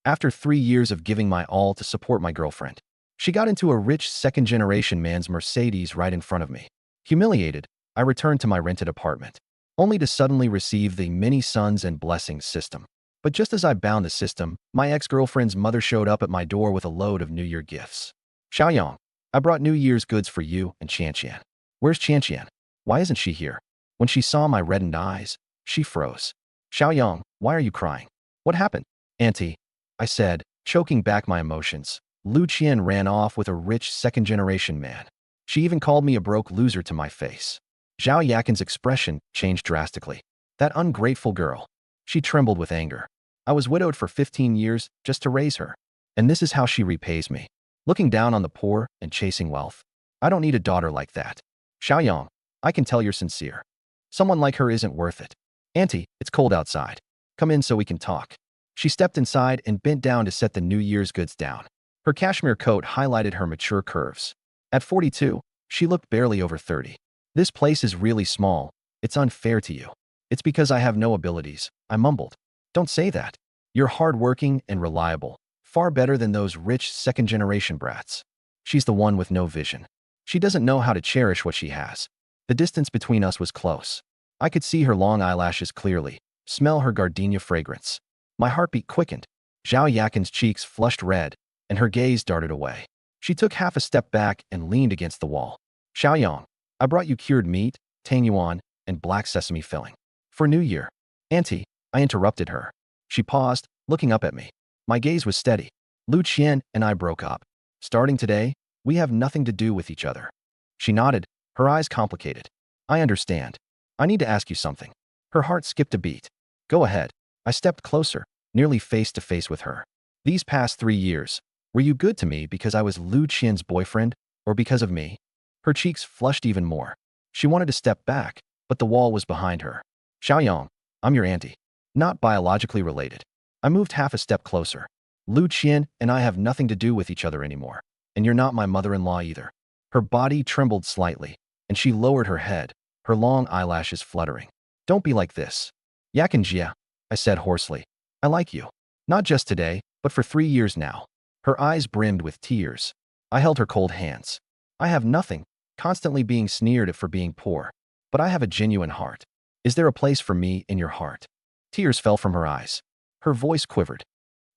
After 3 years of giving my all to support my girlfriend, she got into a rich second-generation man's Mercedes right in front of me. Humiliated, I returned to my rented apartment, only to suddenly receive the many sons and blessings system. But just as I bound the system, my ex-girlfriend's mother showed up at my door with a load of New Year gifts. Xiaoyang, I brought New Year's goods for you and Qianqian. Where's Qianqian? Why isn't she here? When she saw my reddened eyes, she froze. Xiaoyang, why are you crying? What happened? Auntie, I said, choking back my emotions. Lu Qian ran off with a rich second-generation man. She even called me a broke loser to my face. Zhao Yakin's expression changed drastically. That ungrateful girl. She trembled with anger. I was widowed for 15 years just to raise her. And this is how she repays me. Looking down on the poor and chasing wealth. I don't need a daughter like that. Xiaoyang, I can tell you're sincere. Someone like her isn't worth it. Auntie, it's cold outside. Come in so we can talk. She stepped inside and bent down to set the New Year's goods down. Her cashmere coat highlighted her mature curves. At 42, she looked barely over 30. This place is really small. It's unfair to you. It's because I have no abilities, I mumbled. Don't say that. You're hardworking and reliable, far better than those rich second-generation brats. She's the one with no vision. She doesn't know how to cherish what she has. The distance between us was close. I could see her long eyelashes clearly, smell her gardenia fragrance. My heartbeat quickened. Zhao Yakin's cheeks flushed red, and her gaze darted away. She took half a step back and leaned against the wall. Xiaoyang, I brought you cured meat, tang yuan, and black sesame filling. For New Year. Auntie, I interrupted her. She paused, looking up at me. My gaze was steady. Lu Qian and I broke up. Starting today, we have nothing to do with each other. She nodded, her eyes complicated. I understand. I need to ask you something. Her heart skipped a beat. Go ahead. I stepped closer, nearly face to face with her. These past 3 years, were you good to me because I was Lu Qian's boyfriend, or because of me? Her cheeks flushed even more. She wanted to step back, but the wall was behind her. Xiaoyang, I'm your auntie. Not biologically related. I moved half a step closer. Lu Qian and I have nothing to do with each other anymore. And you're not my mother-in-law either. Her body trembled slightly, and she lowered her head, her long eyelashes fluttering. Don't be like this. Yakin Jia, I said hoarsely. I like you. Not just today, but for 3 years now. Her eyes brimmed with tears. I held her cold hands. I have nothing, constantly being sneered at for being poor. But I have a genuine heart. Is there a place for me in your heart? Tears fell from her eyes. Her voice quivered.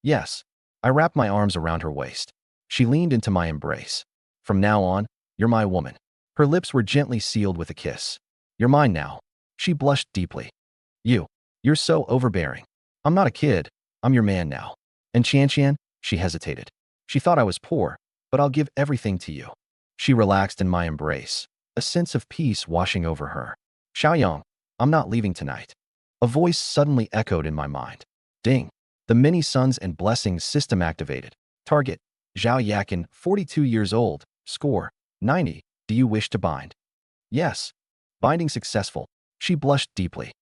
Yes. I wrapped my arms around her waist. She leaned into my embrace. From now on, you're my woman. Her lips were gently sealed with a kiss. You're mine now. She blushed deeply. You're so overbearing. I'm not a kid. I'm your man now. And Qianqian, she hesitated. She thought I was poor, but I'll give everything to you. She relaxed in my embrace, a sense of peace washing over her. Xiaoyang, I'm not leaving tonight. A voice suddenly echoed in my mind. Ding. The many sons and blessings system activated. Target. Zhao Yakin, 42 years old. Score. 90. Do you wish to bind? Yes. Binding successful. She blushed deeply.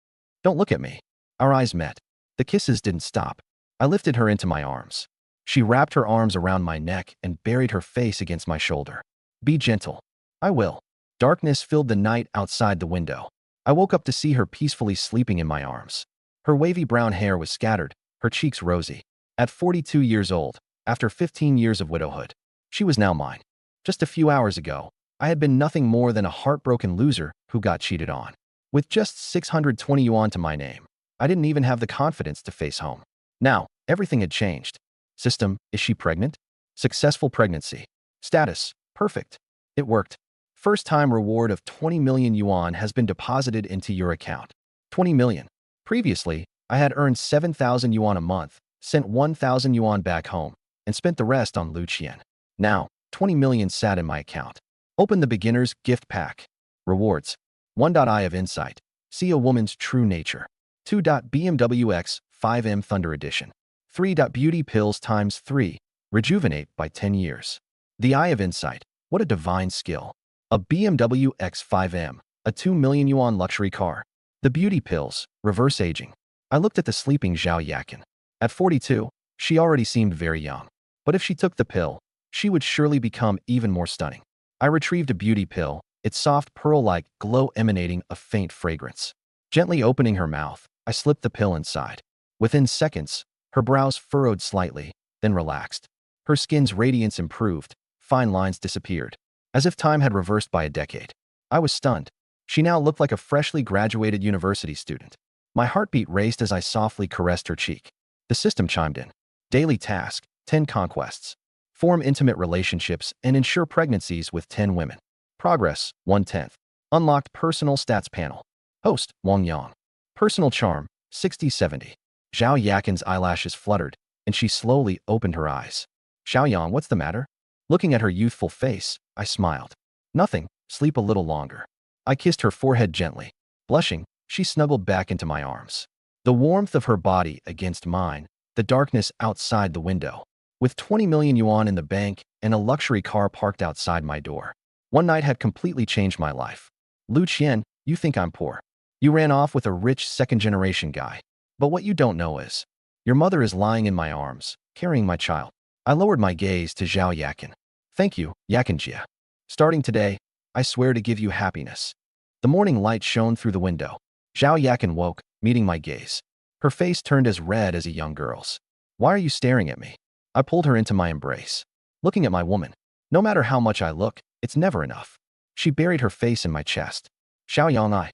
Don't look at me. Our eyes met. The kisses didn't stop. I lifted her into my arms. She wrapped her arms around my neck and buried her face against my shoulder. Be gentle. I will. Darkness filled the night outside the window. I woke up to see her peacefully sleeping in my arms. Her wavy brown hair was scattered, her cheeks rosy. At 42 years old, after 15 years of widowhood, she was now mine. Just a few hours ago, I had been nothing more than a heartbroken loser who got cheated on. With just 620 yuan to my name, I didn't even have the confidence to face home. Now, everything had changed. System, is she pregnant? Successful pregnancy. Status, perfect. It worked. First time reward of 20 million yuan has been deposited into your account. 20 million. Previously, I had earned 7,000 yuan a month, sent 1,000 yuan back home, and spent the rest on Lu Qian. Now, 20 million sat in my account. Open the beginner's gift pack. Rewards. 1. Eye of Insight. See a woman's true nature. 2. BMW X 5M Thunder Edition. 3. Beauty Pills times 3. Rejuvenate by 10 years. The Eye of Insight. What a divine skill. A BMW X5M, a 2 million yuan luxury car. The Beauty Pills, reverse aging. I looked at the sleeping Zhao Yakin. At 42, she already seemed very young. But if she took the pill, she would surely become even more stunning. I retrieved a beauty pill, its soft pearl-like glow emanating a faint fragrance. Gently opening her mouth, I slipped the pill inside. Within seconds, Her brows furrowed slightly, then relaxed. Her skin's radiance improved, fine lines disappeared, as if time had reversed by a decade. I was stunned. She now looked like a freshly graduated university student. My heartbeat raced as I softly caressed her cheek. The system chimed in. Daily task, 10 conquests. Form intimate relationships and ensure pregnancies with 10 women. Progress, 1/10. Unlocked personal stats panel. Host, Wang Yang. Personal charm, 60/70. Zhao Yakin's eyelashes fluttered, and she slowly opened her eyes. Xiaoyang, what's the matter? Looking at her youthful face, I smiled. Nothing, sleep a little longer. I kissed her forehead gently. Blushing, she snuggled back into my arms. The warmth of her body against mine, the darkness outside the window. With 20 million yuan in the bank and a luxury car parked outside my door. One night had completely changed my life. Lu Qian, you think I'm poor. You ran off with a rich second-generation guy. But what you don't know is, your mother is lying in my arms, carrying my child. I lowered my gaze to Zhao Yakin. Thank you, Yakinjia. Starting today, I swear to give you happiness. The morning light shone through the window. Zhao Yakin woke, meeting my gaze. Her face turned as red as a young girl's. Why are you staring at me? I pulled her into my embrace. Looking at my woman. No matter how much I look, it's never enough. She buried her face in my chest. Xiaoyang,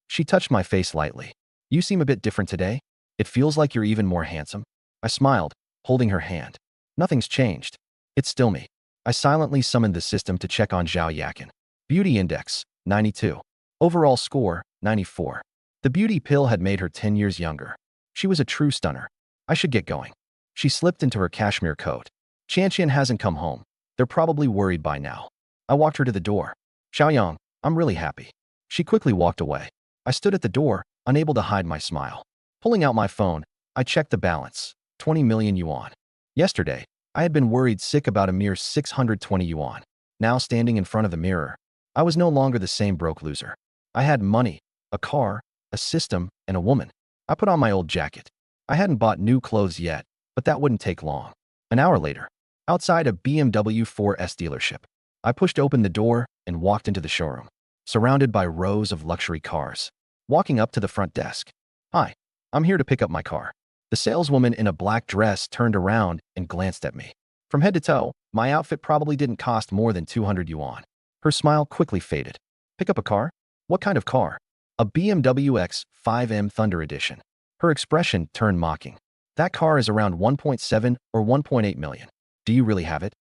She touched my face lightly. You seem a bit different today. It feels like you're even more handsome. I smiled, holding her hand. Nothing's changed. It's still me. I silently summoned the system to check on Zhao Yakin. Beauty index, 92. Overall score, 94. The beauty pill had made her 10 years younger. She was a true stunner. I should get going. She slipped into her cashmere coat. Qianqian hasn't come home. They're probably worried by now. I walked her to the door. Xiaoyang, I'm really happy. She quickly walked away. I stood at the door, unable to hide my smile. Pulling out my phone, I checked the balance, 20 million yuan. Yesterday, I had been worried sick about a mere 620 yuan. Now standing in front of the mirror, I was no longer the same broke loser. I had money, a car, a system, and a woman. I put on my old jacket. I hadn't bought new clothes yet, but that wouldn't take long. An hour later, outside a BMW 4S dealership, I pushed open the door and walked into the showroom, surrounded by rows of luxury cars. Walking up to the front desk. Hi, I'm here to pick up my car. The saleswoman in a black dress turned around and glanced at me. From head to toe, my outfit probably didn't cost more than 200 yuan. Her smile quickly faded. Pick up a car? What kind of car? A BMW X5M Thunder Edition. Her expression turned mocking. That car is around 1.7 or 1.8 million. Do you really have it?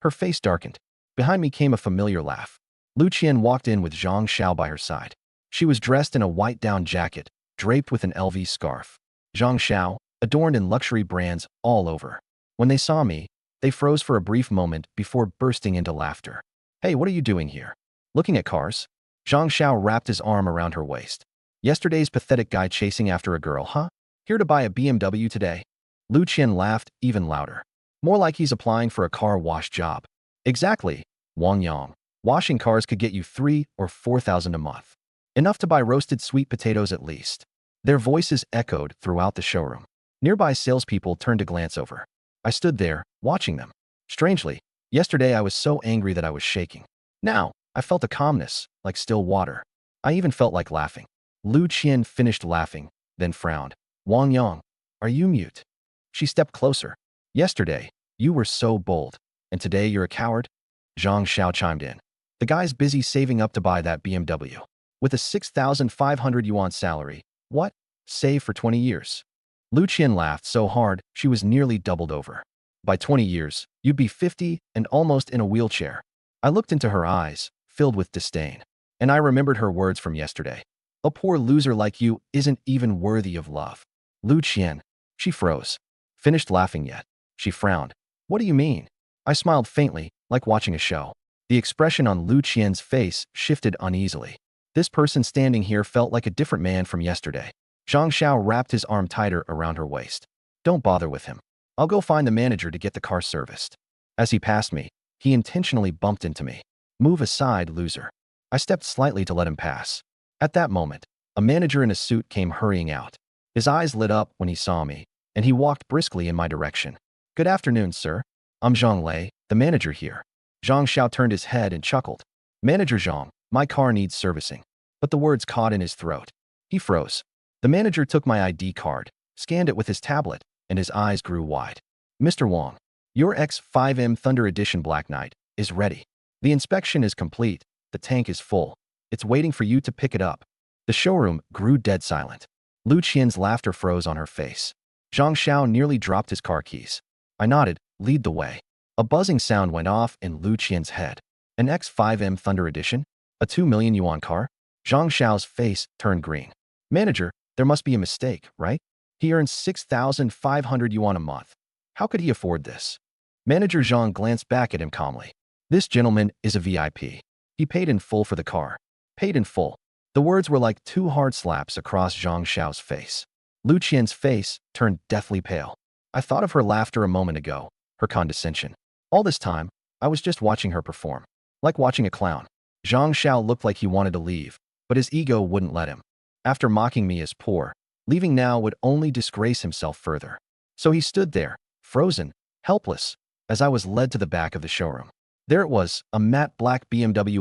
Her face darkened. Behind me came a familiar laugh. Lu Qian walked in with Zhang Xiao by her side. She was dressed in a white down jacket, draped with an LV scarf. Zhang Xiao, adorned in luxury brands all over. When they saw me, they froze for a brief moment before bursting into laughter. Hey, what are you doing here? Looking at cars? Zhang Xiao wrapped his arm around her waist. Yesterday's pathetic guy chasing after a girl, huh? Here to buy a BMW today? Lu Qian laughed even louder. More like he's applying for a car wash job. Exactly, Wang Yang. Washing cars could get you 3,000 or 4,000 a month. Enough to buy roasted sweet potatoes at least. Their voices echoed throughout the showroom. Nearby salespeople turned to glance over. I stood there, watching them. Strangely, yesterday I was so angry that I was shaking. Now, I felt a calmness, like still water. I even felt like laughing. Lu Qian finished laughing, then frowned. Wang Yang, are you mute? She stepped closer. Yesterday, you were so bold, and today you're a coward? Zhang Xiao chimed in. The guy's busy saving up to buy that BMW. With a 6,500 yuan salary, what? Save for 20 years. Lu Qian laughed so hard, she was nearly doubled over. By 20 years, you'd be 50 and almost in a wheelchair. I looked into her eyes, filled with disdain. And I remembered her words from yesterday. A poor loser like you isn't even worthy of love. Lu Qian. She froze. Finished laughing yet. She frowned. What do you mean? I smiled faintly, like watching a show. The expression on Lu Qian's face shifted uneasily. This person standing here felt like a different man from yesterday. Zhang Xiao wrapped his arm tighter around her waist. Don't bother with him. I'll go find the manager to get the car serviced. As he passed me, he intentionally bumped into me. Move aside, loser. I stepped slightly to let him pass. At that moment, a manager in a suit came hurrying out. His eyes lit up when he saw me, and he walked briskly in my direction. Good afternoon, sir. I'm Zhang Lei, the manager here. Zhang Xiao turned his head and chuckled. Manager Zhang, my car needs servicing. But the words caught in his throat. He froze. The manager took my ID card, scanned it with his tablet, and his eyes grew wide. Mr. Wong, your X5M Thunder Edition Black Knight is ready. The inspection is complete. The tank is full. It's waiting for you to pick it up. The showroom grew dead silent. Lu Qian's laughter froze on her face. Zhang Xiao nearly dropped his car keys. I nodded, lead the way. A buzzing sound went off in Lu Qian's head. An X5M Thunder Edition? A 2 million yuan car? Zhang Xiao's face turned green. Manager, there must be a mistake, right? He earns 6,500 yuan a month. How could he afford this? Manager Zhang glanced back at him calmly. This gentleman is a VIP. He paid in full for the car. Paid in full. The words were like two hard slaps across Zhang Xiao's face. Lu Qian's face turned deathly pale. I thought of her laughter a moment ago, her condescension. All this time, I was just watching her perform. Like watching a clown. Zhang Xiao looked like he wanted to leave, but his ego wouldn't let him. After mocking me as poor, leaving now would only disgrace himself further. So he stood there, frozen, helpless, as I was led to the back of the showroom. There it was, a matte black BMW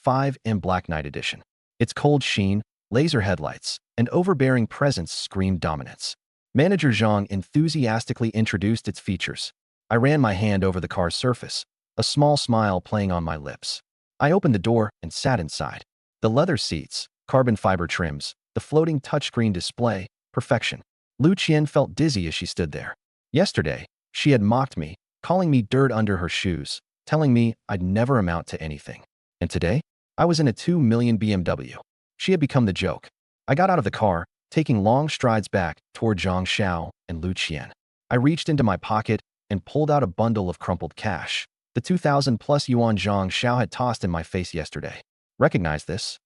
X5M Black Knight Edition. Its cold sheen, laser headlights, and overbearing presence screamed dominance. Manager Zhang enthusiastically introduced its features. I ran my hand over the car's surface, a small smile playing on my lips. I opened the door and sat inside. The leather seats, carbon fiber trims, the floating touchscreen display, perfection. Lu Qian felt dizzy as she stood there. Yesterday, she had mocked me, calling me dirt under her shoes, telling me I'd never amount to anything. And today, I was in a 2 million BMW. She had become the joke. I got out of the car, taking long strides back toward Zhang Xiao and Lu Qian. I reached into my pocket and pulled out a bundle of crumpled cash. The 2,000 plus yuan Zhang Xiao had tossed in my face yesterday. Recognize this?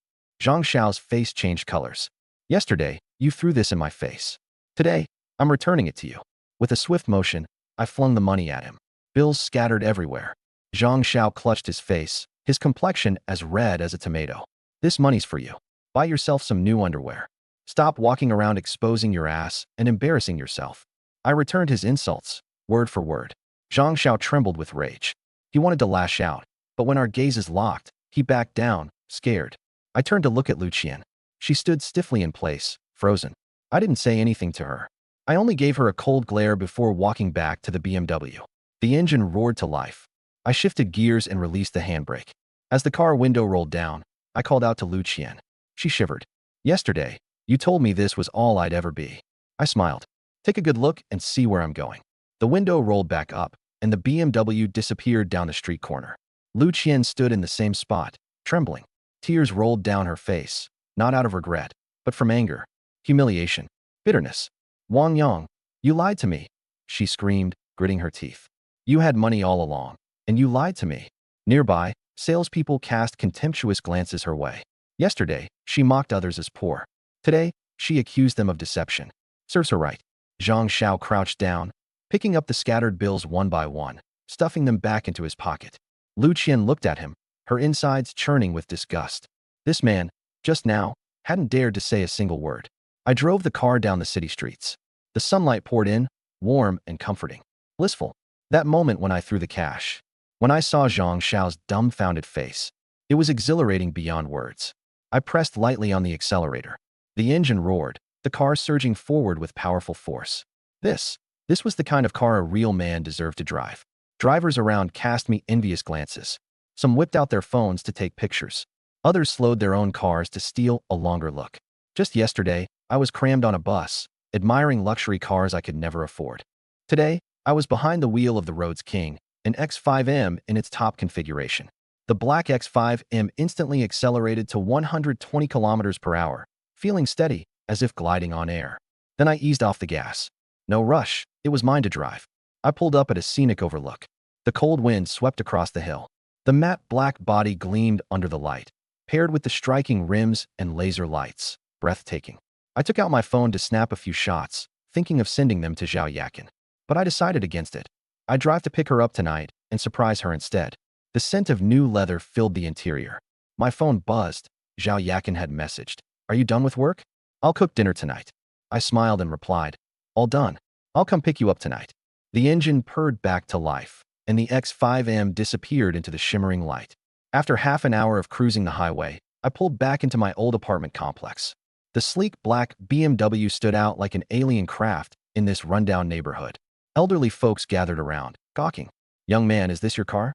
Zhang Xiao's face changed colors. Yesterday, you threw this in my face. Today, I'm returning it to you. With a swift motion, I flung the money at him. Bills scattered everywhere. Zhang Xiao clutched his face, his complexion as red as a tomato. This money's for you. Buy yourself some new underwear. Stop walking around exposing your ass and embarrassing yourself. I returned his insults, word for word. Zhang Xiao trembled with rage. He wanted to lash out, but when our gazes locked, he backed down, scared. I turned to look at Lu Qian. She stood stiffly in place, frozen. I didn't say anything to her. I only gave her a cold glare before walking back to the BMW. The engine roared to life. I shifted gears and released the handbrake. As the car window rolled down, I called out to Lu Qian. She shivered. Yesterday, you told me this was all I'd ever be. I smiled. Take a good look and see where I'm going. The window rolled back up, and the BMW disappeared down the street corner. Lu Qian stood in the same spot, trembling. Tears rolled down her face, not out of regret, but from anger, humiliation, bitterness. Wang Yang, you lied to me, she screamed, gritting her teeth. You had money all along, and you lied to me. Nearby, salespeople cast contemptuous glances her way. Yesterday, she mocked others as poor. Today, she accused them of deception. Serves her right. Zhang Xiao crouched down, picking up the scattered bills one by one, stuffing them back into his pocket. Lu Qian looked at him, her insides churning with disgust. This man, just now, hadn't dared to say a single word. I drove the car down the city streets. The sunlight poured in, warm and comforting. Blissful. That moment when I threw the cash. When I saw Zhang Xiao's dumbfounded face. It was exhilarating beyond words. I pressed lightly on the accelerator. The engine roared, the car surging forward with powerful force. This was the kind of car a real man deserved to drive. Drivers around cast me envious glances. Some whipped out their phones to take pictures. Others slowed their own cars to steal a longer look. Just yesterday, I was crammed on a bus, admiring luxury cars I could never afford. Today, I was behind the wheel of the road's king, an X5M in its top configuration. The black X5M instantly accelerated to 120 kilometers per hour, feeling steady, as if gliding on air. Then I eased off the gas. No rush, it was mine to drive. I pulled up at a scenic overlook. The cold wind swept across the hill. The matte black body gleamed under the light, paired with the striking rims and laser lights. Breathtaking. I took out my phone to snap a few shots, thinking of sending them to Zhao Yakin. But I decided against it. I'd drive to pick her up tonight and surprise her instead. The scent of new leather filled the interior. My phone buzzed. Zhao Yakin had messaged. Are you done with work? I'll cook dinner tonight. I smiled and replied. All done. I'll come pick you up tonight. The engine purred back to life, and the X5M disappeared into the shimmering light. After half an hour of cruising the highway, I pulled back into my old apartment complex. The sleek black BMW stood out like an alien craft in this rundown neighborhood. Elderly folks gathered around, gawking. "Young man, is this your car?"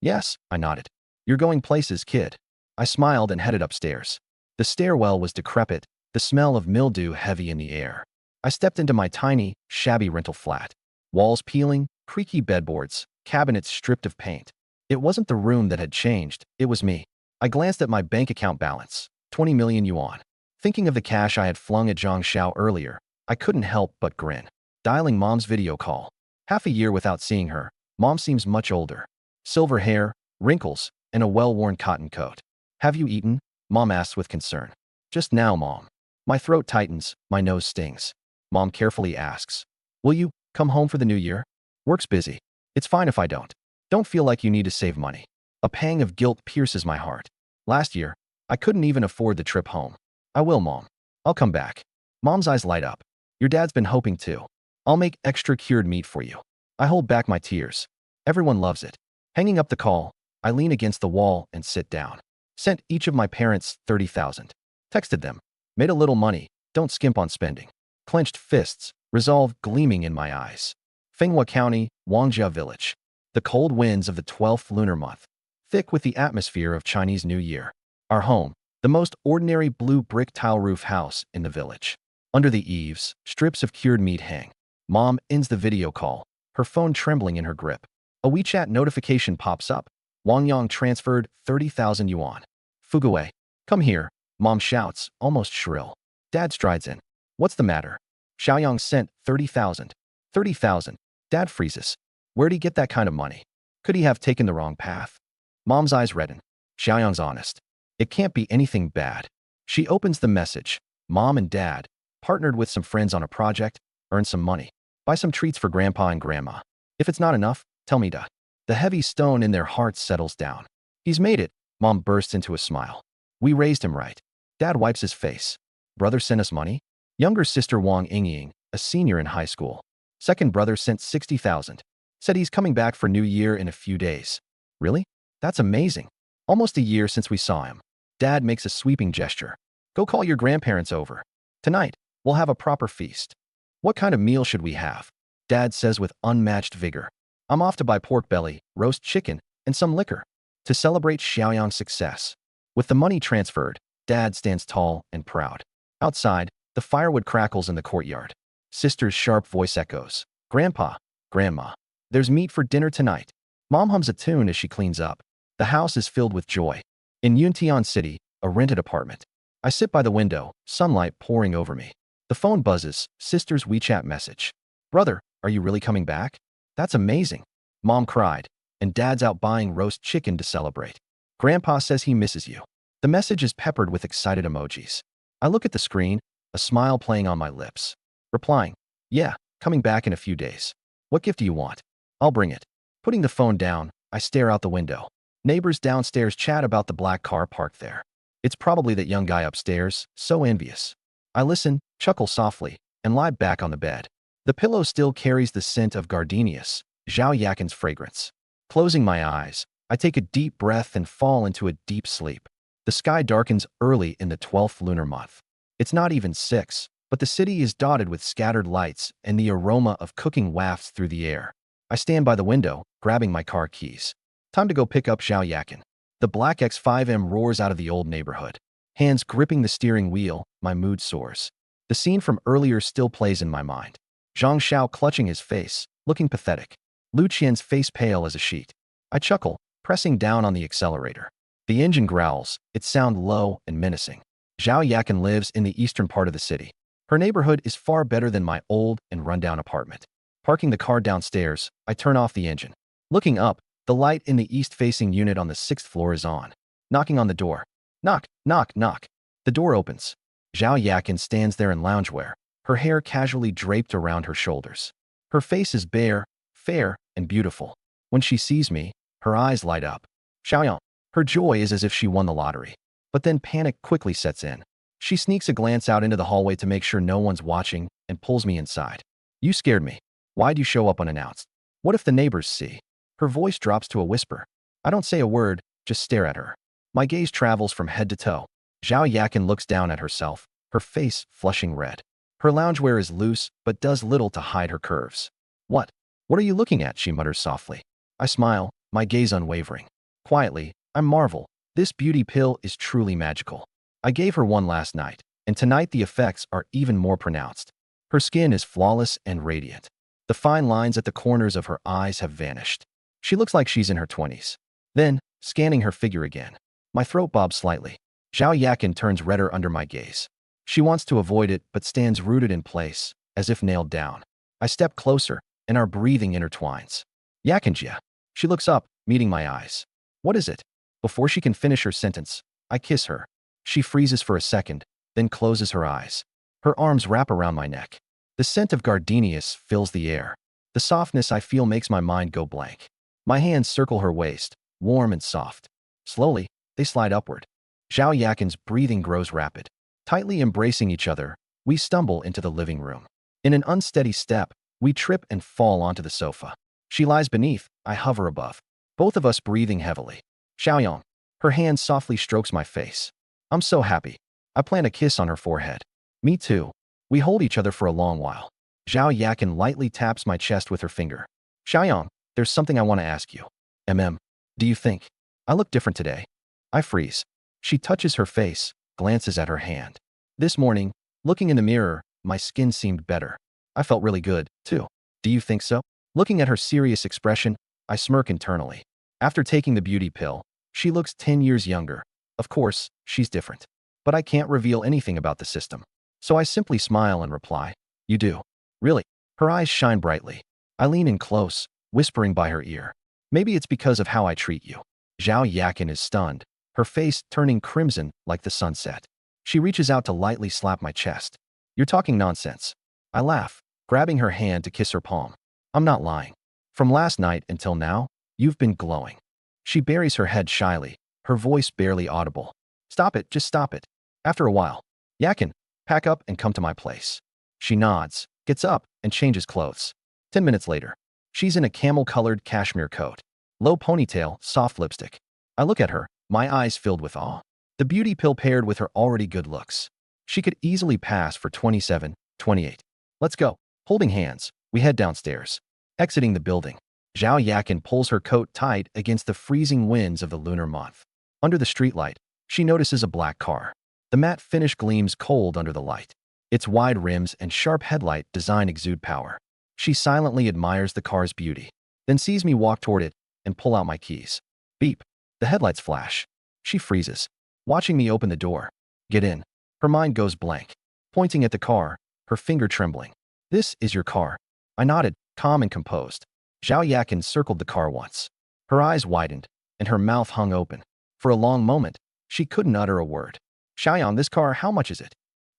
"Yes," I nodded. "You're going places, kid." I smiled and headed upstairs. The stairwell was decrepit, the smell of mildew heavy in the air. I stepped into my tiny, shabby rental flat. Walls peeling, creaky bedboards, cabinets stripped of paint. It wasn't the room that had changed, it was me. I glanced at my bank account balance, 20 million yuan. Thinking of the cash I had flung at Zhang Xiao earlier, I couldn't help but grin. Dialing Mom's video call. Half a year without seeing her, Mom seems much older. Silver hair, wrinkles, and a well-worn cotton coat. "Have you eaten?" Mom asks with concern. "Just now, Mom." My throat tightens, my nose stings. Mom carefully asks, "Will you come home for the new year?" "Work's busy. It's fine if I don't. Don't feel like you need to save money." A pang of guilt pierces my heart. Last year, I couldn't even afford the trip home. "I will, Mom. I'll come back." Mom's eyes light up. "Your dad's been hoping too. I'll make extra cured meat for you." I hold back my tears. Everyone loves it. Hanging up the call, I lean against the wall and sit down. Sent each of my parents 30,000. Texted them. Made a little money. Don't skimp on spending. Clenched fists, resolve gleaming in my eyes. Fenghua County, Wangjia Village. The cold winds of the 12th lunar month. Thick with the atmosphere of Chinese New Year. Our home, the most ordinary blue brick tile roof house in the village. Under the eaves, strips of cured meat hang. Mom ends the video call, her phone trembling in her grip. A WeChat notification pops up. Wang Yang transferred 30,000 yuan. "Fuguwei, come here," Mom shouts, almost shrill. Dad strides in. "What's the matter?" "Xiaoyang sent 30,000. 30,000. Dad freezes. Where'd he get that kind of money? Could he have taken the wrong path? Mom's eyes redden. Xiaoyang's honest. It can't be anything bad. She opens the message. Mom and Dad partnered with some friends on a project, earn some money, buy some treats for Grandpa and Grandma. If it's not enough, tell me to. The heavy stone in their hearts settles down. He's made it. Mom bursts into a smile. We raised him right. Dad wipes his face. Brother sent us money? Younger sister Wang Yingying, a senior in high school. Second brother sent 60,000. Said he's coming back for New Year in a few days. Really? That's amazing. Almost a year since we saw him. Dad makes a sweeping gesture. Go call your grandparents over. Tonight, we'll have a proper feast. What kind of meal should we have? Dad says with unmatched vigor. I'm off to buy pork belly, roast chicken, and some liquor to celebrate Xiaoyang's success. With the money transferred, Dad stands tall and proud. Outside, the firewood crackles in the courtyard. Sister's sharp voice echoes. Grandpa, Grandma, there's meat for dinner tonight. Mom hums a tune as she cleans up. The house is filled with joy. In Yuntian City, a rented apartment. I sit by the window, sunlight pouring over me. The phone buzzes, sister's WeChat message. Brother, are you really coming back? That's amazing. Mom cried, and Dad's out buying roast chicken to celebrate. Grandpa says he misses you. The message is peppered with excited emojis. I look at the screen, a smile playing on my lips. Replying, yeah, coming back in a few days. What gift do you want? I'll bring it. Putting the phone down, I stare out the window. Neighbors downstairs chat about the black car parked there. It's probably that young guy upstairs, so envious. I listen, chuckle softly, and lie back on the bed. The pillow still carries the scent of gardenias, Zhao Yakin's fragrance. Closing my eyes, I take a deep breath and fall into a deep sleep. The sky darkens early in the 12th lunar month. It's not even 6, but the city is dotted with scattered lights and the aroma of cooking wafts through the air. I stand by the window, grabbing my car keys. Time to go pick up Zhao Yakin. The black X5M roars out of the old neighborhood. Hands gripping the steering wheel, my mood soars. The scene from earlier still plays in my mind. Zhang Xiao clutching his face, looking pathetic. Lu Qian's face pale as a sheet. I chuckle, pressing down on the accelerator. The engine growls, its sound low and menacing. Zhao Yakin lives in the eastern part of the city. Her neighborhood is far better than my old and rundown apartment. Parking the car downstairs, I turn off the engine. Looking up, the light in the east-facing unit on the 6th floor is on. Knocking on the door. Knock, knock, knock. The door opens. Zhao Yakin stands there in loungewear, her hair casually draped around her shoulders. Her face is bare, fair, and beautiful. When she sees me, her eyes light up. Xiaoyang. Her joy is as if she won the lottery. But then panic quickly sets in. She sneaks a glance out into the hallway to make sure no one's watching and pulls me inside. You scared me. Why'd you show up unannounced? What if the neighbors see? Her voice drops to a whisper. I don't say a word, just stare at her. My gaze travels from head to toe. Zhao Yakin looks down at herself, her face flushing red. Her loungewear is loose, but does little to hide her curves. What? What are you looking at? She mutters softly. I smile, my gaze unwavering. Quietly, I marvel. This beauty pill is truly magical. I gave her one last night, and tonight the effects are even more pronounced. Her skin is flawless and radiant. The fine lines at the corners of her eyes have vanished. She looks like she's in her 20s. Then, scanning her figure again, my throat bobs slightly. Zhao Yakin turns redder under my gaze. She wants to avoid it but stands rooted in place, as if nailed down. I step closer, and our breathing intertwines. Yakinjia. She looks up, meeting my eyes. What is it? Before she can finish her sentence, I kiss her. She freezes for a second, then closes her eyes. Her arms wrap around my neck. The scent of gardenias fills the air. The softness I feel makes my mind go blank. My hands circle her waist, warm and soft. Slowly, they slide upward. Zhao Yakin's breathing grows rapid. Tightly embracing each other, we stumble into the living room. In an unsteady step, we trip and fall onto the sofa. She lies beneath, I hover above. Both of us breathing heavily. Xiaoyang. Her hand softly strokes my face. I'm so happy. I plant a kiss on her forehead. Me too. We hold each other for a long while. Zhao Yakin lightly taps my chest with her finger. Xiaoyang, there's something I want to ask you. Do you think I look different today? I freeze. She touches her face, glances at her hand. This morning, looking in the mirror, my skin seemed better. I felt really good, too. Do you think so? Looking at her serious expression, I smirk internally. After taking the beauty pill, she looks 10 years younger. Of course, she's different. But I can't reveal anything about the system. So I simply smile and reply, you do. Really? Her eyes shine brightly. I lean in close, whispering by her ear. Maybe it's because of how I treat you. Zhao Yakin is stunned, her face turning crimson like the sunset. She reaches out to lightly slap my chest. You're talking nonsense. I laugh, grabbing her hand to kiss her palm. I'm not lying. From last night until now, you've been glowing. She buries her head shyly, her voice barely audible. Stop it, just stop it. After a while, Yakin, pack up and come to my place. She nods, gets up, and changes clothes. 10 minutes later, she's in a camel-colored cashmere coat. Low ponytail, soft lipstick. I look at her, my eyes filled with awe. The beauty pill paired with her already good looks. She could easily pass for 27, 28. Let's go. Holding hands, we head downstairs. Exiting the building, Zhao Yakin pulls her coat tight against the freezing winds of the lunar month. Under the streetlight, she notices a black car. The matte finish gleams cold under the light. Its wide rims and sharp headlight design exude power. She silently admires the car's beauty, then sees me walk toward it and pull out my keys. Beep. The headlights flash. She freezes, watching me open the door. Get in. Her mind goes blank. Pointing at the car, her finger trembling. This is your car. I nodded, calm and composed. Zhao Yakin circled the car once. Her eyes widened, and her mouth hung open. For a long moment, she couldn't utter a word. Xiaoyang, this car, how much is it?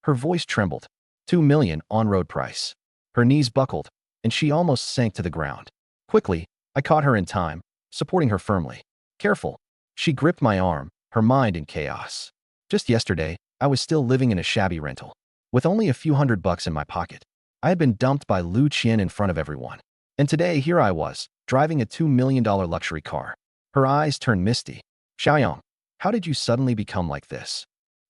Her voice trembled. 2 million on-road price. Her knees buckled, and she almost sank to the ground. Quickly, I caught her in time, supporting her firmly. Careful. She gripped my arm, her mind in chaos. Just yesterday, I was still living in a shabby rental. With only a few $100 in my pocket. I had been dumped by Lu Qian in front of everyone. And today, here I was, driving a $2 million luxury car. Her eyes turned misty. Xiaoyang, how did you suddenly become like this?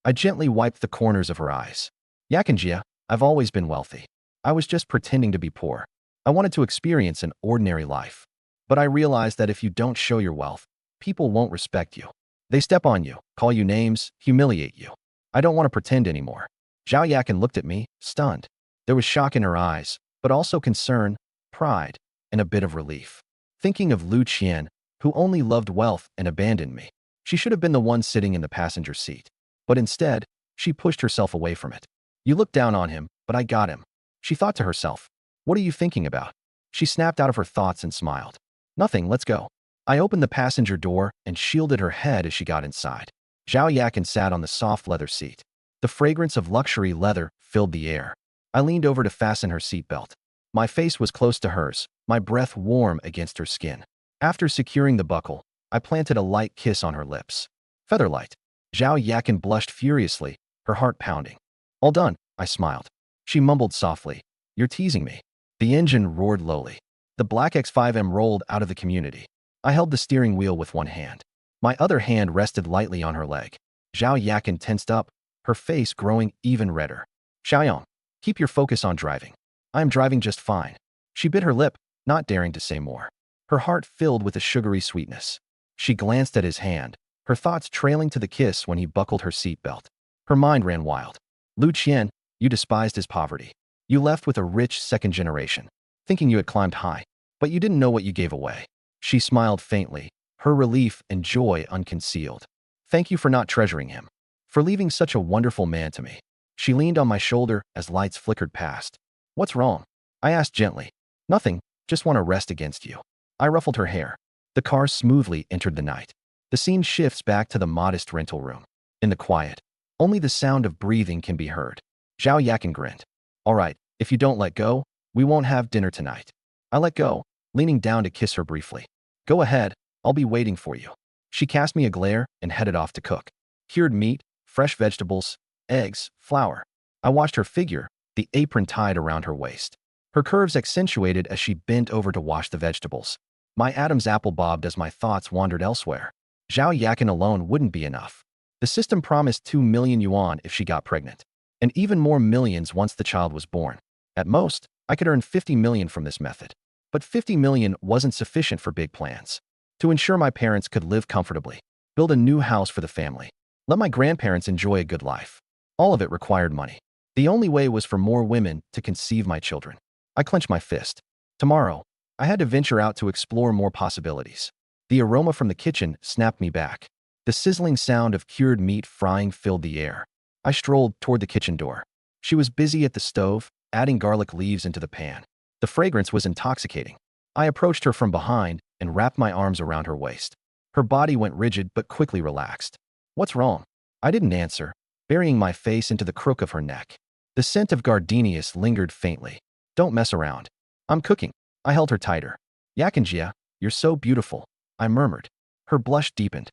I gently wiped the corners of her eyes. Yakinjia, I've always been wealthy. I was just pretending to be poor. I wanted to experience an ordinary life. But I realized that if you don't show your wealth, people won't respect you. They step on you, call you names, humiliate you. I don't want to pretend anymore. Zhao Yakin looked at me, stunned. There was shock in her eyes, but also concern, pride, and a bit of relief. Thinking of Lu Qian, who only loved wealth and abandoned me. She should have been the one sitting in the passenger seat. But instead, she pushed herself away from it. You look down on him, but I got him. She thought to herself. What are you thinking about? She snapped out of her thoughts and smiled. Nothing, let's go. I opened the passenger door and shielded her head as she got inside. Zhao Yakin sat on the soft leather seat. The fragrance of luxury leather filled the air. I leaned over to fasten her seatbelt. My face was close to hers, my breath warm against her skin. After securing the buckle, I planted a light kiss on her lips. Featherlight. Zhao Yakin blushed furiously, her heart pounding. All done, I smiled. She mumbled softly. You're teasing me. The engine roared lowly. The black X5M rolled out of the community. I held the steering wheel with one hand. My other hand rested lightly on her leg. Zhao Yakin tensed up, her face growing even redder. Xiaoyang. Keep your focus on driving. I am driving just fine. She bit her lip, not daring to say more. Her heart filled with a sugary sweetness. She glanced at his hand, her thoughts trailing to the kiss when he buckled her seatbelt. Her mind ran wild. Lu Qian, you despised his poverty. You left with a rich second generation, thinking you had climbed high, but you didn't know what you gave away. She smiled faintly, her relief and joy unconcealed. Thank you for not treasuring him, for leaving such a wonderful man to me. She leaned on my shoulder as lights flickered past. What's wrong? I asked gently. Nothing, just want to rest against you. I ruffled her hair. The car smoothly entered the night. The scene shifts back to the modest rental room. In the quiet, only the sound of breathing can be heard. Zhao Yakin grinned. All right, if you don't let go, we won't have dinner tonight. I let go, leaning down to kiss her briefly. Go ahead, I'll be waiting for you. She cast me a glare and headed off to cook. Cured meat, fresh vegetables, eggs, flour. I watched her figure, the apron tied around her waist. Her curves accentuated as she bent over to wash the vegetables. My Adam's apple bobbed as my thoughts wandered elsewhere. Zhao Yakin alone wouldn't be enough. The system promised 2 million yuan if she got pregnant, and even more millions once the child was born. At most, I could earn 50 million from this method. But 50 million wasn't sufficient for big plans. To ensure my parents could live comfortably, build a new house for the family, let my grandparents enjoy a good life. All of it required money. The only way was for more women to conceive my children. I clenched my fist. Tomorrow, I had to venture out to explore more possibilities. The aroma from the kitchen snapped me back. The sizzling sound of cured meat frying filled the air. I strolled toward the kitchen door. She was busy at the stove, adding garlic leaves into the pan. The fragrance was intoxicating. I approached her from behind and wrapped my arms around her waist. Her body went rigid but quickly relaxed. What's wrong? I didn't answer, burying my face into the crook of her neck. The scent of gardenias lingered faintly. Don't mess around. I'm cooking. I held her tighter. Yakinjia, you're so beautiful, I murmured. Her blush deepened.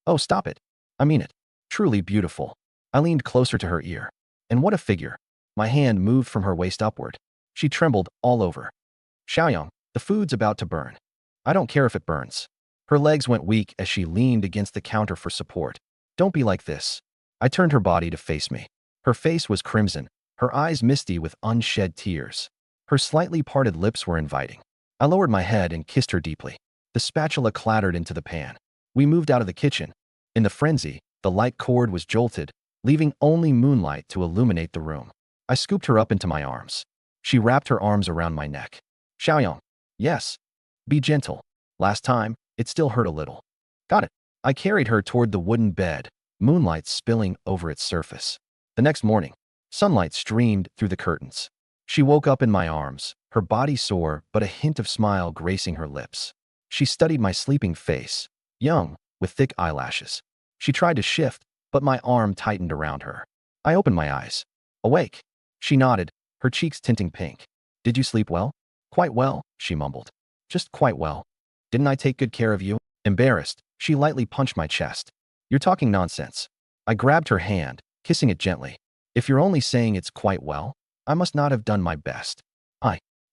Oh, stop it. I mean it. Truly beautiful. I leaned closer to her ear. And what a figure. My hand moved from her waist upward. She trembled all over. Xiaoyang, the food's about to burn. I don't care if it burns. Her legs went weak as she leaned against the counter for support. Don't be like this. I turned her body to face me. Her face was crimson, her eyes misty with unshed tears. Her slightly parted lips were inviting. I lowered my head and kissed her deeply. The spatula clattered into the pan. We moved out of the kitchen. In the frenzy, the light cord was jolted, leaving only moonlight to illuminate the room. I scooped her up into my arms. She wrapped her arms around my neck. Xiaoyang. Yes. Be gentle. Last time, it still hurt a little. Got it. I carried her toward the wooden bed, moonlight spilling over its surface. The next morning, sunlight streamed through the curtains. She woke up in my arms, her body sore but a hint of smile gracing her lips. She studied my sleeping face, young, with thick eyelashes. She tried to shift, but my arm tightened around her. I opened my eyes. Awake. She nodded, her cheeks tinting pink. Did you sleep well? Quite well, she mumbled. Just quite well. Didn't I take good care of you? Embarrassed, she lightly punched my chest. You're talking nonsense. I grabbed her hand, kissing it gently. If you're only saying it's quite well, I must not have done my best.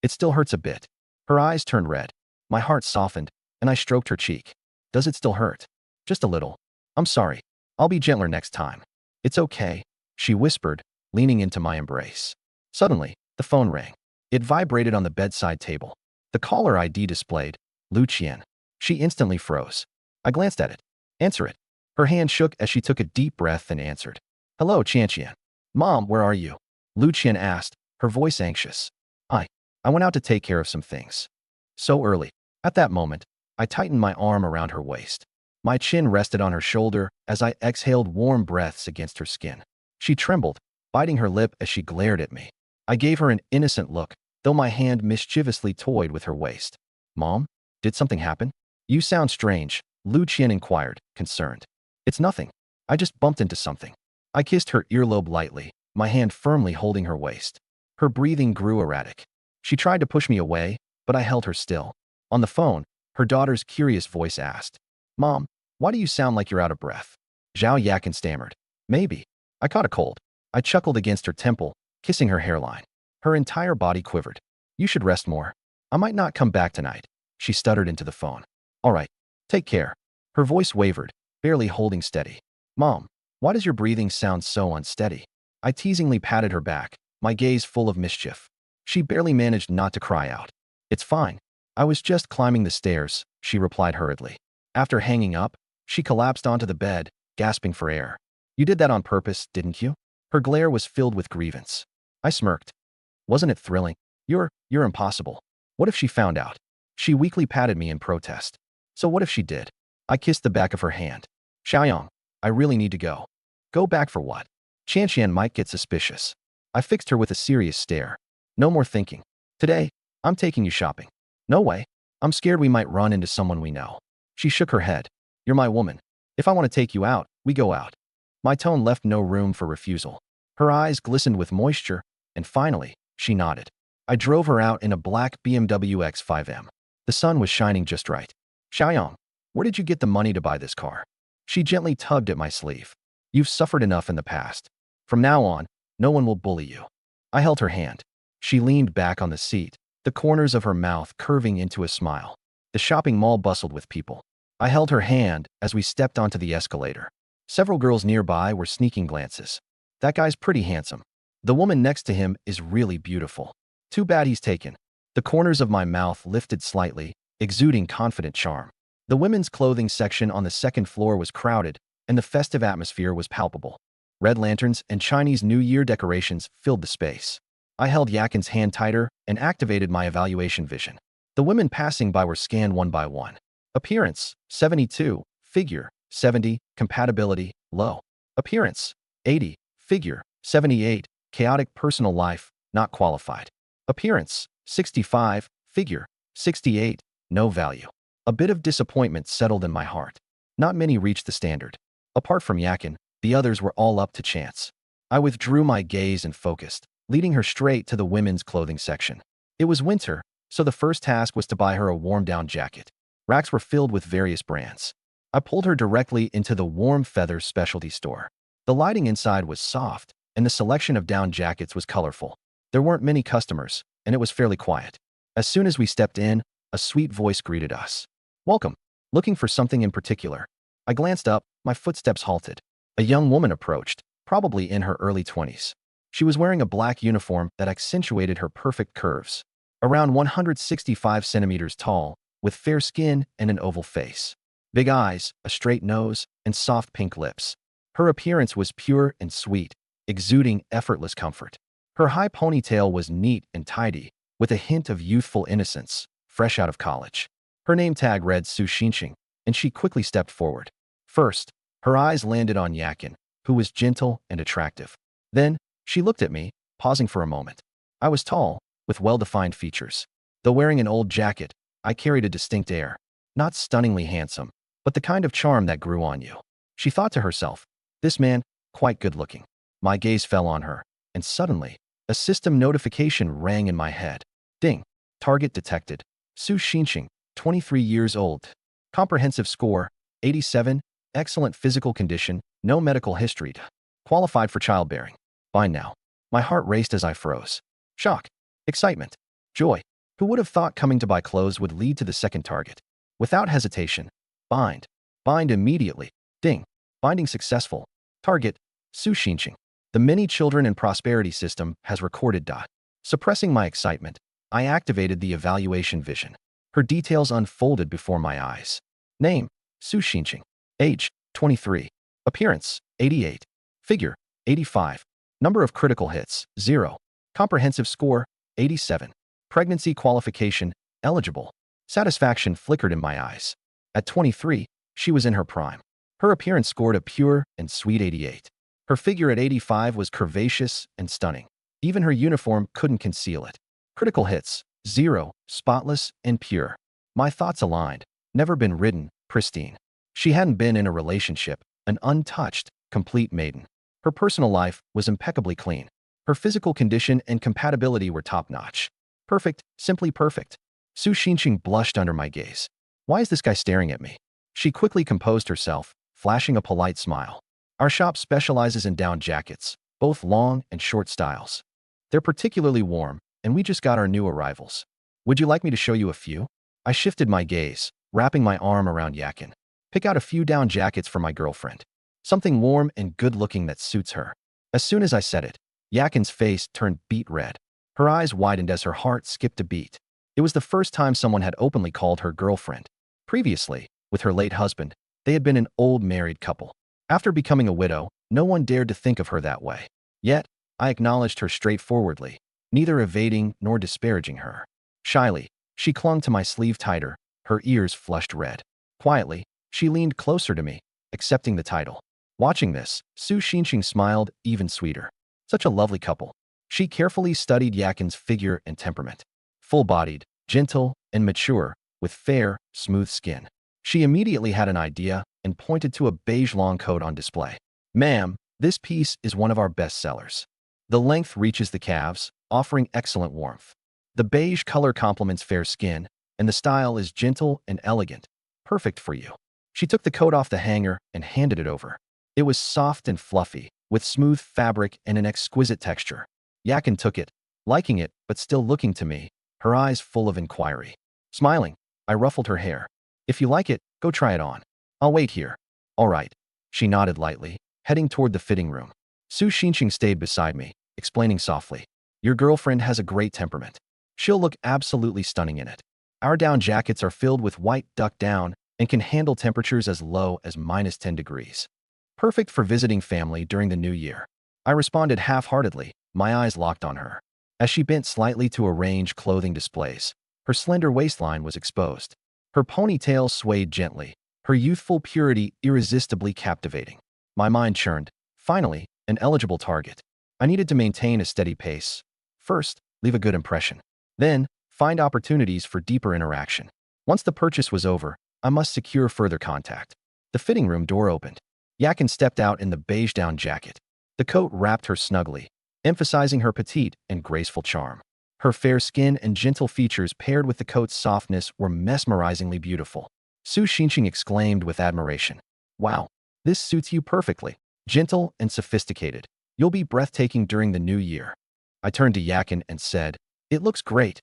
It still hurts a bit. Her eyes turned red. My heart softened, and I stroked her cheek. Does it still hurt? Just a little. I'm sorry. I'll be gentler next time. It's okay, she whispered, leaning into my embrace. Suddenly, the phone rang. It vibrated on the bedside table. The caller ID displayed, Lu Qian. She instantly froze. I glanced at it. Answer it. Her hand shook as she took a deep breath and answered. Hello, Qian. Mom, where are you? Lu Qian asked, her voice anxious. I went out to take care of some things. So early. At that moment, I tightened my arm around her waist. My chin rested on her shoulder as I exhaled warm breaths against her skin. She trembled, biting her lip as she glared at me. I gave her an innocent look, though my hand mischievously toyed with her waist. Mom, did something happen? You sound strange, Lu Qian inquired, concerned. It's nothing. I just bumped into something. I kissed her earlobe lightly, my hand firmly holding her waist. Her breathing grew erratic. She tried to push me away, but I held her still. On the phone, her daughter's curious voice asked, Mom, why do you sound like you're out of breath? Zhao Yakin stammered. Maybe. I caught a cold. I chuckled against her temple, kissing her hairline. Her entire body quivered. You should rest more. I might not come back tonight. She stuttered into the phone. All right. Take care. Her voice wavered, barely holding steady. Mom, why does your breathing sound so unsteady? I teasingly patted her back, my gaze full of mischief. She barely managed not to cry out. "It's fine. I was just climbing the stairs," she replied hurriedly. After hanging up, she collapsed onto the bed, gasping for air. "You did that on purpose, didn't you?" Her glare was filled with grievance. I smirked. "Wasn't it thrilling? You're impossible. What if she found out?" She weakly patted me in protest. "So what if she did?" I kissed the back of her hand. "Xiaoyang, I really need to go." "Go back for what?" "Qianqian might get suspicious." I fixed her with a serious stare. "No more thinking. Today, I'm taking you shopping." "No way. I'm scared we might run into someone we know." She shook her head. "You're my woman. If I want to take you out, we go out." My tone left no room for refusal. Her eyes glistened with moisture, and finally, she nodded. I drove her out in a black BMW X5M. The sun was shining just right. "Xiaoyang, where did you get the money to buy this car?" She gently tugged at my sleeve. "You've suffered enough in the past. From now on, no one will bully you." I held her hand. She leaned back on the seat, the corners of her mouth curving into a smile. The shopping mall bustled with people. I held her hand as we stepped onto the escalator. Several girls nearby were sneaking glances. "That guy's pretty handsome. The woman next to him is really beautiful. Too bad he's taken." The corners of my mouth lifted slightly, exuding confident charm. The women's clothing section on the second floor was crowded, and the festive atmosphere was palpable. Red lanterns and Chinese New Year decorations filled the space. I held Yakin's hand tighter and activated my evaluation vision. The women passing by were scanned one by one. Appearance, 72. Figure, 70. Compatibility, low. Appearance, 80. Figure, 78. Chaotic personal life, not qualified. Appearance, 65. Figure, 68. No value. A bit of disappointment settled in my heart. Not many reached the standard. Apart from Yakin, the others were all up to chance. I withdrew my gaze and focused, leading her straight to the women's clothing section. It was winter, so the first task was to buy her a warm-down jacket. Racks were filled with various brands. I pulled her directly into the warm feathers specialty store. The lighting inside was soft, and the selection of down jackets was colorful. There weren't many customers, and it was fairly quiet. As soon as we stepped in, a sweet voice greeted us. "Welcome. Looking for something in particular?" I glanced up, my footsteps halted. A young woman approached, probably in her early 20s. She was wearing a black uniform that accentuated her perfect curves. Around 165 centimeters tall, with fair skin and an oval face. Big eyes, a straight nose, and soft pink lips. Her appearance was pure and sweet, exuding effortless comfort. Her high ponytail was neat and tidy, with a hint of youthful innocence, fresh out of college. Her name tag read Su Xinqing, and she quickly stepped forward. First, her eyes landed on Yakin, who was gentle and attractive. Then, she looked at me, pausing for a moment. I was tall, with well-defined features. Though wearing an old jacket, I carried a distinct air. Not stunningly handsome, but the kind of charm that grew on you. She thought to herself, "This man, quite good-looking." My gaze fell on her, and suddenly, a system notification rang in my head. Ding. Target detected. Su Xinqing, 23 years old. Comprehensive score, 87. Excellent physical condition, no medical history. Qualified for childbearing. Fine now. My heart raced as I froze. Shock. Excitement. Joy. Who would have thought coming to buy clothes would lead to the second target? Without hesitation. Bind. Bind immediately. Ding. Binding successful. Target. Su Xinqing. The many children and prosperity system has recorded. Suppressing my excitement, I activated the evaluation vision. Her details unfolded before my eyes. Name, Su Xinqing. Age, 23. Appearance, 88. Figure, 85. Number of critical hits, 0. Comprehensive score, 87. Pregnancy qualification, eligible. Satisfaction flickered in my eyes. At 23, she was in her prime. Her appearance scored a pure and sweet 88. Her figure at 85 was curvaceous and stunning. Even her uniform couldn't conceal it. Critical hits, 0, spotless and pure. My thoughts aligned. Never been ridden, pristine. She hadn't been in a relationship, an untouched, complete maiden. Her personal life was impeccably clean. Her physical condition and compatibility were top-notch. Perfect, simply perfect. Su Xinqing blushed under my gaze. Why is this guy staring at me? She quickly composed herself, flashing a polite smile. Our shop specializes in down jackets, both long and short styles. They're particularly warm, and we just got our new arrivals. Would you like me to show you a few? I shifted my gaze, wrapping my arm around Yakin. Pick out a few down jackets for my girlfriend. Something warm and good-looking that suits her. As soon as I said it, Yakin's face turned beet red. Her eyes widened as her heart skipped a beat. It was the first time someone had openly called her girlfriend. Previously, with her late husband, they had been an old married couple. After becoming a widow, no one dared to think of her that way. Yet, I acknowledged her straightforwardly, neither evading nor disparaging her. Shyly, she clung to my sleeve tighter, her ears flushed red. Quietly, she leaned closer to me, accepting the title. Watching this, Su Xinxing smiled even sweeter. Such a lovely couple. She carefully studied Yakin's figure and temperament. Full-bodied, gentle, and mature, with fair, smooth skin. She immediately had an idea and pointed to a beige long coat on display. "Ma'am, this piece is one of our best sellers. The length reaches the calves, offering excellent warmth. The beige color complements fair skin, and the style is gentle and elegant, perfect for you." She took the coat off the hanger and handed it over. It was soft and fluffy, with smooth fabric and an exquisite texture. Yakin took it, liking it but still looking to me, her eyes full of inquiry. Smiling, I ruffled her hair. "If you like it, go try it on. I'll wait here." "All right." She nodded lightly, heading toward the fitting room. Su Xinxing stayed beside me, explaining softly, "Your girlfriend has a great temperament. She'll look absolutely stunning in it. Our down jackets are filled with white duck down and can handle temperatures as low as -10 degrees. Perfect for visiting family during the new year." I responded half-heartedly, my eyes locked on her. As she bent slightly to arrange clothing displays, her slender waistline was exposed. Her ponytail swayed gently, her youthful purity irresistibly captivating. My mind churned. Finally, an eligible target. I needed to maintain a steady pace. First, leave a good impression. Then, find opportunities for deeper interaction. Once the purchase was over, I must secure further contact. The fitting room door opened. Yakin stepped out in the beige down jacket. The coat wrapped her snugly, emphasizing her petite and graceful charm. Her fair skin and gentle features paired with the coat's softness were mesmerizingly beautiful. Su Xinxing exclaimed with admiration, "Wow, this suits you perfectly. Gentle and sophisticated. You'll be breathtaking during the new year." I turned to Yakin and said, "It looks great.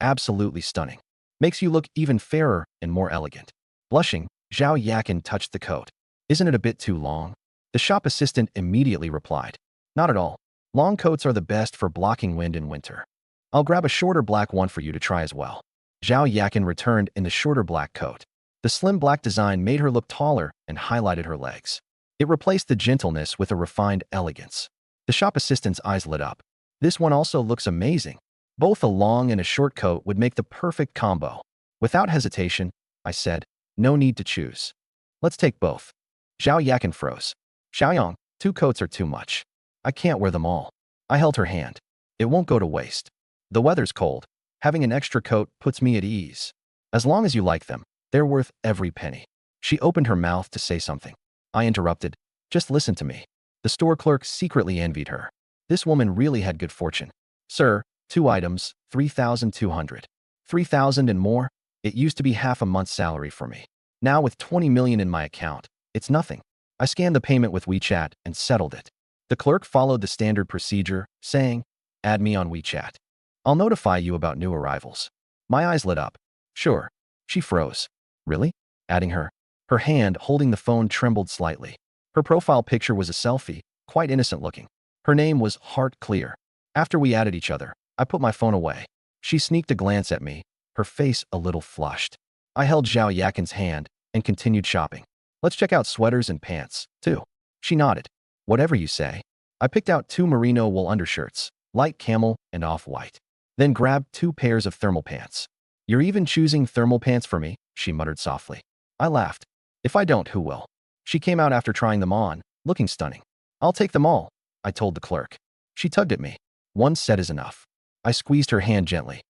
Absolutely stunning. Makes you look even fairer and more elegant." Blushing, Zhao Yakin touched the coat. "Isn't it a bit too long?" The shop assistant immediately replied, "Not at all. Long coats are the best for blocking wind in winter. I'll grab a shorter black one for you to try as well." Zhao Yakin returned in the shorter black coat. The slim black design made her look taller and highlighted her legs. It replaced the gentleness with a refined elegance. The shop assistant's eyes lit up. "This one also looks amazing. Both a long and a short coat would make the perfect combo." Without hesitation, I said, "No need to choose. Let's take both." Zhao Yakin froze. "Xiaoyang, 2 coats are too much. I can't wear them all." I held her hand. "It won't go to waste. The weather's cold. Having an extra coat puts me at ease. As long as you like them, they're worth every penny." She opened her mouth to say something. I interrupted. "Just listen to me." The store clerk secretly envied her. This woman really had good fortune. "Sir, 2 items, 3,200. 3,000 and more? It used to be half a month's salary for me. Now with 20 million in my account, it's nothing." I scanned the payment with WeChat and settled it. The clerk followed the standard procedure, saying, "Add me on WeChat. I'll notify you about new arrivals." My eyes lit up. "Sure." She froze. "Really?" Adding her. Her hand holding the phone trembled slightly. Her profile picture was a selfie, quite innocent looking. Her name was Heart Clear. After we added each other, I put my phone away. She sneaked a glance at me, her face a little flushed. I held Zhao Yakin's hand and continued shopping. "Let's check out sweaters and pants, too." She nodded. "Whatever you say." I picked out 2 merino wool undershirts, light camel and off-white. Then grabbed 2 pairs of thermal pants. "You're even choosing thermal pants for me," she muttered softly. I laughed. "If I don't, who will?" She came out after trying them on, looking stunning. "I'll take them all," I told the clerk. She tugged at me. "One set is enough." I squeezed her hand gently.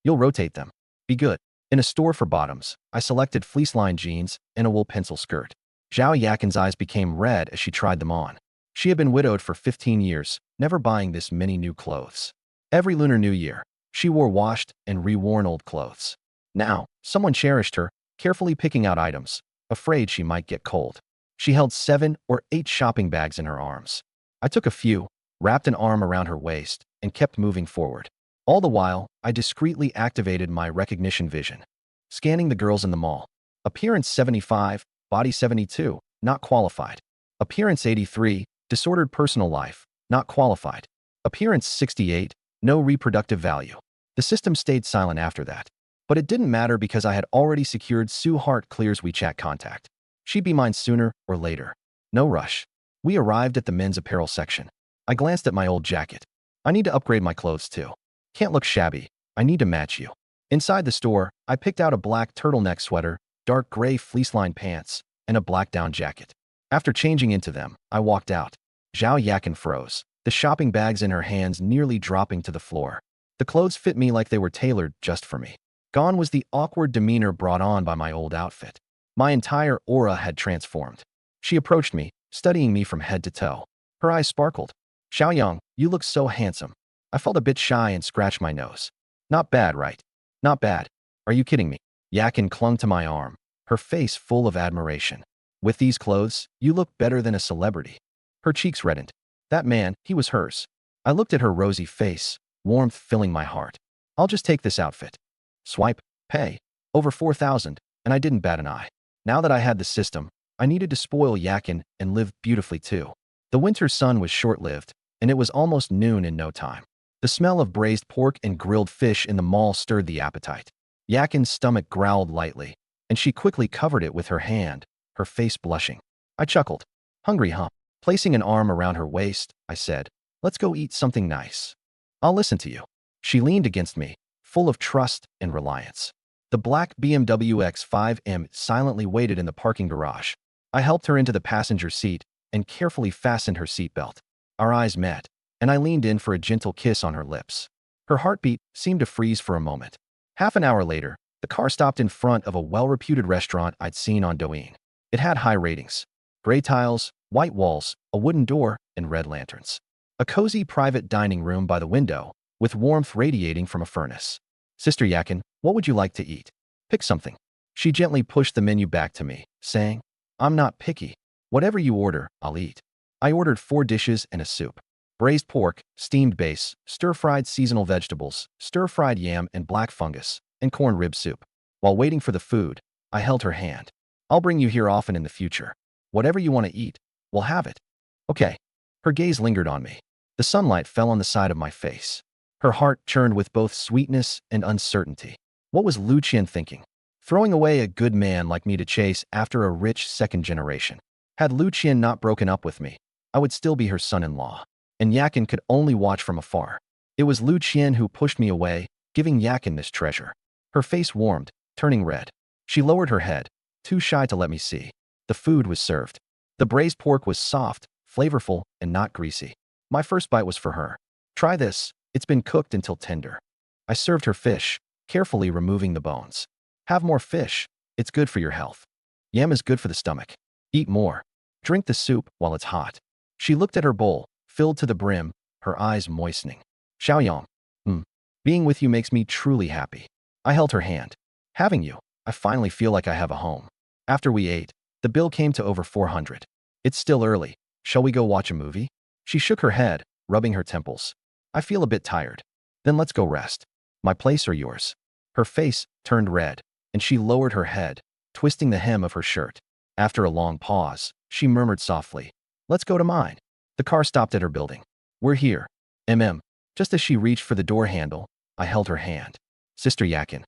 "You'll rotate them. Be good." In a store for bottoms, I selected fleece-lined jeans and a wool pencil skirt. Zhao Yakin's eyes became red as she tried them on. She had been widowed for 15 years, never buying this many new clothes. Every Lunar New Year, she wore washed and reworn old clothes. Now, someone cherished her, carefully picking out items, afraid she might get cold. She held 7 or 8 shopping bags in her arms. I took a few, wrapped an arm around her waist, and kept moving forward. All the while, I discreetly activated my recognition vision. Scanning the girls in the mall. Appearance 75, body 72, not qualified. Appearance 83, disordered personal life, not qualified. Appearance 68, no reproductive value. The system stayed silent after that. But it didn't matter because I had already secured Sue Hart Clear's WeChat contact. She'd be mine sooner or later. No rush. We arrived at the men's apparel section. I glanced at my old jacket. I need to upgrade my clothes too. Can't look shabby. I need to match you. Inside the store, I picked out a black turtleneck sweater, dark gray fleece-lined pants, and a black down jacket. After changing into them, I walked out. Zhao Yakin froze, the shopping bags in her hands nearly dropping to the floor. The clothes fit me like they were tailored just for me. Gone was the awkward demeanor brought on by my old outfit. My entire aura had transformed. She approached me, studying me from head to toe. Her eyes sparkled. Xiaoyang, you look so handsome. I felt a bit shy and scratched my nose. Not bad, right? Not bad. Are you kidding me? Yakin clung to my arm, her face full of admiration. With these clothes, you look better than a celebrity. Her cheeks reddened. That man, he was hers. I looked at her rosy face, warmth filling my heart. I'll just take this outfit. Swipe, pay. Over 4,000, and I didn't bat an eye. Now that I had the system, I needed to spoil Yakin and live beautifully too. The winter sun was short-lived, and it was almost noon in no time. The smell of braised pork and grilled fish in the mall stirred the appetite. Yakin's stomach growled lightly, and she quickly covered it with her hand, her face blushing. I chuckled. Hungry, huh? Placing an arm around her waist, I said, let's go eat something nice. I'll listen to you. She leaned against me, full of trust and reliance. The black BMW X5M silently waited in the parking garage. I helped her into the passenger seat and carefully fastened her seatbelt. Our eyes met, and I leaned in for a gentle kiss on her lips. Her heartbeat seemed to freeze for a moment. Half an hour later, the car stopped in front of a well-reputed restaurant I'd seen on Douyin. It had high ratings. Gray tiles, white walls, a wooden door, and red lanterns. A cozy private dining room by the window, with warmth radiating from a furnace. Sister Yakin, what would you like to eat? Pick something. She gently pushed the menu back to me, saying, I'm not picky. Whatever you order, I'll eat. I ordered 4 dishes and a soup. Braised pork, steamed base, stir-fried seasonal vegetables, stir-fried yam and black fungus, and corn rib soup. While waiting for the food, I held her hand. I'll bring you here often in the future. Whatever you want to eat, we'll have it. Okay. Her gaze lingered on me. The sunlight fell on the side of my face. Her heart churned with both sweetness and uncertainty. What was Lu Qian thinking? Throwing away a good man like me to chase after a rich second generation. Had Lu Qian not broken up with me, I would still be her son-in-law. And Yakin could only watch from afar. It was Lu Qian who pushed me away, giving Yakin this treasure. Her face warmed, turning red. She lowered her head, too shy to let me see. The food was served. The braised pork was soft, flavorful, and not greasy. My first bite was for her. Try this. It's been cooked until tender. I served her fish, carefully removing the bones. Have more fish. It's good for your health. Yam is good for the stomach. Eat more. Drink the soup while it's hot. She looked at her bowl, filled to the brim, her eyes moistening. Xiaoyang. Being with you makes me truly happy. I held her hand. Having you, I finally feel like I have a home. After we ate, the bill came to over 400. It's still early. Shall we go watch a movie? She shook her head, rubbing her temples. I feel a bit tired. Then let's go rest. My place or yours? Her face turned red, and she lowered her head, twisting the hem of her shirt. After a long pause, she murmured softly, let's go to mine. The car stopped at her building. We're here. Just as she reached for the door handle, I held her hand. Sister Yakin.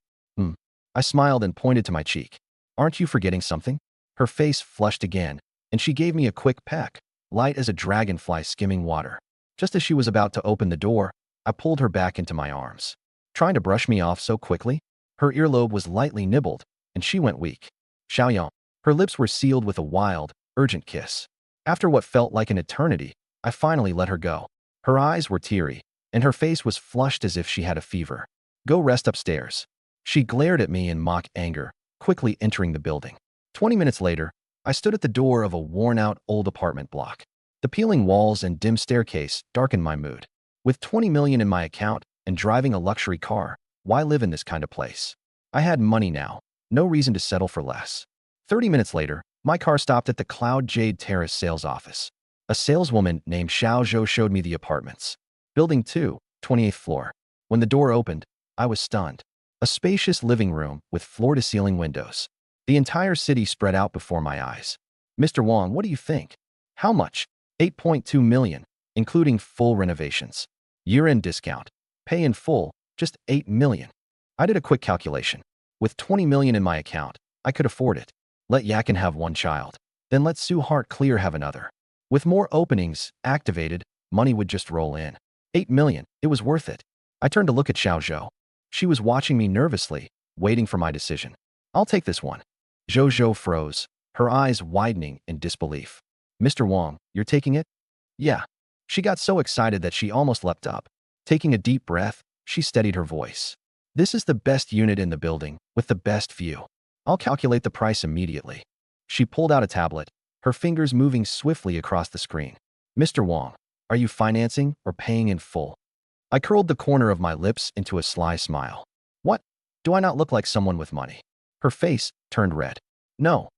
I smiled and pointed to my cheek. Aren't you forgetting something? Her face flushed again, and she gave me a quick peck, light as a dragonfly skimming water. Just as she was about to open the door, I pulled her back into my arms. Trying to brush me off so quickly? Her earlobe was lightly nibbled, and she went weak. Xiaoyang. Her lips were sealed with a wild, urgent kiss. After what felt like an eternity, I finally let her go. Her eyes were teary, and her face was flushed as if she had a fever. Go rest upstairs. She glared at me in mock anger, quickly entering the building. 20 minutes later, I stood at the door of a worn-out old apartment block. The peeling walls and dim staircase darkened my mood. With 20 million in my account and driving a luxury car, why live in this kind of place? I had money now, no reason to settle for less. 30 minutes later, my car stopped at the Cloud Jade Terrace sales office. A saleswoman named Xiao Zhou showed me the apartments. Building 2, 28th floor. When the door opened, I was stunned. A spacious living room with floor-to-ceiling windows. The entire city spread out before my eyes. Mr. Wang, what do you think? How much? 8.2 million, including full renovations. Year-end discount. Pay in full, just 8 million. I did a quick calculation. With 20 million in my account, I could afford it. Let Yakin have one child. Then let Sue Heart Clear have another. With more openings activated, money would just roll in. 8 million, it was worth it. I turned to look at Xiao Zhou. She was watching me nervously, waiting for my decision. I'll take this one. Zhou Zhou froze, her eyes widening in disbelief. Mr. Wang, you're taking it? Yeah. She got so excited that she almost leapt up. Taking a deep breath, she steadied her voice. This is the best unit in the building, with the best view. I'll calculate the price immediately. She pulled out a tablet, her fingers moving swiftly across the screen. Mr. Wang, are you financing or paying in full? I curled the corner of my lips into a sly smile. What? Do I not look like someone with money? Her face turned red. No,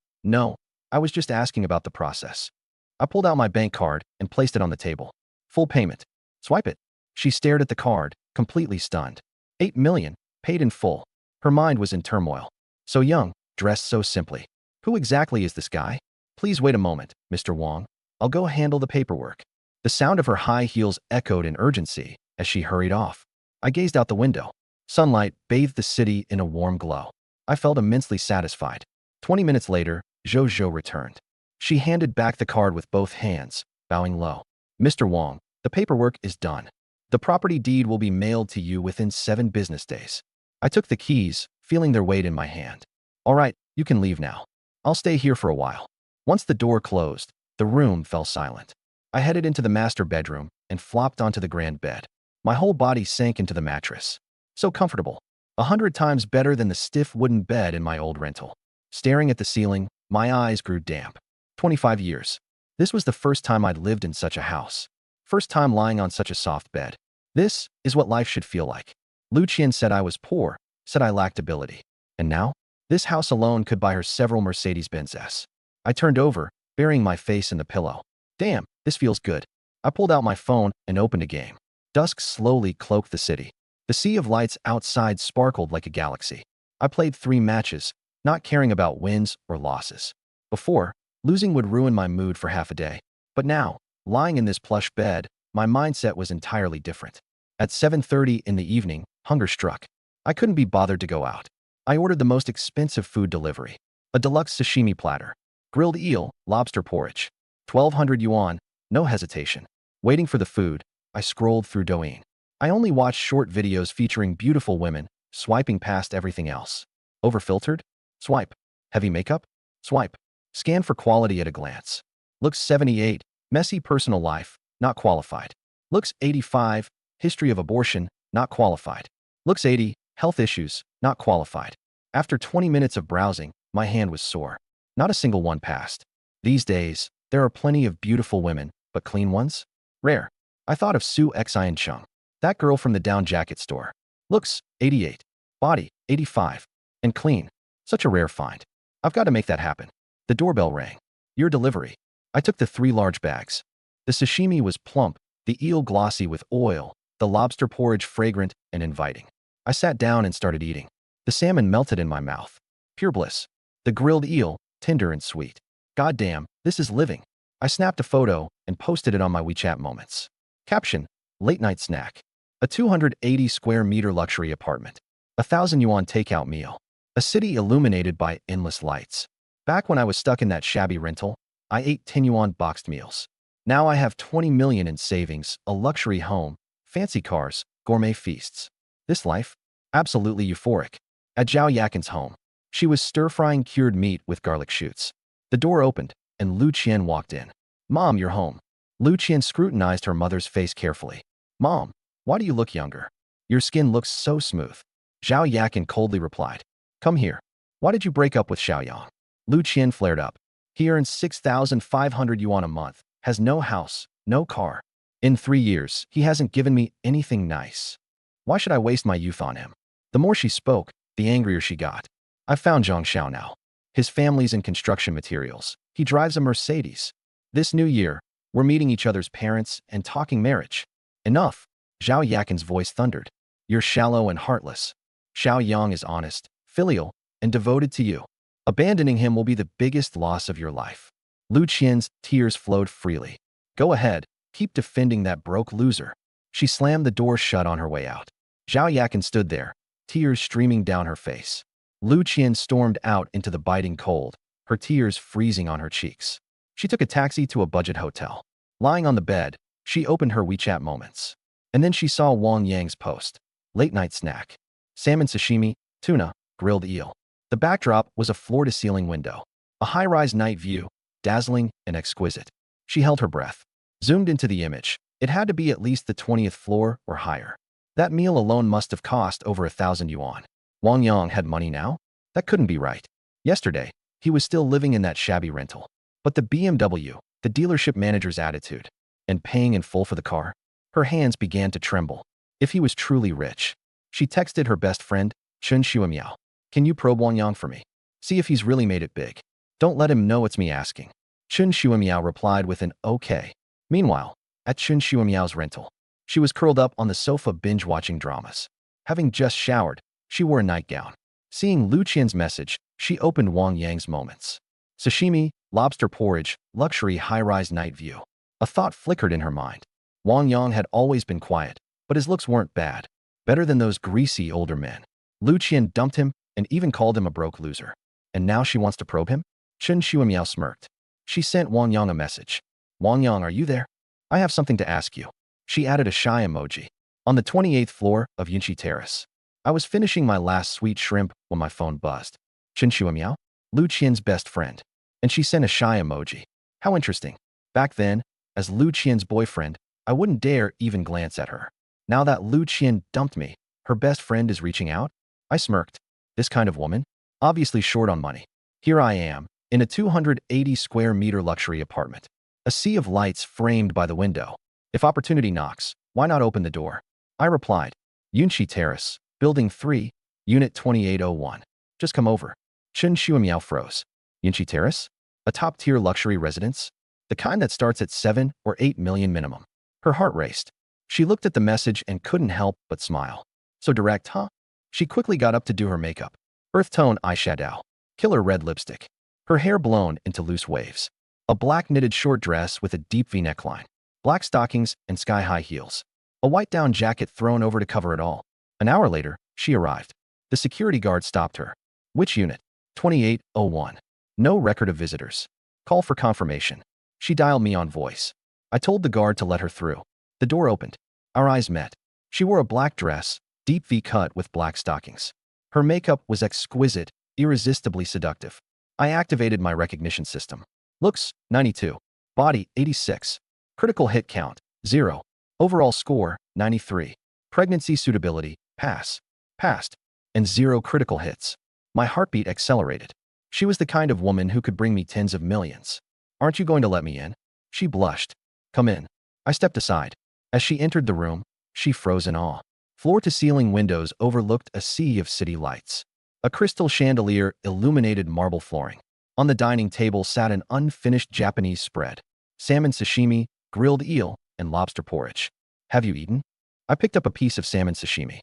I was just asking about the process. I pulled out my bank card and placed it on the table. Full payment. Swipe it. She stared at the card, completely stunned. 8 million, paid in full. Her mind was in turmoil. So young, dressed so simply. Who exactly is this guy? Please wait a moment, Mr. Wang. I'll go handle the paperwork. The sound of her high heels echoed in urgency as she hurried off. I gazed out the window. Sunlight bathed the city in a warm glow. I felt immensely satisfied. 20 minutes later, Zhou Zhou returned. She handed back the card with both hands, bowing low. Mr. Wang, the paperwork is done. The property deed will be mailed to you within 7 business days. I took the keys, feeling their weight in my hand. All right, you can leave now. I'll stay here for a while. Once the door closed, the room fell silent. I headed into the master bedroom and flopped onto the grand bed. My whole body sank into the mattress. So comfortable. 100 times better than the stiff wooden bed in my old rental. Staring at the ceiling, my eyes grew damp. 25 years. This was the first time I'd lived in such a house. First time lying on such a soft bed. This is what life should feel like. Lu Qian said I was poor, said I lacked ability. And now? This house alone could buy her several Mercedes-Benz S. I turned over, burying my face in the pillow. Damn, this feels good. I pulled out my phone and opened a game. Dusk slowly cloaked the city. The sea of lights outside sparkled like a galaxy. I played 3 matches, not caring about wins or losses. Before, losing would ruin my mood for half a day. But now, lying in this plush bed, my mindset was entirely different. At 7:30 in the evening, hunger struck. I couldn't be bothered to go out. I ordered the most expensive food delivery. A deluxe sashimi platter. Grilled eel, lobster porridge. 1,200 yuan, no hesitation. Waiting for the food, I scrolled through Douyin. I only watched short videos featuring beautiful women, swiping past everything else. Overfiltered? Swipe. Heavy makeup? Swipe. Scan for quality at a glance. Looks 78, messy personal life, not qualified. Looks 85, history of abortion, not qualified. Looks 80, health issues, not qualified. After 20 minutes of browsing, my hand was sore. Not a single one passed. These days, there are plenty of beautiful women, but clean ones? Rare. I thought of Su Xian Chung. That girl from the down jacket store. Looks 88. Body 85. And clean. Such a rare find. I've got to make that happen. The doorbell rang. Your delivery. I took the 3 large bags. The sashimi was plump, the eel glossy with oil, the lobster porridge fragrant and inviting. I sat down and started eating. The salmon melted in my mouth. Pure bliss. The grilled eel, tender and sweet. Goddamn, this is living. I snapped a photo and posted it on my WeChat moments. Caption, late night snack. A 280 square meter luxury apartment. 1,000 yuan takeout meal. A city illuminated by endless lights. Back when I was stuck in that shabby rental, I ate 10 yuan boxed meals. Now I have 20 million in savings, a luxury home, fancy cars, gourmet feasts. This life? Absolutely euphoric. At Zhao Yakin's home, she was stir-frying cured meat with garlic shoots. The door opened, and Lu Qian walked in. Mom, you're home. Lu Qian scrutinized her mother's face carefully. Mom, why do you look younger? Your skin looks so smooth. Zhao Yakin coldly replied. Come here. Why did you break up with Xiaoyang? Lu Qian flared up. He earns 6,500 yuan a month, has no house, no car. In 3 years, he hasn't given me anything nice. Why should I waste my youth on him? The more she spoke, the angrier she got. I found Zhang Xiao now. His family's in construction materials. He drives a Mercedes. This new year, we're meeting each other's parents and talking marriage. Enough. Zhao Yakin's voice thundered. You're shallow and heartless. Xiao Yang is honest, filial, and devoted to you. Abandoning him will be the biggest loss of your life. Lu Qian's tears flowed freely. Go ahead, keep defending that broke loser. She slammed the door shut on her way out. Zhao Yakin stood there, tears streaming down her face. Lu Qian stormed out into the biting cold, her tears freezing on her cheeks. She took a taxi to a budget hotel. Lying on the bed, she opened her WeChat moments. And then she saw Wang Yang's post. Late night snack. Salmon sashimi, tuna, grilled eel. The backdrop was a floor-to-ceiling window. A high-rise night view, dazzling and exquisite. She held her breath. Zoomed into the image. It had to be at least the 20th floor or higher. That meal alone must have cost over 1,000 yuan. Wang Yang had money now? That couldn't be right. Yesterday, he was still living in that shabby rental. But the BMW, the dealership manager's attitude, and paying in full for the car, her hands began to tremble. If he was truly rich. She texted her best friend, Chen Xuemiao. Can you probe Wang Yang for me? See if he's really made it big. Don't let him know it's me asking. Chen Xuemiao replied with an okay. Meanwhile, at Chen Xuemiao's rental, she was curled up on the sofa binge-watching dramas. Having just showered, she wore a nightgown. Seeing Lu Qian's message, she opened Wang Yang's moments. Sashimi, lobster porridge, luxury high-rise night view. A thought flickered in her mind. Wang Yang had always been quiet, but his looks weren't bad. Better than those greasy older men. Lu Qian dumped him and even called him a broke loser. And now she wants to probe him? Chen Xuemiao smirked. She sent Wang Yang a message. Wang Yang, are you there? I have something to ask you. She added a shy emoji. On the 28th floor of Yunqi Terrace. I was finishing my last sweet shrimp when my phone buzzed. Chen Xuemiao? Lu Qian's best friend. And she sent a shy emoji. How interesting. Back then, as Lu Qian's boyfriend, I wouldn't dare even glance at her. Now that Lu Qian dumped me, her best friend is reaching out? I smirked. This kind of woman? Obviously short on money. Here I am, in a 280 square meter luxury apartment. A sea of lights framed by the window. If opportunity knocks, why not open the door? I replied. Yunqi Terrace, Building 3, Unit 2801. Just come over. Chen Xuemiao froze. Yunqi Terrace? A top-tier luxury residence? The kind that starts at 7 or 8 million minimum. Her heart raced. She looked at the message and couldn't help but smile. So direct, huh? She quickly got up to do her makeup. Earth tone eyeshadow. Killer red lipstick. Her hair blown into loose waves. A black knitted short dress with a deep V neckline. Black stockings and sky-high heels. A white down jacket thrown over to cover it all. An hour later, she arrived. The security guard stopped her. Which unit? 2801. No record of visitors. Call for confirmation. She dialed me on voice. I told the guard to let her through. The door opened. Our eyes met. She wore a black dress, deep V cut with black stockings. Her makeup was exquisite, irresistibly seductive. I activated my recognition system. Looks, 92. Body, 86. Critical hit count, 0. Overall score, 93. Pregnancy suitability, pass. Passed. And 0 critical hits. My heartbeat accelerated. She was the kind of woman who could bring me tens of millions. Aren't you going to let me in? She blushed. Come in. I stepped aside. As she entered the room, she froze in awe. Floor-to-ceiling windows overlooked a sea of city lights. A crystal chandelier illuminated marble flooring. On the dining table sat an unfinished Japanese spread. Salmon sashimi, grilled eel, and lobster porridge. Have you eaten? I picked up a piece of salmon sashimi.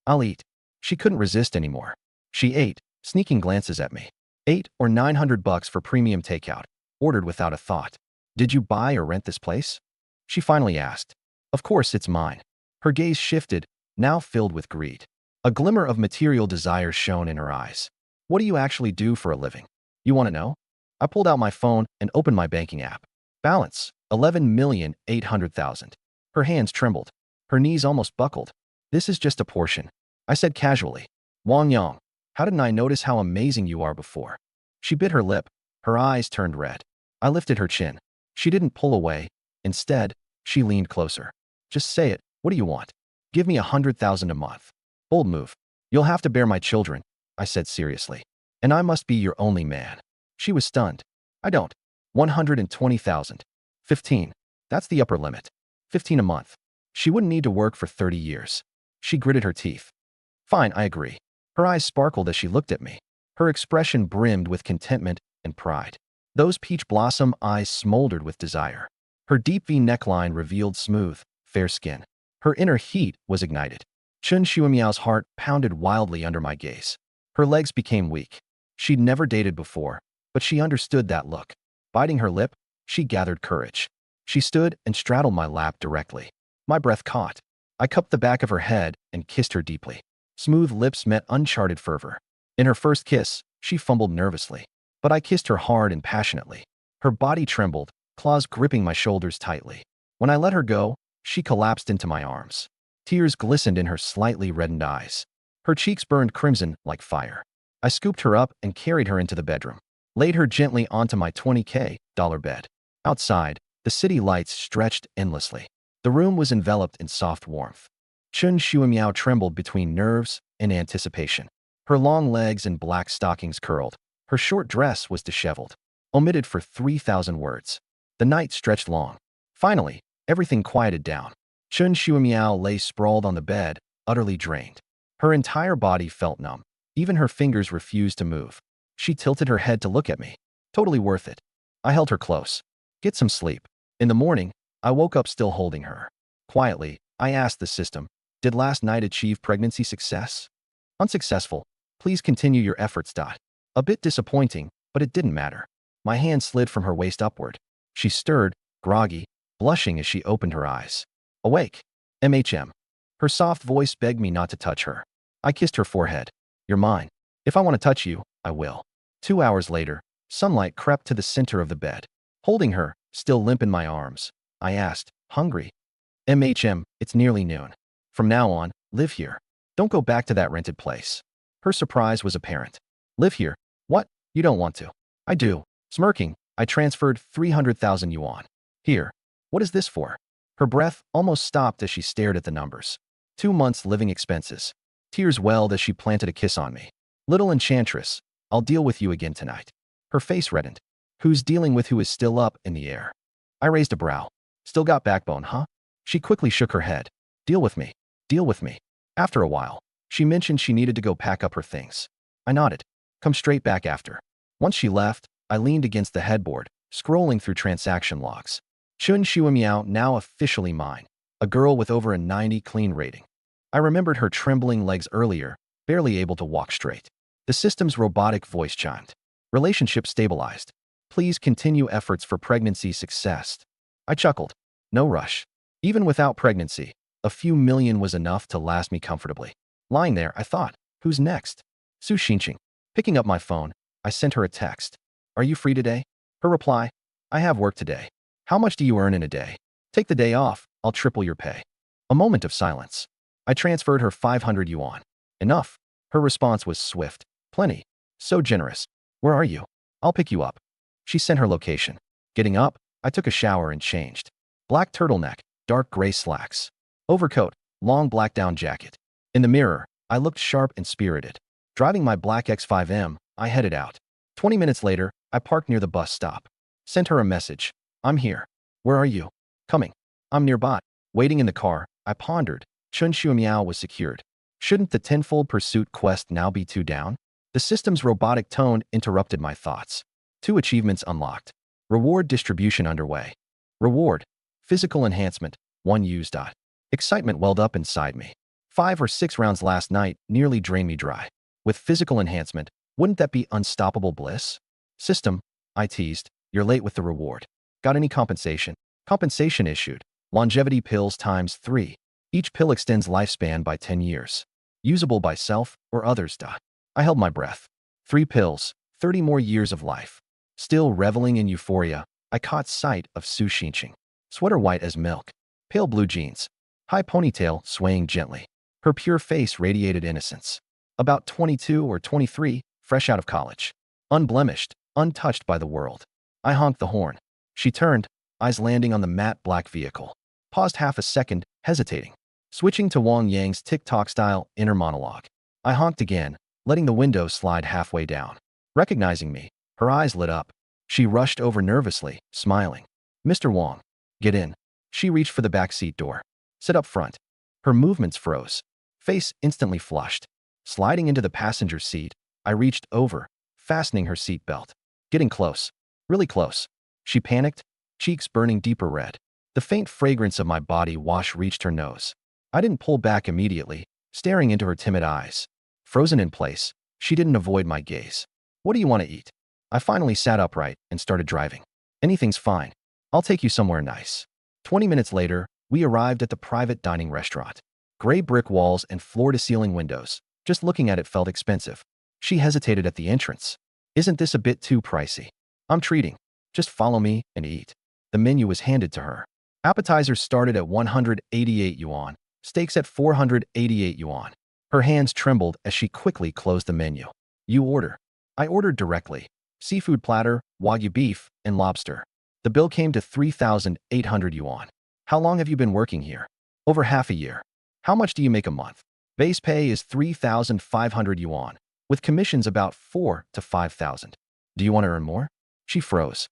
I'll eat. She couldn't resist anymore. She ate, sneaking glances at me. 8 or 900 bucks for premium takeout. Ordered without a thought. Did you buy or rent this place? She finally asked. Of course it's mine. Her gaze shifted, now filled with greed. A glimmer of material desire shone in her eyes. What do you actually do for a living? You want to know? I pulled out my phone and opened my banking app. Balance, 11,800,000. Her hands trembled. Her knees almost buckled. This is just a portion. I said casually. Wang Yang, how didn't I notice how amazing you are before? She bit her lip. Her eyes turned red. I lifted her chin. She didn't pull away. Instead, she leaned closer. Just say it. What do you want? Give me 100,000 a month. Bold move. You'll have to bear my children, I said seriously. And I must be your only man. She was stunned. I don't. 120,000. 15. That's the upper limit. 15 a month. She wouldn't need to work for 30 years. She gritted her teeth. Fine, I agree. Her eyes sparkled as she looked at me. Her expression brimmed with contentment and pride. Those peach blossom eyes smoldered with desire. Her deep V neckline revealed smooth, fair skin. Her inner heat was ignited. Chen Xuemiao's heart pounded wildly under my gaze. Her legs became weak. She'd never dated before, but she understood that look. Biting her lip, she gathered courage. She stood and straddled my lap directly. My breath caught. I cupped the back of her head and kissed her deeply. Smooth lips met uncharted fervor. In her first kiss, she fumbled nervously, but I kissed her hard and passionately. Her body trembled, claws gripping my shoulders tightly. When I let her go, she collapsed into my arms. Tears glistened in her slightly reddened eyes. Her cheeks burned crimson like fire. I scooped her up and carried her into the bedroom, laid her gently onto my $20K bed. Outside, the city lights stretched endlessly. The room was enveloped in soft warmth. Chun Shuimiao trembled between nerves and anticipation. Her long legs and black stockings curled. Her short dress was disheveled, omitted for 3,000 words. The night stretched long. Finally, everything quieted down. Chun Shuimiao lay sprawled on the bed, utterly drained. Her entire body felt numb. Even her fingers refused to move. She tilted her head to look at me. Totally worth it. I held her close. Get some sleep. In the morning, I woke up still holding her. Quietly, I asked the system, did last night achieve pregnancy success? Unsuccessful. Please continue your efforts. A bit disappointing, but it didn't matter. My hand slid from her waist upward. She stirred, groggy, blushing as she opened her eyes. Awake. MHM. Her soft voice begged me not to touch her. I kissed her forehead. You're mine. If I want to touch you, I will. 2 hours later, sunlight crept to the center of the bed. Holding her, still limp in my arms, I asked, hungry? MHM, it's nearly noon. From now on, live here. Don't go back to that rented place. Her surprise was apparent. Live here? What? You don't want to. I do. Smirking, I transferred 300,000 yuan. Here. What is this for? Her breath almost stopped as she stared at the numbers. 2 months' living expenses. Tears welled as she planted a kiss on me. Little enchantress, I'll deal with you again tonight. Her face reddened. Who's dealing with who is still up in the air? I raised a brow. Still got backbone, huh? She quickly shook her head. Deal with me. Deal with me. After a while, she mentioned she needed to go pack up her things. I nodded. Come straight back after. Once she left, I leaned against the headboard, scrolling through transaction logs. Chun Shuimiao now officially mine. A girl with over a 90 clean rating. I remembered her trembling legs earlier, barely able to walk straight. The system's robotic voice chimed. Relationship stabilized. Please continue efforts for pregnancy success. I chuckled. No rush. Even without pregnancy, a few million was enough to last me comfortably. Lying there, I thought, who's next? Su Xinqing. Picking up my phone, I sent her a text. Are you free today? Her reply, I have work today. How much do you earn in a day? Take the day off, I'll triple your pay. A moment of silence. I transferred her 500 yuan. Enough. Her response was swift. Plenty. So generous. Where are you? I'll pick you up. She sent her location. Getting up, I took a shower and changed. Black turtleneck, dark gray slacks. Overcoat, long black down jacket. In the mirror, I looked sharp and spirited. Driving my black X5M, I headed out. 20 minutes later, I parked near the bus stop. Sent her a message. I'm here. Where are you? Coming. I'm nearby. Waiting in the car, I pondered. Chun Shuimiao was secured. Shouldn't the tenfold pursuit quest now be 2 down? The system's robotic tone interrupted my thoughts. 2 achievements unlocked. Reward distribution underway. Reward. Physical enhancement. 1 used. Excitement welled up inside me. 5 or 6 rounds last night nearly drained me dry. With physical enhancement, wouldn't that be unstoppable bliss? System, I teased, you're late with the reward. Got any compensation? Compensation issued. Longevity pills times 3. Each pill extends lifespan by 10 years. Usable by self or others. I held my breath. 3 pills, 30 more years of life. Still reveling in euphoria, I caught sight of Su Xinqing. Sweater white as milk. Pale blue jeans. High ponytail swaying gently. Her pure face radiated innocence. About 22 or 23, fresh out of college. Unblemished, untouched by the world. I honked the horn. She turned, eyes landing on the matte black vehicle. Paused half a second, hesitating. Switching to Wang Yang's TikTok-style inner monologue. I honked again, letting the window slide halfway down. Recognizing me, her eyes lit up. She rushed over nervously, smiling. Mr. Wang. Get in. She reached for the back seat door. Sit up front. Her movements froze. Face instantly flushed. Sliding into the passenger seat, I reached over, fastening her seat belt. Getting close. Really close. She panicked, cheeks burning deeper red. The faint fragrance of my body wash reached her nose. I didn't pull back immediately, staring into her timid eyes. Frozen in place, she didn't avoid my gaze. What do you want to eat? I finally sat upright and started driving. Anything's fine. I'll take you somewhere nice. 20 minutes later, We arrived at the private dining restaurant. Gray brick walls and floor-to-ceiling windows. Just looking at it felt expensive. She hesitated at the entrance. Isn't this a bit too pricey? I'm treating. Just follow me and eat. The menu was handed to her. Appetizers started at 188 yuan, steaks at 488 yuan. Her hands trembled as she quickly closed the menu. You order. I ordered directly. Seafood platter, wagyu beef, and lobster. The bill came to 3,800 yuan. How long have you been working here? Over half a year. How much do you make a month? Base pay is 3,500 yuan, with commissions about 4 to 5,000. Do you want to earn more? She froze.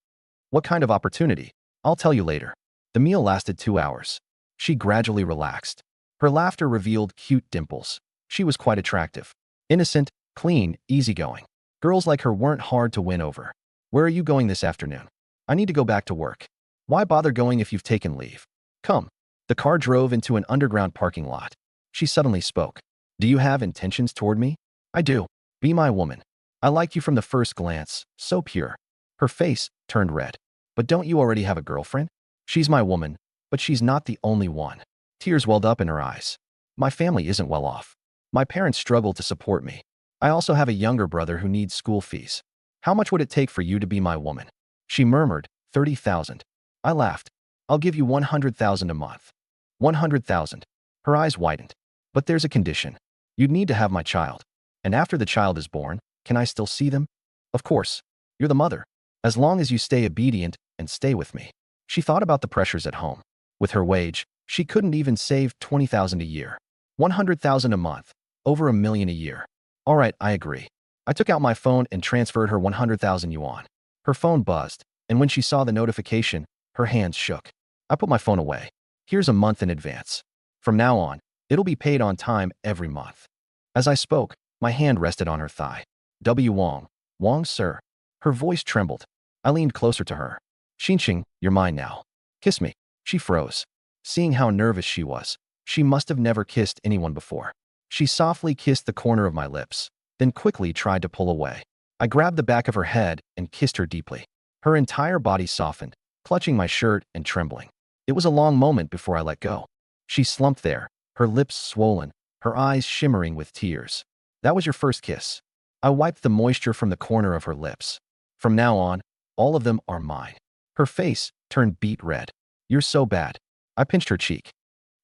What kind of opportunity? I'll tell you later. The meal lasted 2 hours. She gradually relaxed. Her laughter revealed cute dimples. She was quite attractive. Innocent, clean, easygoing. Girls like her weren't hard to win over. Where are you going this afternoon? I need to go back to work. Why bother going if you've taken leave? Come. The car drove into an underground parking lot. She suddenly spoke. Do you have intentions toward me? I do. Be my woman. I like you from the first glance. So pure. Her face turned red. But don't you already have a girlfriend? She's my woman, but she's not the only one. Tears welled up in her eyes. My family isn't well off. My parents struggle to support me. I also have a younger brother who needs school fees. How much would it take for you to be my woman? She murmured, 30,000. I laughed. I'll give you 100,000 a month. 100,000. Her eyes widened. But there's a condition. You'd need to have my child. And after the child is born, can I still see them? Of course. You're the mother. As long as you stay obedient and stay with me. She thought about the pressures at home. With her wage, she couldn't even save 20,000 a year. 100,000 a month. Over 1 million a year. All right, I agree. I took out my phone and transferred her 100,000 yuan. Her phone buzzed, and when she saw the notification, her hands shook. I put my phone away. Here's a month in advance. From now on, it'll be paid on time every month. As I spoke, my hand rested on her thigh. W. Wong. Wong, sir. Her voice trembled. I leaned closer to her. Xinxing, you're mine now. Kiss me. She froze. Seeing how nervous she was, she must have never kissed anyone before. She softly kissed the corner of my lips, then quickly tried to pull away. I grabbed the back of her head and kissed her deeply. Her entire body softened, clutching my shirt and trembling. It was a long moment before I let go. She slumped there, her lips swollen, her eyes shimmering with tears. That was your first kiss. I wiped the moisture from the corner of her lips. From now on, all of them are mine. Her face turned beet red. You're so bad. I pinched her cheek.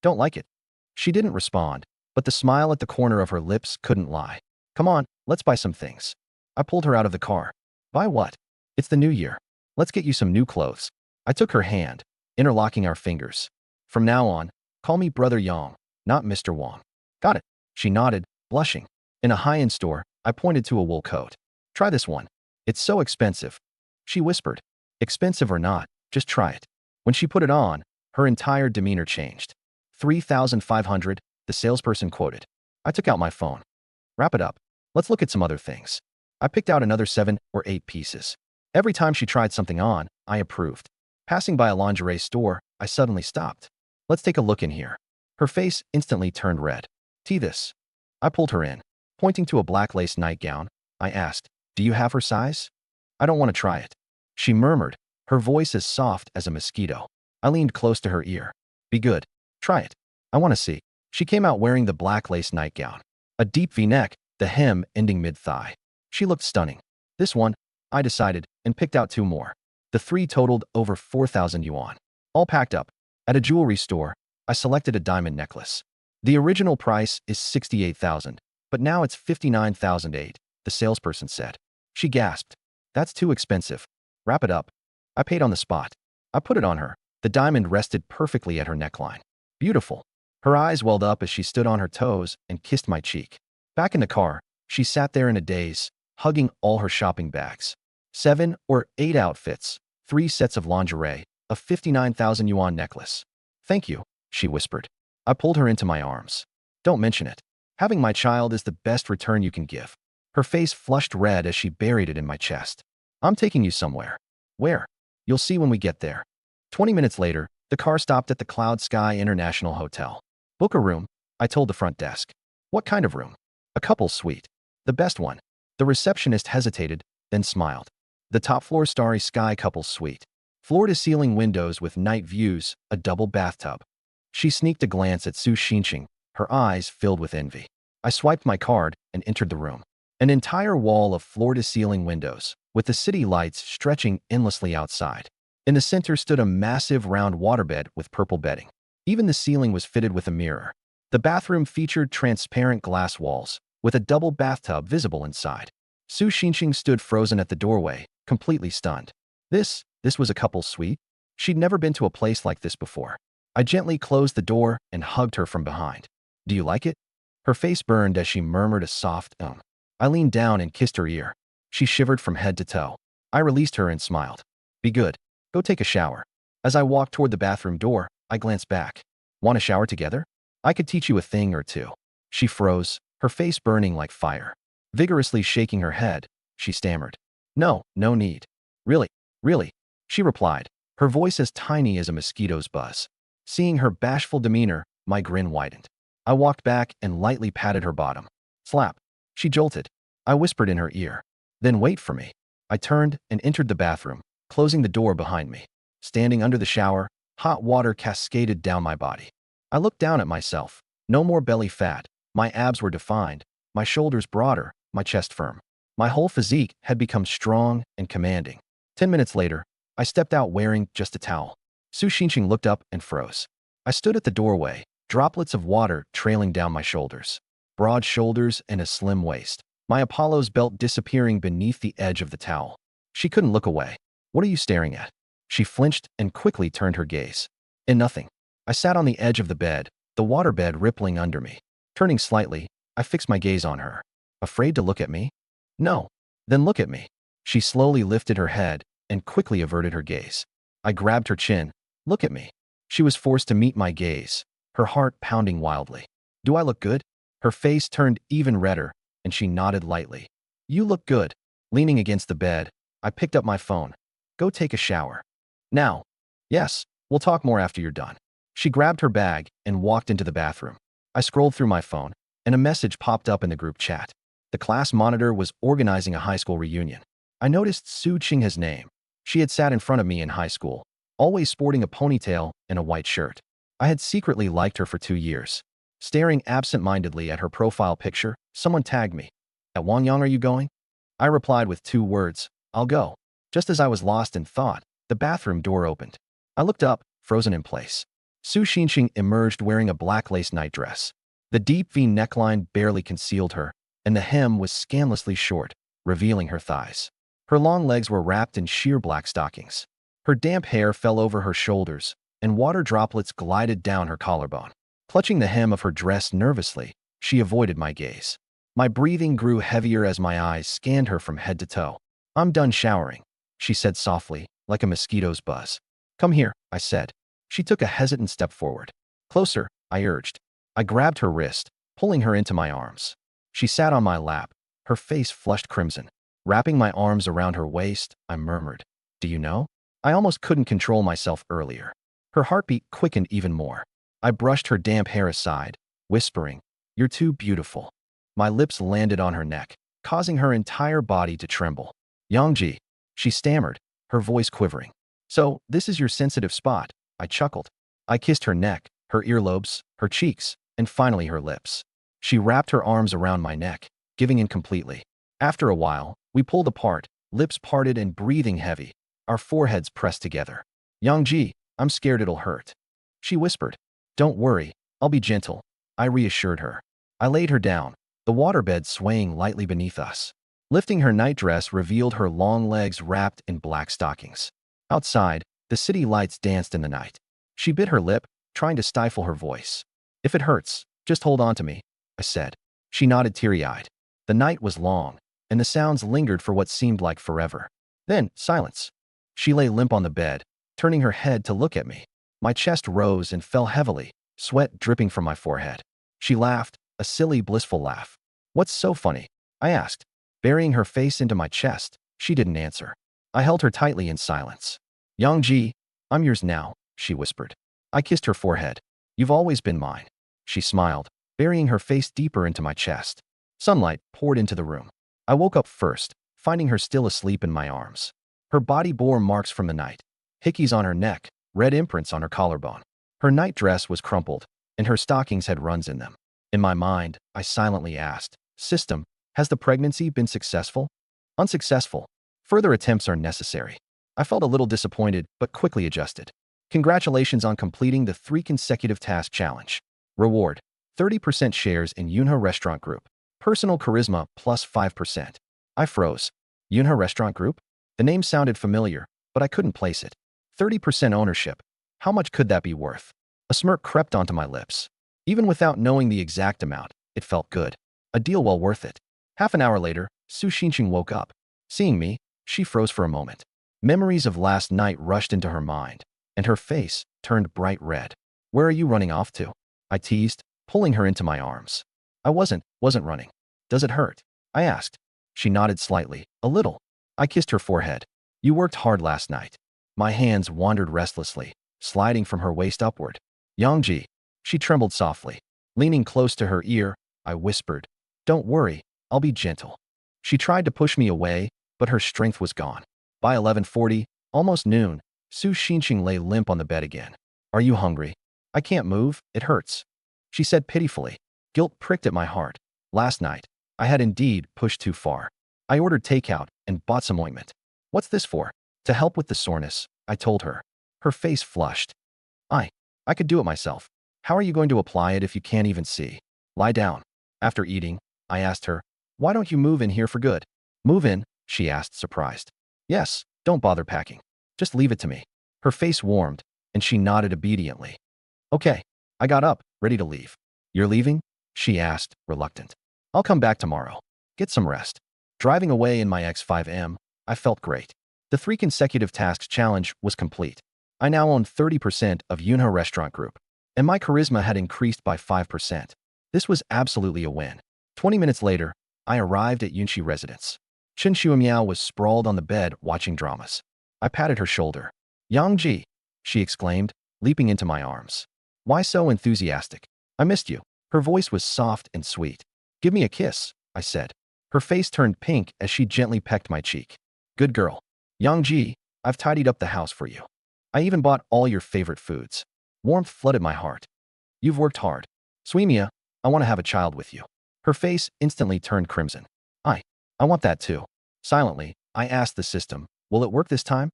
Don't like it. She didn't respond, but the smile at the corner of her lips couldn't lie. Come on, let's buy some things. I pulled her out of the car. Buy what? It's the new year. Let's get you some new clothes. I took her hand, interlocking our fingers. From now on, call me Brother Yang, not Mr. Wong. Got it. She nodded, blushing. In a high-end store, I pointed to a wool coat. Try this one. It's so expensive. She whispered. Expensive or not, just try it. When she put it on, her entire demeanor changed. 3,500, the salesperson quoted. I took out my phone. Wrap it up. Let's look at some other things. I picked out another 7 or 8 pieces. Every time she tried something on, I approved. Passing by a lingerie store, I suddenly stopped. Let's take a look in here. Her face instantly turned red. See this. I pulled her in. Pointing to a black lace nightgown, I asked, do you have her size? I don't want to try it. She murmured, her voice as soft as a mosquito. I leaned close to her ear. Be good. Try it. I want to see. She came out wearing the black lace nightgown. A deep V-neck, the hem ending mid-thigh. She looked stunning. This one, I decided, and picked out 2 more. The 3 totaled over 4,000 yuan. All packed up. At a jewelry store, I selected a diamond necklace. The original price is 68,000, but now it's 59,008, the salesperson said. She gasped. That's too expensive. Wrap it up. I paid on the spot. I put it on her. The diamond rested perfectly at her neckline. Beautiful. Her eyes welled up as she stood on her toes and kissed my cheek. Back in the car, she sat there in a daze, hugging all her shopping bags. 7 or 8 outfits, 3 sets of lingerie, a 59,000 yuan necklace. Thank you, she whispered. I pulled her into my arms. Don't mention it. Having my child is the best return you can give. Her face flushed red as she buried it in my chest. I'm taking you somewhere. Where? You'll see when we get there. 20 minutes later, the car stopped at the Cloud Sky International Hotel. Book a room, I told the front desk. What kind of room? A couple's suite. The best one. The receptionist hesitated, then smiled. The top floor Starry Sky couple's suite. Floor-to-ceiling windows with night views, a double bathtub. She sneaked a glance at Su Xinqing, her eyes filled with envy. I swiped my card and entered the room. An entire wall of floor-to-ceiling windows, with the city lights stretching endlessly outside. In the center stood a massive round waterbed with purple bedding. Even the ceiling was fitted with a mirror. The bathroom featured transparent glass walls, with a double bathtub visible inside. Su Xinqing stood frozen at the doorway, completely stunned. This was a couple's suite? She'd never been to a place like this before. I gently closed the door and hugged her from behind. Do you like it? Her face burned as she murmured a soft I leaned down and kissed her ear. She shivered from head to toe. I released her and smiled. Be good. Go take a shower. As I walked toward the bathroom door, I glanced back. Want a shower together? I could teach you a thing or two. She froze, her face burning like fire. Vigorously shaking her head, she stammered. No, no need. Really, she replied, her voice as tiny as a mosquito's buzz. Seeing her bashful demeanor, my grin widened. I walked back and lightly patted her bottom. Slap. She jolted. I whispered in her ear. Then wait for me. I turned and entered the bathroom, closing the door behind me. Standing under the shower, hot water cascaded down my body. I looked down at myself. No more belly fat. My abs were defined, my shoulders broader, my chest firm. My whole physique had become strong and commanding. 10 minutes later, I stepped out wearing just a towel. Su Xinqing looked up and froze. I stood at the doorway, droplets of water trailing down my shoulders. Broad shoulders and a slim waist. My Apollo's belt disappearing beneath the edge of the towel. She couldn't look away. What are you staring at? She flinched and quickly turned her gaze. In nothing. I sat on the edge of the bed, the waterbed rippling under me. Turning slightly, I fixed my gaze on her. Afraid to look at me? No. Then look at me. She slowly lifted her head and quickly averted her gaze. I grabbed her chin. Look at me. She was forced to meet my gaze, her heart pounding wildly. Do I look good? Her face turned even redder, and she nodded lightly. You look good. Leaning against the bed, I picked up my phone. Go take a shower. Now. Yes, we'll talk more after you're done. She grabbed her bag and walked into the bathroom. I scrolled through my phone, and a message popped up in the group chat. The class monitor was organizing a high school reunion. I noticed Su Qing's name. She had sat in front of me in high school, always sporting a ponytail and a white shirt. I had secretly liked her for 2 years. Staring absent-mindedly at her profile picture, someone tagged me. At Wangyang are you going? I replied with 2 words, I'll go. Just as I was lost in thought, the bathroom door opened. I looked up, frozen in place. Su Xinqing emerged wearing a black lace nightdress. The deep V neckline barely concealed her, and the hem was scandalously short, revealing her thighs. Her long legs were wrapped in sheer black stockings. Her damp hair fell over her shoulders, and water droplets glided down her collarbone. Clutching the hem of her dress nervously, she avoided my gaze. My breathing grew heavier as my eyes scanned her from head to toe. I'm done showering, she said softly, like a mosquito's buzz. Come here, I said. She took a hesitant step forward. Closer, I urged. I grabbed her wrist, pulling her into my arms. She sat on my lap, her face flushed crimson. Wrapping my arms around her waist, I murmured, Do you know? I almost couldn't control myself earlier. Her heartbeat quickened even more. I brushed her damp hair aside, whispering, You're too beautiful. My lips landed on her neck, causing her entire body to tremble. Yangji, she stammered, her voice quivering. So, this is your sensitive spot, I chuckled. I kissed her neck, her earlobes, her cheeks, and finally her lips. She wrapped her arms around my neck, giving in completely. After a while, we pulled apart, lips parted and breathing heavy, our foreheads pressed together. Yangji, I'm scared it'll hurt. She whispered. Don't worry, I'll be gentle, I reassured her. I laid her down, the waterbed swaying lightly beneath us. Lifting her nightdress revealed her long legs wrapped in black stockings. Outside, the city lights danced in the night. She bit her lip, trying to stifle her voice. If it hurts, just hold on to me, I said. She nodded teary-eyed. The night was long, and the sounds lingered for what seemed like forever. Then, silence. She lay limp on the bed, turning her head to look at me. My chest rose and fell heavily, sweat dripping from my forehead. She laughed, a silly, blissful laugh. What's so funny? I asked. Burying her face into my chest, she didn't answer. I held her tightly in silence. Yangji, I'm yours now, she whispered. I kissed her forehead. You've always been mine. She smiled, burying her face deeper into my chest. Sunlight poured into the room. I woke up first, finding her still asleep in my arms. Her body bore marks from the night. Hickeys on her neck, red imprints on her collarbone. Her night dress was crumpled, and her stockings had runs in them. In my mind, I silently asked, System, has the pregnancy been successful? Unsuccessful. Further attempts are necessary. I felt a little disappointed, but quickly adjusted. Congratulations on completing the 3 consecutive task challenge. Reward: 30% shares in Yunhe Restaurant Group. Personal charisma plus 5%. I froze. Yunhe Restaurant Group? The name sounded familiar, but I couldn't place it. 30% ownership. How much could that be worth? A smirk crept onto my lips. Even without knowing the exact amount, it felt good. A deal well worth it. Half an hour later, Su Xinqing woke up. Seeing me, she froze for a moment. Memories of last night rushed into her mind, and her face turned bright red. Where are you running off to? I teased, pulling her into my arms. I wasn't running. Does it hurt? I asked. She nodded slightly, a little. I kissed her forehead. You worked hard last night. My hands wandered restlessly, sliding from her waist upward. Yangji. She trembled softly. Leaning close to her ear, I whispered, Don't worry, I'll be gentle. She tried to push me away, but her strength was gone. By 11:40, almost noon, Su Xinqing lay limp on the bed again. Are you hungry? I can't move, it hurts. She said pitifully. Guilt pricked at my heart. Last night, I had indeed pushed too far. I ordered takeout and bought some ointment. What's this for? To help with the soreness, I told her. Her face flushed. I could do it myself. How are you going to apply it if you can't even see? Lie down. After eating, I asked her, Why don't you move in here for good? Move in? She asked, surprised. Yes, don't bother packing. Just leave it to me. Her face warmed, and she nodded obediently. Okay. I got up, ready to leave. You're leaving? She asked, reluctant. I'll come back tomorrow. Get some rest. Driving away in my X5M, I felt great. The 3 consecutive tasks challenge was complete. I now owned 30% of Yunhe Restaurant Group, and my charisma had increased by 5%. This was absolutely a win. 20 minutes later, I arrived at Yunxi residence. Chen Shuimiao was sprawled on the bed watching dramas. I patted her shoulder. Yangji, she exclaimed, leaping into my arms. Why so enthusiastic? I missed you. Her voice was soft and sweet. Give me a kiss, I said. Her face turned pink as she gently pecked my cheek. Good girl. Yangji, I've tidied up the house for you. I even bought all your favorite foods. Warmth flooded my heart. You've worked hard. Suimia, I want to have a child with you. Her face instantly turned crimson. I want that too. Silently, I asked the system, will it work this time?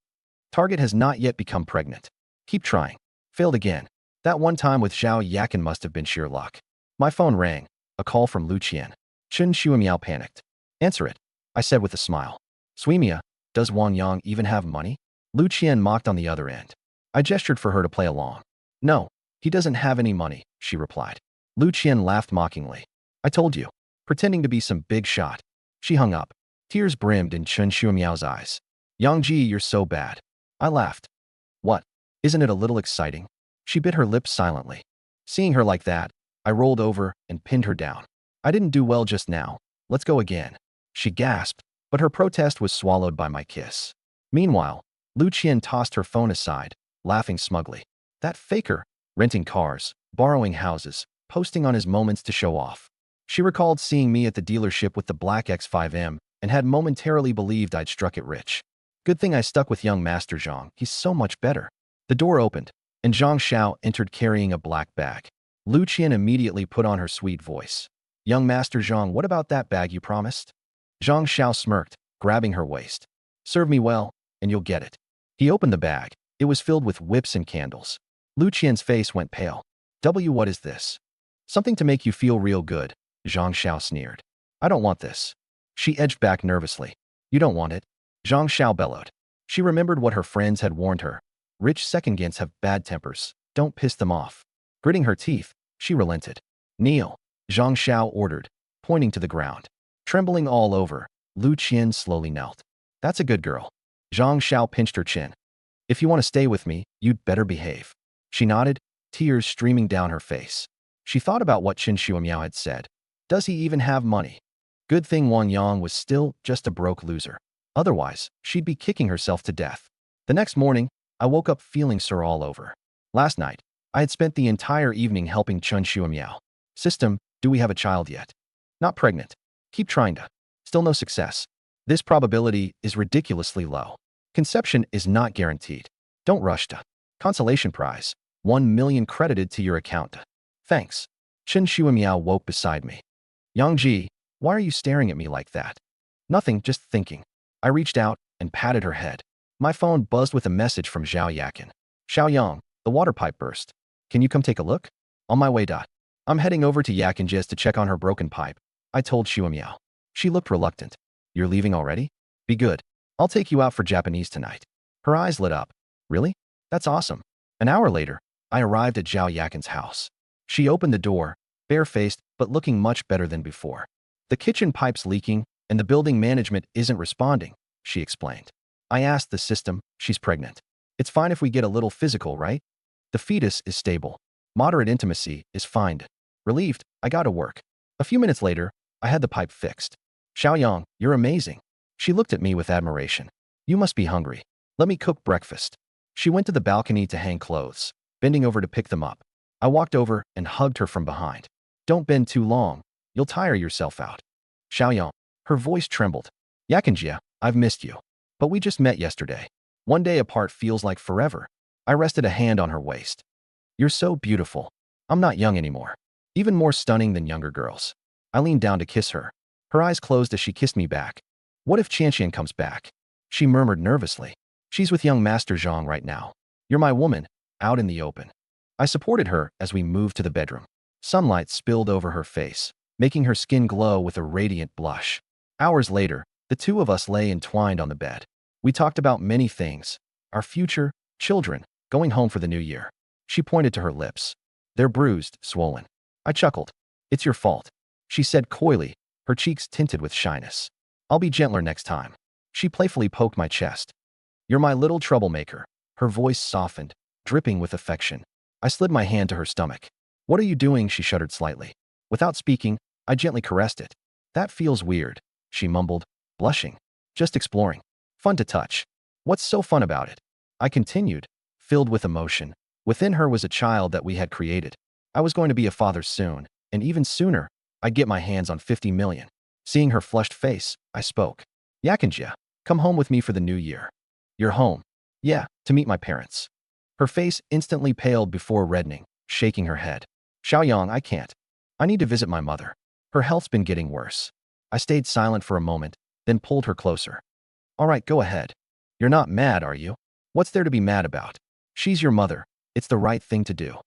Target has not yet become pregnant. Keep trying. Failed again. That one time with Zhao Yakin must have been sheer luck. My phone rang. A call from Lu Qian. Chen Shuimiao panicked. Answer it, I said with a smile. Suimia, does Wang Yang even have money? Lu Qian mocked on the other end. I gestured for her to play along. No, he doesn't have any money, she replied. Lu Qian laughed mockingly. I told you. Pretending to be some big shot. She hung up. Tears brimmed in Chen Shuimiao's eyes. Yangji, you're so bad. I laughed. What? Isn't it a little exciting? She bit her lips silently. Seeing her like that, I rolled over and pinned her down. I didn't do well just now. Let's go again. She gasped, but her protest was swallowed by my kiss. Meanwhile, Lu Qian tossed her phone aside, laughing smugly. That faker, renting cars, borrowing houses, posting on his moments to show off. She recalled seeing me at the dealership with the black X5M and had momentarily believed I'd struck it rich. Good thing I stuck with young Master Zhang. He's so much better. The door opened, and Zhang Xiao entered carrying a black bag. Lu Qian immediately put on her sweet voice. Young Master Zhang, what about that bag you promised? Zhang Xiao smirked, grabbing her waist. Serve me well, and you'll get it. He opened the bag. It was filled with whips and candles. Lu Qian's face went pale. What is this? Something to make you feel real good, Zhang Xiao sneered. I don't want this. She edged back nervously. You don't want it? Zhang Xiao bellowed. She remembered what her friends had warned her. Rich second-gents have bad tempers. Don't piss them off. Gritting her teeth, she relented. Kneel, Zhang Xiao ordered, pointing to the ground. Trembling all over, Lu Qian slowly knelt. That's a good girl. Zhang Xiao pinched her chin. If you want to stay with me, you'd better behave. She nodded, tears streaming down her face. She thought about what Chen Shuimiao had said. Does he even have money? Good thing Wang Yang was still just a broke loser. Otherwise, she'd be kicking herself to death. The next morning, I woke up feeling sore all over. Last night, I had spent the entire evening helping Chen Shuimiao. System, do we have a child yet? Not pregnant. Keep trying to. Still no success. This probability is ridiculously low. Conception is not guaranteed. Don't rush to. Consolation prize. 1 million credited to your account. Thanks. Chen Shuimiao woke beside me. Yangji, why are you staring at me like that? Nothing, just thinking. I reached out and patted her head. My phone buzzed with a message from Zhao Yakin. Xiaoyang, the water pipe burst. Can you come take a look? On my way. I'm heading over to Yakinjia's to check on her broken pipe, I told Shuimiao. She looked reluctant. You're leaving already? Be good. I'll take you out for Japanese tonight. Her eyes lit up. Really? That's awesome. An hour later, I arrived at Zhao Yakin's house. She opened the door, bare-faced but looking much better than before. The kitchen pipe's leaking and the building management isn't responding, she explained. I asked the system, she's pregnant. It's fine if we get a little physical, right? The fetus is stable. Moderate intimacy is fine. Relieved, I got to work. A few minutes later, I had the pipe fixed. Xiaoyang, you're amazing. She looked at me with admiration. You must be hungry. Let me cook breakfast. She went to the balcony to hang clothes, bending over to pick them up. I walked over and hugged her from behind. Don't bend too long. You'll tire yourself out. Xiaoyang, her voice trembled. Yakinjia, I've missed you. But we just met yesterday. One day apart feels like forever. I rested a hand on her waist. You're so beautiful. I'm not young anymore. Even more stunning than younger girls. I leaned down to kiss her. Her eyes closed as she kissed me back. What if Qianxian comes back? She murmured nervously. She's with young Master Zhang right now. You're my woman, out in the open. I supported her as we moved to the bedroom. Sunlight spilled over her face, making her skin glow with a radiant blush. Hours later, the two of us lay entwined on the bed. We talked about many things. Our future, children, going home for the new year. She pointed to her lips. They're bruised, swollen. I chuckled. It's your fault. She said coyly, her cheeks tinted with shyness. I'll be gentler next time. She playfully poked my chest. You're my little troublemaker. Her voice softened, dripping with affection. I slid my hand to her stomach. What are you doing? She shuddered slightly. Without speaking, I gently caressed it. That feels weird, she mumbled, blushing. Just exploring. Fun to touch. What's so fun about it? I continued, filled with emotion. Within her was a child that we had created. I was going to be a father soon, and even sooner, I'd get my hands on 50 million. Seeing her flushed face, I spoke. Yakinjia, come home with me for the new year. You're home. Yeah, to meet my parents. Her face instantly paled before reddening, shaking her head. Xiaoyang, I can't. I need to visit my mother. Her health's been getting worse. I stayed silent for a moment, then pulled her closer. All right, go ahead. You're not mad, are you? What's there to be mad about? She's your mother. It's the right thing to do.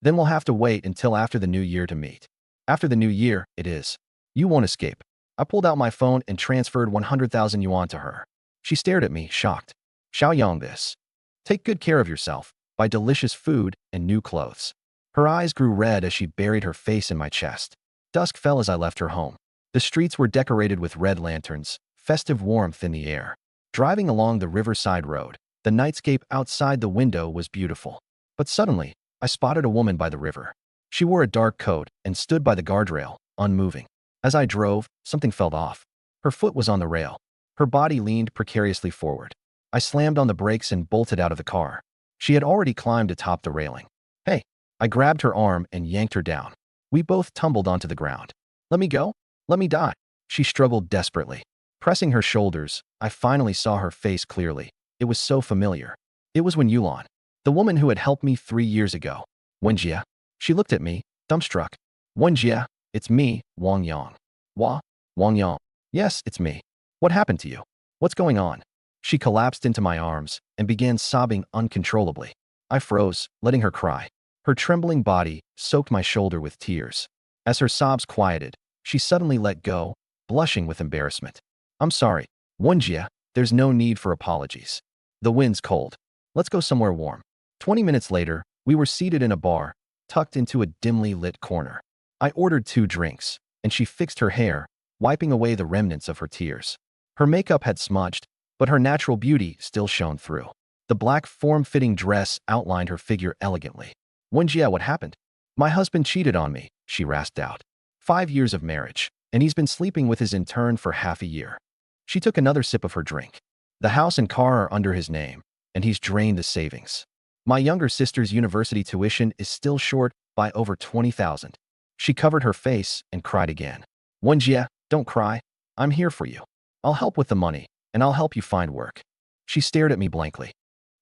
Then we'll have to wait until after the new year to meet. After the new year, it is. You won't escape. I pulled out my phone and transferred 100,000 yuan to her. She stared at me, shocked. Xiaoyang, this. Take good care of yourself. Buy delicious food and new clothes. Her eyes grew red as she buried her face in my chest. Dusk fell as I left her home. The streets were decorated with red lanterns, festive warmth in the air. Driving along the riverside road, the nightscape outside the window was beautiful. But suddenly, I spotted a woman by the river. She wore a dark coat and stood by the guardrail, unmoving. As I drove, something felt off. Her foot was on the rail. Her body leaned precariously forward. I slammed on the brakes and bolted out of the car. She had already climbed atop the railing. Hey! I grabbed her arm and yanked her down. We both tumbled onto the ground. Let me go? Let me die. She struggled desperately. Pressing her shoulders, I finally saw her face clearly. It was so familiar. It was Wen Yulan, the woman who had helped me 3 years ago. Wenjia. She looked at me, dumbstruck. Wenjia, it's me, Wang Yang. Wang Yang. Yes, it's me. What happened to you? What's going on? She collapsed into my arms and began sobbing uncontrollably. I froze, letting her cry. Her trembling body soaked my shoulder with tears. As her sobs quieted, she suddenly let go, blushing with embarrassment. I'm sorry, Wenjia, there's no need for apologies. The wind's cold. Let's go somewhere warm. 20 minutes later, we were seated in a bar, tucked into a dimly lit corner. I ordered 2 drinks, and she fixed her hair, wiping away the remnants of her tears. Her makeup had smudged, but her natural beauty still shone through. The black form-fitting dress outlined her figure elegantly. Wenjia, what happened? My husband cheated on me, she rasped out. 5 years of marriage, and he's been sleeping with his intern for half a year. She took another sip of her drink. The house and car are under his name, and he's drained the savings. My younger sister's university tuition is still short by over 20,000. She covered her face and cried again. Wenjia, don't cry. I'm here for you. I'll help with the money, and I'll help you find work. She stared at me blankly.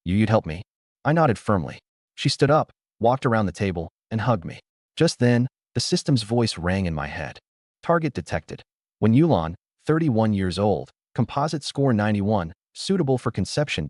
You'd help me? I nodded firmly. She stood up, walked around the table, and hugged me. Just then, the system's voice rang in my head. Target detected. Wen Yulan, 31 years old, composite score 91, suitable for conception.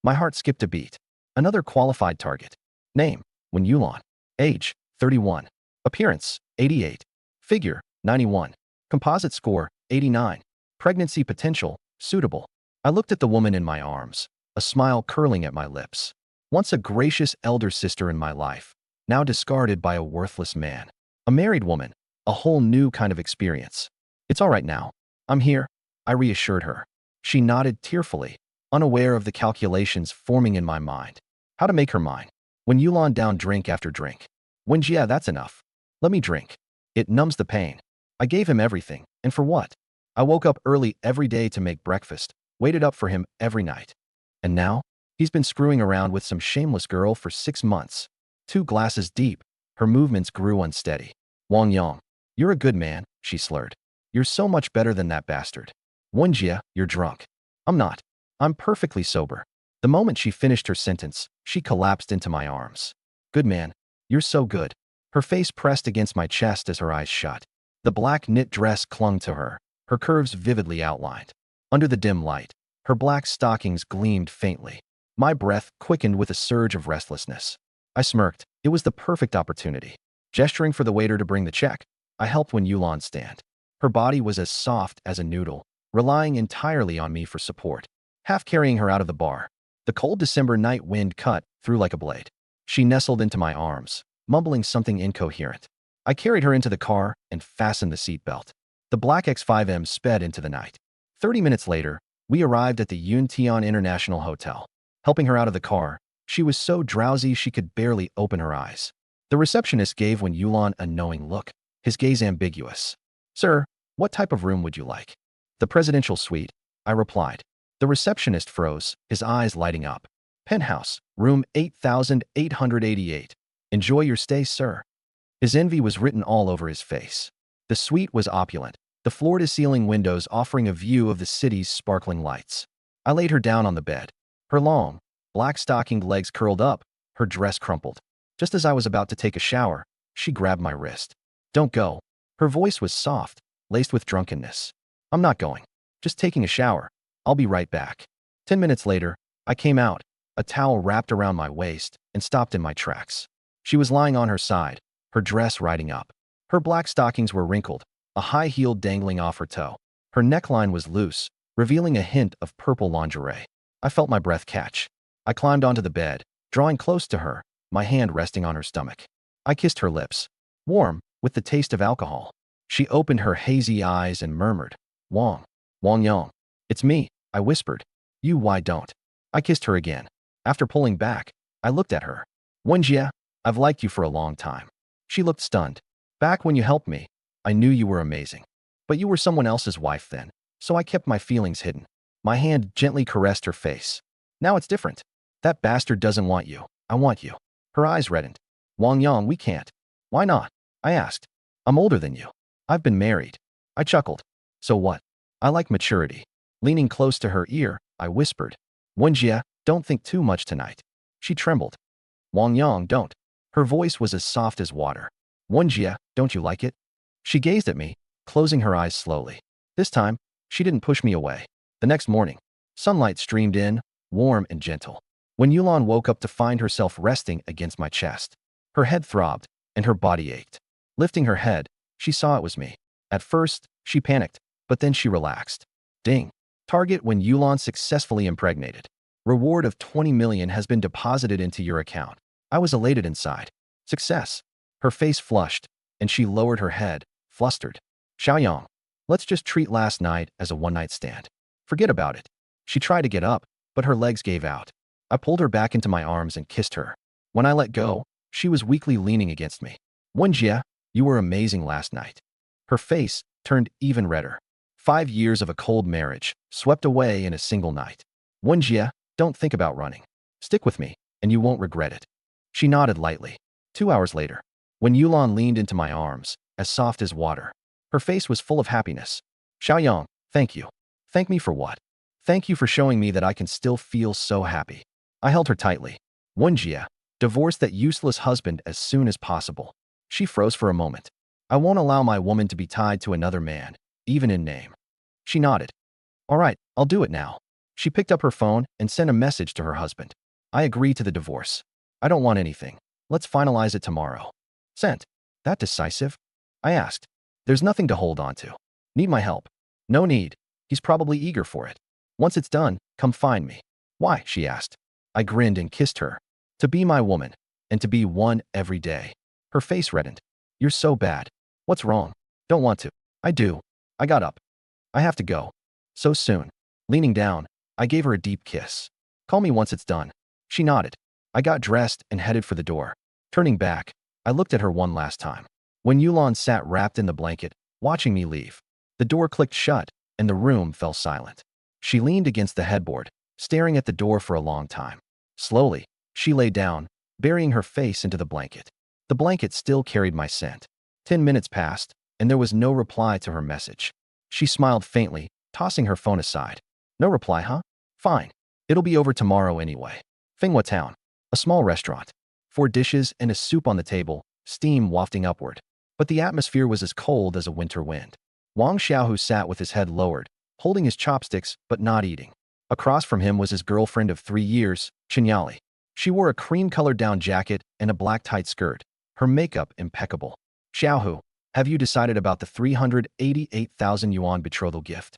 My heart skipped a beat. Another qualified target. Name, Wen Yulan. Age, 31. Appearance, 88. Figure, 91. Composite score, 89. Pregnancy potential, suitable. I looked at the woman in my arms, a smile curling at my lips. Once a gracious elder sister in my life, now discarded by a worthless man. A married woman, a whole new kind of experience. It's all right now. I'm here, I reassured her. She nodded tearfully, unaware of the calculations forming in my mind. How to make her mine. Wen Yulan down drink after drink. Yeah, that's enough. Let me drink. It numbs the pain. I gave him everything, and for what? I woke up early every day to make breakfast, waited up for him every night. And now, he's been screwing around with some shameless girl for 6 months. 2 glasses deep, her movements grew unsteady. Wang Yang, you're a good man, she slurred. You're so much better than that bastard. Wenjia, you're drunk. I'm not. I'm perfectly sober. The moment she finished her sentence, she collapsed into my arms. Good man. You're so good. Her face pressed against my chest as her eyes shut. The black knit dress clung to her, her curves vividly outlined. Under the dim light, her black stockings gleamed faintly. My breath quickened with a surge of restlessness. I smirked. It was the perfect opportunity. Gesturing for the waiter to bring the check, I helped Wen Yulan stand. Her body was as soft as a noodle, relying entirely on me for support. Half carrying her out of the bar, the cold December night wind cut through like a blade. She nestled into my arms, mumbling something incoherent. I carried her into the car and fastened the seatbelt. The black X5M sped into the night. 30 minutes later, we arrived at the Yuntian International Hotel. Helping her out of the car, she was so drowsy she could barely open her eyes. The receptionist gave Wen Yulan a knowing look, his gaze ambiguous. Sir, what type of room would you like? The presidential suite, I replied. The receptionist froze, his eyes lighting up. Penthouse, room 8888. Enjoy your stay, sir. His envy was written all over his face. The suite was opulent, the floor-to-ceiling windows offering a view of the city's sparkling lights. I laid her down on the bed. Her long, black-stockinged legs curled up, her dress crumpled. Just as I was about to take a shower, she grabbed my wrist. Don't go. Her voice was soft, laced with drunkenness. I'm not going. Just taking a shower. I'll be right back. 10 minutes later, I came out, a towel wrapped around my waist, and stopped in my tracks. She was lying on her side, her dress riding up. Her black stockings were wrinkled, a high heel dangling off her toe. Her neckline was loose, revealing a hint of purple lingerie. I felt my breath catch. I climbed onto the bed, drawing close to her, my hand resting on her stomach. I kissed her lips, warm, with the taste of alcohol. She opened her hazy eyes and murmured, Wang Yang. It's me, I whispered. You, why don't? I kissed her again. After pulling back, I looked at her. Wenjia, I've liked you for a long time. She looked stunned. Back when you helped me, I knew you were amazing. But you were someone else's wife then, so I kept my feelings hidden. My hand gently caressed her face. Now it's different. That bastard doesn't want you. I want you. Her eyes reddened. Wang Yang, we can't. Why not? I asked. I'm older than you. I've been married. I chuckled. So what? I like maturity. Leaning close to her ear, I whispered. Wenjia, don't think too much tonight. She trembled. Wang Yang, don't. Her voice was as soft as water. Wenjia, don't you like it? She gazed at me, closing her eyes slowly. This time, she didn't push me away. The next morning, sunlight streamed in, warm and gentle. Wen Yulan woke up to find herself resting against my chest. Her head throbbed, and her body ached. Lifting her head, she saw it was me. At first, she panicked, but then she relaxed. Ding. Target Wen Yulan successfully impregnated. Reward of 20 million has been deposited into your account. I was elated inside. Success. Her face flushed, and she lowered her head, flustered. Xiaoyang, let's just treat last night as a one-night stand. Forget about it. She tried to get up, but her legs gave out. I pulled her back into my arms and kissed her. When I let go, she was weakly leaning against me. Wenjia, you were amazing last night. Her face turned even redder. 5 years of a cold marriage, swept away in a single night. Wenjia, don't think about running. Stick with me, and you won't regret it. She nodded lightly. 2 hours later, Wen Yulan leaned into my arms, as soft as water. Her face was full of happiness. Xiaoyang, thank you. Thank me for what? Thank you for showing me that I can still feel so happy. I held her tightly. Wenjia, Divorce that useless husband as soon as possible. She froze for a moment. I won't allow my woman to be tied to another man, even in name. She nodded. All right, I'll do it now. She picked up her phone and sent a message to her husband. I agree to the divorce. I don't want anything. Let's finalize it tomorrow. Sent. That decisive? I asked. There's nothing to hold on to. Need my help? No need. He's probably eager for it. Once it's done, come find me. Why? She asked. I grinned and kissed her. To be my woman, and to be one every day. Her face reddened. You're so bad. What's wrong? Don't want to. I do. I got up. I have to go. So soon. Leaning down, I gave her a deep kiss. Call me once it's done. She nodded. I got dressed and headed for the door. Turning back, I looked at her one last time. When Yulon sat wrapped in the blanket, watching me leave. The door clicked shut, and the room fell silent. She leaned against the headboard, staring at the door for a long time. Slowly, she lay down, burying her face into the blanket. The blanket still carried my scent. 10 minutes passed, and there was no reply to her message. She smiled faintly, tossing her phone aside. No reply, huh? Fine. It'll be over tomorrow anyway. Finghua Town. A small restaurant. 4 dishes and a soup on the table, steam wafting upward. But the atmosphere was as cold as a winter wind. Wang Xiaohu sat with his head lowered, holding his chopsticks but not eating. Across from him was his girlfriend of 3 years, Qinyali. She wore a cream-colored down jacket and a black tight skirt, her makeup impeccable. Xiaohu, have you decided about the 388,000 yuan betrothal gift?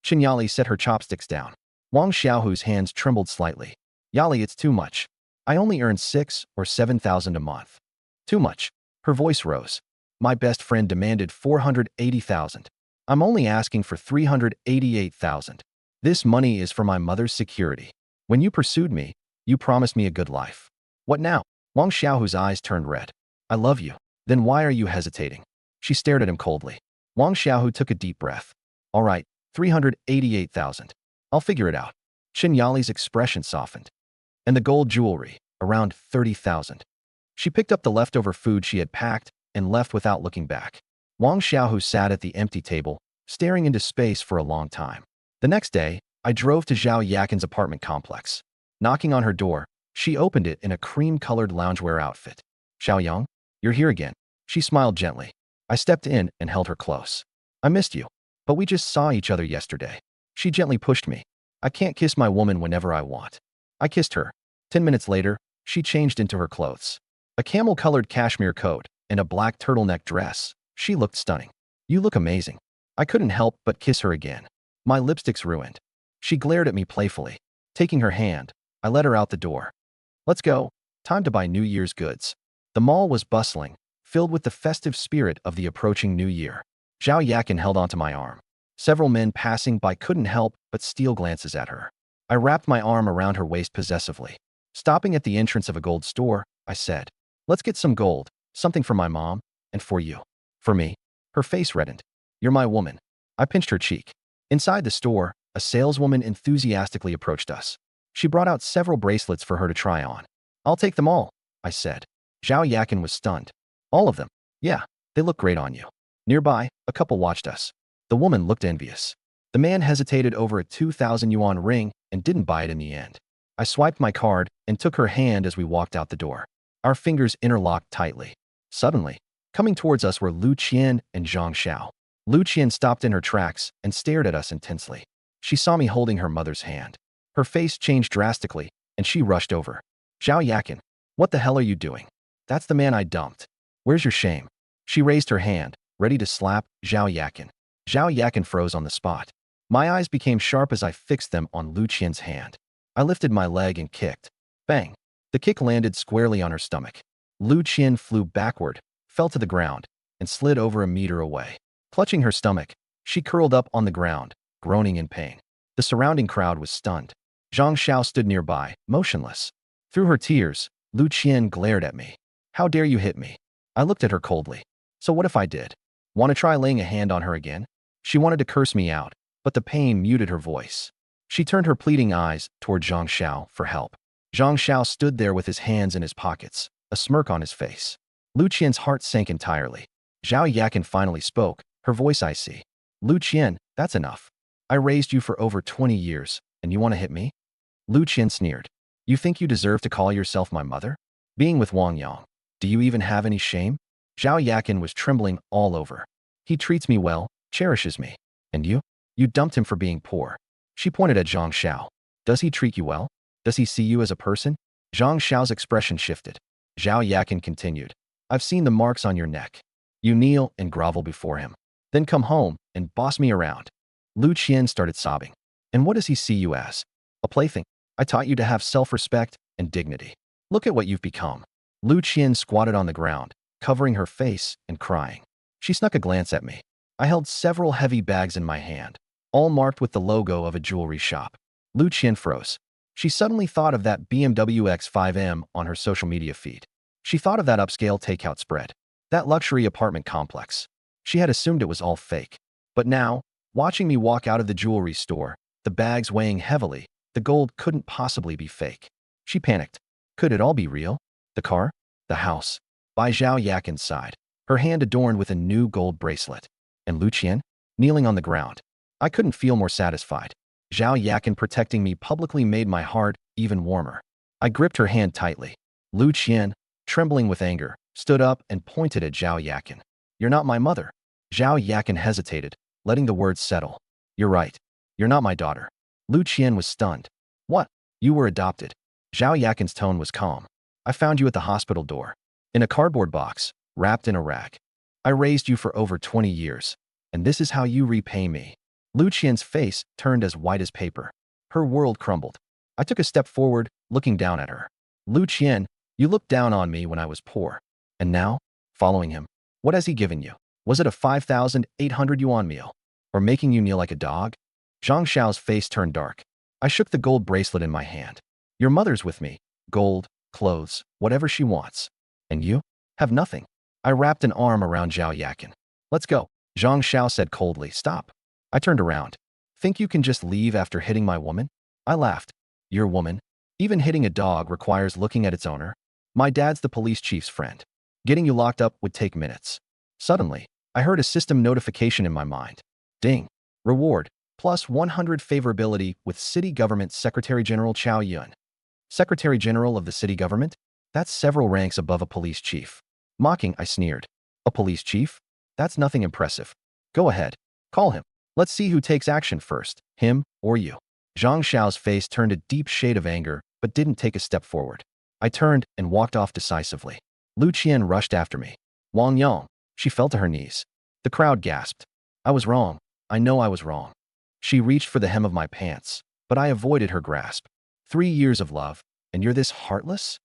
Qinyali set her chopsticks down. Wang Xiaohu's hands trembled slightly. Yali, it's too much. I only earn 6 or 7,000 a month. Too much. Her voice rose. My best friend demanded 480,000. I'm only asking for 388,000. This money is for my mother's security. When you pursued me, you promised me a good life. What now? Wang Xiaohu's eyes turned red. I love you. Then why are you hesitating? She stared at him coldly. Wang Xiaohu took a deep breath. All right, 388,000. I'll figure it out. Qinyali's expression softened. And the gold jewelry, around 30,000. She picked up the leftover food she had packed and left without looking back. Wang Xiaohu sat at the empty table, staring into space for a long time. The next day, I drove to Zhao Yakin's apartment complex. Knocking on her door, she opened it in a cream-colored loungewear outfit. Xiaoyang, you're here again. She smiled gently. I stepped in and held her close. I missed you, but we just saw each other yesterday. She gently pushed me. I can't kiss my woman whenever I want. I kissed her. 10 minutes later, she changed into her clothes. A camel-colored cashmere coat and a black turtleneck dress. She looked stunning. You look amazing. I couldn't help but kiss her again. My lipstick's ruined. She glared at me playfully. Taking her hand, I led her out the door. Let's go. Time to buy New Year's goods. The mall was bustling, filled with the festive spirit of the approaching New Year. Zhao Yakin held onto my arm. Several men passing by couldn't help but steal glances at her. I wrapped my arm around her waist possessively. Stopping at the entrance of a gold store, I said, let's get some gold, something for my mom, and for you. For me. Her face reddened. You're my woman. I pinched her cheek. Inside the store, a saleswoman enthusiastically approached us. She brought out several bracelets for her to try on. I'll take them all, I said. Zhao Yakin was stunned. All of them? Yeah, they look great on you. Nearby, a couple watched us. The woman looked envious. The man hesitated over a 2,000 yuan ring and didn't buy it in the end. I swiped my card and took her hand as we walked out the door. Our fingers interlocked tightly. Suddenly, coming towards us were Lu Qian and Zhang Xiao. Lu Qian stopped in her tracks and stared at us intensely. She saw me holding her mother's hand. Her face changed drastically, and she rushed over. Zhao Yakin, what the hell are you doing? That's the man I dumped. Where's your shame? She raised her hand, ready to slap Zhao Yakin. Zhao Yakin froze on the spot. My eyes became sharp as I fixed them on Lu Qian's hand. I lifted my leg and kicked. Bang! The kick landed squarely on her stomach. Lu Qian flew backward, fell to the ground, and slid over a meter away. Clutching her stomach, she curled up on the ground, groaning in pain. The surrounding crowd was stunned. Zhang Xiao stood nearby, motionless. Through her tears, Lu Qian glared at me. How dare you hit me? I looked at her coldly. So what if I did? Want to try laying a hand on her again? She wanted to curse me out, but the pain muted her voice. She turned her pleading eyes toward Zhang Xiao for help. Zhang Xiao stood there with his hands in his pockets, a smirk on his face. Lu Qian's heart sank entirely. Zhao Yakin finally spoke, her voice icy. Lu Qian, that's enough. I raised you for over 20 years, and you want to hit me? Lu Qian sneered. You think you deserve to call yourself my mother? Being with Wang Yang. Do you even have any shame? Zhao Yakin was trembling all over. He treats me well, cherishes me. And you? You dumped him for being poor. She pointed at Zhang Xiao. Does he treat you well? Does he see you as a person? Zhang Xiao's expression shifted. Zhao Yakin continued. I've seen the marks on your neck. You kneel and grovel before him. Then come home and boss me around. Lu Qian started sobbing. And what does he see you as? A plaything. I taught you to have self-respect and dignity. Look at what you've become. Lu Qian squatted on the ground, covering her face and crying. She snuck a glance at me. I held several heavy bags in my hand, all marked with the logo of a jewelry shop. Lu Qian froze. She suddenly thought of that BMW X5M on her social media feed. She thought of that upscale takeout spread, that luxury apartment complex. She had assumed it was all fake. But now, watching me walk out of the jewelry store, the bags weighing heavily, the gold couldn't possibly be fake. She panicked. Could it all be real? The car? The house? By Zhao Yakin's side, her hand adorned with a new gold bracelet. And Lu Qian? Kneeling on the ground. I couldn't feel more satisfied. Zhao Yakin protecting me publicly made my heart even warmer. I gripped her hand tightly. Lu Qian, trembling with anger, stood up and pointed at Zhao Yakin. You're not my mother. Zhao Yakin hesitated, letting the words settle. You're right. You're not my daughter. Lu Qian was stunned. What? You were adopted. Zhao Yakin's tone was calm. I found you at the hospital door, in a cardboard box, wrapped in a rag. I raised you for over 20 years, and this is how you repay me. Lu Qian's face turned as white as paper. Her world crumbled. I took a step forward, looking down at her. Lu Qian, you looked down on me when I was poor. And now, following him, what has he given you? Was it a 5,800 yuan meal? Or making you kneel like a dog? Zhang Xiao's face turned dark. I shook the gold bracelet in my hand. Your mother's with me. Gold, clothes, whatever she wants. And you? Have nothing. I wrapped an arm around Zhao Yakin. Let's go. Zhang Xiao said coldly. Stop. I turned around. Think you can just leave after hitting my woman? I laughed. Your woman? Even hitting a dog requires looking at its owner. My dad's the police chief's friend. Getting you locked up would take minutes. Suddenly, I heard a system notification in my mind. Ding. Reward. Plus 100 favorability with City Government Secretary General Chao Yun. Secretary General of the city government? That's several ranks above a police chief. Mocking, I sneered. A police chief? That's nothing impressive. Go ahead. Call him. Let's see who takes action first, him or you. Zhang Xiao's face turned a deep shade of anger, but didn't take a step forward. I turned and walked off decisively. Lu Qian rushed after me. Wang Yang. She fell to her knees. The crowd gasped. I was wrong. I know I was wrong. She reached for the hem of my pants, but I avoided her grasp. 3 years of love, and you're this heartless?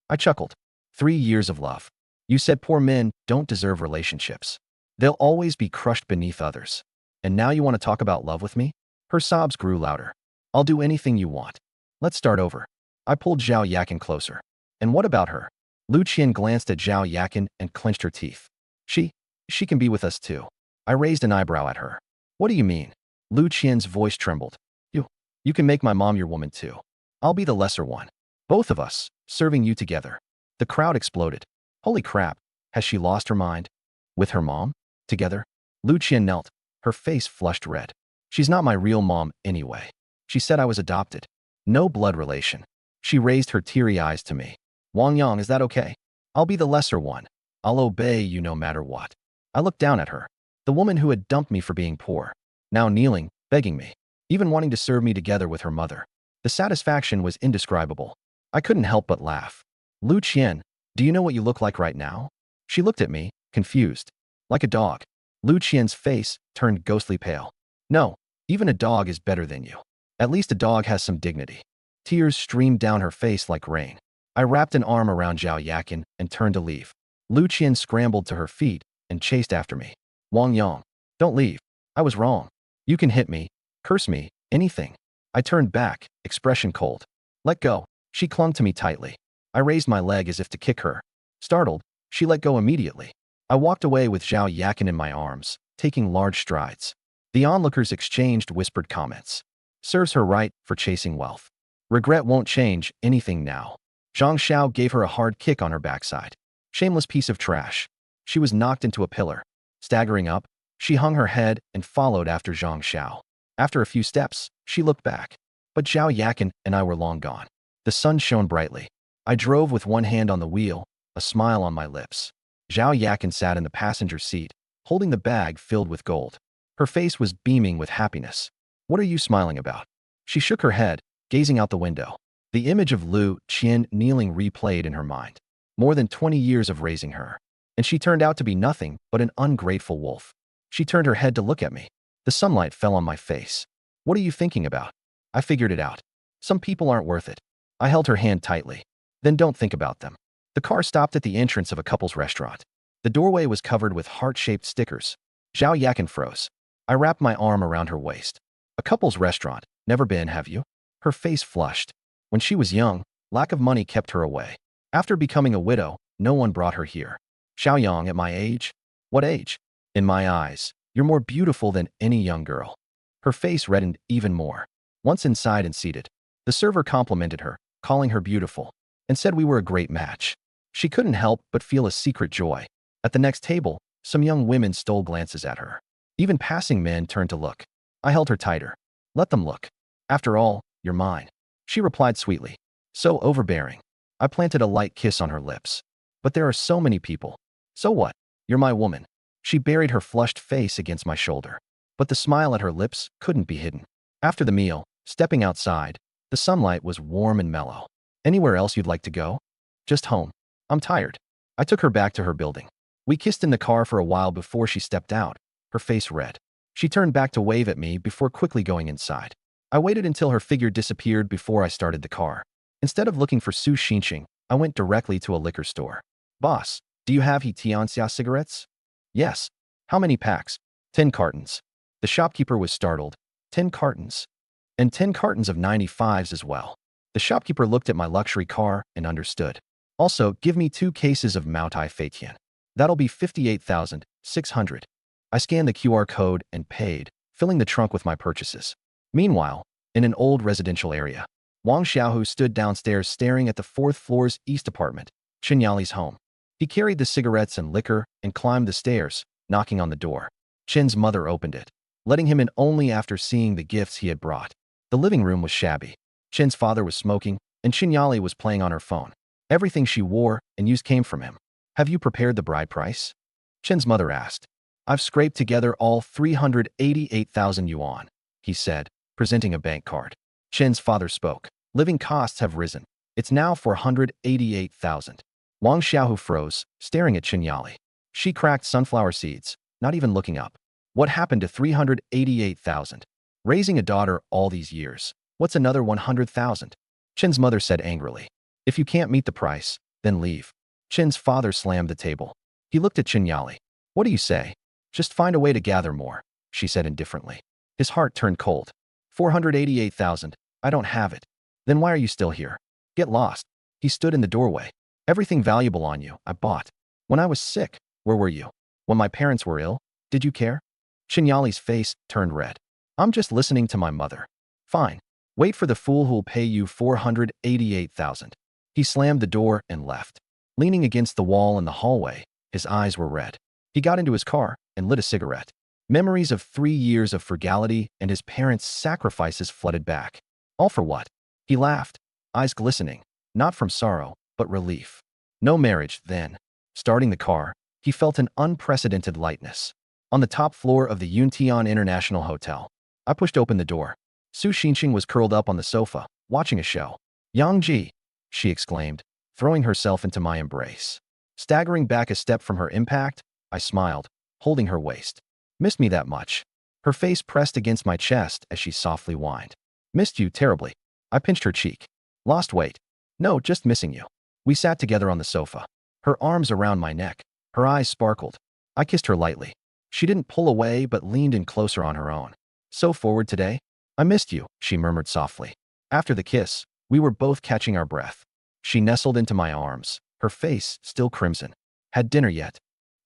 I chuckled. 3 years of love. You said poor men don't deserve relationships. They'll always be crushed beneath others. And now you want to talk about love with me? Her sobs grew louder. I'll do anything you want. Let's start over. I pulled Zhao Yakin closer. And what about her? Lu Qian glanced at Zhao Yakin and clenched her teeth. She can be with us too. I raised an eyebrow at her. What do you mean? Lu Qian's voice trembled. You can make my mom your woman too. I'll be the lesser one. Both of us, serving you together. The crowd exploded. Holy crap, has she lost her mind? With her mom? Together? Lu Qian knelt, her face flushed red. She's not my real mom anyway. She said I was adopted. No blood relation. She raised her teary eyes to me. Wang Yang, is that okay? I'll be the lesser one. I'll obey you no matter what. I looked down at her, the woman who had dumped me for being poor, now kneeling, begging me, even wanting to serve me together with her mother. The satisfaction was indescribable. I couldn't help but laugh. Lu Qian, do you know what you look like right now? She looked at me, confused. Like a dog. Lu Qian's face turned ghostly pale. No, even a dog is better than you. At least a dog has some dignity. Tears streamed down her face like rain. I wrapped an arm around Zhao Yakin and turned to leave. Lu Qian scrambled to her feet and chased after me. Wang Yang, don't leave. I was wrong. You can hit me, curse me, anything. I turned back, expression cold. Let go. She clung to me tightly. I raised my leg as if to kick her. Startled, she let go immediately. I walked away with Zhao Yakin in my arms, taking large strides. The onlookers exchanged whispered comments. Serves her right for chasing wealth. Regret won't change anything now. Zhang Xiao gave her a hard kick on her backside. Shameless piece of trash. She was knocked into a pillar. Staggering up, she hung her head and followed after Zhang Xiao. After a few steps, she looked back. But Zhao Yakin and I were long gone. The sun shone brightly. I drove with one hand on the wheel, a smile on my lips. Zhao Yakin sat in the passenger seat, holding the bag filled with gold. Her face was beaming with happiness. What are you smiling about? She shook her head, gazing out the window. The image of Lu Qian kneeling replayed in her mind. More than 20 years of raising her. And she turned out to be nothing but an ungrateful wolf. She turned her head to look at me. The sunlight fell on my face. What are you thinking about? I figured it out. Some people aren't worth it. I held her hand tightly. Then don't think about them. The car stopped at the entrance of a couple's restaurant. The doorway was covered with heart-shaped stickers. Zhao Yakin froze. I wrapped my arm around her waist. A couple's restaurant. Never been, have you? Her face flushed. When she was young, lack of money kept her away. After becoming a widow, no one brought her here. Xiaoyang, at my age? What age? In my eyes, you're more beautiful than any young girl. Her face reddened even more. Once inside and seated, the server complimented her, calling her beautiful, and said we were a great match. She couldn't help but feel a secret joy. At the next table, some young women stole glances at her. Even passing men turned to look. I held her tighter. Let them look. After all, you're mine. She replied sweetly. So overbearing. I planted a light kiss on her lips. But there are so many people. So what? You're my woman. She buried her flushed face against my shoulder. But the smile at her lips couldn't be hidden. After the meal, stepping outside, the sunlight was warm and mellow. Anywhere else you'd like to go? Just home. I'm tired. I took her back to her building. We kissed in the car for a while before she stepped out, her face red. She turned back to wave at me before quickly going inside. I waited until her figure disappeared before I started the car. Instead of looking for Su Xinqing, I went directly to a liquor store. Boss, do you have He Tianxia cigarettes? Yes. How many packs? 10 cartons. The shopkeeper was startled. 10 cartons. And 10 cartons of 95s as well. The shopkeeper looked at my luxury car and understood. Also, give me 2 cases of Maotai Feitian. That'll be 58,600. I scanned the QR code and paid, filling the trunk with my purchases. Meanwhile, in an old residential area, Wang Xiaohu stood downstairs staring at the 4th floor's east apartment, Qinyali's home. He carried the cigarettes and liquor and climbed the stairs, knocking on the door. Chen's mother opened it, letting him in only after seeing the gifts he had brought. The living room was shabby. Chen's father was smoking, and Qinyali was playing on her phone. Everything she wore and used came from him. Have you prepared the bride price? Chen's mother asked. I've scraped together all 388,000 yuan, he said, presenting a bank card. Chen's father spoke. Living costs have risen. It's now 488,000. Wang Xiaohu froze, staring at Qinyali. She cracked sunflower seeds, not even looking up. What happened to 388,000? Raising a daughter all these years. What's another 100,000? Chen's mother said angrily. If you can't meet the price, then leave. Chen's father slammed the table. He looked at Qinyali. What do you say? Just find a way to gather more, she said indifferently. His heart turned cold. 488,000. I don't have it. Then why are you still here? Get lost. He stood in the doorway. Everything valuable on you, I bought. When I was sick, where were you? When my parents were ill, did you care? Qinyali's face turned red. I'm just listening to my mother. Fine. Wait for the fool who'll pay you 488,000. He slammed the door and left. Leaning against the wall in the hallway, his eyes were red. He got into his car and lit a cigarette. Memories of 3 years of frugality and his parents' sacrifices flooded back. All for what? He laughed, eyes glistening, not from sorrow, but relief. No marriage, then. Starting the car, he felt an unprecedented lightness. On the top floor of the Yuntian International Hotel, I pushed open the door. Su Xinqing was curled up on the sofa, watching a show. Yang Ji, she exclaimed, throwing herself into my embrace. Staggering back a step from her impact, I smiled, holding her waist. Missed me that much? Her face pressed against my chest as she softly whined. Missed you terribly. I pinched her cheek. Lost weight. No, just missing you. We sat together on the sofa. Her arms around my neck. Her eyes sparkled. I kissed her lightly. She didn't pull away but leaned in closer on her own. So forward today? I missed you, she murmured softly. After the kiss, we were both catching our breath. She nestled into my arms, her face still crimson. Had dinner yet?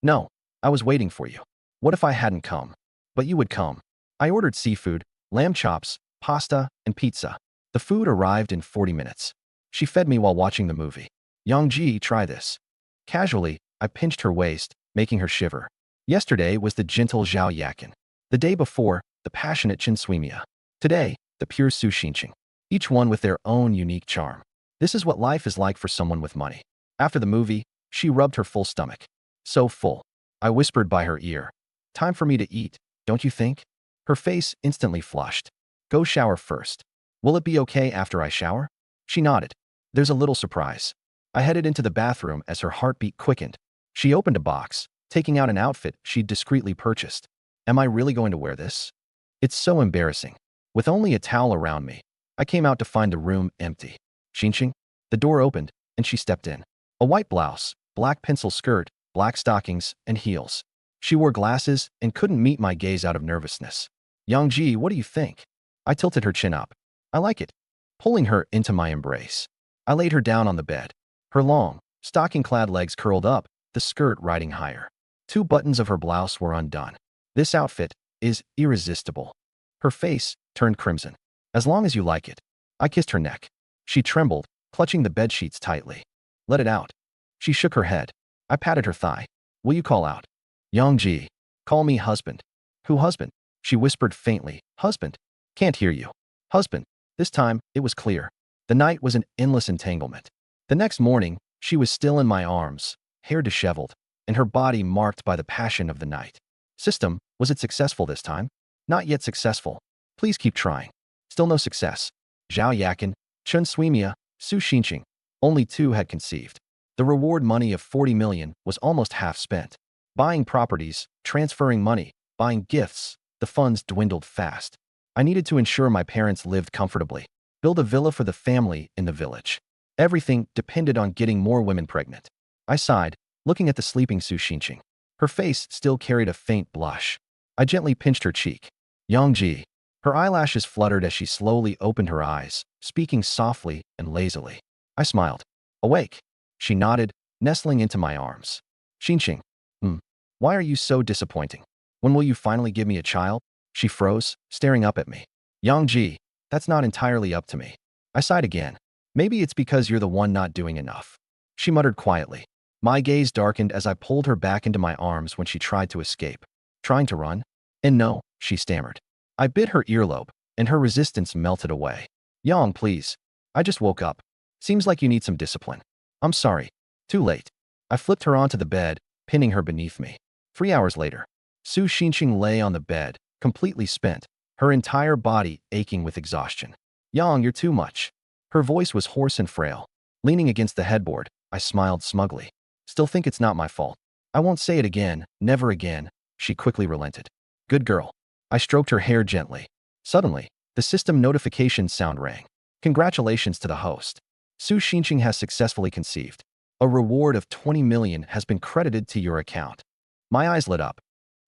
No, I was waiting for you. What if I hadn't come? But you would come. I ordered seafood, lamb chops, pasta, and pizza. The food arrived in 40 minutes. She fed me while watching the movie. Yang Ji, try this. Casually, I pinched her waist, making her shiver. Yesterday was the gentle Zhao Yakin. The day before, the passionate Qin Suimia. Today, the pure Su Xinqing. Each one with their own unique charm. This is what life is like for someone with money. After the movie, she rubbed her full stomach. So full. I whispered by her ear. Time for me to eat, don't you think? Her face instantly flushed. Go shower first. Will it be okay after I shower? She nodded. There's a little surprise. I headed into the bathroom as her heartbeat quickened. She opened a box, taking out an outfit she'd discreetly purchased. Am I really going to wear this? It's so embarrassing. With only a towel around me, I came out to find the room empty. Xinxing. The door opened, and she stepped in. A white blouse, black pencil skirt, black stockings, and heels. She wore glasses and couldn't meet my gaze out of nervousness. Yangji, what do you think? I tilted her chin up. I like it. Pulling her into my embrace, I laid her down on the bed. Her long, stocking-clad legs curled up, the skirt riding higher. 2 buttons of her blouse were undone. This outfit is irresistible. Her face turned crimson. As long as you like it. I kissed her neck. She trembled, clutching the bedsheets tightly. Let it out. She shook her head. I patted her thigh. Will you call out? Yangji. Call me husband. Who husband? She whispered faintly. Husband. Can't hear you. Husband. This time, it was clear. The night was an endless entanglement. The next morning, she was still in my arms, hair disheveled, and her body marked by the passion of the night. System, was it successful this time? Not yet successful. Please keep trying. Still no success. Zhao Yakin, Chun Suimia, Su Xinqing. Only 2 had conceived. The reward money of 40 million was almost half spent. Buying properties, transferring money, buying gifts, the funds dwindled fast. I needed to ensure my parents lived comfortably, build a villa for the family in the village. Everything depended on getting more women pregnant. I sighed, looking at the sleeping Su Xinqing. Her face still carried a faint blush. I gently pinched her cheek. Yangji. Her eyelashes fluttered as she slowly opened her eyes, speaking softly and lazily. I smiled. Awake. She nodded, nestling into my arms. Xinqing. Why are you so disappointing? When will you finally give me a child? She froze, staring up at me. Yangji, that's not entirely up to me. I sighed again. Maybe it's because you're the one not doing enough. She muttered quietly. My gaze darkened as I pulled her back into my arms when she tried to escape. Trying to run? And no, she stammered. I bit her earlobe, and her resistance melted away. Yang, please. I just woke up. Seems like you need some discipline. I'm sorry. Too late. I flipped her onto the bed, pinning her beneath me. 3 hours later, Su Xinqing lay on the bed, completely spent, her entire body aching with exhaustion. Yang, you're too much. Her voice was hoarse and frail. Leaning against the headboard, I smiled smugly. Still think it's not my fault. I won't say it again, never again. She quickly relented. Good girl. I stroked her hair gently. Suddenly, the system notification sound rang. Congratulations to the host. Su Xinqing has successfully conceived. A reward of 20 million has been credited to your account. My eyes lit up.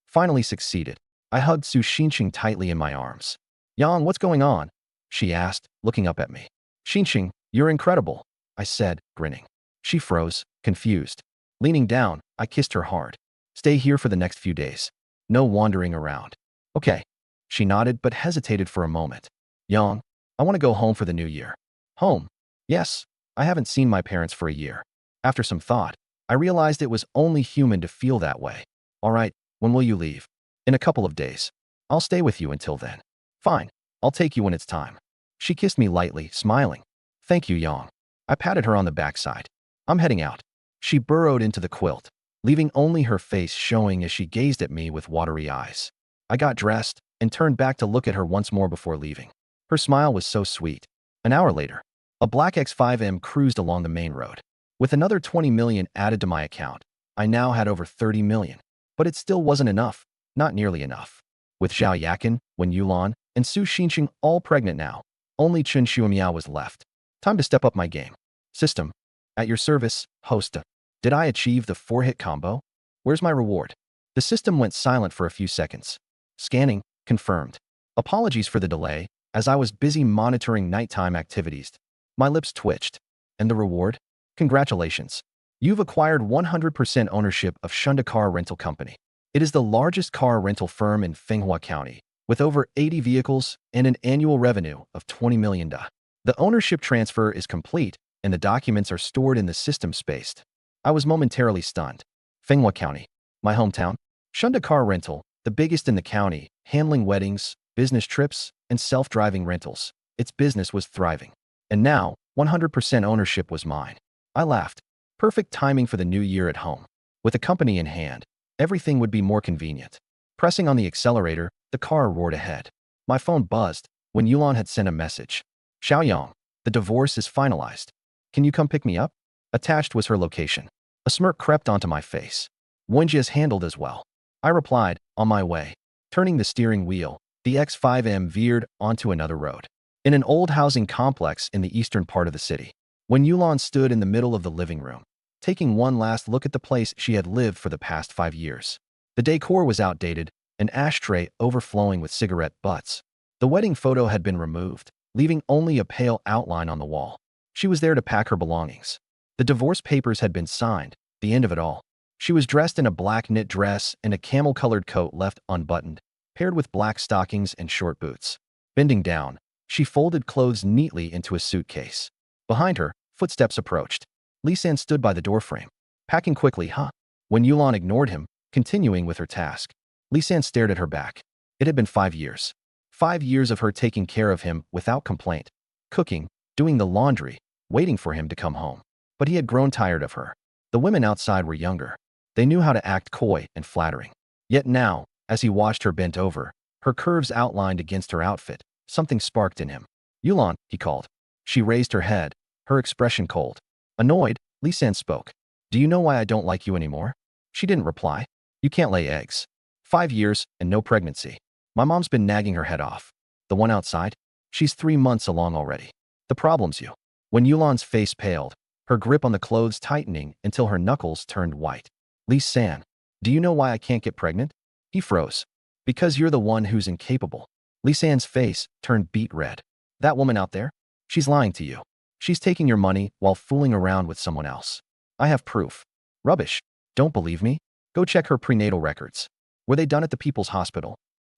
Finally succeeded. I hugged Su Xinqing tightly in my arms. Yang, what's going on? She asked, looking up at me. Xinqing, you're incredible, I said, grinning. She froze, confused. Leaning down, I kissed her hard. Stay here for the next few days. No wandering around. Okay. She nodded but hesitated for a moment. Yang, I want to go home for the new year. Home? Yes. I haven't seen my parents for a year. After some thought, I realized it was only human to feel that way. All right, when will you leave? In a couple of days. I'll stay with you until then. Fine. I'll take you when it's time. She kissed me lightly, smiling. Thank you, Yang. I patted her on the backside. I'm heading out. She burrowed into the quilt, leaving only her face showing as she gazed at me with watery eyes. I got dressed and turned back to look at her once more before leaving. Her smile was so sweet. An hour later, a black X5M cruised along the main road. With another 20 million added to my account, I now had over 30 million. But it still wasn't enough. Not nearly enough. With Zhao Yakin, Wen Yulan, and Su Xinqing all pregnant now, only Chen Xuemiao was left. Time to step up my game. System. At your service, host. Did I achieve the 4-hit combo? Where's my reward? The system went silent for a few seconds. Scanning, confirmed. Apologies for the delay, as I was busy monitoring nighttime activities. My lips twitched. And the reward? Congratulations. You've acquired 100% ownership of Shunda Car Rental Company. It is the largest car rental firm in Fenghua County, with over 80 vehicles and an annual revenue of 20 million Da. The ownership transfer is complete, and the documents are stored in the system space. I was momentarily stunned. Fenghua County, my hometown. Shunda Car Rental, the biggest in the county, handling weddings, business trips, and self-driving rentals. Its business was thriving. And now, 100% ownership was mine. I laughed. Perfect timing for the new year at home. With a company in hand, everything would be more convenient. Pressing on the accelerator, the car roared ahead. My phone buzzed when Yulan had sent a message. Xiaoyang, the divorce is finalized. Can you come pick me up? Attached was her location. A smirk crept onto my face. Wenjie is handled as well. I replied, on my way. Turning the steering wheel, the X5M veered onto another road. In an old housing complex in the eastern part of the city. When Yulan stood in the middle of the living room, taking one last look at the place she had lived for the past 5 years. The decor was outdated, an ashtray overflowing with cigarette butts. The wedding photo had been removed, leaving only a pale outline on the wall. She was there to pack her belongings. The divorce papers had been signed, the end of it all. She was dressed in a black knit dress and a camel-colored coat left unbuttoned, paired with black stockings and short boots. Bending down, she folded clothes neatly into a suitcase. Behind her, footsteps approached. Lisan stood by the doorframe. Packing quickly, huh? When Yulan ignored him, continuing with her task, Lisan stared at her back. It had been 5 years. 5 years of her taking care of him without complaint, cooking, doing the laundry, waiting for him to come home. But he had grown tired of her. The women outside were younger. They knew how to act coy and flattering. Yet now, as he watched her bent over, her curves outlined against her outfit, something sparked in him. Yulan, he called. She raised her head, her expression cold. Annoyed, Lisan spoke. Do you know why I don't like you anymore? She didn't reply. You can't lay eggs. 5 years and no pregnancy. My mom's been nagging her head off. The one outside? She's 3 months along already. The problem's you. When Yulan's face paled, her grip on the clothes tightening until her knuckles turned white. Lisan, do you know why I can't get pregnant? He froze. Because you're the one who's incapable. Lisan's face turned beet red. That woman out there? She's lying to you. She's taking your money while fooling around with someone else. I have proof. Rubbish. Don't believe me? Go check her prenatal records. Were they done at the People's Hospital?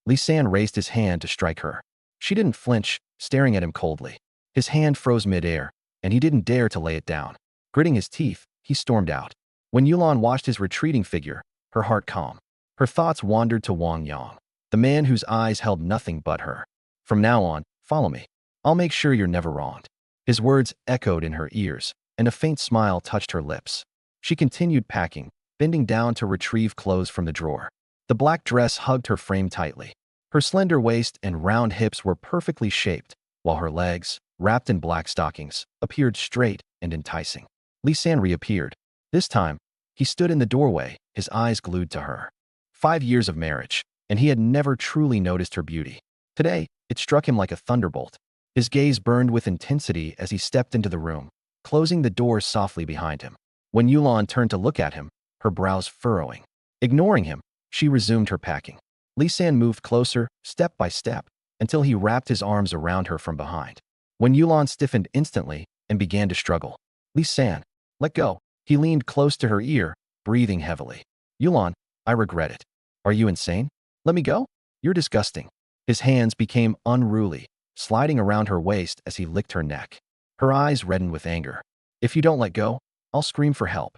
Lisan raised his hand to strike her. She didn't flinch, staring at him coldly. His hand froze midair, and he didn't dare to lay it down. Gritting his teeth, he stormed out. When Yulan watched his retreating figure, her heart calm. Her thoughts wandered to Wang Yang, the man whose eyes held nothing but her. From now on, follow me. I'll make sure you're never wronged. His words echoed in her ears, and a faint smile touched her lips. She continued packing, bending down to retrieve clothes from the drawer. The black dress hugged her frame tightly. Her slender waist and round hips were perfectly shaped, while her legs, wrapped in black stockings, appeared straight and enticing. Lisan reappeared. This time, he stood in the doorway, his eyes glued to her. 5 years of marriage, and he had never truly noticed her beauty. Today, it struck him like a thunderbolt. His gaze burned with intensity as he stepped into the room, closing the door softly behind him. When Yulan turned to look at him, her brows furrowing. Ignoring him, she resumed her packing. Lisan moved closer, step by step, until he wrapped his arms around her from behind. When Yulan stiffened instantly and began to struggle. Lisan, let go. He leaned close to her ear, breathing heavily. Yulan, I regret it. Are you insane? Let me go? You're disgusting. His hands became unruly, sliding around her waist as he licked her neck. Her eyes reddened with anger. If you don't let go, I'll scream for help.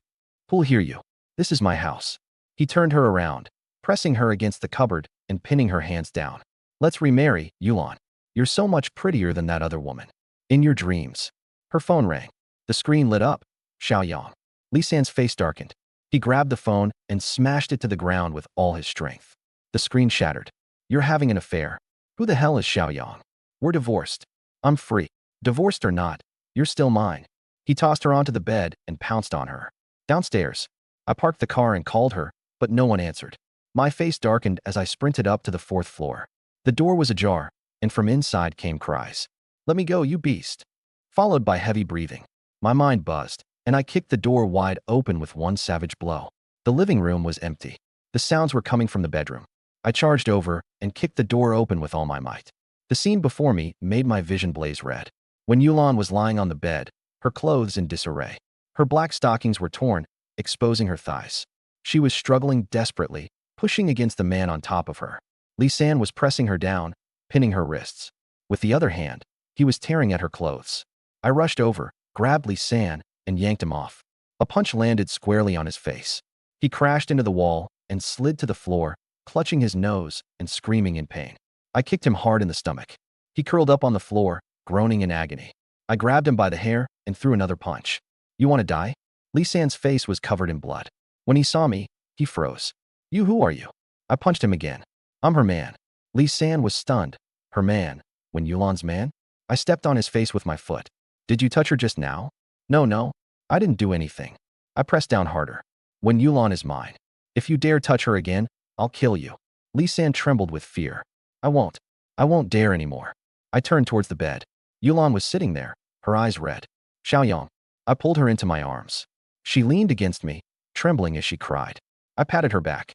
Who'll hear you? This is my house. He turned her around, pressing her against the cupboard and pinning her hands down. Let's remarry, Yulan. You're so much prettier than that other woman. In your dreams. Her phone rang. The screen lit up. Xiaoyang. Lisan's face darkened. He grabbed the phone and smashed it to the ground with all his strength. The screen shattered. You're having an affair. Who the hell is Xiaoyang? We're divorced. I'm free. Divorced or not, you're still mine. He tossed her onto the bed and pounced on her. Downstairs. I parked the car and called her, but no one answered. My face darkened as I sprinted up to the 4th floor. The door was ajar, and from inside came cries. Let me go, you beast. Followed by heavy breathing. My mind buzzed, and I kicked the door wide open with one savage blow. The living room was empty. The sounds were coming from the bedroom. I charged over and kicked the door open with all my might. The scene before me made my vision blaze red. When Yulan was lying on the bed, her clothes in disarray. Her black stockings were torn, exposing her thighs. She was struggling desperately, pushing against the man on top of her. Lisan was pressing her down, pinning her wrists. With the other hand, he was tearing at her clothes. I rushed over, grabbed Lisan, and yanked him off. A punch landed squarely on his face. He crashed into the wall and slid to the floor, clutching his nose and screaming in pain. I kicked him hard in the stomach. He curled up on the floor, groaning in agony. I grabbed him by the hair and threw another punch. You want to die? Lee San's face was covered in blood. When he saw me, he froze. You, who are you? I punched him again. I'm her man. Lee San was stunned. Her man? When Yulan's man? I stepped on his face with my foot. Did you touch her just now? No. I didn't do anything. I pressed down harder. When Yulan is mine. If you dare touch her again, I'll kill you. Lee San trembled with fear. I won't dare anymore. I turned towards the bed. Yulan was sitting there, her eyes red. Xiaoyang. I pulled her into my arms. She leaned against me, trembling as she cried. I patted her back.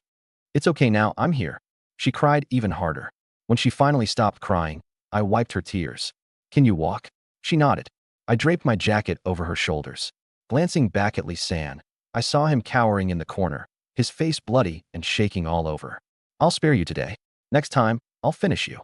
It's okay now, I'm here. She cried even harder. When she finally stopped crying, I wiped her tears. Can you walk? She nodded. I draped my jacket over her shoulders. Glancing back at Lee San, I saw him cowering in the corner, his face bloody and shaking all over. I'll spare you today. Next time, I'll finish you.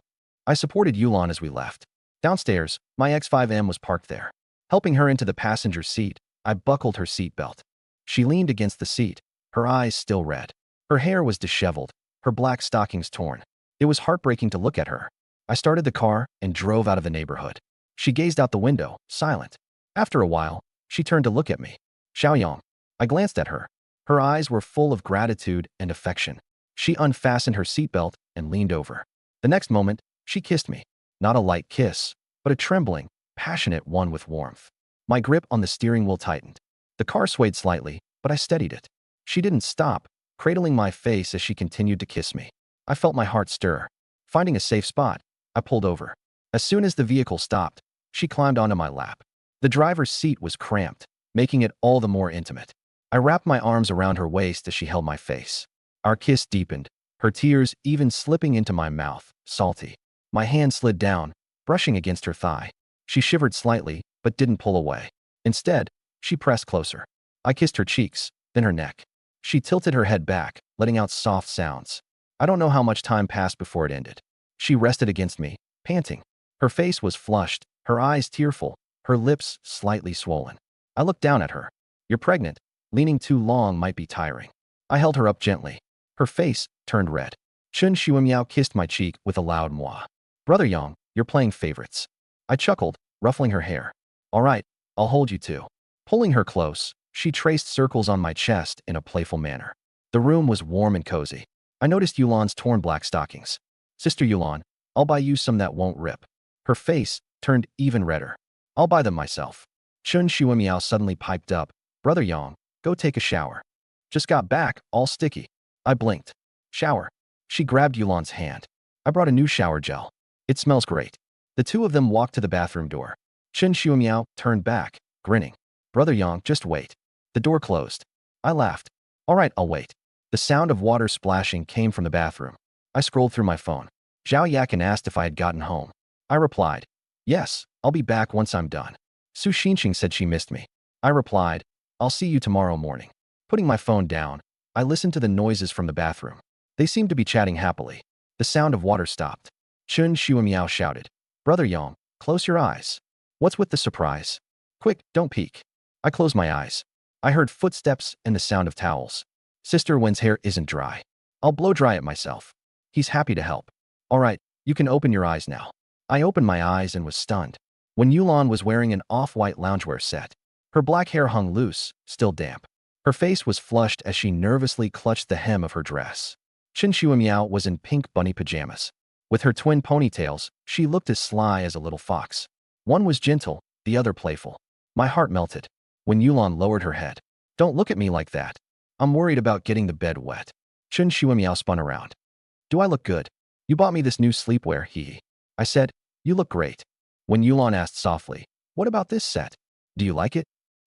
I supported Yulan as we left. Downstairs, my X5M was parked there. Helping her into the passenger seat, I buckled her seatbelt. She leaned against the seat, her eyes still red. Her hair was disheveled, her black stockings torn. It was heartbreaking to look at her. I started the car and drove out of the neighborhood. She gazed out the window, silent. After a while, she turned to look at me. Xiaoyang. I glanced at her. Her eyes were full of gratitude and affection. She unfastened her seatbelt and leaned over. The next moment, she kissed me. Not a light kiss, but a trembling, passionate one with warmth. My grip on the steering wheel tightened. The car swayed slightly, but I steadied it. She didn't stop, cradling my face as she continued to kiss me. I felt my heart stir. Finding a safe spot, I pulled over. As soon as the vehicle stopped, she climbed onto my lap. The driver's seat was cramped, making it all the more intimate. I wrapped my arms around her waist as she held my face. Our kiss deepened, her tears even slipping into my mouth, salty. My hand slid down, brushing against her thigh. She shivered slightly, but didn't pull away. Instead, she pressed closer. I kissed her cheeks, then her neck. She tilted her head back, letting out soft sounds. I don't know how much time passed before it ended. She rested against me, panting. Her face was flushed, her eyes tearful, her lips slightly swollen. I looked down at her. You're pregnant. Leaning too long might be tiring. I held her up gently. Her face turned red. Chun Shuimiao kissed my cheek with a loud moi. Brother Yang, you're playing favorites. I chuckled, ruffling her hair. All right, I'll hold you too. Pulling her close, she traced circles on my chest in a playful manner. The room was warm and cozy. I noticed Yulan's torn black stockings. Sister Yulan, I'll buy you some that won't rip. Her face turned even redder. I'll buy them myself. Chun Shuimiao suddenly piped up. Brother Yang, go take a shower. Just got back, all sticky. I blinked. Shower. She grabbed Yulan's hand. I brought a new shower gel. It smells great. The two of them walked to the bathroom door. Chun Shuimiao turned back, grinning. Brother Yang, just wait. The door closed. I laughed. All right, I'll wait. The sound of water splashing came from the bathroom. I scrolled through my phone. Zhao Yakin asked if I had gotten home. I replied, yes, I'll be back once I'm done. Su Xinqing said she missed me. I replied, I'll see you tomorrow morning. Putting my phone down, I listened to the noises from the bathroom. They seemed to be chatting happily. The sound of water stopped. Chun Shuimiao shouted, Brother Yang, close your eyes. What's with the surprise? Quick, don't peek. I closed my eyes. I heard footsteps and the sound of towels. Sister Wen's hair isn't dry. I'll blow dry it myself. He's happy to help. All right, you can open your eyes now. I opened my eyes and was stunned. When Yulan was wearing an off-white loungewear set. Her black hair hung loose, still damp. Her face was flushed as she nervously clutched the hem of her dress. Chun Shuimiao was in pink bunny pajamas. With her twin ponytails, she looked as sly as a little fox. One was gentle, the other playful. My heart melted. When Yulan lowered her head. Don't look at me like that. I'm worried about getting the bed wet. Chun Shuimiao spun around. Do I look good? You bought me this new sleepwear, hee. I said, you look great. When Yulan asked softly, what about this set? Do you like it?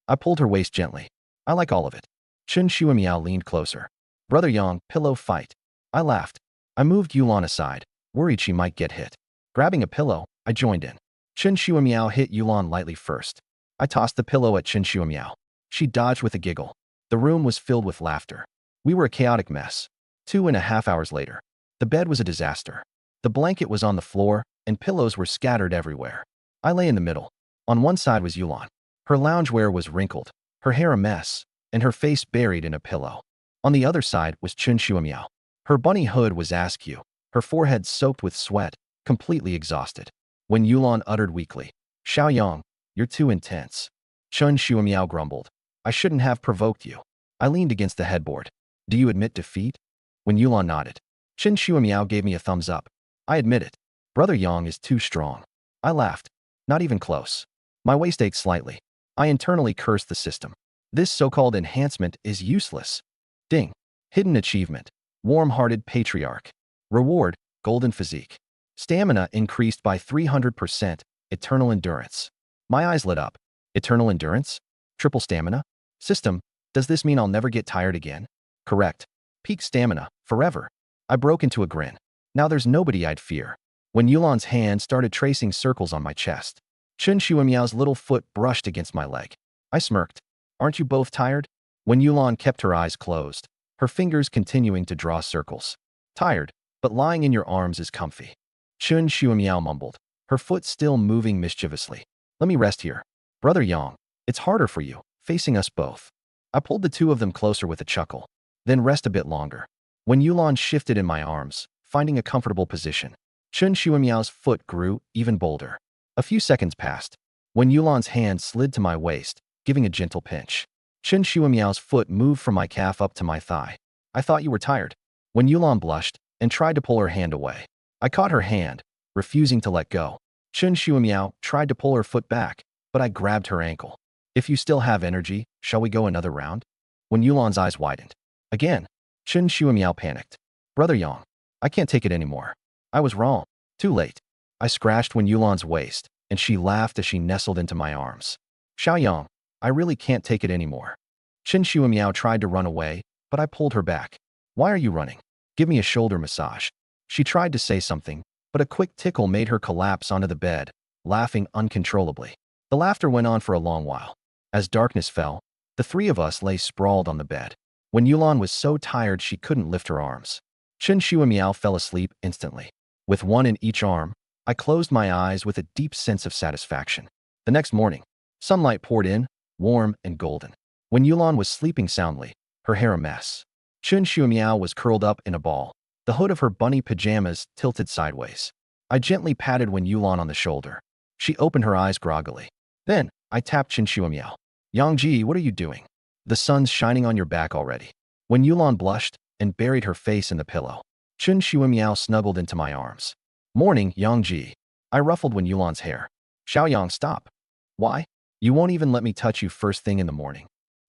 I pulled her waist gently. I like all of it. Chun Shuimiao leaned closer. Brother Yang, pillow fight. I laughed. I moved Yulan aside, worried she might get hit. Grabbing a pillow, I joined in. Chun Shuimiao hit Yulan lightly first. I tossed the pillow at Chun Shuimiao. She dodged with a giggle. The room was filled with laughter. We were a chaotic mess. 2.5 hours later. The bed was a disaster. The blanket was on the floor, and pillows were scattered everywhere. I lay in the middle. On one side was Yulan. Her loungewear was wrinkled, her hair a mess, and her face buried in a pillow. On the other side was Chun Shuimiao. Her bunny hood was askew, her forehead soaked with sweat, completely exhausted. When Yulan uttered weakly, Xiaoyang, You're too intense. Chun Shuamiao grumbled. I shouldn't have provoked you. I leaned against the headboard. Do you admit defeat? When Yulan nodded. Chun Shuamiao gave me a thumbs up. I admit it. Brother Yang is too strong. I laughed. Not even close. My waist ached slightly. I internally cursed the system. This so-called enhancement is useless. Ding. Hidden achievement. Warm-hearted patriarch. Reward, golden physique. Stamina increased by 300%. Eternal endurance. My eyes lit up. Eternal endurance? Triple stamina? System, does this mean I'll never get tired again? Correct. Peak stamina, forever. I broke into a grin. Now there's nobody I'd fear. When Yulan's hand started tracing circles on my chest, Chun Shuamiao's little foot brushed against my leg. I smirked. Aren't you both tired? When Yulan kept her eyes closed, her fingers continuing to draw circles. Tired, but lying in your arms is comfy. Chun Shuamiao mumbled, her foot still moving mischievously. Let me rest here. Brother Yang, it's harder for you, facing us both. I pulled the two of them closer with a chuckle. Then rest a bit longer. When Yulan shifted in my arms, finding a comfortable position, Chun Shuamiao's foot grew even bolder. A few seconds passed. When Yulan's hand slid to my waist, giving a gentle pinch. Chun Shuamiao's foot moved from my calf up to my thigh. I thought you were tired. When Yulan blushed and tried to pull her hand away, I caught her hand, refusing to let go. Chun Shuamiao tried to pull her foot back, but I grabbed her ankle. If you still have energy, shall we go another round? When Yulan's eyes widened. Again, Chun Shuamiao panicked. Brother Yang, I can't take it anymore. I was wrong. Too late. I scratched Wen Yulan's waist, and she laughed as she nestled into my arms. Xiaoyang, I really can't take it anymore. Chun Shuamiao tried to run away, but I pulled her back. Why are you running? Give me a shoulder massage. She tried to say something, but a quick tickle made her collapse onto the bed, laughing uncontrollably. The laughter went on for a long while. As darkness fell, the three of us lay sprawled on the bed. When Yulan was so tired she couldn't lift her arms. Chun Shuamiao fell asleep instantly. With one in each arm, I closed my eyes with a deep sense of satisfaction. The next morning, sunlight poured in, warm and golden. When Yulan was sleeping soundly, her hair a mess, Chun Shuamiao was curled up in a ball, the hood of her bunny pajamas tilted sideways. I gently patted Wen Yulan on the shoulder. She opened her eyes groggily. Then, I tapped Chun Shuamiao. Yangji, what are you doing? The sun's shining on your back already. When Yulan blushed and buried her face in the pillow, Chun Shuamiao snuggled into my arms. Morning, Yangji. I ruffled Wen Yulan's hair. Xiaoyang, stop. Why? You won't even let me touch you first thing in the morning.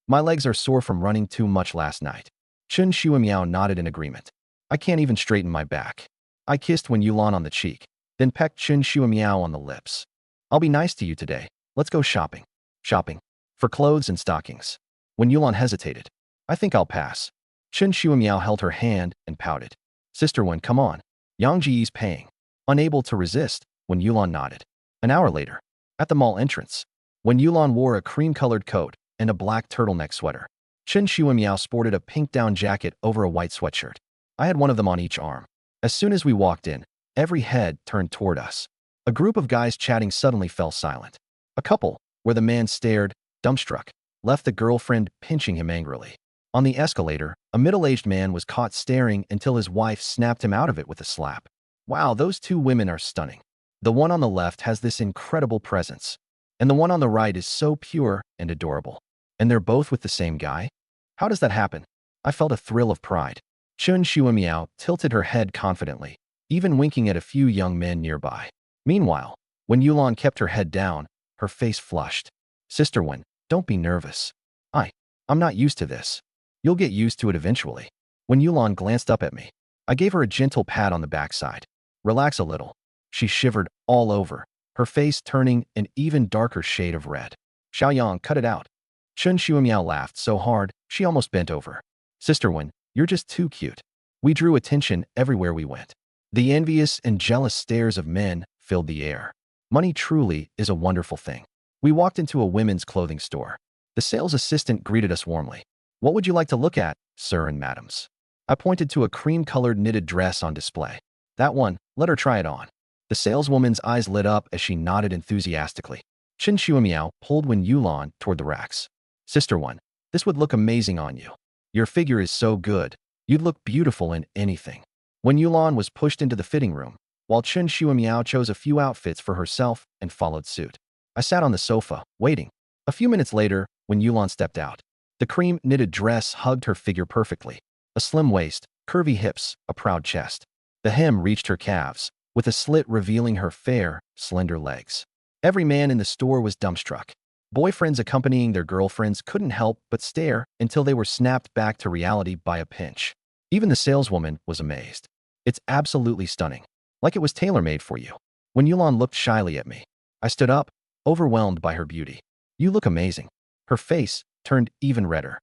My legs are sore from running too much last night. Chun Shuamiao nodded in agreement. I can't even straighten my back. I kissed Wen Yulan on the cheek, then pecked Chun Shuamiao on the lips. I'll be nice to you today. Let's go shopping. Shopping? For clothes and stockings. When Yulan hesitated. I think I'll pass. Chun Shuamiao held her hand and pouted. Sister Wen, come on. Yang Ji's paying. Unable to resist, when Yulan nodded. An hour later, at the mall entrance, when Yulan wore a cream-colored coat and a black turtleneck sweater, Chun Shuamiao sported a pink down jacket over a white sweatshirt. I had one of them on each arm. As soon as we walked in, every head turned toward us. A group of guys chatting suddenly fell silent. A couple, where the man stared, dumbstruck, left the girlfriend pinching him angrily. On the escalator, a middle-aged man was caught staring until his wife snapped him out of it with a slap. Wow, those two women are stunning. The one on the left has this incredible presence, and the one on the right is so pure and adorable. And they're both with the same guy? How does that happen? I felt a thrill of pride. Chun Shuamiao tilted her head confidently, even winking at a few young men nearby. Meanwhile, when Yulan kept her head down, her face flushed. Sister Wen, don't be nervous. I'm not used to this. You'll get used to it eventually. When Yulan glanced up at me, I gave her a gentle pat on the backside. Relax a little. She shivered all over, her face turning an even darker shade of red. Xiaoyang, cut it out. Chun Shuamiao laughed so hard, she almost bent over. Sister Wen, you're just too cute. We drew attention everywhere we went. The envious and jealous stares of men filled the air. Money truly is a wonderful thing. We walked into a women's clothing store. The sales assistant greeted us warmly. What would you like to look at, sir and madams? I pointed to a cream-colored knitted dress on display. That one, let her try it on. The saleswoman's eyes lit up as she nodded enthusiastically. Chun Shuamiao pulled Wen Yulan toward the racks. Sister Wen, this would look amazing on you. Your figure is so good. You'd look beautiful in anything. When Yulan was pushed into the fitting room, while Chun Shuamiao chose a few outfits for herself and followed suit. I sat on the sofa, waiting. A few minutes later, when Yulan stepped out, the cream knitted dress hugged her figure perfectly. A slim waist, curvy hips, a proud chest. The hem reached her calves, with a slit revealing her fair, slender legs. Every man in the store was dumbstruck. Boyfriends accompanying their girlfriends couldn't help but stare until they were snapped back to reality by a pinch. Even the saleswoman was amazed. It's absolutely stunning. Like it was tailor-made for you. When Yulan looked shyly at me, I stood up, overwhelmed by her beauty. You look amazing. Her face turned even redder.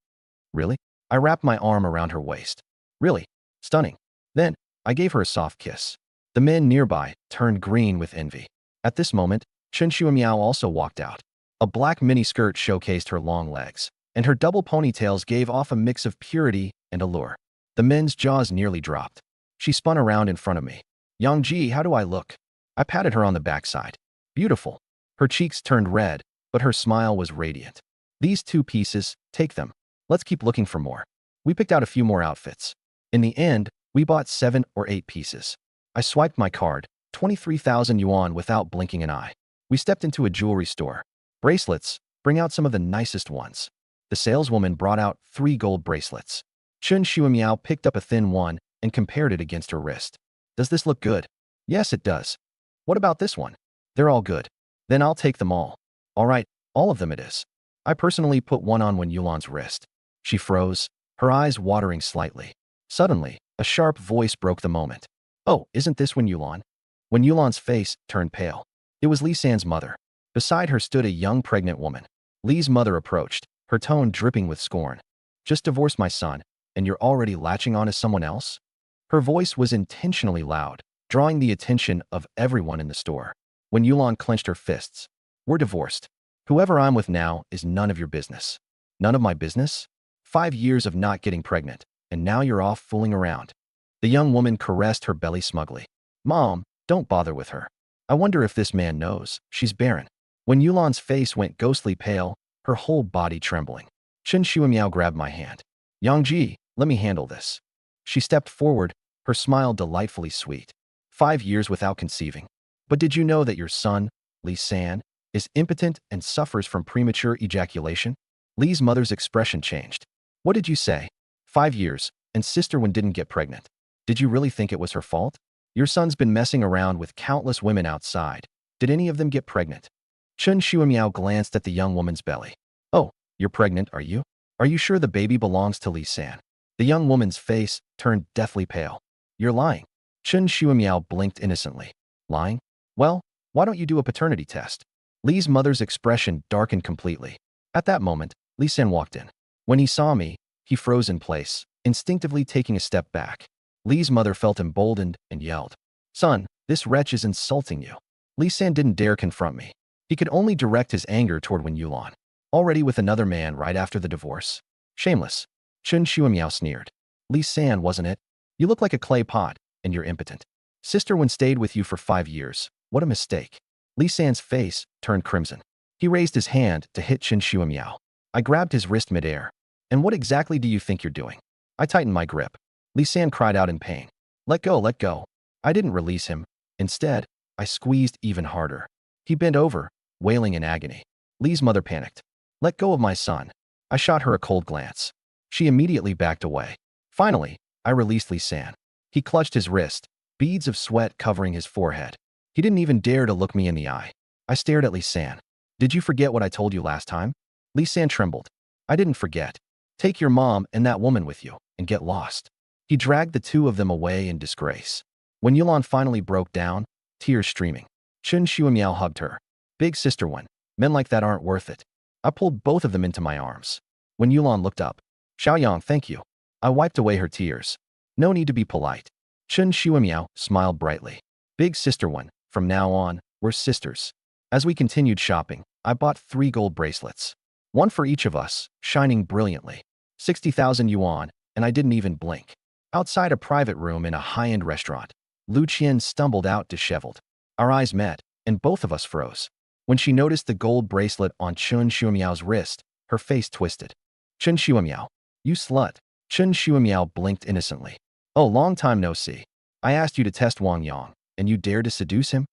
Really? I wrapped my arm around her waist. Really? Stunning. Then, I gave her a soft kiss. The men nearby turned green with envy. At this moment, Chen Shuimiao also walked out. A black miniskirt showcased her long legs, and her double ponytails gave off a mix of purity and allure. The men's jaws nearly dropped. She spun around in front of me. Yangji, how do I look? I patted her on the backside. Beautiful. Her cheeks turned red, but her smile was radiant. These 2 pieces, take them. Let's keep looking for more. We picked out a few more outfits. In the end, we bought 7 or 8 pieces. I swiped my card, 23,000 yuan without blinking an eye. We stepped into a jewelry store. Bracelets, bring out some of the nicest ones. The saleswoman brought out 3 gold bracelets. Chun Shuimiao picked up a thin one and compared it against her wrist. Does this look good? Yes, it does. What about this one? They're all good. Then I'll take them all. All right, all of them it is. I personally put one on when Yulan's wrist. She froze, her eyes watering slightly. Suddenly, a sharp voice broke the moment. Oh, isn't this when Yulan? When Yulan's face turned pale. It was Li San's mother. Beside her stood a young pregnant woman. Li's mother approached, her tone dripping with scorn. Just divorced my son, and you're already latching on to someone else? Her voice was intentionally loud, drawing the attention of everyone in the store. When Yulan clenched her fists, we're divorced. Whoever I'm with now is none of your business. None of my business? 5 years of not getting pregnant, and now you're off fooling around. The young woman caressed her belly smugly. Mom, don't bother with her. I wonder if this man knows she's barren. When Yulan's face went ghostly pale, her whole body trembling. Chen Shuimiao grabbed my hand. Yangji, let me handle this. She stepped forward, her smile delightfully sweet. 5 years without conceiving. But did you know that your son, Li San, is impotent and suffers from premature ejaculation? Li's mother's expression changed. What did you say? 5 years, and sister one didn't get pregnant. Did you really think it was her fault? Your son's been messing around with countless women outside. Did any of them get pregnant? Chen Shuimiao glanced at the young woman's belly. Oh, you're pregnant, are you? Are you sure the baby belongs to Li San? The young woman's face turned deathly pale. You're lying. Chen Shuimiao blinked innocently. Lying? Well, why don't you do a paternity test? Li's mother's expression darkened completely. At that moment, Li San walked in. When he saw me, he froze in place, instinctively taking a step back. Li's mother felt emboldened and yelled, Son, this wretch is insulting you. Li San didn't dare confront me. He could only direct his anger toward Wen Yulan, already with another man right after the divorce. Shameless. Chen Shuimiao sneered. Li San, wasn't it? You look like a clay pot, and you're impotent. Sister Wen stayed with you for 5 years. What a mistake. Li San's face turned crimson. He raised his hand to hit Chen Shuimiao. I grabbed his wrist midair. And what exactly do you think you're doing? I tightened my grip. Li San cried out in pain. Let go, let go. I didn't release him. Instead, I squeezed even harder. He bent over, wailing in agony. Li's mother panicked. Let go of my son. I shot her a cold glance. She immediately backed away. Finally, I released Li San. He clutched his wrist, beads of sweat covering his forehead. He didn't even dare to look me in the eye. I stared at Li San. Did you forget what I told you last time? Li San trembled. I didn't forget. Take your mom and that woman with you, and get lost. He dragged the 2 of them away in disgrace. When Yulan finally broke down, tears streaming, Chen Shuimiao hugged her. Big sister one, men like that aren't worth it. I pulled both of them into my arms. When Yulan looked up, Xiaoyang, thank you. I wiped away her tears. No need to be polite. Chen Shuimiao smiled brightly. Big sister one, from now on, we're sisters. As we continued shopping, I bought 3 gold bracelets. One for each of us, shining brilliantly. 60,000 yuan, and I didn't even blink. Outside a private room in a high-end restaurant, Lu Qian stumbled out disheveled. Our eyes met, and both of us froze. When she noticed the gold bracelet on Chen Shuimiao's wrist, her face twisted. Chen Shuimiao, you slut. Chen Shuimiao blinked innocently. Oh, long time no see. I asked you to test Wang Yang, and you dared to seduce him?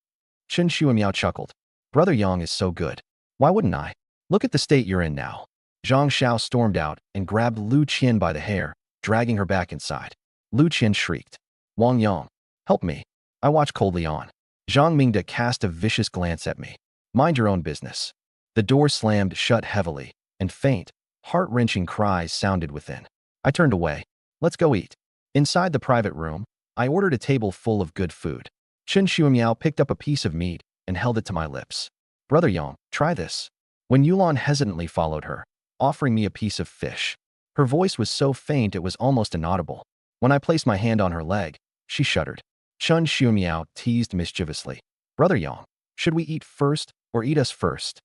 Chen Shuimiao chuckled. Brother Yang is so good. Why wouldn't I? Look at the state you're in now. Zhang Xiao stormed out and grabbed Lu Qian by the hair, dragging her back inside. Lu Qian shrieked. Wang Yang, help me. I watched coldly on. Zhang Mingde cast a vicious glance at me. Mind your own business. The door slammed shut heavily, and faint, heart-wrenching cries sounded within. I turned away. Let's go eat. Inside the private room, I ordered a table full of good food. Chen Xiumiao picked up a piece of meat and held it to my lips. Brother Yang, try this. When Yulan hesitantly followed her, offering me a piece of fish. Her voice was so faint it was almost inaudible. When I placed my hand on her leg, she shuddered. Chen Xiumiao teased mischievously. Brother Yang, should we eat first or eat us first?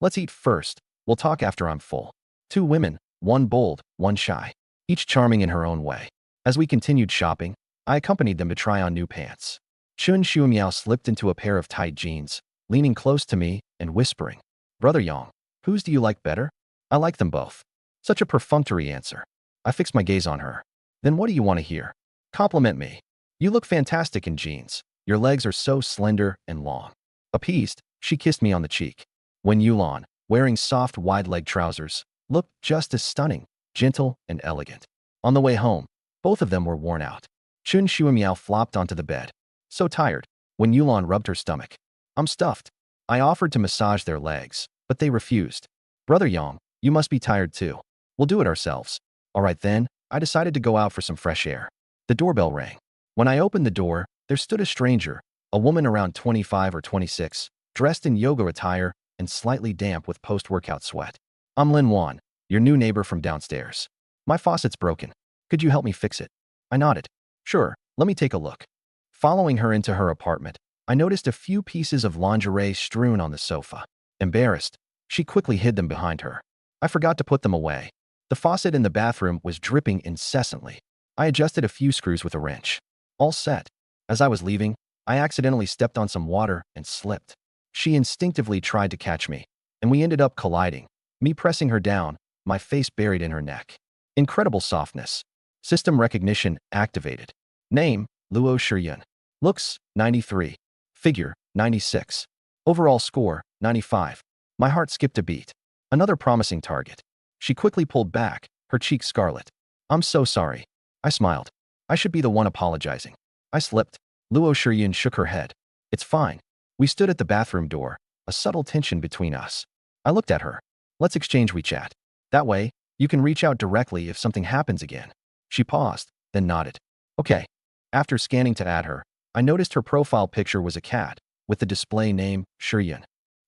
Let's eat first. We'll talk after I'm full. Two women, one bold, one shy, each charming in her own way. As we continued shopping, I accompanied them to try on new pants. Chen Xiumiao slipped into a pair of tight jeans, leaning close to me and whispering, Brother Yang, whose do you like better? I like them both. Such a perfunctory answer. I fixed my gaze on her. Then what do you want to hear? Compliment me. You look fantastic in jeans. Your legs are so slender and long. Appeased, she kissed me on the cheek. When Yulan, wearing soft wide-leg trousers, looked just as stunning, gentle, and elegant. On the way home, both of them were worn out. Chun Shuimiao flopped onto the bed. So tired, when Yulan rubbed her stomach. I'm stuffed. I offered to massage their legs, but they refused. Brother Yang, you must be tired too. We'll do it ourselves. All right then, I decided to go out for some fresh air. The doorbell rang. When I opened the door, there stood a stranger, a woman around 25 or 26, dressed in yoga attire and slightly damp with post-workout sweat. I'm Lin Wan, your new neighbor from downstairs. My faucet's broken. Could you help me fix it? I nodded. Sure, let me take a look. Following her into her apartment, I noticed a few pieces of lingerie strewn on the sofa. Embarrassed, she quickly hid them behind her. I forgot to put them away. The faucet in the bathroom was dripping incessantly. I adjusted a few screws with a wrench. All set. As I was leaving, I accidentally stepped on some water and slipped. She instinctively tried to catch me, and we ended up colliding, me pressing her down, my face buried in her neck. Incredible softness. System recognition activated. Name, Luo Shiyun. Looks, 93. Figure, 96. Overall score, 95. My heart skipped a beat. Another promising target. She quickly pulled back, her cheeks scarlet. I'm so sorry. I smiled. I should be the one apologizing. I slipped. Luo Shiyun shook her head. It's fine. We stood at the bathroom door, a subtle tension between us. I looked at her. Let's exchange WeChat. That way, you can reach out directly if something happens again. She paused, then nodded. Okay. After scanning to add her, I noticed her profile picture was a cat, with the display name, Shiyun.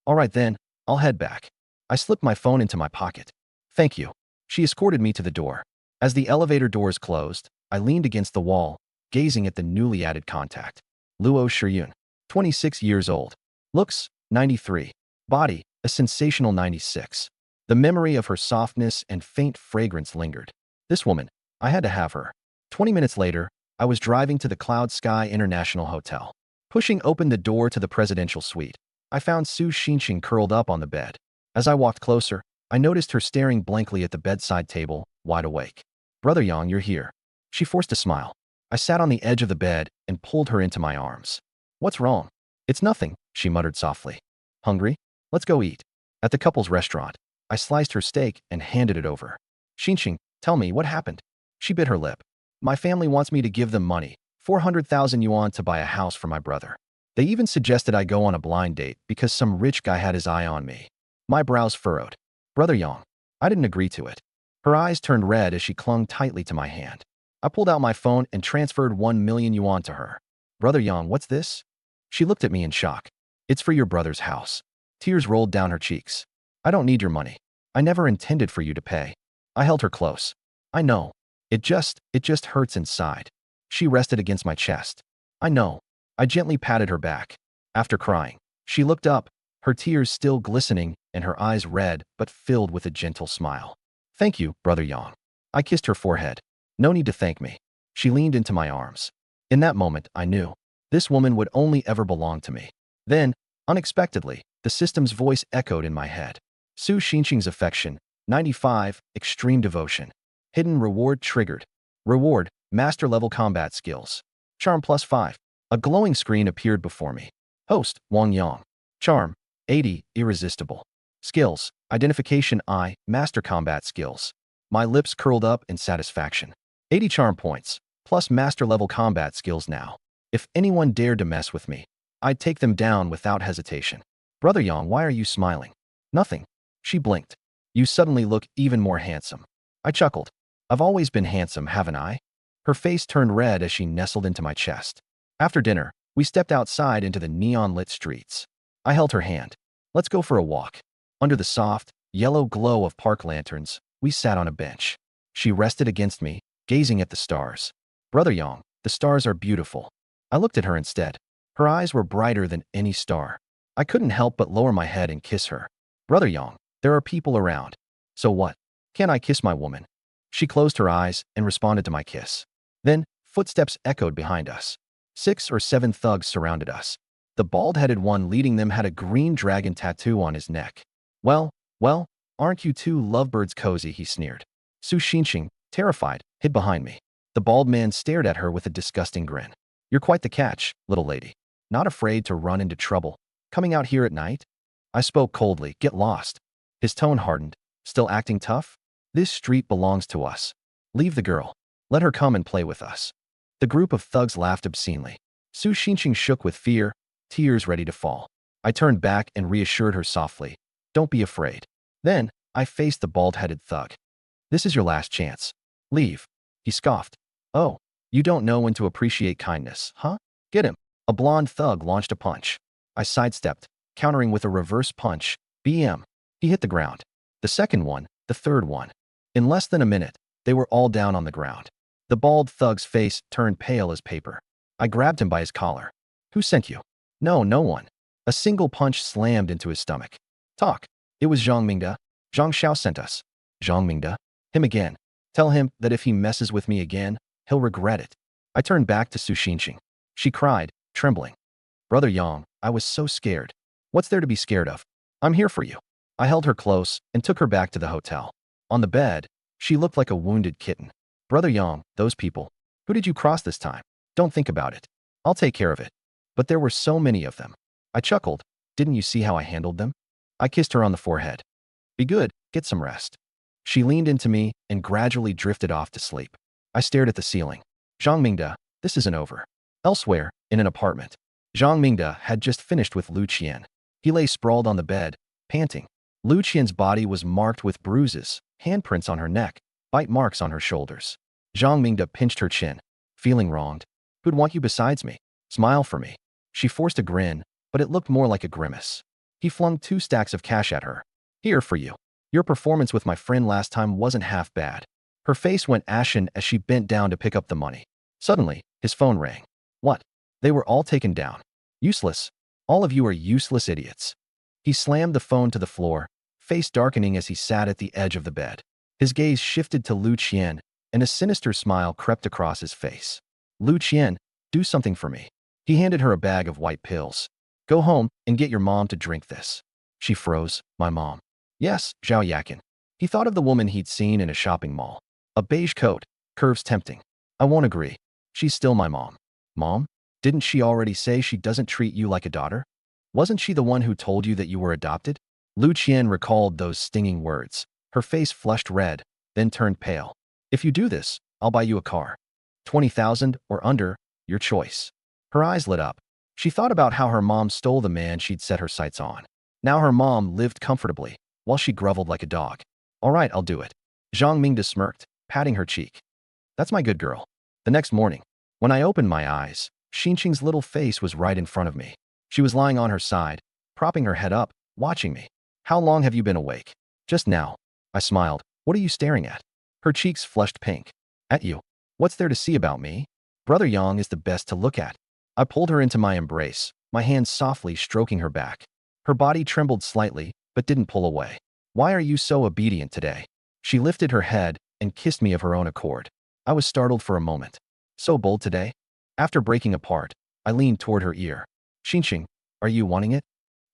All right then, I'll head back. I slipped my phone into my pocket. Thank you. She escorted me to the door. As the elevator doors closed, I leaned against the wall, gazing at the newly added contact. Luo Shiyun, 26 years old. Looks, 93. Body, a sensational 96. The memory of her softness and faint fragrance lingered. This woman, I had to have her. 20 minutes later, I was driving to the Cloud Sky International Hotel. Pushing open the door to the presidential suite, I found Su Xinqing curled up on the bed. As I walked closer, I noticed her staring blankly at the bedside table, wide awake. Brother Yang, you're here. She forced a smile. I sat on the edge of the bed and pulled her into my arms. What's wrong? It's nothing, she muttered softly. Hungry? Let's go eat. At the couple's restaurant, I sliced her steak and handed it over. Xinqing, tell me, what happened? She bit her lip. My family wants me to give them money, 400,000 yuan to buy a house for my brother. They even suggested I go on a blind date because some rich guy had his eye on me. My brows furrowed. Brother Yang, I didn't agree to it. Her eyes turned red as she clung tightly to my hand. I pulled out my phone and transferred 1 million yuan to her. Brother Yang, what's this? She looked at me in shock. It's for your brother's house. Tears rolled down her cheeks. I don't need your money. I never intended for you to pay. I held her close. I know. It just hurts inside. She rested against my chest. I know. I gently patted her back. After crying, she looked up, her tears still glistening and her eyes red but filled with a gentle smile. Thank you, Brother Yang. I kissed her forehead. No need to thank me. She leaned into my arms. In that moment, I knew. This woman would only ever belong to me. Then, unexpectedly, the system's voice echoed in my head. Su Xinqing's affection, 95, extreme devotion. Hidden reward triggered. Reward, master-level combat skills. Charm +5. A glowing screen appeared before me. Host, Wang Yang. Charm, 80, irresistible. Skills. Identification I. Master combat skills. My lips curled up in satisfaction. 80 charm points, plus master level combat skills now. If anyone dared to mess with me, I'd take them down without hesitation. Brother Yang, why are you smiling? Nothing. She blinked. You suddenly look even more handsome. I chuckled. I've always been handsome, haven't I? Her face turned red as she nestled into my chest. After dinner, we stepped outside into the neon-lit streets. I held her hand. Let's go for a walk. Under the soft, yellow glow of park lanterns, we sat on a bench. She rested against me, gazing at the stars. Brother Yang, the stars are beautiful. I looked at her instead. Her eyes were brighter than any star. I couldn't help but lower my head and kiss her. Brother Yang, there are people around. So what? Can't I kiss my woman? She closed her eyes and responded to my kiss. Then, footsteps echoed behind us. 6 or 7 thugs surrounded us. The bald-headed one leading them had a green dragon tattoo on his neck. Well, aren't you two lovebirds cozy, he sneered. Su Xinqing, terrified, hid behind me. The bald man stared at her with a disgusting grin. You're quite the catch, little lady. Not afraid to run into trouble. Coming out here at night? I spoke coldly. Get lost. His tone hardened. Still acting tough? This street belongs to us. Leave the girl. Let her come and play with us. The group of thugs laughed obscenely. Su Xinqing shook with fear, tears ready to fall. I turned back and reassured her softly. Don't be afraid. Then, I faced the bald-headed thug. This is your last chance. Leave. He scoffed. Oh, you don't know when to appreciate kindness, huh? Get him. A blonde thug launched a punch. I sidestepped, countering with a reverse punch. BM. He hit the ground. The second one, the third one. In less than a minute, they were all down on the ground. The bald thug's face turned pale as paper. I grabbed him by his collar. Who sent you? No one. A single punch slammed into his stomach. Talk. It was Zhang Mingde. Zhang Xiao sent us. Zhang Mingde? Him again. Tell him that if he messes with me again, he'll regret it. I turned back to Su Xinqing. She cried, trembling. Brother Yang, I was so scared. What's there to be scared of? I'm here for you. I held her close and took her back to the hotel. On the bed, she looked like a wounded kitten. Brother Yang, those people. Who did you cross this time? Don't think about it. I'll take care of it. But there were so many of them. I chuckled. Didn't you see how I handled them? I kissed her on the forehead. Be good, get some rest. She leaned into me and gradually drifted off to sleep. I stared at the ceiling. Zhang Mingde, this isn't over. Elsewhere, in an apartment, Zhang Mingde had just finished with Lu Qian. He lay sprawled on the bed, panting. Lu Qian's body was marked with bruises, handprints on her neck, bite marks on her shoulders. Zhang Mingde pinched her chin. Feeling wronged? Who'd want you besides me? Smile for me. She forced a grin, but it looked more like a grimace. He flung 2 stacks of cash at her. Here for you. Your performance with my friend last time wasn't half bad. Her face went ashen as she bent down to pick up the money. Suddenly, his phone rang. What? They were all taken down. Useless. All of you are useless idiots. He slammed the phone to the floor, face darkening as he sat at the edge of the bed. His gaze shifted to Lu Qian, and a sinister smile crept across his face. Lu Qian, do something for me. He handed her a bag of white pills. Go home and get your mom to drink this. She froze. My mom. Yes, Zhao Yakin. He thought of the woman he'd seen in a shopping mall. A beige coat, curves tempting. I won't agree. She's still my mom. Mom? Didn't she already say she doesn't treat you like a daughter? Wasn't she the one who told you that you were adopted? Lu Qian recalled those stinging words. Her face flushed red, then turned pale. If you do this, I'll buy you a car. 20,000 or under, your choice. Her eyes lit up. She thought about how her mom stole the man she'd set her sights on. Now her mom lived comfortably, while she groveled like a dog. All right, I'll do it. Zhang Mingde smirked, patting her cheek. That's my good girl. The next morning, when I opened my eyes, Xinqing's little face was right in front of me. She was lying on her side, propping her head up, watching me. How long have you been awake? Just now. I smiled. What are you staring at? Her cheeks flushed pink. At you. What's there to see about me? Brother Yang is the best to look at. I pulled her into my embrace, my hands softly stroking her back. Her body trembled slightly, but didn't pull away. Why are you so obedient today? She lifted her head and kissed me of her own accord. I was startled for a moment. So bold today? After breaking apart, I leaned toward her ear. Xinqing, are you wanting it?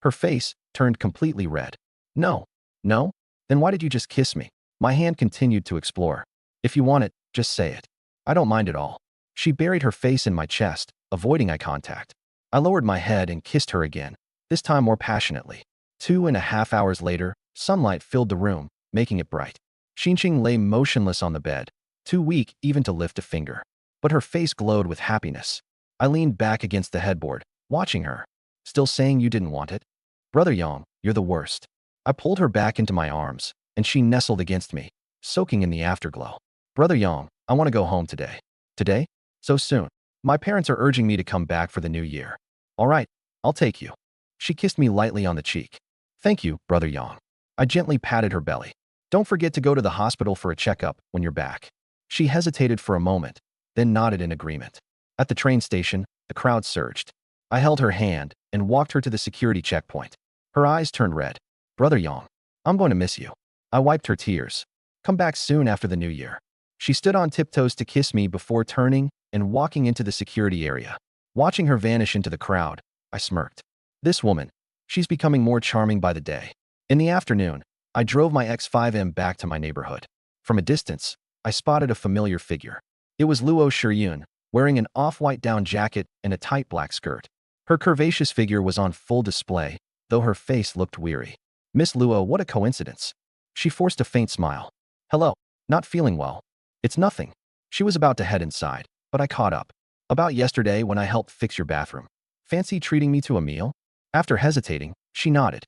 Her face turned completely red. No. No? Then why did you just kiss me? My hand continued to explore. If you want it, just say it. I don't mind at all. She buried her face in my chest, avoiding eye contact. I lowered my head and kissed her again, this time more passionately. 2.5 hours later, sunlight filled the room, making it bright. Xinqing lay motionless on the bed, too weak even to lift a finger. But her face glowed with happiness. I leaned back against the headboard, watching her. Still saying you didn't want it? Brother Yang, you're the worst. I pulled her back into my arms, and she nestled against me, soaking in the afterglow. Brother Yang, I want to go home today. Today? So soon. My parents are urging me to come back for the new year. All right, I'll take you. She kissed me lightly on the cheek. Thank you, Brother Yang. I gently patted her belly. Don't forget to go to the hospital for a checkup when you're back. She hesitated for a moment, then nodded in agreement. At the train station, the crowd surged. I held her hand and walked her to the security checkpoint. Her eyes turned red. Brother Yang, I'm going to miss you. I wiped her tears. Come back soon after the new year. She stood on tiptoes to kiss me before turning and walking into the security area. Watching her vanish into the crowd, I smirked. This woman, she's becoming more charming by the day. In the afternoon, I drove my X5M back to my neighborhood. From a distance, I spotted a familiar figure. It was Luo Shiyun, wearing an off-white down jacket and a tight black skirt. Her curvaceous figure was on full display, though her face looked weary. Miss Luo, what a coincidence. She forced a faint smile. Hello, not feeling well. It's nothing. She was about to head inside, but I caught up. About yesterday when I helped fix your bathroom. Fancy treating me to a meal? After hesitating, she nodded.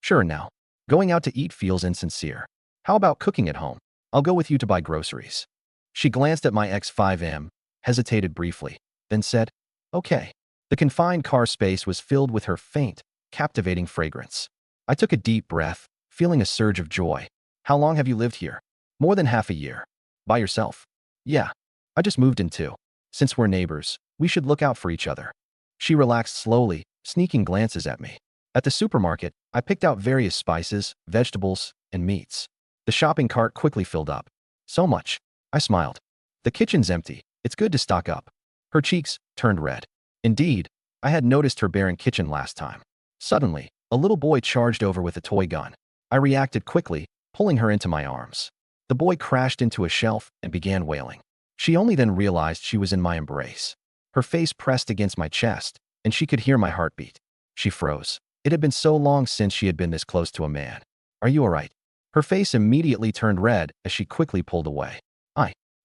Sure now. Going out to eat feels insincere. How about cooking at home? I'll go with you to buy groceries. She glanced at my X5M, hesitated briefly, then said, okay. The confined car space was filled with her faint, captivating fragrance. I took a deep breath, feeling a surge of joy. How long have you lived here? More than half a year. By yourself? Yeah. I just moved in too. Since we're neighbors, we should look out for each other. She relaxed slowly, sneaking glances at me. At the supermarket, I picked out various spices, vegetables, and meats. The shopping cart quickly filled up. So much. I smiled. The kitchen's empty. It's good to stock up. Her cheeks turned red. Indeed, I had noticed her barren kitchen last time. Suddenly, a little boy charged over with a toy gun. I reacted quickly, pulling her into my arms. The boy crashed into a shelf and began wailing. She only then realized she was in my embrace. Her face pressed against my chest, and she could hear my heartbeat. She froze. It had been so long since she had been this close to a man. Are you all right? Her face immediately turned red as she quickly pulled away.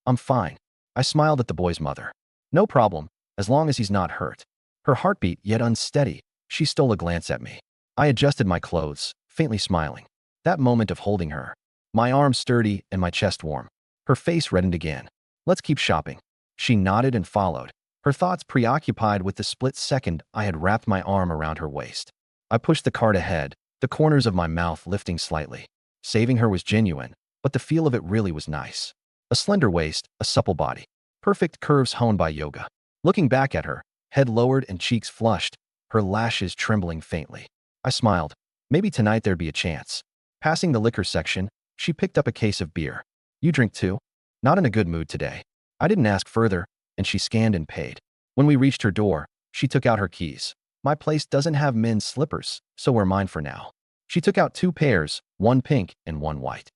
I'm fine. I smiled at the boy's mother. No problem, as long as he's not hurt. Her heartbeat yet unsteady, she stole a glance at me. I adjusted my clothes, faintly smiling. That moment of holding her. My arms sturdy and my chest warm. Her face reddened again. Let's keep shopping. She nodded and followed, her thoughts preoccupied with the split second I had wrapped my arm around her waist. I pushed the cart ahead, the corners of my mouth lifting slightly. Saving her was genuine, but the feel of it really was nice. A slender waist, a supple body. Perfect curves honed by yoga. Looking back at her, head lowered and cheeks flushed, her lashes trembling faintly. I smiled. Maybe tonight there'd be a chance. Passing the liquor section, she picked up a case of beer. You drink too? Not in a good mood today. I didn't ask further, and she scanned and paid. When we reached her door, she took out her keys. My place doesn't have men's slippers, so we're mine for now. She took out 2 pairs, one pink and one white.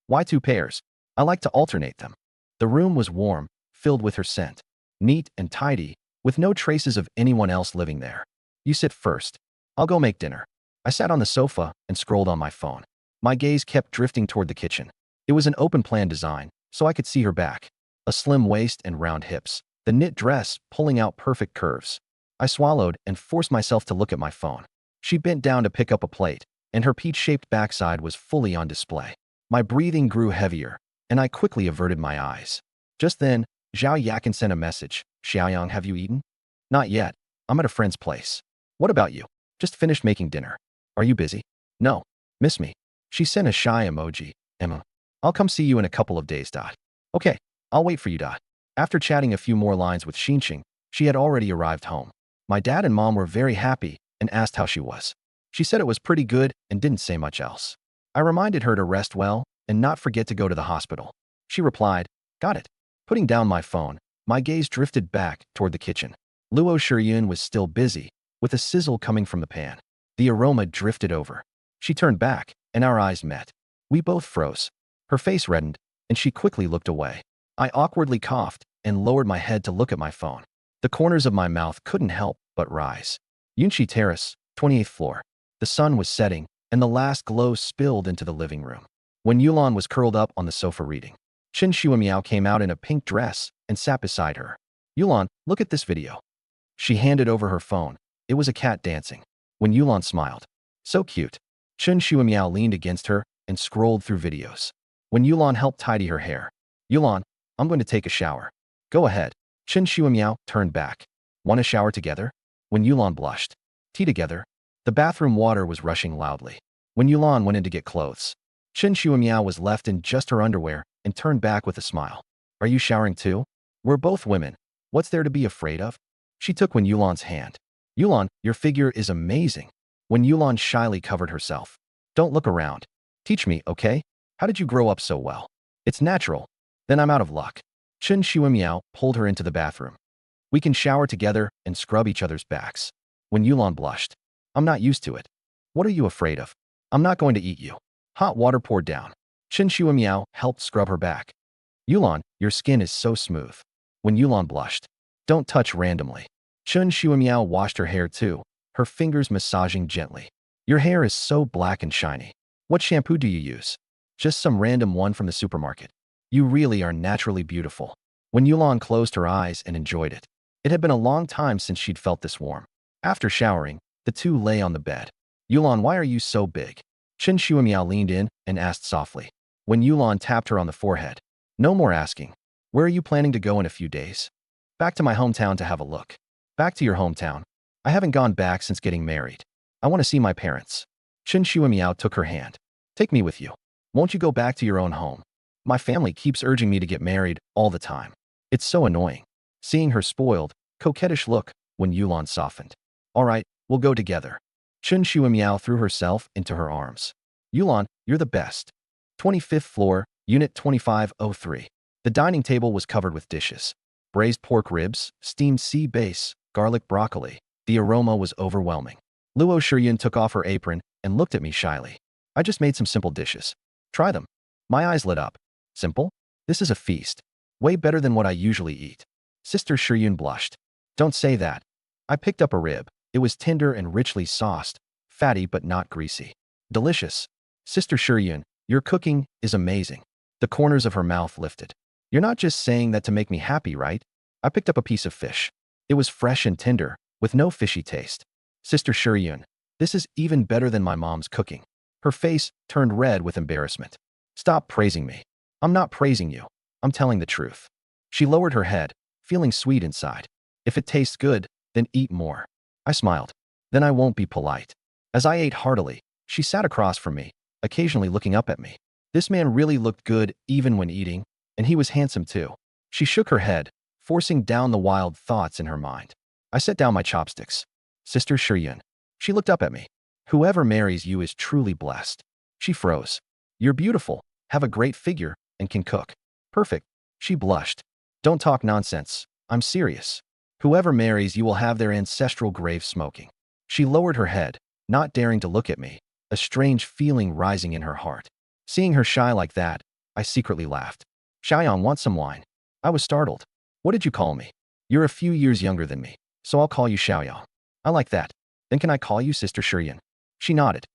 Why 2 pairs? I like to alternate them. The room was warm, filled with her scent. Neat and tidy, with no traces of anyone else living there. You sit first. I'll go make dinner. I sat on the sofa and scrolled on my phone. My gaze kept drifting toward the kitchen. It was an open-plan design, so I could see her back. A slim waist and round hips. The knit dress pulling out perfect curves. I swallowed and forced myself to look at my phone. She bent down to pick up a plate, and her peach-shaped backside was fully on display. My breathing grew heavier, and I quickly averted my eyes. Just then, Zhao Yakin sent a message. Xiaoyang, have you eaten? Not yet. I'm at a friend's place. What about you? Just finished making dinner. Are you busy? No. Miss me? She sent a shy emoji. Emma. I'll come see you in a couple of days. Okay, I'll wait for you. After chatting a few more lines with Xinqing, she had already arrived home. My dad and mom were very happy and asked how she was. She said it was pretty good and didn't say much else. I reminded her to rest well and not forget to go to the hospital. She replied, got it. Putting down my phone, my gaze drifted back toward the kitchen. Luo Shiyun was still busy, with a sizzle coming from the pan. The aroma drifted over. She turned back, and our eyes met. We both froze. Her face reddened, and she quickly looked away. I awkwardly coughed and lowered my head to look at my phone. The corners of my mouth couldn't help but rise. Yunshi Terrace, 28th floor. The sun was setting, and the last glow spilled into the living room. When Yulan was curled up on the sofa reading, Chen Shuimiao came out in a pink dress and sat beside her. Yulan, look at this video. She handed over her phone. It was a cat dancing. When Yulan smiled. So cute. Chen Shuimiao leaned against her and scrolled through videos. When Yulan helped tidy her hair. Yulan, I'm going to take a shower. Go ahead. Chen Shuimiao turned back. Want to shower together? When Yulan blushed. Tea together? The bathroom water was rushing loudly. When Yulan went in to get clothes, Chen Shuimiao was left in just her underwear and turned back with a smile. Are you showering too? We're both women. What's there to be afraid of? She took When Yulan's hand. Yulan, your figure is amazing. When Yulan shyly covered herself. Don't look around. Teach me, okay? How did you grow up so well? It's natural. Then I'm out of luck. Chen Shuimiao pulled her into the bathroom. We can shower together and scrub each other's backs. When Yulan blushed. I'm not used to it. What are you afraid of? I'm not going to eat you. Hot water poured down. Chen Shuimiao helped scrub her back. Yulan, your skin is so smooth. When Yulan blushed. Don't touch randomly. Chen Shuimiao washed her hair too, her fingers massaging gently. Your hair is so black and shiny. What shampoo do you use? Just some random one from the supermarket. You really are naturally beautiful. When Yulan closed her eyes and enjoyed it. It had been a long time since she'd felt this warm. After showering, the two lay on the bed. Yulan, why are you so big? Chen Shuimiao leaned in and asked softly. When Yulan tapped her on the forehead. No more asking. Where are you planning to go in a few days? Back to my hometown to have a look. Back to your hometown. I haven't gone back since getting married. I want to see my parents. Chen Shuimiao took her hand. Take me with you. Won't you go back to your own home? My family keeps urging me to get married all the time. It's so annoying. Seeing her spoiled, coquettish look, when Yulan softened. All right, we'll go together. Chen Shuimiao threw herself into her arms. Yulan, you're the best. 25th floor, Unit 2503. The dining table was covered with dishes. Braised pork ribs, steamed sea bass, garlic broccoli. The aroma was overwhelming. Luo Shiyun took off her apron and looked at me shyly. I just made some simple dishes. Try them. My eyes lit up. Simple? This is a feast. Way better than what I usually eat. Sister Shiyun blushed. Don't say that. I picked up a rib. It was tender and richly sauced, fatty but not greasy. Delicious. Sister Shiyun, your cooking is amazing. The corners of her mouth lifted. You're not just saying that to make me happy, right? I picked up a piece of fish. It was fresh and tender, with no fishy taste. Sister Shiyun, this is even better than my mom's cooking. Her face turned red with embarrassment. Stop praising me. I'm not praising you. I'm telling the truth. She lowered her head, feeling sweet inside. If it tastes good, then eat more. I smiled. Then I won't be polite. As I ate heartily, she sat across from me, occasionally looking up at me. This man really looked good even when eating, and he was handsome too. She shook her head, forcing down the wild thoughts in her mind. I set down my chopsticks. Sister Shiyun. She looked up at me. Whoever marries you is truly blessed. She froze. You're beautiful, have a great figure, and can cook. Perfect. She blushed. Don't talk nonsense. I'm serious. Whoever marries you will have their ancestral grave smoking. She lowered her head, not daring to look at me, a strange feeling rising in her heart. Seeing her shy like that, I secretly laughed. Xiaoyang wants some wine. I was startled. What did you call me? You're a few years younger than me, so I'll call you Xiaoyang. I like that. Then can I call you Sister Shiyun? She nodded.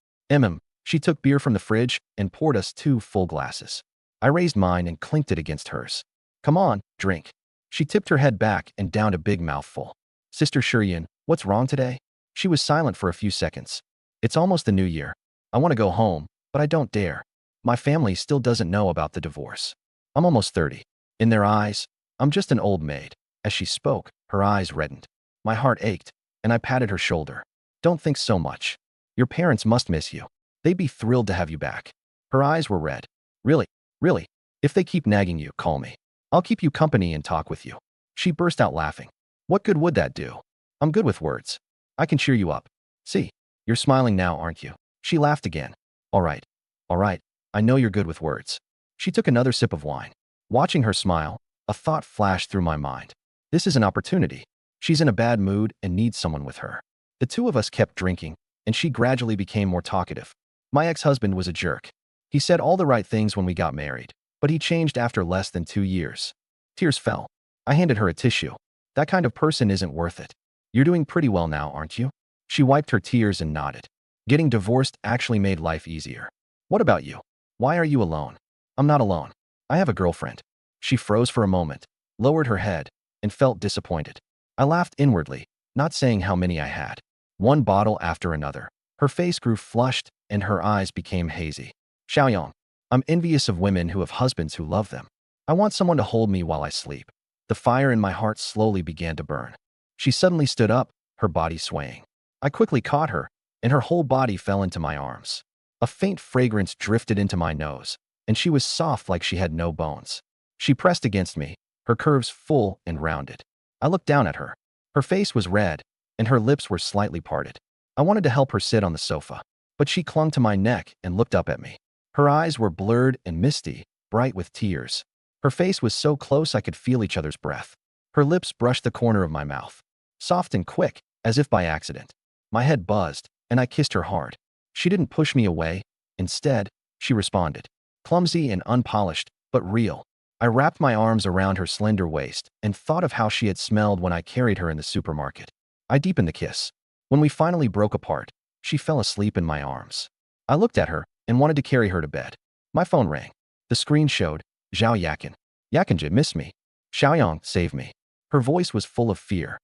She took beer from the fridge and poured us 2 full glasses. I raised mine and clinked it against hers. Come on, drink. She tipped her head back and downed a big mouthful. Sister Shiyun, what's wrong today? She was silent for a few seconds. It's almost the new year. I want to go home, but I don't dare. My family still doesn't know about the divorce. I'm almost 30. In their eyes, I'm just an old maid. As she spoke, her eyes reddened. My heart ached, and I patted her shoulder. Don't think so much. Your parents must miss you. They'd be thrilled to have you back. Her eyes were red. Really? Really? If they keep nagging you, call me. I'll keep you company and talk with you. She burst out laughing. What good would that do? I'm good with words. I can cheer you up. See, you're smiling now, aren't you? She laughed again. All right. All right. I know you're good with words. She took another sip of wine. Watching her smile, a thought flashed through my mind. This is an opportunity. She's in a bad mood and needs someone with her. The two of us kept drinking, and she gradually became more talkative. My ex-husband was a jerk. He said all the right things when we got married, but he changed after less than 2 years. Tears fell. I handed her a tissue. That kind of person isn't worth it. You're doing pretty well now, aren't you? She wiped her tears and nodded. Getting divorced actually made life easier. What about you? Why are you alone? I'm not alone. I have a girlfriend. She froze for a moment, lowered her head, and felt disappointed. I laughed inwardly, not saying how many I had. One bottle after another. Her face grew flushed, and her eyes became hazy. Xiaoyong, I'm envious of women who have husbands who love them. I want someone to hold me while I sleep. The fire in my heart slowly began to burn. She suddenly stood up, her body swaying. I quickly caught her, and her whole body fell into my arms. A faint fragrance drifted into my nose, and she was soft like she had no bones. She pressed against me, her curves full and rounded. I looked down at her. Her face was red, and her lips were slightly parted. I wanted to help her sit on the sofa, but she clung to my neck and looked up at me. Her eyes were blurred and misty, bright with tears. Her face was so close I could feel each other's breath. Her lips brushed the corner of my mouth, soft and quick, as if by accident. My head buzzed, and I kissed her hard. She didn't push me away. Instead, she responded. Clumsy and unpolished, but real. I wrapped my arms around her slender waist and thought of how she had smelled when I carried her in the supermarket. I deepened the kiss. When we finally broke apart, she fell asleep in my arms. I looked at her and wanted to carry her to bed. My phone rang. The screen showed, Zhao Yakin. Yakinja missed me. Xiaoyong saved me. Her voice was full of fear.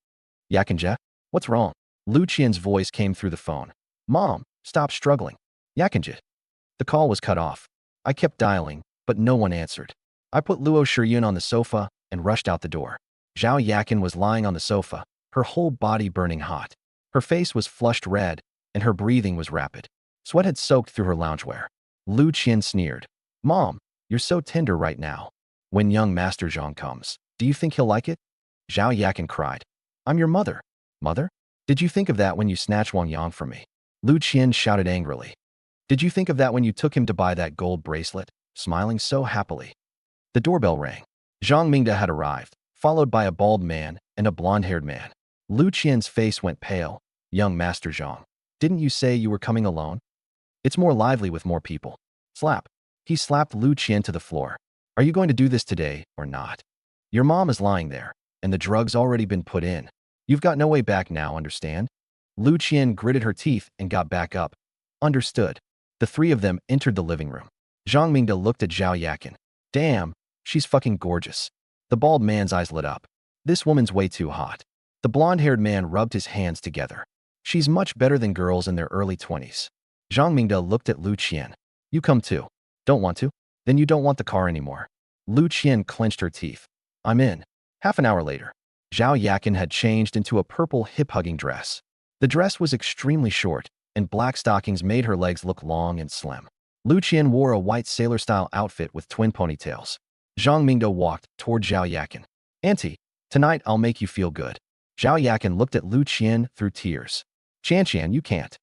Yakinja, what's wrong? Lu Qian's voice came through the phone. Mom, stop struggling. Yakinja. The call was cut off. I kept dialing, but no one answered. I put Luo Shiyun on the sofa and rushed out the door. Zhao Yakin was lying on the sofa, her whole body burning hot. Her face was flushed red, and her breathing was rapid. Sweat had soaked through her loungewear. Lu Qian sneered. Mom, you're so tender right now. When young Master Zhang comes, do you think he'll like it? Zhao Yakin cried. I'm your mother. Mother? Did you think of that when you snatched Wang Yang from me? Lu Qian shouted angrily. Did you think of that when you took him to buy that gold bracelet, smiling so happily? The doorbell rang. Zhang Mingde had arrived, followed by a bald man and a blonde-haired man. Lu Qian's face went pale. Young Master Zhang, didn't you say you were coming alone? It's more lively with more people. Slap. He slapped Lu Qian to the floor. Are you going to do this today or not? Your mom is lying there, and the drug's already been put in. You've got no way back now, understand? Lu Qian gritted her teeth and got back up. Understood. The three of them entered the living room. Zhang Mingde looked at Zhao Yakin. Damn, she's fucking gorgeous. The bald man's eyes lit up. This woman's way too hot. The blonde-haired man rubbed his hands together. She's much better than girls in their early 20s. Zhang Mingde looked at Lu Qian. You come too. Don't want to? Then you don't want the car anymore. Lu Qian clenched her teeth. I'm in. Half an hour later, Zhao Yakin had changed into a purple hip-hugging dress. The dress was extremely short, and black stockings made her legs look long and slim. Lu Qian wore a white sailor-style outfit with twin ponytails. Zhang Mingde walked toward Zhao Yakin. Auntie, tonight I'll make you feel good. Zhao Yakin looked at Lu Qian through tears. Qian, you can't.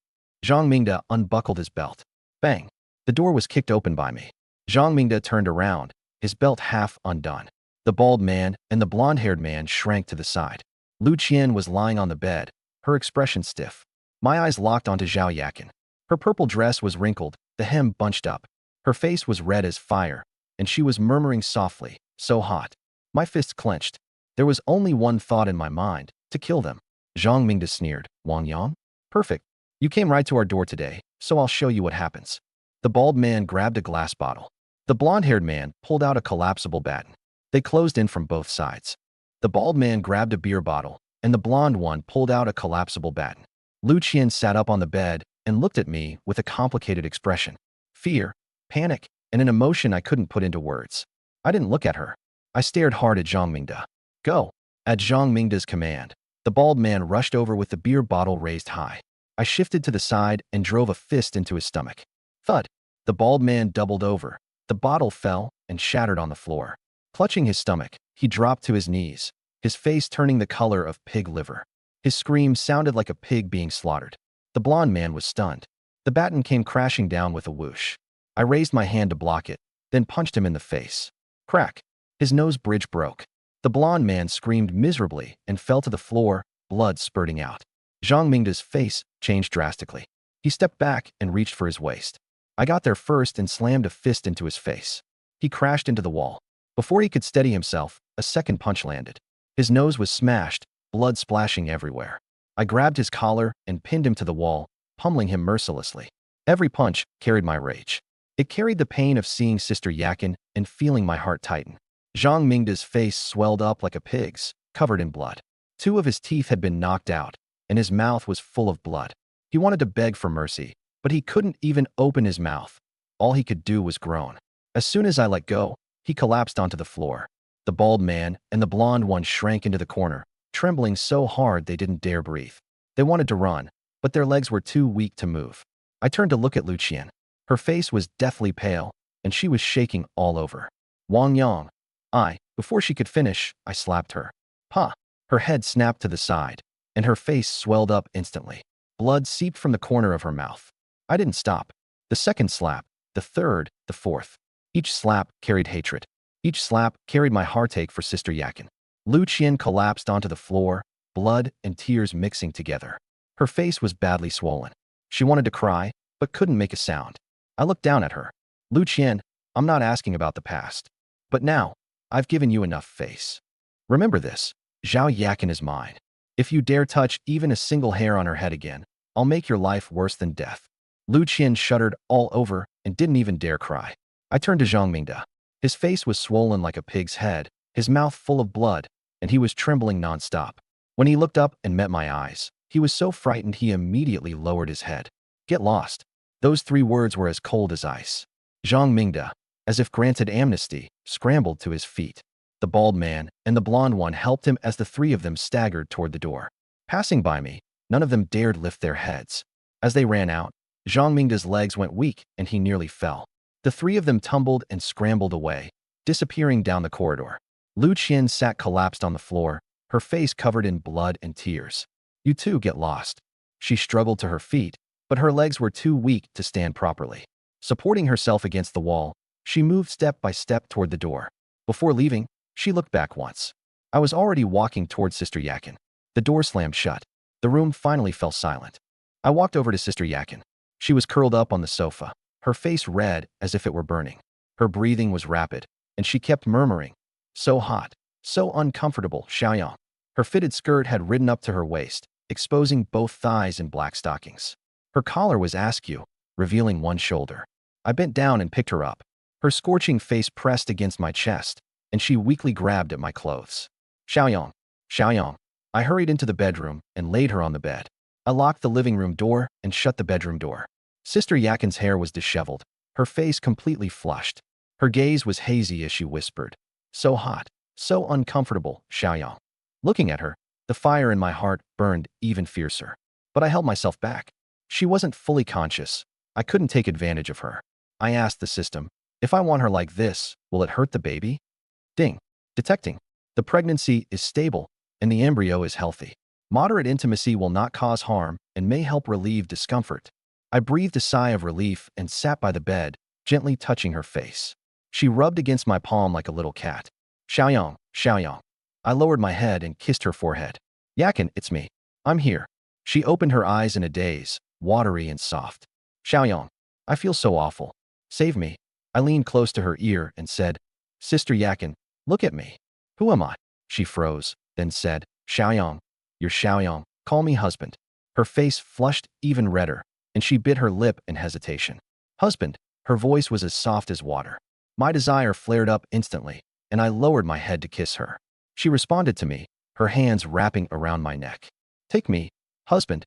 Zhang Mingde unbuckled his belt. Bang. The door was kicked open by me. Zhang Mingde turned around, his belt half undone. The bald man and the blonde-haired man shrank to the side. Lu Qian was lying on the bed, her expression stiff. My eyes locked onto Zhao Yakin. Her purple dress was wrinkled, the hem bunched up. Her face was red as fire, and she was murmuring softly, so hot. My fists clenched. There was only one thought in my mind, to kill them. Zhang Mingde sneered. Wang Yang? Perfect. You came right to our door today, so I'll show you what happens. The bald man grabbed a glass bottle. The blonde-haired man pulled out a collapsible baton. They closed in from both sides. The bald man grabbed a beer bottle, and the blonde one pulled out a collapsible baton. Lu Qian sat up on the bed and looked at me with a complicated expression. Fear, panic, and an emotion I couldn't put into words. I didn't look at her. I stared hard at Zhang Mingde. Go. At Zhang Mingde's command, the bald man rushed over with the beer bottle raised high. I shifted to the side and drove a fist into his stomach. Thud. The bald man doubled over. The bottle fell and shattered on the floor. Clutching his stomach, he dropped to his knees, his face turning the color of pig liver. His scream sounded like a pig being slaughtered. The blonde man was stunned. The baton came crashing down with a whoosh. I raised my hand to block it, then punched him in the face. Crack. His nose bridge broke. The blonde man screamed miserably and fell to the floor, blood spurting out. Zhang Mingde's face changed drastically. He stepped back and reached for his waist. I got there first and slammed a fist into his face. He crashed into the wall. Before he could steady himself, a second punch landed. His nose was smashed, blood splashing everywhere. I grabbed his collar and pinned him to the wall, pummeling him mercilessly. Every punch carried my rage. It carried the pain of seeing Sister Yakin and feeling my heart tighten. Zhang Mingda's face swelled up like a pig's, covered in blood. Two of his teeth had been knocked out, and his mouth was full of blood. He wanted to beg for mercy, but he couldn't even open his mouth. All he could do was groan. As soon as I let go, he collapsed onto the floor. The bald man and the blonde one shrank into the corner, trembling so hard they didn't dare breathe. They wanted to run, but their legs were too weak to move. I turned to look at Lu Qian. Her face was deathly pale, and she was shaking all over. Wang Yang. Before she could finish, I slapped her. Pa! Her head snapped to the side, and her face swelled up instantly. Blood seeped from the corner of her mouth. I didn't stop. The second slap, the third, the fourth. Each slap carried hatred. Each slap carried my heartache for Sister Yakin. Lu Qian collapsed onto the floor, blood and tears mixing together. Her face was badly swollen. She wanted to cry, but couldn't make a sound. I looked down at her. Lu Qian, I'm not asking about the past. But now, I've given you enough face. Remember this, Zhao Yakin is mine. If you dare touch even a single hair on her head again, I'll make your life worse than death. Lu Qian shuddered all over and didn't even dare cry. I turned to Zhang Mingda. His face was swollen like a pig's head, his mouth full of blood, and he was trembling nonstop. When he looked up and met my eyes, he was so frightened he immediately lowered his head. Get lost. Those three words were as cold as ice. Zhang Mingda, as if granted amnesty, scrambled to his feet. The bald man and the blonde one helped him as the three of them staggered toward the door. Passing by me, none of them dared lift their heads. As they ran out, Zhang Mingda's legs went weak and he nearly fell. The three of them tumbled and scrambled away, disappearing down the corridor. Lu Qian sat collapsed on the floor, her face covered in blood and tears. You two get lost. She struggled to her feet, but her legs were too weak to stand properly. Supporting herself against the wall, she moved step by step toward the door. Before leaving, she looked back once. I was already walking toward Sister Yakin. The door slammed shut. The room finally fell silent. I walked over to Sister Yakin. She was curled up on the sofa, her face red as if it were burning. Her breathing was rapid, and she kept murmuring, "So hot, so uncomfortable, Xiaoyang." Her fitted skirt had ridden up to her waist, exposing both thighs in black stockings. Her collar was askew, revealing one shoulder. I bent down and picked her up. Her scorching face pressed against my chest, and she weakly grabbed at my clothes. Xiaoyang, Xiaoyang. I hurried into the bedroom and laid her on the bed. I locked the living room door and shut the bedroom door. Sister Yakin's hair was disheveled, her face completely flushed. Her gaze was hazy as she whispered, "So hot, so uncomfortable, Xiaoyang." Looking at her, the fire in my heart burned even fiercer. But I held myself back. She wasn't fully conscious. I couldn't take advantage of her. I asked the system, "If I want her like this, will it hurt the baby?" Ding. Detecting. The pregnancy is stable, and the embryo is healthy. Moderate intimacy will not cause harm and may help relieve discomfort. I breathed a sigh of relief and sat by the bed, gently touching her face. She rubbed against my palm like a little cat. Xiaoyang, Xiaoyang. I lowered my head and kissed her forehead. Yakin, it's me. I'm here. She opened her eyes in a daze, watery and soft. Xiaoyang, I feel so awful. Save me. I leaned close to her ear and said, "Sister Yakin, look at me. Who am I?" She froze, then said, "Xiaoyang, you're Xiaoyang. Call me husband." Her face flushed even redder, and she bit her lip in hesitation. "Husband." Her voice was as soft as water. My desire flared up instantly, and I lowered my head to kiss her. She responded to me, her hands wrapping around my neck. "Take me, husband.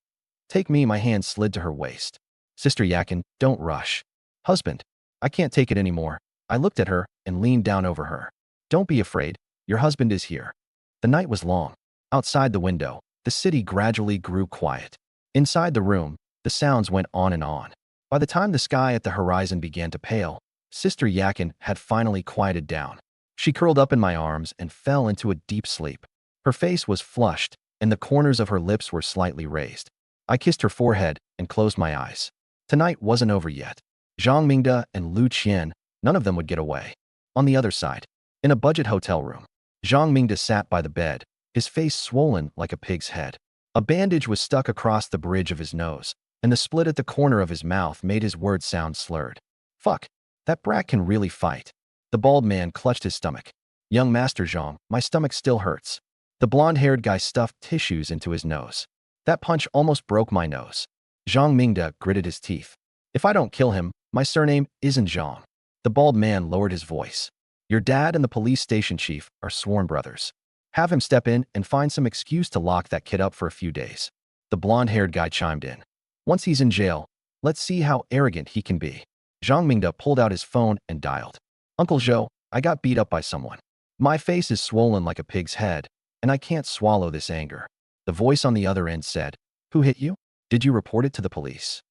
Take me." My hand slid to her waist. "Sister Yakin, don't rush." "Husband, I can't take it anymore." I looked at her and leaned down over her. "Don't be afraid. Your husband is here." The night was long. Outside the window, the city gradually grew quiet. Inside the room, the sounds went on and on. By the time the sky at the horizon began to pale, Sister Yakin had finally quieted down. She curled up in my arms and fell into a deep sleep. Her face was flushed, and the corners of her lips were slightly raised. I kissed her forehead and closed my eyes. Tonight wasn't over yet. Zhang Mingda and Lu Qian, none of them would get away. On the other side, in a budget hotel room, Zhang Mingda sat by the bed, his face swollen like a pig's head. A bandage was stuck across the bridge of his nose, and the split at the corner of his mouth made his words sound slurred. "Fuck, that brat can really fight." The bald man clutched his stomach. "Young Master Zhang, my stomach still hurts." The blonde-haired guy stuffed tissues into his nose. "That punch almost broke my nose." Zhang Mingde gritted his teeth. If I don't kill him, my surname isn't Zhang. The bald man lowered his voice. Your dad and the police station chief are sworn brothers. Have him step in and find some excuse to lock that kid up for a few days. The blonde-haired guy chimed in. Once he's in jail, let's see how arrogant he can be. Zhang Mingde pulled out his phone and dialed. Uncle Zhou, I got beat up by someone. My face is swollen like a pig's head, and I can't swallow this anger. The voice on the other end said, Who hit you? Did you report it to the police?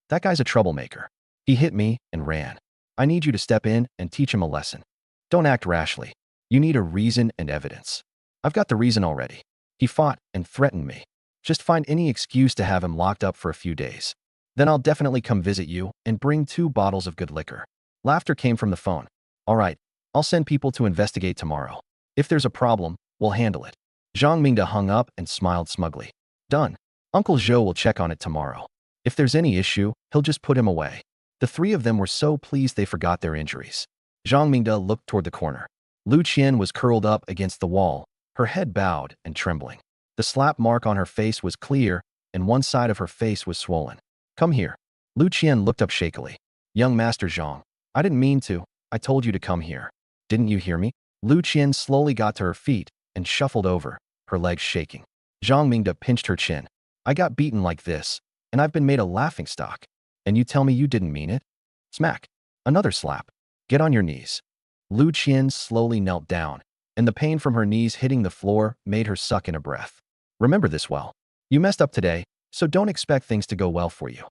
That guy's a troublemaker. He hit me and ran. I need you to step in and teach him a lesson. Don't act rashly. You need a reason and evidence. I've got the reason already. He fought and threatened me. Just find any excuse to have him locked up for a few days. Then I'll definitely come visit you and bring 2 bottles of good liquor. Laughter came from the phone. All right, I'll send people to investigate tomorrow. If there's a problem, we'll handle it. Zhang Mingde hung up and smiled smugly. Done. Uncle Zhou will check on it tomorrow. If there's any issue, he'll just put him away. The 3 of them were so pleased they forgot their injuries. Zhang Mingde looked toward the corner. Lu Qian was curled up against the wall, her head bowed and trembling. The slap mark on her face was clear, and one side of her face was swollen. Come here. Lu Qian looked up shakily. Young Master Zhang, I didn't mean to. I told you to come here. Didn't you hear me? Lu Qian slowly got to her feet and shuffled over, her legs shaking. Zhang Mingde pinched her chin. I got beaten like this, and I've been made a laughingstock. And you tell me you didn't mean it? Smack. Another slap. Get on your knees. Lu Qian slowly knelt down, and the pain from her knees hitting the floor made her suck in a breath. Remember this well. You messed up today, so don't expect things to go well for you.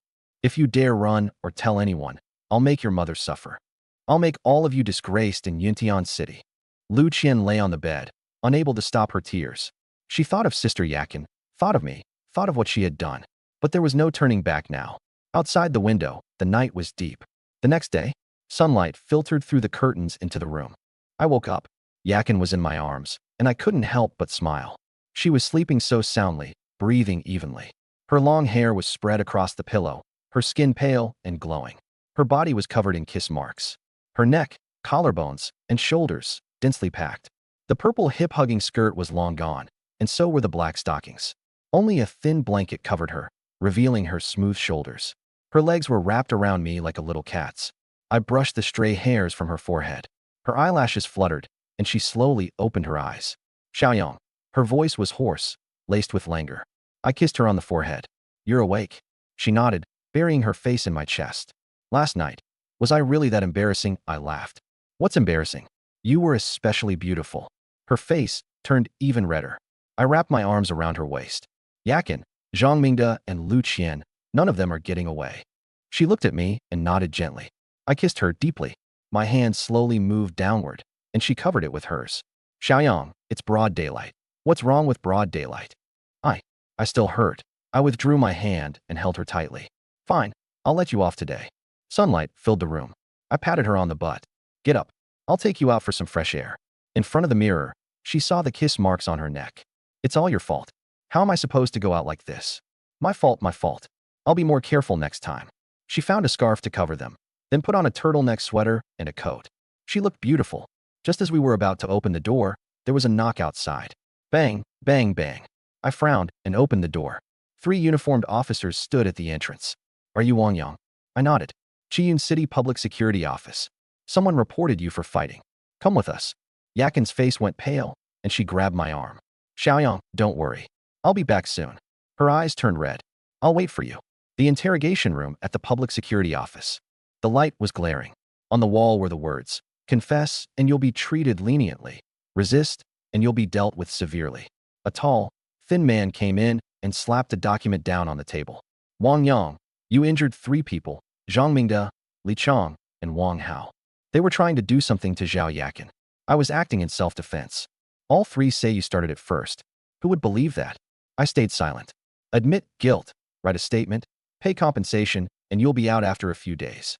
If you dare run or tell anyone, I'll make your mother suffer. I'll make all of you disgraced in Yuntian City. Lu Qian lay on the bed, unable to stop her tears. She thought of Sister Yakin, thought of me, thought of what she had done. But there was no turning back now. Outside the window, the night was deep. The next day, sunlight filtered through the curtains into the room. I woke up. Yakin was in my arms, and I couldn't help but smile. She was sleeping so soundly, breathing evenly. Her long hair was spread across the pillow, her skin pale and glowing. Her body was covered in kiss marks. Her neck, collarbones, and shoulders, densely packed. The purple hip-hugging skirt was long gone, and so were the black stockings. Only a thin blanket covered her, revealing her smooth shoulders. Her legs were wrapped around me like a little cat's. I brushed the stray hairs from her forehead. Her eyelashes fluttered, and she slowly opened her eyes. Xiaoyang. Her voice was hoarse, laced with languor. I kissed her on the forehead. You're awake. She nodded, burying her face in my chest. Last night. Was I really that embarrassing? I laughed. What's embarrassing? You were especially beautiful. Her face turned even redder. I wrapped my arms around her waist. Yakin, Zhang Mingde, and Lu Qian, none of them are getting away. She looked at me and nodded gently. I kissed her deeply. My hand slowly moved downward, and she covered it with hers. Xiaoyang, it's broad daylight. What's wrong with broad daylight? I still hurt. I withdrew my hand and held her tightly. Fine, I'll let you off today. Sunlight filled the room. I patted her on the butt. Get up. I'll take you out for some fresh air. In front of the mirror, she saw the kiss marks on her neck. It's all your fault. How am I supposed to go out like this? My fault, my fault. I'll be more careful next time. She found a scarf to cover them, then put on a turtleneck sweater and a coat. She looked beautiful. Just as we were about to open the door, there was a knock outside. Bang, bang, bang. I frowned and opened the door. 3 uniformed officers stood at the entrance. Are you Wang Yang? I nodded. Chiyun City Public Security Office. Someone reported you for fighting. Come with us. Yakin's face went pale, and she grabbed my arm. Xiaoyang, don't worry. I'll be back soon. Her eyes turned red. I'll wait for you. The interrogation room at the Public Security Office. The light was glaring. On the wall were the words, confess and you'll be treated leniently. Resist and you'll be dealt with severely. A tall, thin man came in and slapped a document down on the table. Wang Yang, you injured 3 people, Zhang Mingde, Li Chang, and Wang Hao. They were trying to do something to Zhao Yakin. I was acting in self-defense. All 3 say you started it first. Who would believe that? I stayed silent. Admit guilt, write a statement, pay compensation, and you'll be out after a few days.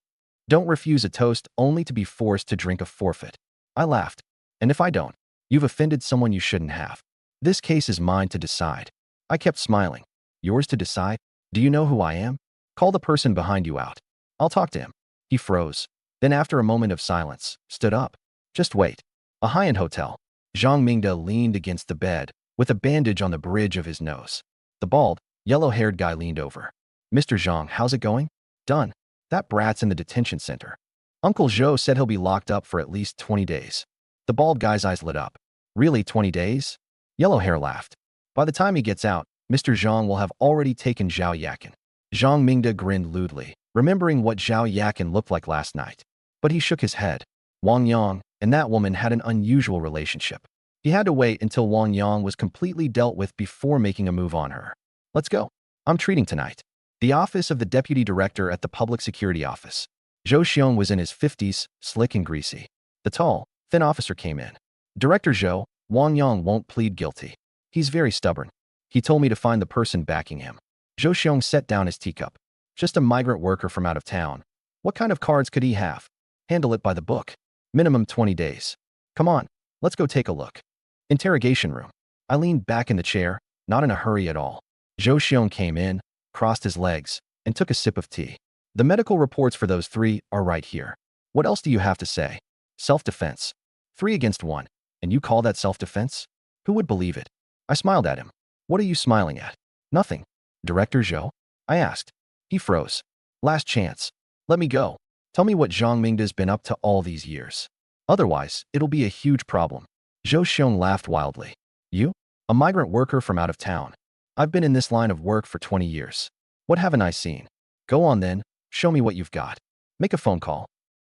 Don't refuse a toast only to be forced to drink a forfeit. I laughed. And if I don't, you've offended someone you shouldn't have. This case is mine to decide. I kept smiling. Yours to decide? Do you know who I am? Call the person behind you out. I'll talk to him. He froze. Then after a moment of silence, stood up. Just wait. A high-end hotel. Zhang Mingde leaned against the bed, with a bandage on the bridge of his nose. The bald, yellow-haired guy leaned over. Mr. Zhang, how's it going? Done. That brat's in the detention center. Uncle Zhou said he'll be locked up for at least 20 days. The bald guy's eyes lit up. Really, 20 days? Yellow hair laughed. By the time he gets out, Mr. Zhang will have already taken Zhao Yakin. Zhang Mingda grinned lewdly, remembering what Zhao Yakin looked like last night. But he shook his head. Wang Yang and that woman had an unusual relationship. He had to wait until Wang Yang was completely dealt with before making a move on her. Let's go. I'm treating tonight. The office of the deputy director at the public security office. Zhou Xiong was in his 50s, slick and greasy. The tall, thin officer came in. Director Zhou, Wang Yang won't plead guilty. He's very stubborn. He told me to find the person backing him. Zhou Xiong set down his teacup. Just a migrant worker from out of town. What kind of cards could he have? Handle it by the book. Minimum 20 days. Come on, let's go take a look. Interrogation room. I leaned back in the chair, not in a hurry at all. Zhou Xiong came in, crossed his legs, and took a sip of tea. The medical reports for those three are right here. What else do you have to say? Self-defense. 3 against 1. And you call that self-defense? Who would believe it? I smiled at him. What are you smiling at? Nothing. Director Zhou? I asked. He froze. Last chance. Let me go. Tell me what Zhang Mingda's been up to all these years. Otherwise, it'll be a huge problem. Zhou Xiong laughed wildly. You? A migrant worker from out of town. I've been in this line of work for 20 years. What haven't I seen? Go on then, show me what you've got. Make a phone call.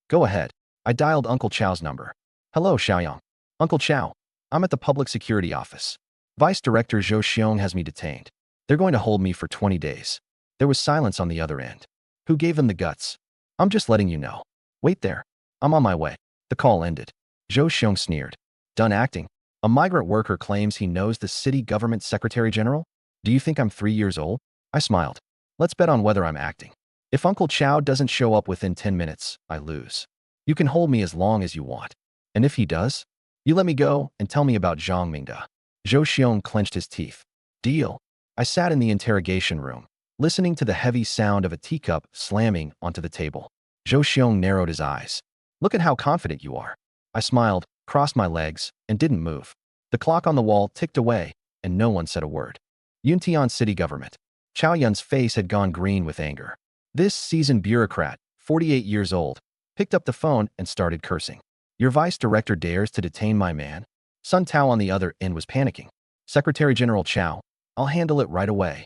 Go ahead. I dialed Uncle Chao's number. Hello, Xiaoyang. Uncle Chao. I'm at the public security office. Vice Director Zhou Xiong has me detained. They're going to hold me for 20 days. There was silence on the other end. Who gave them the guts? I'm just letting you know. Wait there. I'm on my way. The call ended. Zhou Xiong sneered. Done acting. A migrant worker claims he knows the city government secretary general? Do you think I'm 3 years old? I smiled. Let's bet on whether I'm acting. If Uncle Chao doesn't show up within 10 minutes, I lose. You can hold me as long as you want. And if he does, you let me go and tell me about Zhang Mingda. Zhou Xiong clenched his teeth. Deal. I sat in the interrogation room, listening to the heavy sound of a teacup slamming onto the table. Zhou Xiong narrowed his eyes. Look at how confident you are. I smiled, crossed my legs, and didn't move. The clock on the wall ticked away, and no one said a word. Yuntian city government. Chao Yun's face had gone green with anger. This seasoned bureaucrat, 48 years old, picked up the phone and started cursing. Your vice director dares to detain my man? Sun Tao on the other end was panicking. Secretary General Chao, I'll handle it right away.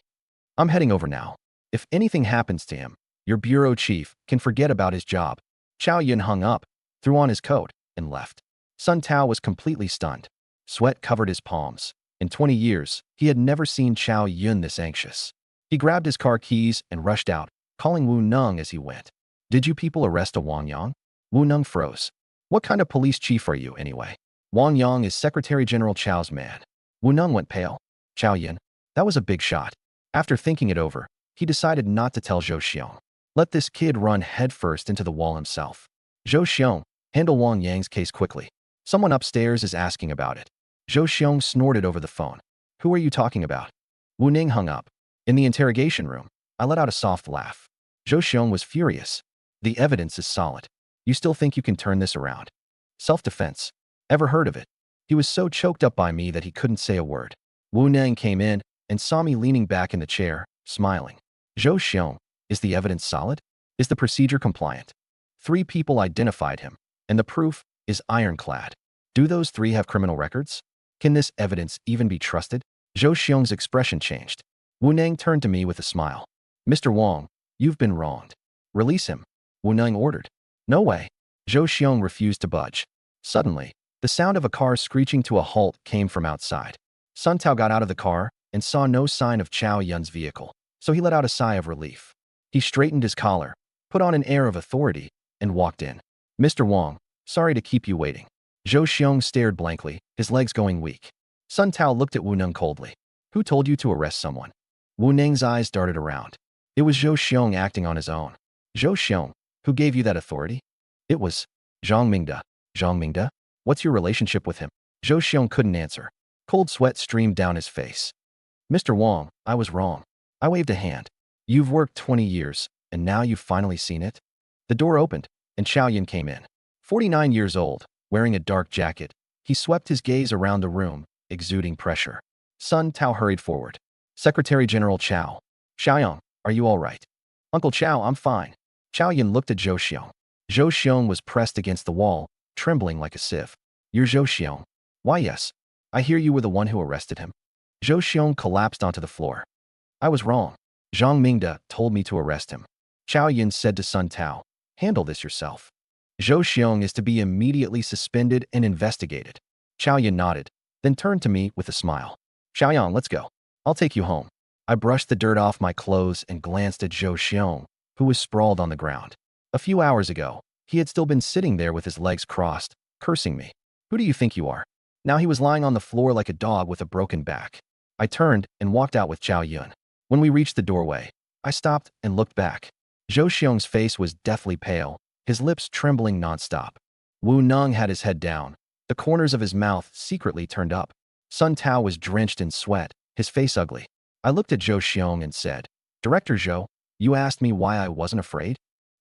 I'm heading over now. If anything happens to him, your bureau chief can forget about his job. Chao Yun hung up, threw on his coat, and left. Sun Tao was completely stunned. Sweat covered his palms. In 20 years, he had never seen Chao Yun this anxious. He grabbed his car keys and rushed out, calling Wu Neng as he went. Did you people arrest a Wang Yang? Wu Neng froze. What kind of police chief are you, anyway? Wang Yang is Secretary General Chao's man. Wu Neng went pale. Chao Yun, that was a big shot. After thinking it over, he decided not to tell Zhou Xiong. Let this kid run headfirst into the wall himself. Zhou Xiong, handle Wang Yang's case quickly. Someone upstairs is asking about it. Zhou Xiong snorted over the phone. Who are you talking about? Wu Ning hung up. In the interrogation room, I let out a soft laugh. Zhou Xiong was furious. The evidence is solid. You still think you can turn this around? Self-defense. Ever heard of it? He was so choked up by me that he couldn't say a word. Wu Neng came in and saw me leaning back in the chair, smiling. Zhou Xiong, is the evidence solid? Is the procedure compliant? 3 people identified him, and the proof is ironclad. Do those 3 have criminal records? Can this evidence even be trusted? Zhou Xiong's expression changed. Wu Neng turned to me with a smile. Mr. Wang, you've been wronged. Release him. Wu Neng ordered. No way. Zhou Xiong refused to budge. Suddenly, the sound of a car screeching to a halt came from outside. Sun Tao got out of the car and saw no sign of Chao Yun's vehicle, so he let out a sigh of relief. He straightened his collar, put on an air of authority, and walked in. Mr. Wang, sorry to keep you waiting. Zhou Xiong stared blankly, his legs going weak. Sun Tao looked at Wu Neng coldly. Who told you to arrest someone? Wu Neng's eyes darted around. It was Zhou Xiong acting on his own. Zhou Xiong, who gave you that authority? It was Zhang Mingda. Zhang Mingda? What's your relationship with him? Zhou Xiong couldn't answer. Cold sweat streamed down his face. Mr. Wang, I was wrong. I waved a hand. You've worked 20 years, and now you've finally seen it? The door opened, and Chao Yun came in. 49 years old, wearing a dark jacket, he swept his gaze around the room, exuding pressure. Sun Tao hurried forward. Secretary General Chao. Xiaoyang, are you all right? Uncle Chow, I'm fine. Chow Yun looked at Zhou Xiong. Zhou Xiong was pressed against the wall, trembling like a sieve. You're Zhou Xiong. Why, yes. I hear you were the one who arrested him. Zhou Xiong collapsed onto the floor. I was wrong. Zhang Mingde told me to arrest him. Chow Yun said to Sun Tao, handle this yourself. Zhou Xiong is to be immediately suspended and investigated. Chow Yun nodded, then turned to me with a smile. Xiaoyang, let's go. I'll take you home. I brushed the dirt off my clothes and glanced at Zhou Xiong, who was sprawled on the ground. A few hours ago, he had still been sitting there with his legs crossed, cursing me. Who do you think you are? Now he was lying on the floor like a dog with a broken back. I turned and walked out with Chow Yun. When we reached the doorway, I stopped and looked back. Zhou Xiong's face was deathly pale, his lips trembling nonstop. Wu Neng had his head down, the corners of his mouth secretly turned up. Sun Tao was drenched in sweat, his face ugly. I looked at Zhou Xiong and said, Director Zhou, you asked me why I wasn't afraid?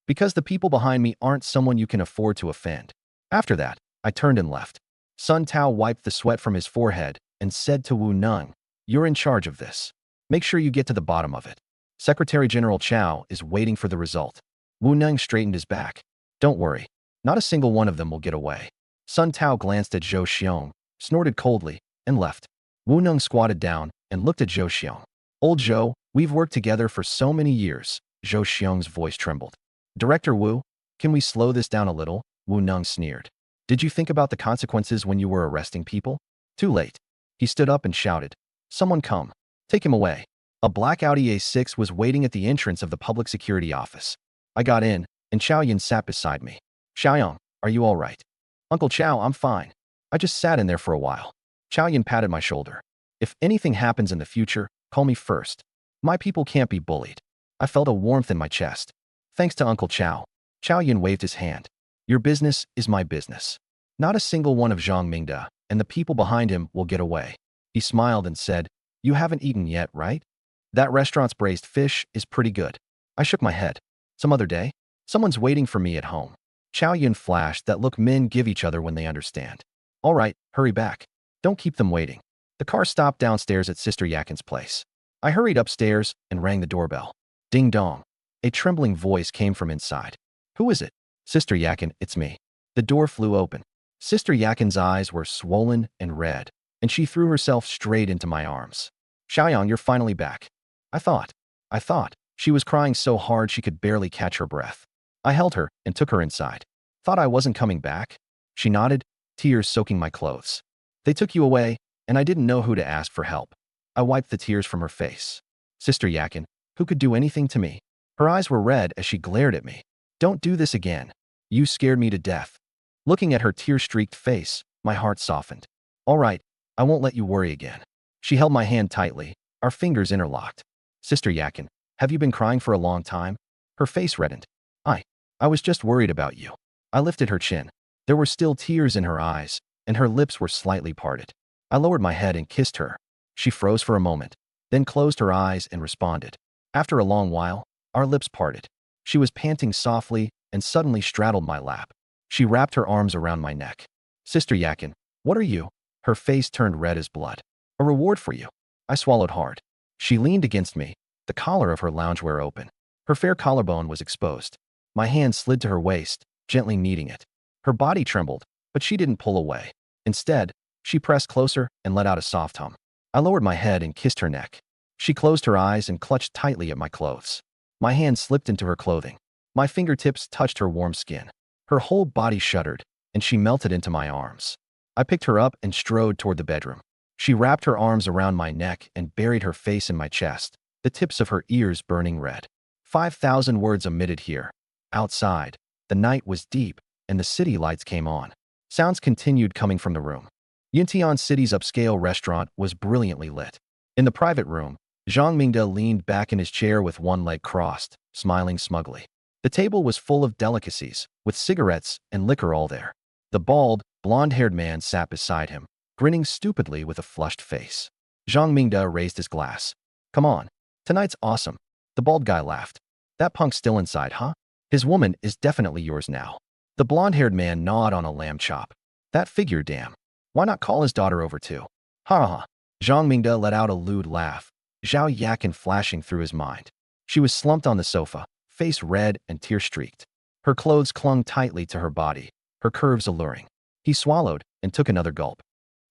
Because the people behind me aren't someone you can afford to offend. After that, I turned and left. Sun Tao wiped the sweat from his forehead and said to Wu Neng, you're in charge of this. Make sure you get to the bottom of it. Secretary General Chow is waiting for the result. Wu Neng straightened his back. Don't worry. Not a single one of them will get away. Sun Tao glanced at Zhou Xiong, snorted coldly, and left. Wu Neng squatted down and looked at Zhou Xiong. Old Zhou, we've worked together for so many years. Zhou Xiong's voice trembled. Director Wu, can we slow this down a little? Wu Neng sneered. Did you think about the consequences when you were arresting people? Too late. He stood up and shouted. Someone come. Take him away. A black Audi A6 was waiting at the entrance of the public security office. I got in, and Chow Yun sat beside me. Xiaoyang, are you all right? Uncle Chow, I'm fine. I just sat in there for a while. Chow Yun patted my shoulder. If anything happens in the future, call me first. My people can't be bullied. I felt a warmth in my chest. Thanks to Uncle Chow. Chow Yun waved his hand. Your business is my business. Not a single one of Zhang Mingde and the people behind him will get away. He smiled and said, you haven't eaten yet, right? That restaurant's braised fish is pretty good. I shook my head. Some other day? Someone's waiting for me at home. Chow Yun flashed that look men give each other when they understand. All right, hurry back. Don't keep them waiting. The car stopped downstairs at Sister Yakin's place. I hurried upstairs and rang the doorbell. Ding dong. A trembling voice came from inside. Who is it? Sister Yakin, it's me. The door flew open. Sister Yakin's eyes were swollen and red, and she threw herself straight into my arms. Xiaoyang, you're finally back. I thought. She was crying so hard she could barely catch her breath. I held her and took her inside. Thought I wasn't coming back? She nodded, tears soaking my clothes. They took you away, and I didn't know who to ask for help. I wiped the tears from her face. Sister Yakin, who could do anything to me? Her eyes were red as she glared at me. Don't do this again. You scared me to death. Looking at her tear-streaked face, my heart softened. All right, I won't let you worry again. She held my hand tightly, our fingers interlocked. Sister Yakin, have you been crying for a long time? Her face reddened. I was just worried about you. I lifted her chin. There were still tears in her eyes, and her lips were slightly parted. I lowered my head and kissed her. She froze for a moment, then closed her eyes and responded. After a long while, our lips parted. She was panting softly and suddenly straddled my lap. She wrapped her arms around my neck. Sister Yakin, what are you? Her face turned red as blood. A reward for you. I swallowed hard. She leaned against me, the collar of her loungewear open. Her fair collarbone was exposed. My hand slid to her waist, gently kneading it. Her body trembled, but she didn't pull away. Instead, she pressed closer and let out a soft hum. I lowered my head and kissed her neck. She closed her eyes and clutched tightly at my clothes. My hand slipped into her clothing. My fingertips touched her warm skin. Her whole body shuddered, and she melted into my arms. I picked her up and strode toward the bedroom. She wrapped her arms around my neck and buried her face in my chest, the tips of her ears burning red. 5,000 words omitted here. Outside, the night was deep, and the city lights came on. Sounds continued coming from the room. Yintian City's upscale restaurant was brilliantly lit. In the private room, Zhang Mingde leaned back in his chair with one leg crossed, smiling smugly. The table was full of delicacies, with cigarettes and liquor all there. The bald, blonde-haired man sat beside him, grinning stupidly with a flushed face. Zhang Mingde raised his glass. Come on, tonight's awesome. The bald guy laughed. That punk's still inside, huh? His woman is definitely yours now. The blonde-haired man gnawed on a lamb chop. That figure, damn. Why not call his daughter over too? Ha ha. Zhang Mingde let out a lewd laugh, Zhao Yakin flashing through his mind. She was slumped on the sofa, face red and tear-streaked. Her clothes clung tightly to her body, her curves alluring. He swallowed and took another gulp.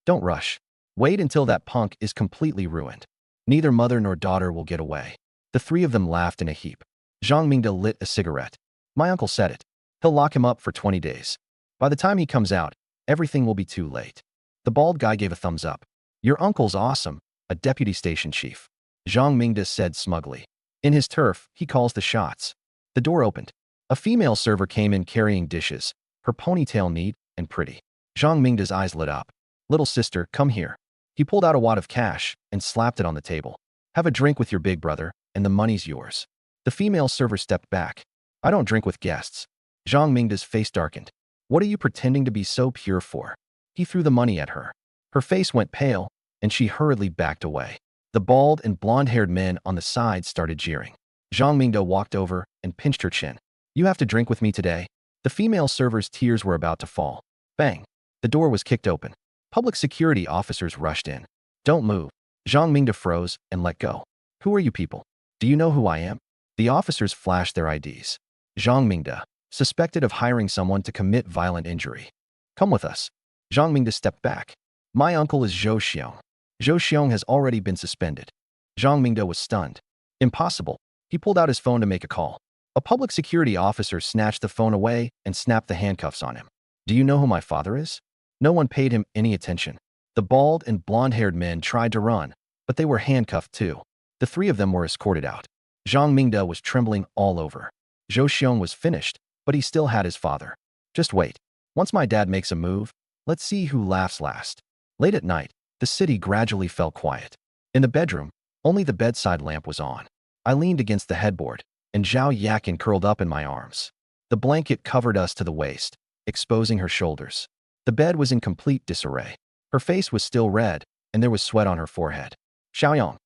Don't rush. Wait until that punk is completely ruined. Neither mother nor daughter will get away. The three of them laughed in a heap. Zhang Mingde lit a cigarette. My uncle said it. He'll lock him up for 20 days. By the time he comes out, everything will be too late. The bald guy gave a thumbs up. Your uncle's awesome, a deputy station chief. Zhang Mingde said smugly. In his turf, he calls the shots. The door opened. A female server came in carrying dishes, her ponytail neat and pretty. Zhang Mingde's eyes lit up. Little sister, come here. He pulled out a wad of cash and slapped it on the table. Have a drink with your big brother, and the money's yours. The female server stepped back. I don't drink with guests. Zhang Mingde's face darkened. What are you pretending to be so pure for? He threw the money at her. Her face went pale, and she hurriedly backed away. The bald and blonde-haired men on the side started jeering. Zhang Mingde walked over and pinched her chin. You have to drink with me today. The female server's tears were about to fall. Bang! The door was kicked open. Public security officers rushed in. Don't move. Zhang Mingde froze and let go. Who are you people? Do you know who I am? The officers flashed their IDs. Zhang Mingde, suspected of hiring someone to commit violent injury. Come with us. Zhang Mingde stepped back. My uncle is Zhou Xiong. Zhou Xiong has already been suspended. Zhang Mingde was stunned. Impossible. He pulled out his phone to make a call. A public security officer snatched the phone away and snapped the handcuffs on him. Do you know who my father is? No one paid him any attention. The bald and blonde-haired men tried to run, but they were handcuffed too. The three of them were escorted out. Zhang Mingde was trembling all over. Zhou Xiong was finished, but he still had his father. Just wait. Once my dad makes a move, let's see who laughs last. Late at night, the city gradually fell quiet. In the bedroom, only the bedside lamp was on. I leaned against the headboard, and Zhao Yakin curled up in my arms. The blanket covered us to the waist, exposing her shoulders. The bed was in complete disarray. Her face was still red, and there was sweat on her forehead. Xiaoyang.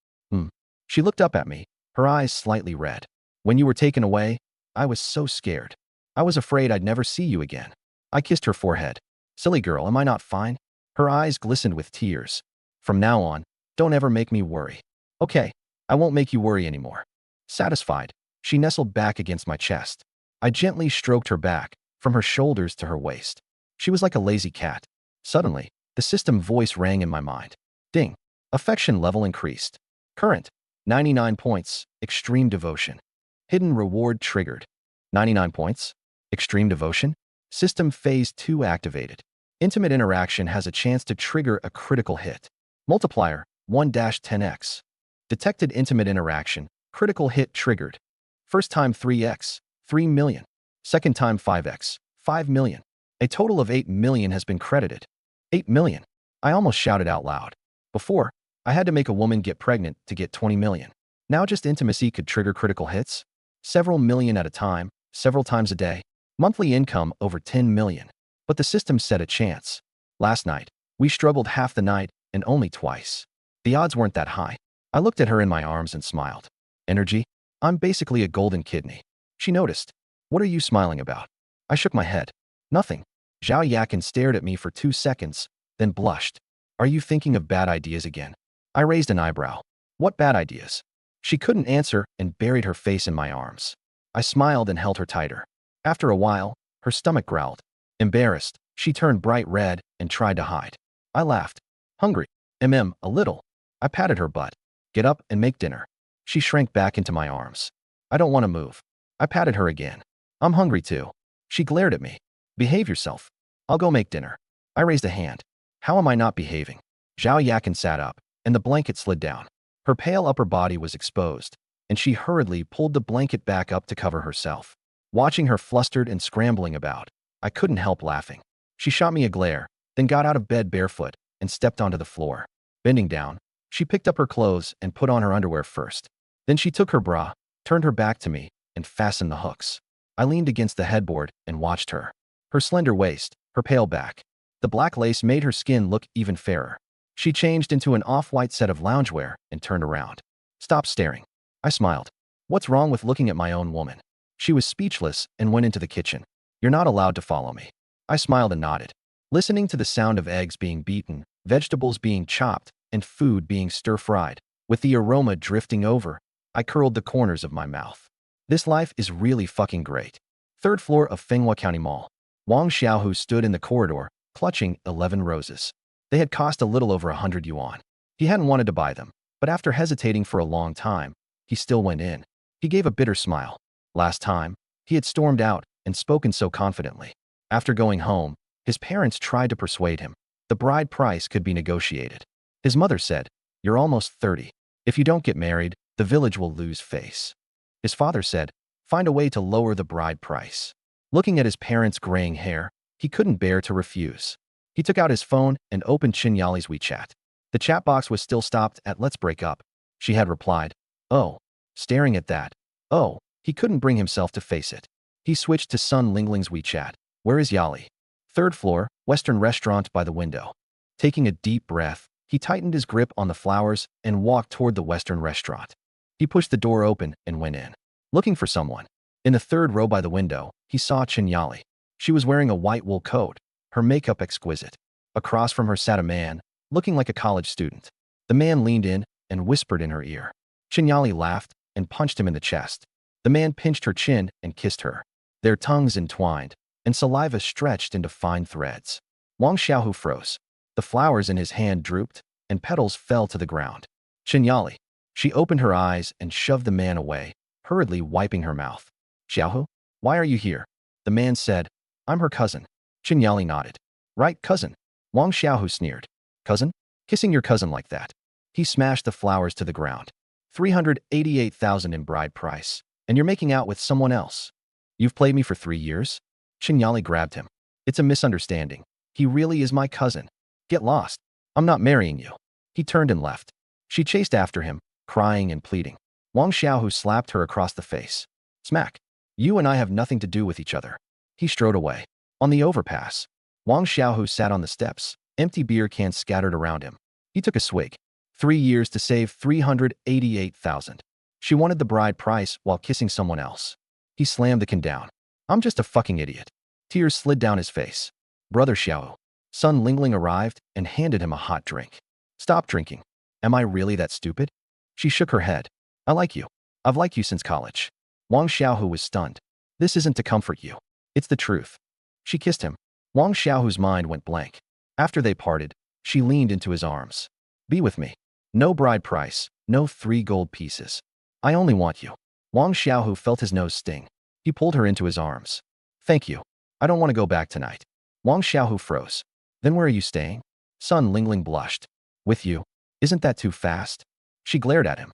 She looked up at me, her eyes slightly red. When you were taken away, I was so scared. I was afraid I'd never see you again. I kissed her forehead. Silly girl, am I not fine? Her eyes glistened with tears. From now on, don't ever make me worry. Okay, I won't make you worry anymore. Satisfied, she nestled back against my chest. I gently stroked her back, from her shoulders to her waist. She was like a lazy cat. Suddenly, the system voice rang in my mind. Ding. Affection level increased. Current. 99 points. Extreme devotion. Hidden reward triggered. 99 points. Extreme devotion. System phase 2 activated. Intimate interaction has a chance to trigger a critical hit. Multiplier 1-10x. Detected intimate interaction. Critical hit triggered. First time 3x. 3 million. Second time 5x. 5 million. A total of 8 million has been credited. 8 million. I almost shouted out loud. Before, I had to make a woman get pregnant to get 20 million. Now just intimacy could trigger critical hits? Several million at a time, several times a day. Monthly income over 10 million. But the system said a chance. Last night, we struggled half the night and only twice. The odds weren't that high. I looked at her in my arms and smiled. Energy? I'm basically a golden kidney. She noticed. What are you smiling about? I shook my head. Nothing. Zhao Yakin stared at me for 2 seconds, then blushed. Are you thinking of bad ideas again? I raised an eyebrow. What bad ideas? She couldn't answer and buried her face in my arms. I smiled and held her tighter. After a while, her stomach growled. Embarrassed, she turned bright red and tried to hide. I laughed. Hungry. A little. I patted her butt. Get up and make dinner. She shrank back into my arms. I don't want to move. I patted her again. I'm hungry too. She glared at me. Behave yourself. I'll go make dinner. I raised a hand. How am I not behaving? Zhao Yakin sat up, and the blanket slid down. Her pale upper body was exposed, and she hurriedly pulled the blanket back up to cover herself. Watching her flustered and scrambling about, I couldn't help laughing. She shot me a glare, then got out of bed barefoot and stepped onto the floor. Bending down, she picked up her clothes and put on her underwear first. Then she took her bra, turned her back to me, and fastened the hooks. I leaned against the headboard and watched her. Her slender waist, her pale back. The black lace made her skin look even fairer. She changed into an off-white set of loungewear and turned around. Stop staring. I smiled. What's wrong with looking at my own woman? She was speechless and went into the kitchen. You're not allowed to follow me. I smiled and nodded. Listening to the sound of eggs being beaten, vegetables being chopped, and food being stir-fried, with the aroma drifting over, I curled the corners of my mouth. This life is really fucking great. Third floor of Fenghua County Mall. Wang Xiaohu stood in the corridor, clutching 11 roses. They had cost a little over 100 yuan. He hadn't wanted to buy them, but after hesitating for a long time, he still went in. He gave a bitter smile. Last time, he had stormed out and spoken so confidently. After going home, his parents tried to persuade him. The bride price could be negotiated. His mother said, "You're almost 30. If you don't get married, the village will lose face." His father said, "Find a way to lower the bride price." Looking at his parents' graying hair, he couldn't bear to refuse. He took out his phone and opened Qinyali's WeChat. The chat box was still stopped at "Let's break up." She had replied, "Oh." Staring at that, "Oh," he couldn't bring himself to face it. He switched to Sun Lingling's WeChat. "Where is Yali?" "Third floor, Western restaurant by the window." Taking a deep breath, he tightened his grip on the flowers and walked toward the Western restaurant. He pushed the door open and went in. Looking for someone. In the third row by the window, he saw Qinyali. She was wearing a white wool coat, her makeup exquisite. Across from her sat a man, looking like a college student. The man leaned in and whispered in her ear. Qinyali laughed and punched him in the chest. The man pinched her chin and kissed her. Their tongues entwined, and saliva stretched into fine threads. Wang Xiaohu froze. The flowers in his hand drooped, and petals fell to the ground. "Qinyali." She opened her eyes and shoved the man away, hurriedly wiping her mouth. "Xiaohu, why are you here?" The man said, "I'm her cousin." Qinyali nodded. "Right, cousin." Wang Xiaohu sneered. "Cousin? Kissing your cousin like that?" He smashed the flowers to the ground. 388,000 in bride price, and you're making out with someone else. You've played me for 3 years? Qinyali grabbed him. "It's a misunderstanding. He really is my cousin. Get lost. I'm not marrying you." He turned and left. She chased after him, crying and pleading. Wang Xiaohu slapped her across the face. Smack. "You and I have nothing to do with each other." He strode away. On the overpass, Wang Xiaohu sat on the steps, empty beer cans scattered around him. He took a swig. 3 years to save 388,000. She wanted the bride price while kissing someone else. He slammed the can down. "I'm just a fucking idiot." Tears slid down his face. "Brother Xiao." Sun Lingling arrived and handed him a hot drink. "Stop drinking. Am I really that stupid?" She shook her head. "I like you. I've liked you since college." Wang Xiaohu was stunned. "This isn't to comfort you. It's the truth." She kissed him. Wang Xiaohu's mind went blank. After they parted, she leaned into his arms. "Be with me. No bride price, no 3 gold pieces. I only want you." Wang Xiaohu felt his nose sting. He pulled her into his arms. "Thank you. I don't want to go back tonight." Wang Xiaohu froze. "Then where are you staying?" Sun Lingling blushed. "With you. Isn't that too fast?" She glared at him.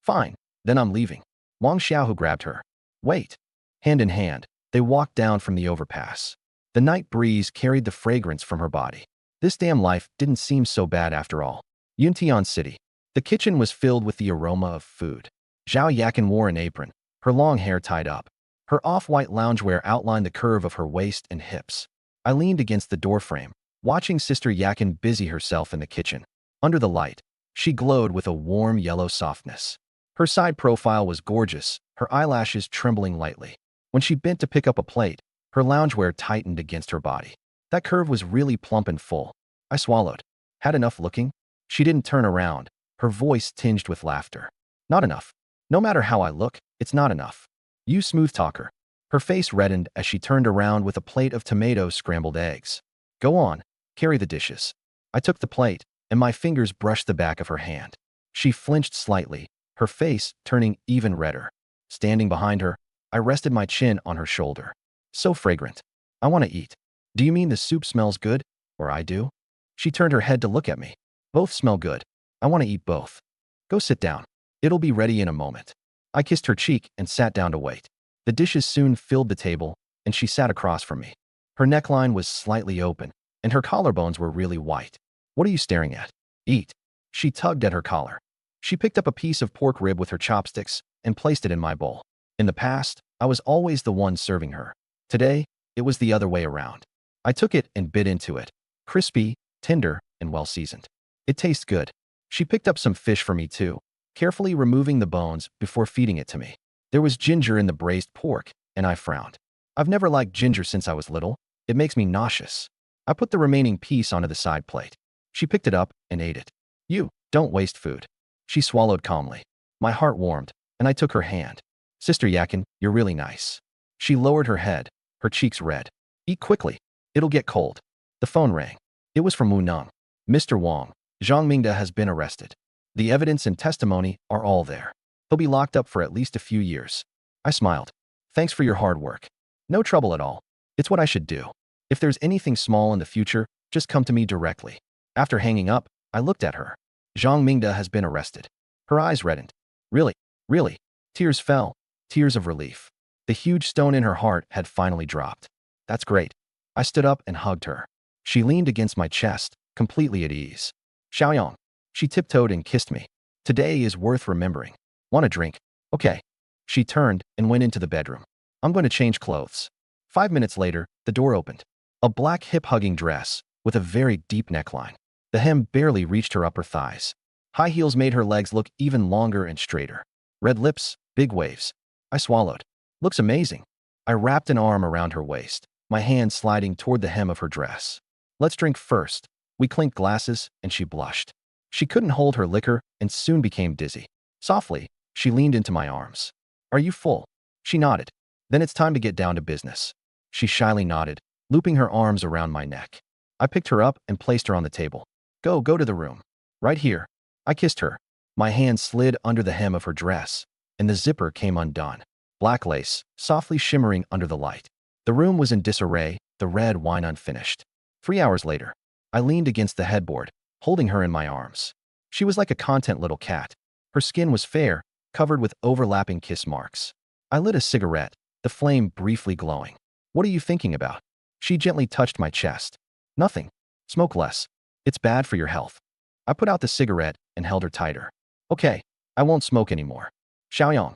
"Fine, then I'm leaving." Wang Xiaohu grabbed her. "Wait." Hand in hand, they walked down from the overpass. The night breeze carried the fragrance from her body. This damn life didn't seem so bad after all. Yuntian City. The kitchen was filled with the aroma of food. Zhao Yakin wore an apron, her long hair tied up. Her off-white loungewear outlined the curve of her waist and hips. I leaned against the doorframe, watching Sister Yakin busy herself in the kitchen. Under the light, she glowed with a warm yellow softness. Her side profile was gorgeous, her eyelashes trembling lightly. When she bent to pick up a plate, her loungewear tightened against her body. That curve was really plump and full. I swallowed. "Had enough looking?" She didn't turn around, her voice tinged with laughter. "Not enough. No matter how I look, it's not enough. You smooth talker." Her face reddened as she turned around with a plate of tomato scrambled eggs. "Go on, carry the dishes." I took the plate, and my fingers brushed the back of her hand. She flinched slightly, her face turning even redder. Standing behind her, I rested my chin on her shoulder. "So fragrant. I want to eat." "Do you mean the soup smells good, or I do?" She turned her head to look at me. "Both smell good. I want to eat both." "Go sit down. It'll be ready in a moment." I kissed her cheek and sat down to wait. The dishes soon filled the table, and she sat across from me. Her neckline was slightly open, and her collarbones were really white. "What are you staring at? Eat." She tugged at her collar. She picked up a piece of pork rib with her chopsticks and placed it in my bowl. In the past, I was always the one serving her. Today, it was the other way around. I took it and bit into it. Crispy, tender, and well-seasoned. It tastes good. She picked up some fish for me too, carefully removing the bones before feeding it to me. There was ginger in the braised pork, and I frowned. I've never liked ginger since I was little. It makes me nauseous. I put the remaining piece onto the side plate. She picked it up and ate it. "You, don't waste food." She swallowed calmly. My heart warmed, and I took her hand. Sister Yakin, you're really nice. She lowered her head, her cheeks red. Eat quickly. It'll get cold. The phone rang. It was from Wu Neng. Mr. Wang, Zhang Mingda has been arrested. The evidence and testimony are all there. He'll be locked up for at least a few years. I smiled. Thanks for your hard work. No trouble at all. It's what I should do. If there's anything small in the future, just come to me directly. After hanging up, I looked at her. Zhang Mingda has been arrested. Her eyes reddened. Really? Really? Tears fell. Tears of relief. The huge stone in her heart had finally dropped. That's great. I stood up and hugged her. She leaned against my chest, completely at ease. Xiaoyang. She tiptoed and kissed me. Today is worth remembering. Want a drink? Okay. She turned and went into the bedroom. I'm going to change clothes. 5 minutes later, the door opened. A black hip-hugging dress with a very deep neckline. The hem barely reached her upper thighs. High heels made her legs look even longer and straighter. Red lips, big waves. I swallowed. Looks amazing. I wrapped an arm around her waist, my hand sliding toward the hem of her dress. Let's drink first. We clinked glasses, and she blushed. She couldn't hold her liquor and soon became dizzy. Softly, she leaned into my arms. Are you full? She nodded. Then it's time to get down to business. She shyly nodded, looping her arms around my neck. I picked her up and placed her on the table. Go to the room. Right here. I kissed her. My hand slid under the hem of her dress, and the zipper came undone. Black lace, softly shimmering under the light. The room was in disarray, the red wine unfinished. 3 hours later, I leaned against the headboard, holding her in my arms. She was like a content little cat. Her skin was fair, covered with overlapping kiss marks. I lit a cigarette, the flame briefly glowing. What are you thinking about? She gently touched my chest. Nothing. Smoke less. It's bad for your health. I put out the cigarette and held her tighter. Okay, I won't smoke anymore. Xiaoyang.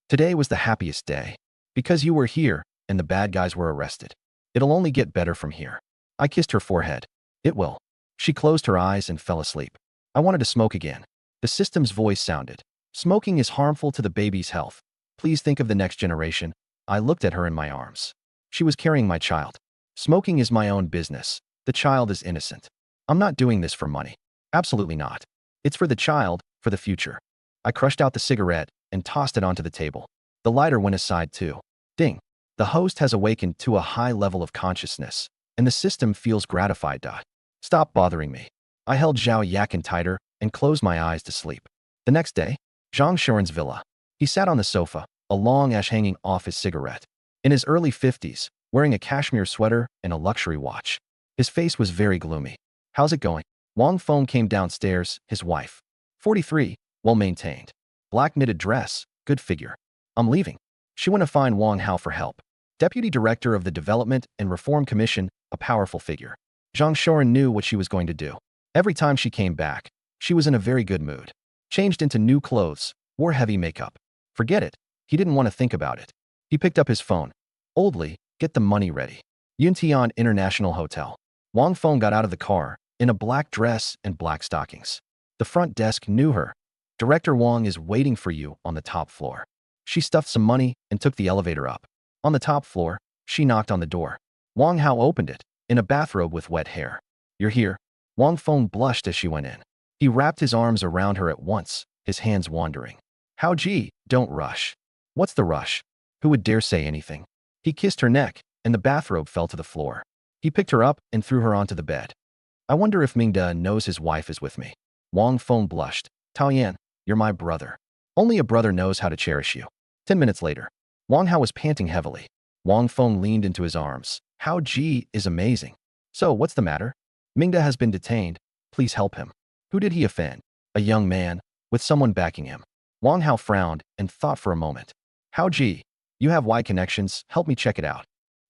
Today was the happiest day. Because you were here and the bad guys were arrested. It'll only get better from here. I kissed her forehead. It will. She closed her eyes and fell asleep. I wanted to smoke again. The system's voice sounded. Smoking is harmful to the baby's health. Please think of the next generation. I looked at her in my arms. She was carrying my child. Smoking is my own business. The child is innocent. I'm not doing this for money. Absolutely not. It's for the child, for the future. I crushed out the cigarette and tossed it onto the table. The lighter went aside too. Ding. The host has awakened to a high level of consciousness, and the system feels gratified. Stop bothering me. I held Zhao Yakin tighter and closed my eyes to sleep. The next day, Zhang Shuren's villa. He sat on the sofa, a long ash hanging off his cigarette. In his early 50s, wearing a cashmere sweater and a luxury watch. His face was very gloomy. How's it going? Wang Feng came downstairs, his wife. 43, well-maintained. Black knitted dress, good figure. I'm leaving. She went to find Wang Hao for help. Deputy Director of the Development and Reform Commission, a powerful figure. Zhang Shuren knew what she was going to do. Every time she came back, she was in a very good mood. Changed into new clothes, wore heavy makeup. Forget it. He didn't want to think about it. He picked up his phone. Oldly, get the money ready. Yuntian International Hotel. Wang Feng got out of the car, in a black dress and black stockings. The front desk knew her. Director Wang is waiting for you on the top floor. She stuffed some money and took the elevator up. On the top floor, she knocked on the door. Wang Hao opened it, in a bathrobe with wet hair. You're here. Wang Feng blushed as she went in. He wrapped his arms around her at once, his hands wandering. Hao Ji, don't rush. What's the rush? Who would dare say anything? He kissed her neck, and the bathrobe fell to the floor. He picked her up and threw her onto the bed. I wonder if Mingda knows his wife is with me. Wang Feng blushed. Taoyan, you're my brother. Only a brother knows how to cherish you. 10 minutes later, Wang Hao was panting heavily. Wang Feng leaned into his arms. Hao Ji is amazing. So, what's the matter? Mingda has been detained. Please help him. Who did he offend? A young man, with someone backing him. Wang Hao frowned and thought for a moment. Hao Ji, you have wide connections. Help me check it out.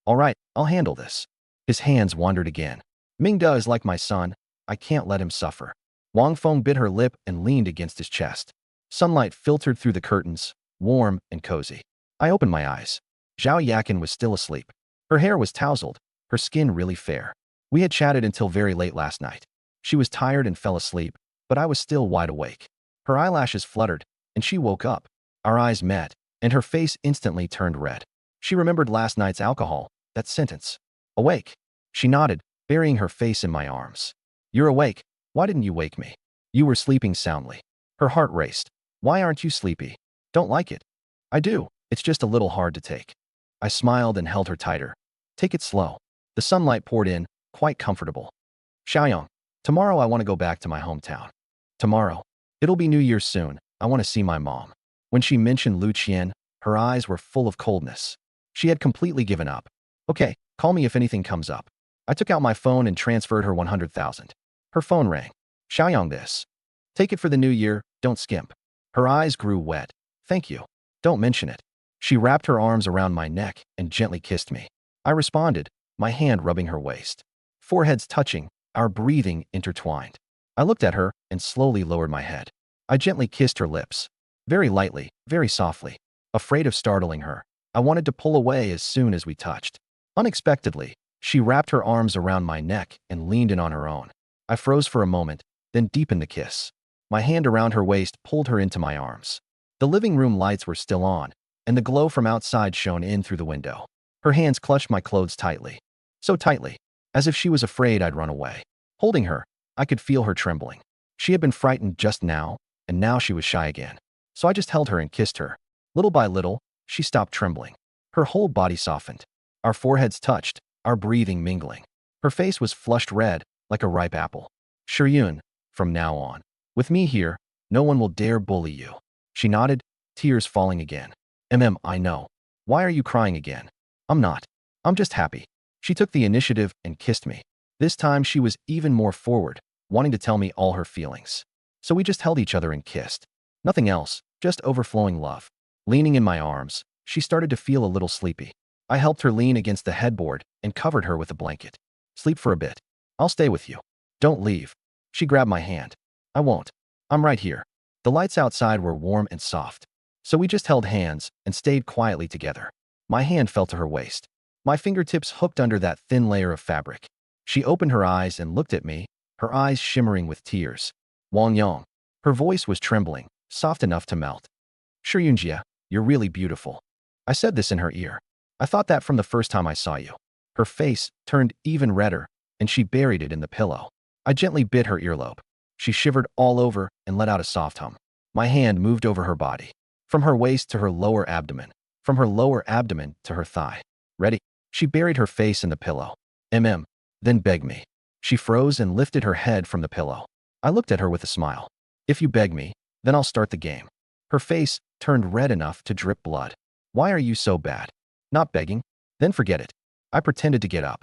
All right, I'll handle this. His hands wandered again. Mingda is like my son. I can't let him suffer. Wang Feng bit her lip and leaned against his chest. Sunlight filtered through the curtains, warm and cozy. I opened my eyes. Zhao Yakin was still asleep. Her hair was tousled, her skin really fair. We had chatted until very late last night. She was tired and fell asleep, but I was still wide awake. Her eyelashes fluttered, and she woke up. Our eyes met, and her face instantly turned red. She remembered last night's alcohol, that sentence. Awake. She nodded, burying her face in my arms. You're awake. Why didn't you wake me? You were sleeping soundly. Her heart raced. Why aren't you sleepy? Don't like it. I do. It's just a little hard to take. I smiled and held her tighter. Take it slow. The sunlight poured in, quite comfortable. Xiaoyang, tomorrow I want to go back to my hometown. Tomorrow. It'll be New Year's soon. I want to see my mom. When she mentioned Lu Qian, her eyes were full of coldness. She had completely given up. Okay, call me if anything comes up. I took out my phone and transferred her 100,000. Her phone rang. Xiaoyang this. Take it for the new year, don't skimp. Her eyes grew wet. Thank you. Don't mention it. She wrapped her arms around my neck and gently kissed me. I responded, my hand rubbing her waist. Foreheads touching, our breathing intertwined. I looked at her and slowly lowered my head. I gently kissed her lips. Very lightly, very softly. Afraid of startling her, I wanted to pull away as soon as we touched. Unexpectedly, she wrapped her arms around my neck and leaned in on her own. I froze for a moment, then deepened the kiss. My hand around her waist pulled her into my arms. The living room lights were still on, and the glow from outside shone in through the window. Her hands clutched my clothes tightly. So tightly, as if she was afraid I'd run away. Holding her, I could feel her trembling. She had been frightened just now, and now she was shy again. So I just held her and kissed her. Little by little, she stopped trembling. Her whole body softened. Our foreheads touched, our breathing mingling. Her face was flushed red, like a ripe apple. Shiryun, from now on, with me here, no one will dare bully you. She nodded, tears falling again. I know. Why are you crying again? I'm not. I'm just happy. She took the initiative and kissed me. This time she was even more forward, wanting to tell me all her feelings. So we just held each other and kissed. Nothing else, just overflowing love. Leaning in my arms, she started to feel a little sleepy. I helped her lean against the headboard and covered her with a blanket. Sleep for a bit. I'll stay with you. Don't leave. She grabbed my hand. I won't. I'm right here. The lights outside were warm and soft. So we just held hands and stayed quietly together. My hand fell to her waist. My fingertips hooked under that thin layer of fabric. She opened her eyes and looked at me, her eyes shimmering with tears. Wang Yang. Her voice was trembling, soft enough to melt. Shiryunjia, you're really beautiful. I said this in her ear. I thought that from the first time I saw you. Her face turned even redder, and she buried it in the pillow. I gently bit her earlobe. She shivered all over and let out a soft hum. My hand moved over her body, from her waist to her lower abdomen, from her lower abdomen to her thigh. Ready? She buried her face in the pillow. Then begged me. She froze and lifted her head from the pillow. I looked at her with a smile. If you beg me, then I'll start the game. Her face turned red enough to drip blood. Why are you so bad? Not begging? Then forget it. I pretended to get up.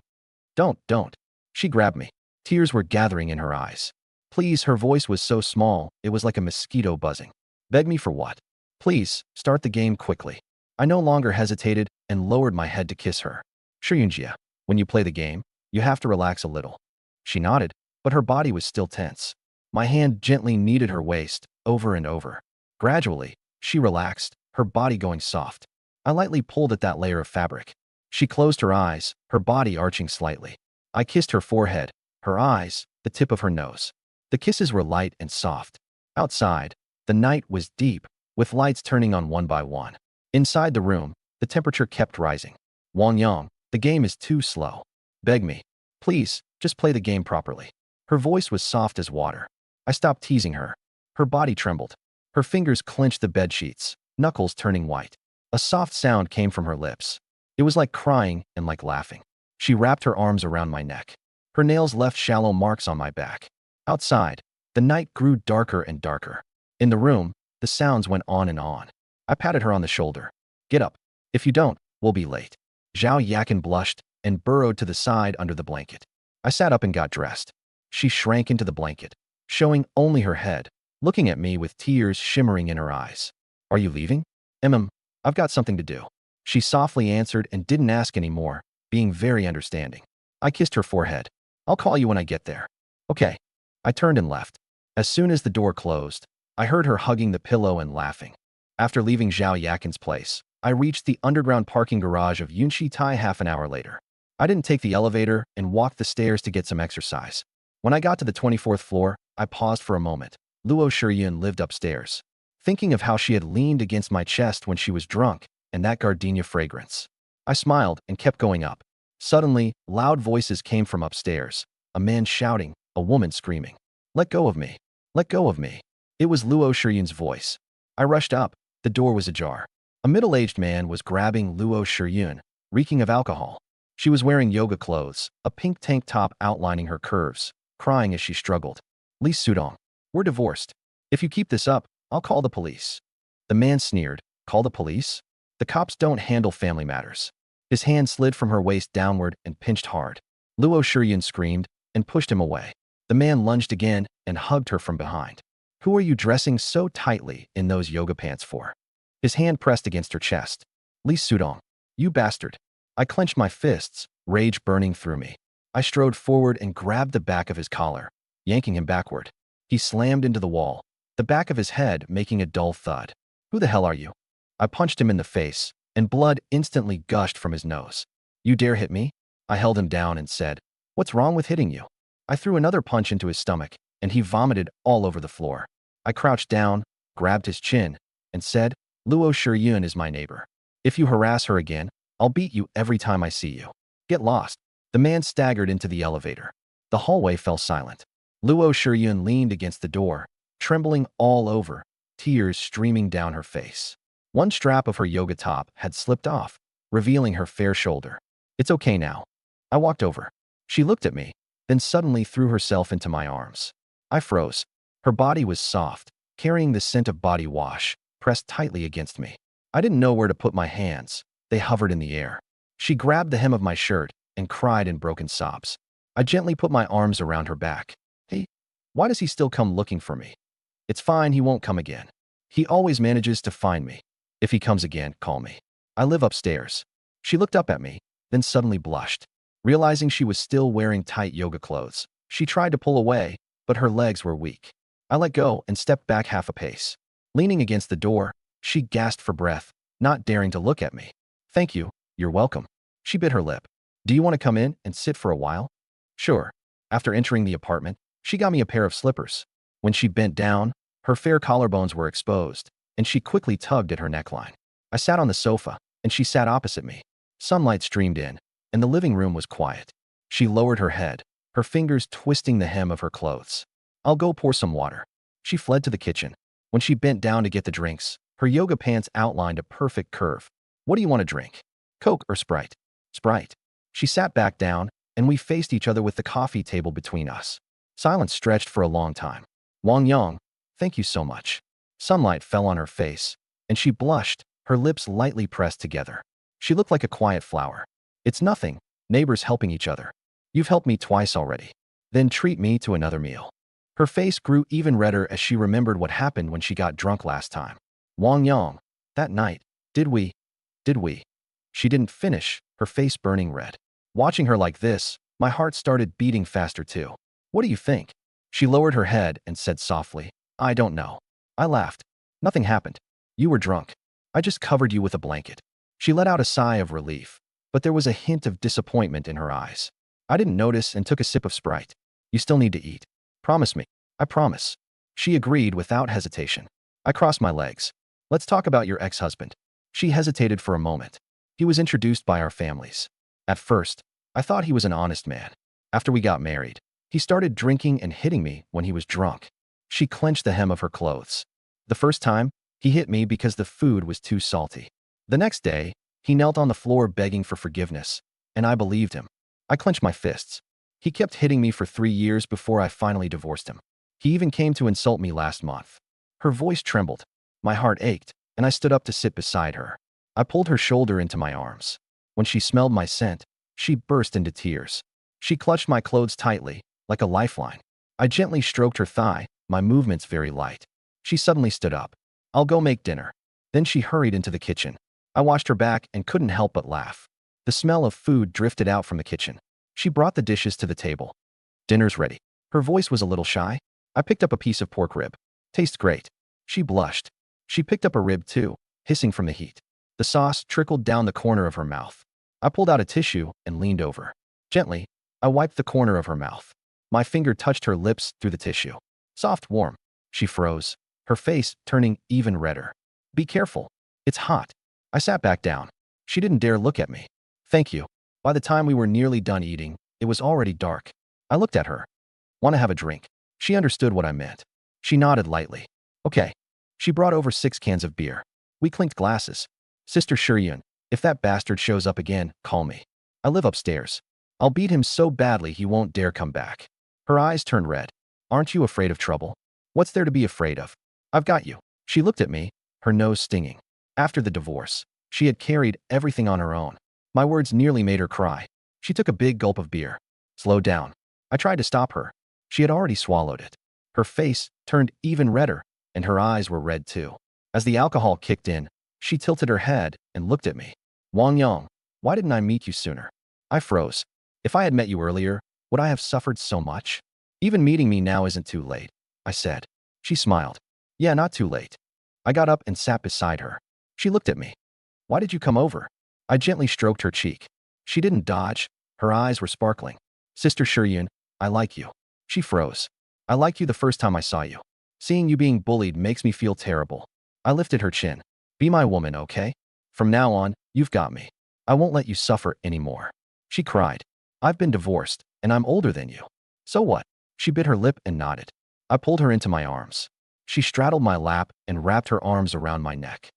Don't. She grabbed me. Tears were gathering in her eyes. Please, her voice was so small, it was like a mosquito buzzing. Beg me for what? Please, start the game quickly. I no longer hesitated and lowered my head to kiss her. Shiryunjia, when you play the game, you have to relax a little. She nodded, but her body was still tense. My hand gently kneaded her waist, over and over. Gradually, she relaxed, her body going soft. I lightly pulled at that layer of fabric. She closed her eyes, her body arching slightly. I kissed her forehead, her eyes, the tip of her nose. The kisses were light and soft. Outside, the night was deep, with lights turning on one by one. Inside the room, the temperature kept rising. Wang Yang, the game is too slow. Beg me. Please, just play the game properly. Her voice was soft as water. I stopped teasing her. Her body trembled. Her fingers clenched the bedsheets, knuckles turning white. A soft sound came from her lips. It was like crying and like laughing. She wrapped her arms around my neck. Her nails left shallow marks on my back. Outside, the night grew darker and darker. In the room, the sounds went on and on. I patted her on the shoulder. Get up. If you don't, we'll be late. Zhao Yakin blushed and burrowed to the side under the blanket. I sat up and got dressed. She shrank into the blanket, showing only her head, looking at me with tears shimmering in her eyes. Are you leaving? I've got something to do. She softly answered and didn't ask any more, being very understanding. I kissed her forehead. I'll call you when I get there. Okay. I turned and left. As soon as the door closed, I heard her hugging the pillow and laughing. After leaving Zhao Yakin's place, I reached the underground parking garage of Yunshi Tai half an hour later. I didn't take the elevator and walked the stairs to get some exercise. When I got to the 24th floor, I paused for a moment. Luo Shiryun lived upstairs, thinking of how she had leaned against my chest when she was drunk and that gardenia fragrance. I smiled and kept going up. Suddenly, loud voices came from upstairs, a man shouting, a woman screaming. Let go of me. Let go of me. It was Luo Shiryun's voice. I rushed up. The door was ajar. A middle-aged man was grabbing Luo Shiryun, reeking of alcohol. She was wearing yoga clothes, a pink tank top outlining her curves, crying as she struggled. Lee Sudong, we're divorced. If you keep this up, I'll call the police. The man sneered. Call the police? The cops don't handle family matters. His hand slid from her waist downward and pinched hard. Luo Shiryun screamed and pushed him away. The man lunged again and hugged her from behind. Who are you dressing so tightly in those yoga pants for? His hand pressed against her chest. Lee Sudong, you bastard. I clenched my fists, rage burning through me. I strode forward and grabbed the back of his collar, yanking him backward. He slammed into the wall, the back of his head making a dull thud. Who the hell are you? I punched him in the face, and blood instantly gushed from his nose. You dare hit me? I held him down and said, what's wrong with hitting you? I threw another punch into his stomach, and he vomited all over the floor. I crouched down, grabbed his chin, and said, Luo Shiryun is my neighbor. If you harass her again, I'll beat you every time I see you. Get lost. The man staggered into the elevator. The hallway fell silent. Luo Shiryun leaned against the door, trembling all over, tears streaming down her face. One strap of her yoga top had slipped off, revealing her fair shoulder. It's okay now. I walked over. She looked at me, then suddenly threw herself into my arms. I froze. Her body was soft, carrying the scent of body wash, pressed tightly against me. I didn't know where to put my hands. They hovered in the air. She grabbed the hem of my shirt and cried in broken sobs. I gently put my arms around her back. Hey, why does he still come looking for me? It's fine, he won't come again. He always manages to find me. If he comes again, call me. I live upstairs. She looked up at me, then suddenly blushed. Realizing she was still wearing tight yoga clothes, she tried to pull away, but her legs were weak. I let go and stepped back half a pace. Leaning against the door, she gasped for breath, not daring to look at me. Thank you, you're welcome. She bit her lip. Do you want to come in and sit for a while? Sure. After entering the apartment, she got me a pair of slippers. When she bent down, her fair collarbones were exposed, and she quickly tugged at her neckline. I sat on the sofa, and she sat opposite me. Sunlight streamed in, and the living room was quiet. She lowered her head, her fingers twisting the hem of her clothes. I'll go pour some water. She fled to the kitchen. When she bent down to get the drinks, her yoga pants outlined a perfect curve. What do you want to drink? Coke or Sprite? Sprite. She sat back down, and we faced each other with the coffee table between us. Silence stretched for a long time. Wang Yang, thank you so much. Sunlight fell on her face, and she blushed, her lips lightly pressed together. She looked like a quiet flower. It's nothing, neighbors helping each other. You've helped me twice already. Then treat me to another meal. Her face grew even redder as she remembered what happened when she got drunk last time. Wang Yang, that night, did we? She didn't finish, her face burning red. Watching her like this, my heart started beating faster too. What do you think? She lowered her head and said softly, I don't know. I laughed. Nothing happened. You were drunk. I just covered you with a blanket. She let out a sigh of relief, but there was a hint of disappointment in her eyes. I didn't notice and took a sip of Sprite. You still need to eat. Promise me. I promise. She agreed without hesitation. I crossed my legs. Let's talk about your ex-husband. She hesitated for a moment. He was introduced by our families. At first, I thought he was an honest man. After we got married, he started drinking and hitting me when he was drunk. She clenched the hem of her clothes. The first time, he hit me because the food was too salty. The next day, he knelt on the floor begging for forgiveness, and I believed him. I clenched my fists. He kept hitting me for 3 years before I finally divorced him. He even came to insult me last month. Her voice trembled. My heart ached, and I stood up to sit beside her. I pulled her shoulder into my arms. When she smelled my scent, she burst into tears. She clutched my clothes tightly, like a lifeline. I gently stroked her thigh, my movements very light. She suddenly stood up. I'll go make dinner. Then she hurried into the kitchen. I watched her back and couldn't help but laugh. The smell of food drifted out from the kitchen. She brought the dishes to the table. Dinner's ready. Her voice was a little shy. I picked up a piece of pork rib. Tastes great. She blushed. She picked up a rib too, hissing from the heat. The sauce trickled down the corner of her mouth. I pulled out a tissue and leaned over. Gently, I wiped the corner of her mouth. My finger touched her lips through the tissue. Soft, warm. She froze, her face turning even redder. Be careful. It's hot. I sat back down. She didn't dare look at me. Thank you. By the time we were nearly done eating, it was already dark. I looked at her. Want to have a drink? She understood what I meant. She nodded lightly. Okay. She brought over 6 cans of beer. We clinked glasses. Sister Shiryun, if that bastard shows up again, call me. I live upstairs. I'll beat him so badly he won't dare come back. Her eyes turned red. Aren't you afraid of trouble? What's there to be afraid of? I've got you. She looked at me, her nose stinging. After the divorce, she had carried everything on her own. My words nearly made her cry. She took a big gulp of beer. Slow down. I tried to stop her. She had already swallowed it. Her face turned even redder, and her eyes were red too. As the alcohol kicked in, she tilted her head and looked at me. Wang Yang, why didn't I meet you sooner? I froze. If I had met you earlier, would I have suffered so much? Even meeting me now isn't too late, I said. She smiled. Yeah, not too late. I got up and sat beside her. She looked at me. Why did you come over? I gently stroked her cheek. She didn't dodge. Her eyes were sparkling. Sister Shiryun, I like you. She froze. I liked you the first time I saw you. Seeing you being bullied makes me feel terrible. I lifted her chin. Be my woman, okay? From now on, you've got me. I won't let you suffer anymore. She cried. I've been divorced, and I'm older than you. So what? She bit her lip and nodded. I pulled her into my arms. She straddled my lap and wrapped her arms around my neck.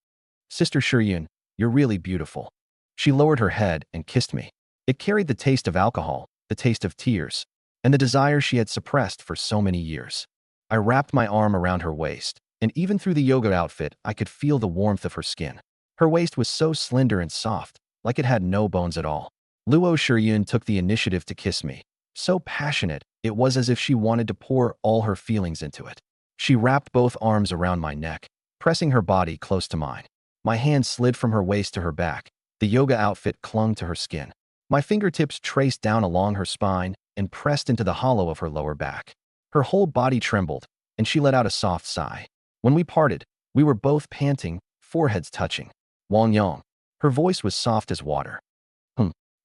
Sister Shiryun, you're really beautiful. She lowered her head and kissed me. It carried the taste of alcohol, the taste of tears, and the desire she had suppressed for so many years. I wrapped my arm around her waist, and even through the yoga outfit, I could feel the warmth of her skin. Her waist was so slender and soft, like it had no bones at all. Luo Shiryun took the initiative to kiss me. So passionate, it was as if she wanted to pour all her feelings into it. She wrapped both arms around my neck, pressing her body close to mine. My hand slid from her waist to her back. The yoga outfit clung to her skin. My fingertips traced down along her spine and pressed into the hollow of her lower back. Her whole body trembled, and she let out a soft sigh. When we parted, we were both panting, foreheads touching. Wang Yang. Her voice was soft as water.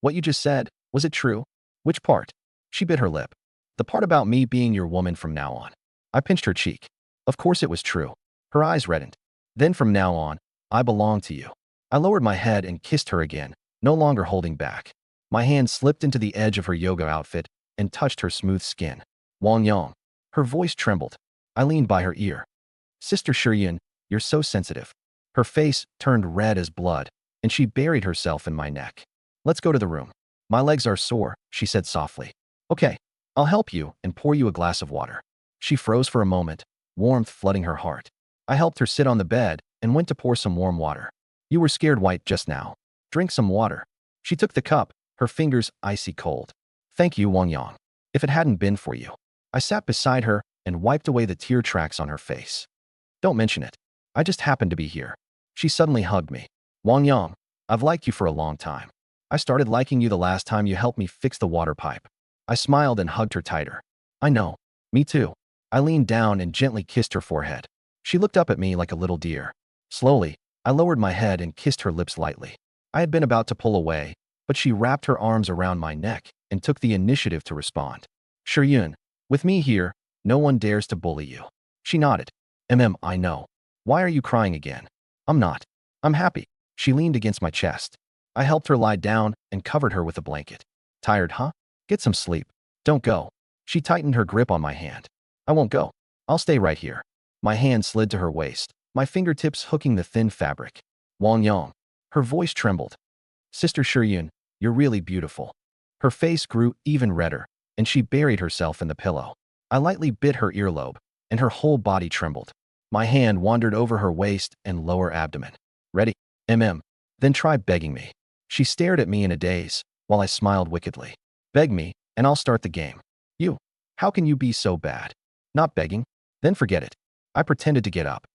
What you just said, was it true? Which part? She bit her lip. The part about me being your woman from now on. I pinched her cheek. Of course it was true. Her eyes reddened. Then from now on, I belong to you. I lowered my head and kissed her again, no longer holding back. My hand slipped into the edge of her yoga outfit and touched her smooth skin. Wang Yang. Her voice trembled. I leaned by her ear. Sister Shiryun, you're so sensitive. Her face turned red as blood, and she buried herself in my neck. Let's go to the room. My legs are sore, she said softly. Okay, I'll help you and pour you a glass of water. She froze for a moment, warmth flooding her heart. I helped her sit on the bed and went to pour some warm water. You were scared white just now. Drink some water. She took the cup, her fingers icy cold. Thank you, Wang Yang. If it hadn't been for you. I sat beside her and wiped away the tear tracks on her face. Don't mention it. I just happened to be here. She suddenly hugged me. Wang Yang, I've liked you for a long time. I started liking you the last time you helped me fix the water pipe. I smiled and hugged her tighter. I know. Me too. I leaned down and gently kissed her forehead. She looked up at me like a little deer. Slowly, I lowered my head and kissed her lips lightly. I had been about to pull away, but she wrapped her arms around my neck and took the initiative to respond. Shiryun, with me here, no one dares to bully you. She nodded. I know. Why are you crying again? I'm not. I'm happy. She leaned against my chest. I helped her lie down and covered her with a blanket. Tired, huh? Get some sleep. Don't go. She tightened her grip on my hand. I won't go. I'll stay right here. My hand slid to her waist, my fingertips hooking the thin fabric. Wang Yang. Her voice trembled. Sister Shiryun, you're really beautiful. Her face grew even redder, and she buried herself in the pillow. I lightly bit her earlobe, and her whole body trembled. My hand wandered over her waist and lower abdomen. Ready? Then try begging me. She stared at me in a daze, while I smiled wickedly. Beg me, and I'll start the game. You. How can you be so bad? Not begging? Then forget it. I pretended to get up.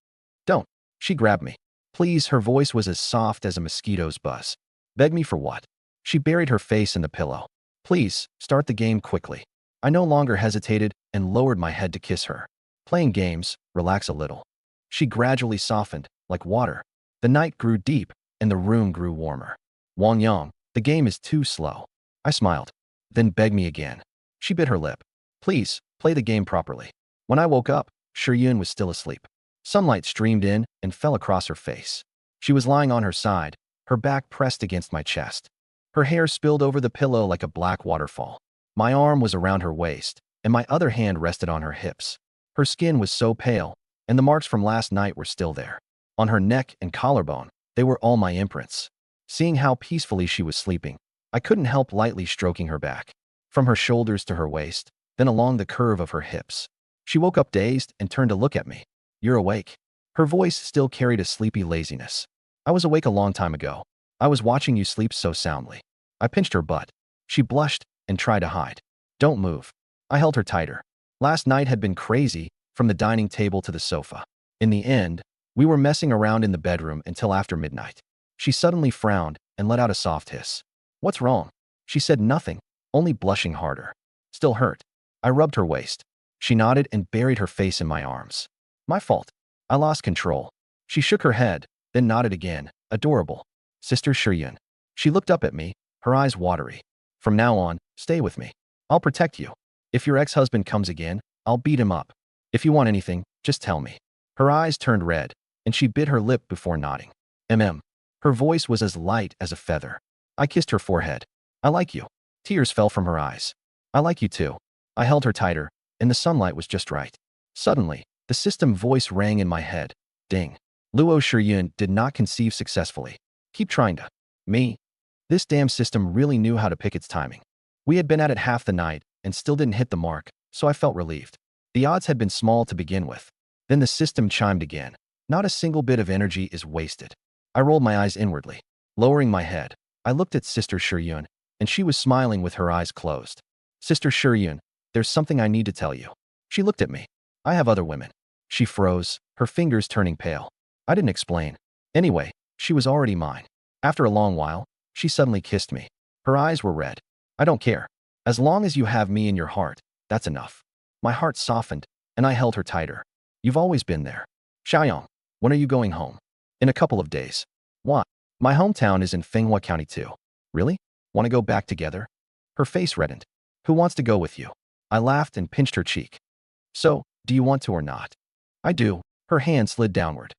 Don't. She grabbed me. Please, her voice was as soft as a mosquito's buzz. Beg me for what? She buried her face in the pillow. Please, start the game quickly. I no longer hesitated and lowered my head to kiss her. Playing games, relax a little. She gradually softened, like water. The night grew deep, and the room grew warmer. Wang Yang, the game is too slow. I smiled. Then beg me again. She bit her lip. Please, play the game properly. When I woke up, Shiryun was still asleep. Sunlight streamed in and fell across her face. She was lying on her side, her back pressed against my chest. Her hair spilled over the pillow like a black waterfall. My arm was around her waist, and my other hand rested on her hips. Her skin was so pale, and the marks from last night were still there. On her neck and collarbone, They were all my imprints. Seeing how peacefully she was sleeping, I couldn't help lightly stroking her back, from her shoulders to her waist, then along the curve of her hips. She woke up dazed and turned to look at me. "You're awake." Her voice still carried a sleepy laziness. "I was awake a long time ago. I was watching you sleep so soundly." I pinched her butt. She blushed and tried to hide. "Don't move." I held her tighter. Last night had been crazy, from the dining table to the sofa. In the end, we were messing around in the bedroom until after midnight. She suddenly frowned and let out a soft hiss. "What's wrong?" She said nothing, only blushing harder. "Still hurt." I rubbed her waist. She nodded and buried her face in my arms. "My fault. I lost control." She shook her head, then nodded again. "Adorable. Sister Shiryun." She looked up at me, her eyes watery. "From now on, stay with me. I'll protect you. If your ex-husband comes again, I'll beat him up. If you want anything, just tell me." Her eyes turned red, and she bit her lip before nodding. Her voice was as light as a feather. I kissed her forehead. "I like you." Tears fell from her eyes. "I like you too." I held her tighter, and the sunlight was just right. Suddenly, the system voice rang in my head. Ding. Luo Shiryun did not conceive successfully. Keep trying to. Me. This damn system really knew how to pick its timing. We had been at it half the night and still didn't hit the mark, so I felt relieved. The odds had been small to begin with. Then the system chimed again. Not a single bit of energy is wasted. I rolled my eyes inwardly. Lowering my head, I looked at Sister Shiryun, and she was smiling with her eyes closed. "Sister Shiryun, there's something I need to tell you." She looked at me. "I have other women." She froze, her fingers turning pale. I didn't explain. Anyway, she was already mine. After a long while, she suddenly kissed me. Her eyes were red. "I don't care. As long as you have me in your heart, that's enough." My heart softened, and I held her tighter. "You've always been there." "Xiaoyong, when are you going home?" "In a couple of days." "Why?" "My hometown is in Fenghua County too." "Really? Want to go back together?" Her face reddened. "Who wants to go with you?" I laughed and pinched her cheek. "So, do you want to or not?" "I do." Her hand slid downward.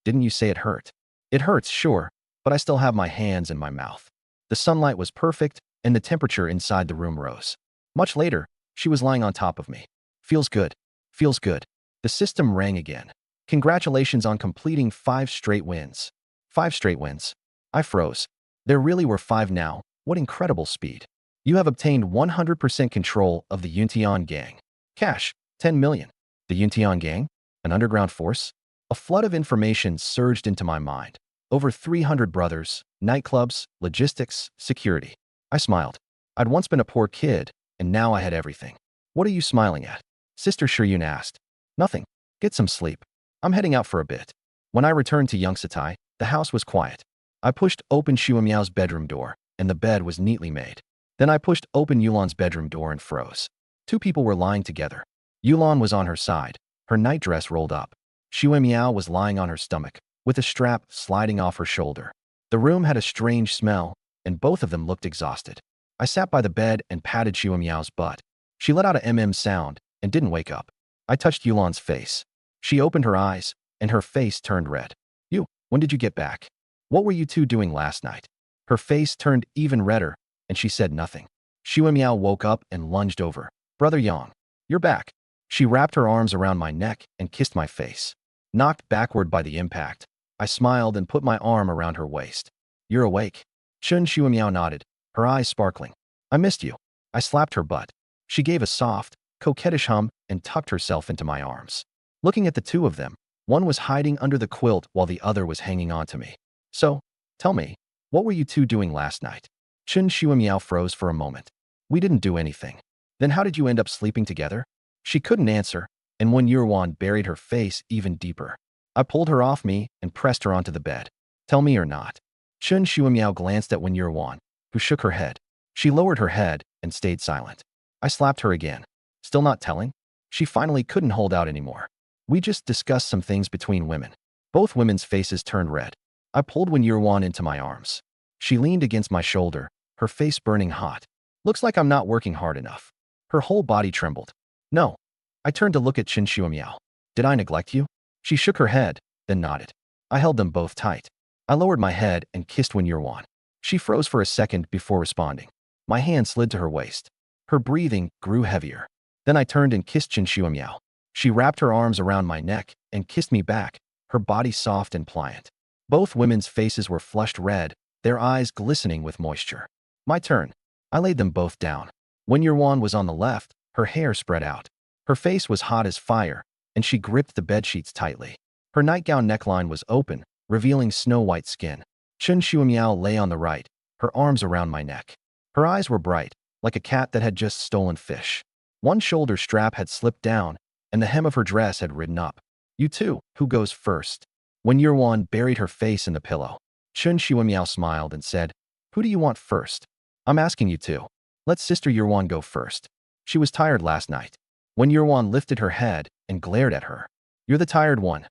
"Didn't you say it hurt?" "It hurts, sure, but I still have my hands and my mouth." The sunlight was perfect, and the temperature inside the room rose. Much later, she was lying on top of me. "Feels good. Feels good." The system rang again. "Congratulations on completing 5 straight wins." 5 straight wins. I froze. There really were 5 now. What incredible speed. "You have obtained 100% control of the Yuntian gang. Cash, 10 million. The Yuntian gang? An underground force?" A flood of information surged into my mind. Over 300 brothers, nightclubs, logistics, security. I smiled. I'd once been a poor kid, and now I had everything. "What are you smiling at?" Sister Shiryun asked. "Nothing. Get some sleep. I'm heading out for a bit." When I returned to Yongsatai, the house was quiet. I pushed open Shuamiao's bedroom door, and the bed was neatly made. Then I pushed open Yulan's bedroom door and froze. 2 people were lying together. Yulan was on her side, her nightdress rolled up. Shuamiao was lying on her stomach, with a strap sliding off her shoulder. The room had a strange smell, and both of them looked exhausted. I sat by the bed and patted Shuamiao's butt. She let out a sound and didn't wake up. I touched Yulan's face. She opened her eyes, and her face turned red. "You, when did you get back? What were you two doing last night?" Her face turned even redder, and she said nothing. Shuamiao woke up and lunged over. "Brother Yang, you're back." She wrapped her arms around my neck and kissed my face. Knocked backward by the impact, I smiled and put my arm around her waist. "You're awake." Chun Shuamiao nodded, her eyes sparkling. "I missed you." I slapped her butt. She gave a soft, coquettish hum and tucked herself into my arms. Looking at the two of them, one was hiding under the quilt while the other was hanging on to me. "So, tell me, what were you two doing last night?" Chun Shuamiao froze for a moment. "We didn't do anything." "Then how did you end up sleeping together?" She couldn't answer, and Wen Yurwan buried her face even deeper. I pulled her off me and pressed her onto the bed. "Tell me or not." Chun Shuamiao glanced at Wen Yurwan, who shook her head. She lowered her head and stayed silent. I slapped her again. Still not telling? She finally couldn't hold out anymore. "We just discussed some things between women." Both women's faces turned red. I pulled Wen Yurwan into my arms. She leaned against my shoulder, her face burning hot. "Looks like I'm not working hard enough." Her whole body trembled. "No." I turned to look at Chin Shuamiao. "Did I neglect you?" She shook her head, then nodded. I held them both tight. I lowered my head and kissed Wen Yurwan. She froze for a second before responding. My hand slid to her waist. Her breathing grew heavier. Then I turned and kissed Chin Shuamiao. She wrapped her arms around my neck and kissed me back, her body soft and pliant. Both women's faces were flushed red, their eyes glistening with moisture. My turn. I laid them both down. When Yurwan was on the left, her hair spread out. Her face was hot as fire, and she gripped the bedsheets tightly. Her nightgown neckline was open, revealing snow-white skin. Chun Shuamiao lay on the right, her arms around my neck. Her eyes were bright, like a cat that had just stolen fish. One shoulder strap had slipped down, and the hem of her dress had ridden up. You two, who goes first? When Yurwan buried her face in the pillow, Chun Shuamiao smiled and said, Who do you want first? I'm asking you two. Let Sister Yurwan go first. She was tired last night. When Yurwan lifted her head and glared at her, You're the tired one.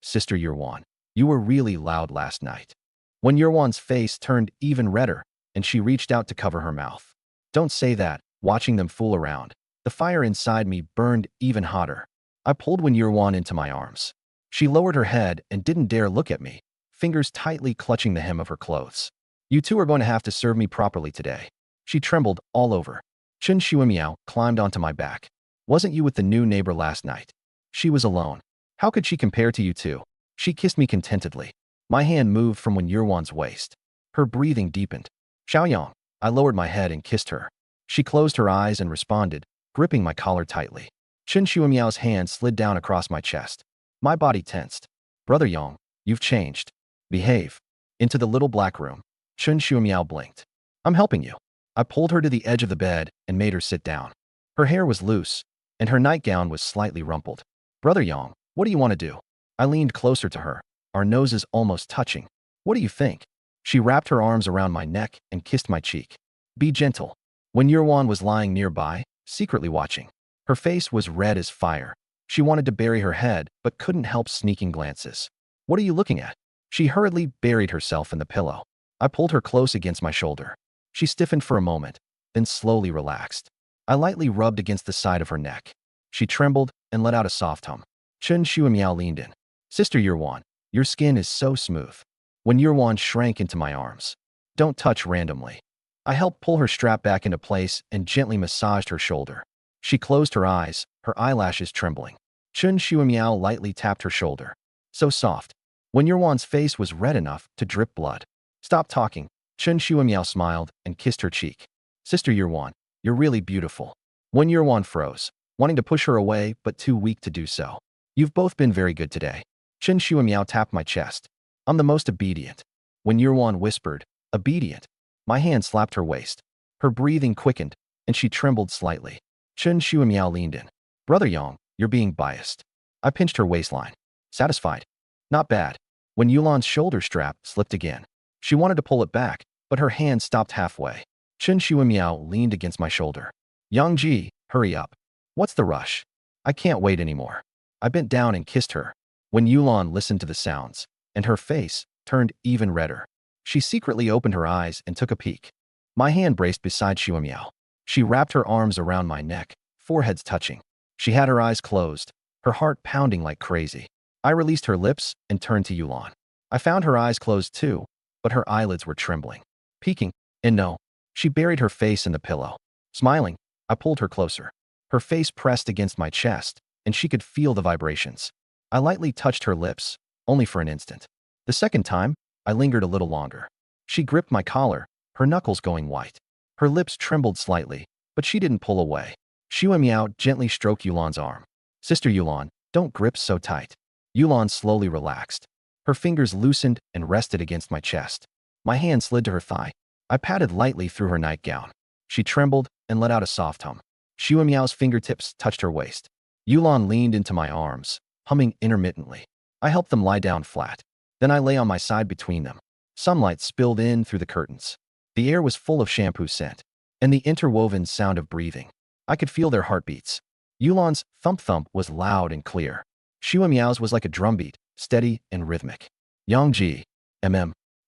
Sister Yurwan, you were really loud last night. When Yurwan's face turned even redder, and she reached out to cover her mouth. Don't say that, watching them fool around. The fire inside me burned even hotter. I pulled When Yurwan into my arms. She lowered her head and didn't dare look at me, fingers tightly clutching the hem of her clothes. You two are going to have to serve me properly today. She trembled all over. Chun Shuamiao climbed onto my back. Wasn't you with the new neighbor last night? She was alone. How could she compare to you two? She kissed me contentedly. My hand moved from When Yurwan's waist. Her breathing deepened. Xiaoyang. I lowered my head and kissed her. She closed her eyes and responded, gripping my collar tightly. Chun Shuamiao's hand slid down across my chest. My body tensed. Brother Yang, you've changed. Behave. Into the little black room. Chun Shuamiao blinked. I'm helping you. I pulled her to the edge of the bed and made her sit down. Her hair was loose, and her nightgown was slightly rumpled. Brother Yang, what do you want to do? I leaned closer to her, our noses almost touching. What do you think? She wrapped her arms around my neck and kissed my cheek. Be gentle. When Yurwan was lying nearby, secretly watching. Her face was red as fire. She wanted to bury her head, but couldn't help sneaking glances. What are you looking at? She hurriedly buried herself in the pillow. I pulled her close against my shoulder. She stiffened for a moment, then slowly relaxed. I lightly rubbed against the side of her neck. She trembled and let out a soft hum. Chun Shuamiao leaned in. Sister Yurwan, your skin is so smooth. When Yurwan shrank into my arms. Don't touch randomly. I helped pull her strap back into place and gently massaged her shoulder. She closed her eyes, her eyelashes trembling. Chun Shuamiao lightly tapped her shoulder. So soft. When Yurwan's face was red enough to drip blood. Stop talking. Chun Shuamiao smiled and kissed her cheek. Sister Yurwan, you're really beautiful. When Yurwan froze, wanting to push her away but too weak to do so. You've both been very good today. Chun Shuamiao tapped my chest. I'm the most obedient. When Yurwan whispered, obedient, my hand slapped her waist. Her breathing quickened, and she trembled slightly. Chun Shuamiao leaned in. Brother Yang, you're being biased. I pinched her waistline. Satisfied? Not bad. When Yulan's shoulder strap slipped again. She wanted to pull it back, but her hand stopped halfway. Chun Shuamiao leaned against my shoulder. Yang Ji, hurry up. What's the rush? I can't wait anymore. I bent down and kissed her. When Yulan listened to the sounds, and her face turned even redder. She secretly opened her eyes and took a peek. My hand braced beside Shuamiao. She wrapped her arms around my neck, foreheads touching. She had her eyes closed, her heart pounding like crazy. I released her lips and turned to Yulan. I found her eyes closed too, but her eyelids were trembling. Peeking, and no, she buried her face in the pillow. Smiling, I pulled her closer. Her face pressed against my chest, and she could feel the vibrations. I lightly touched her lips, only for an instant. The second time, I lingered a little longer. She gripped my collar, her knuckles going white. Her lips trembled slightly, but she didn't pull away. Xue Miao gently stroked Yulan's arm. Sister Yulan, don't grip so tight. Yulan slowly relaxed. Her fingers loosened and rested against my chest. My hand slid to her thigh. I patted lightly through her nightgown. She trembled and let out a soft hum. Xue Miao's fingertips touched her waist. Yulan leaned into my arms, humming intermittently. I helped them lie down flat. Then I lay on my side between them. Sunlight spilled in through the curtains. The air was full of shampoo scent, and the interwoven sound of breathing. I could feel their heartbeats. Yulan's thump-thump was loud and clear. Xue Miao's was like a drumbeat, steady and rhythmic. Yangji,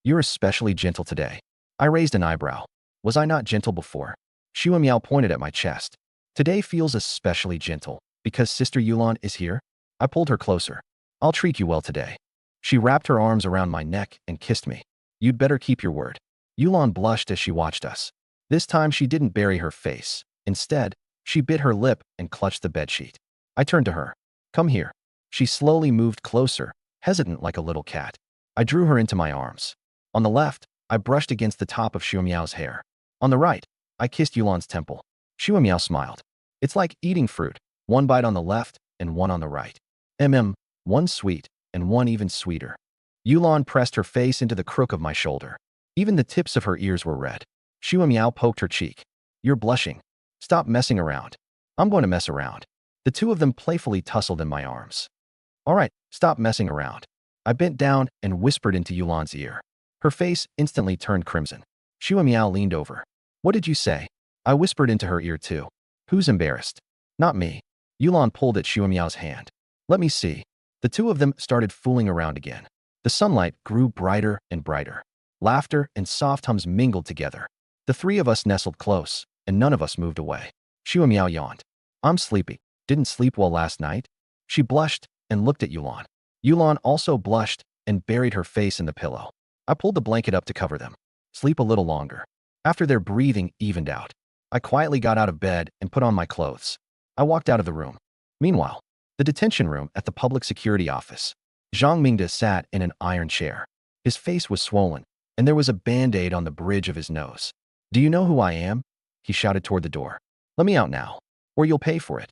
you're especially gentle today. I raised an eyebrow. Was I not gentle before? Xue Miao pointed at my chest. Today feels especially gentle, because Sister Yulan is here? I pulled her closer. I'll treat you well today. She wrapped her arms around my neck and kissed me. You'd better keep your word. Yulan blushed as she watched us. This time she didn't bury her face. Instead, she bit her lip and clutched the bedsheet. I turned to her. Come here. She slowly moved closer, hesitant like a little cat. I drew her into my arms. On the left, I brushed against the top of Xiaomiao's hair. On the right, I kissed Yulan's temple. Xiaomiao smiled. It's like eating fruit, one bite on the left and one on the right. One sweet and one even sweeter. Yulan pressed her face into the crook of my shoulder. Even the tips of her ears were red. Xiaomiao poked her cheek. You're blushing. Stop messing around. I'm going to mess around. The two of them playfully tussled in my arms. All right, stop messing around. I bent down and whispered into Yulan's ear. Her face instantly turned crimson. Xiaomiao leaned over. What did you say? I whispered into her ear too. Who's embarrassed? Not me. Yulan pulled at Xiaomiao's hand. Let me see. The two of them started fooling around again. The sunlight grew brighter and brighter. Laughter and soft hums mingled together. The three of us nestled close, and none of us moved away. Xiaomiao yawned. I'm sleepy. Didn't sleep well last night? She blushed and looked at Yulan. Yulan also blushed and buried her face in the pillow. I pulled the blanket up to cover them. Sleep a little longer. After their breathing evened out, I quietly got out of bed and put on my clothes. I walked out of the room. Meanwhile, the detention room at the public security office. Zhang Mingde sat in an iron chair. His face was swollen, and there was a band-aid on the bridge of his nose. Do you know who I am? He shouted toward the door. Let me out now, or you'll pay for it.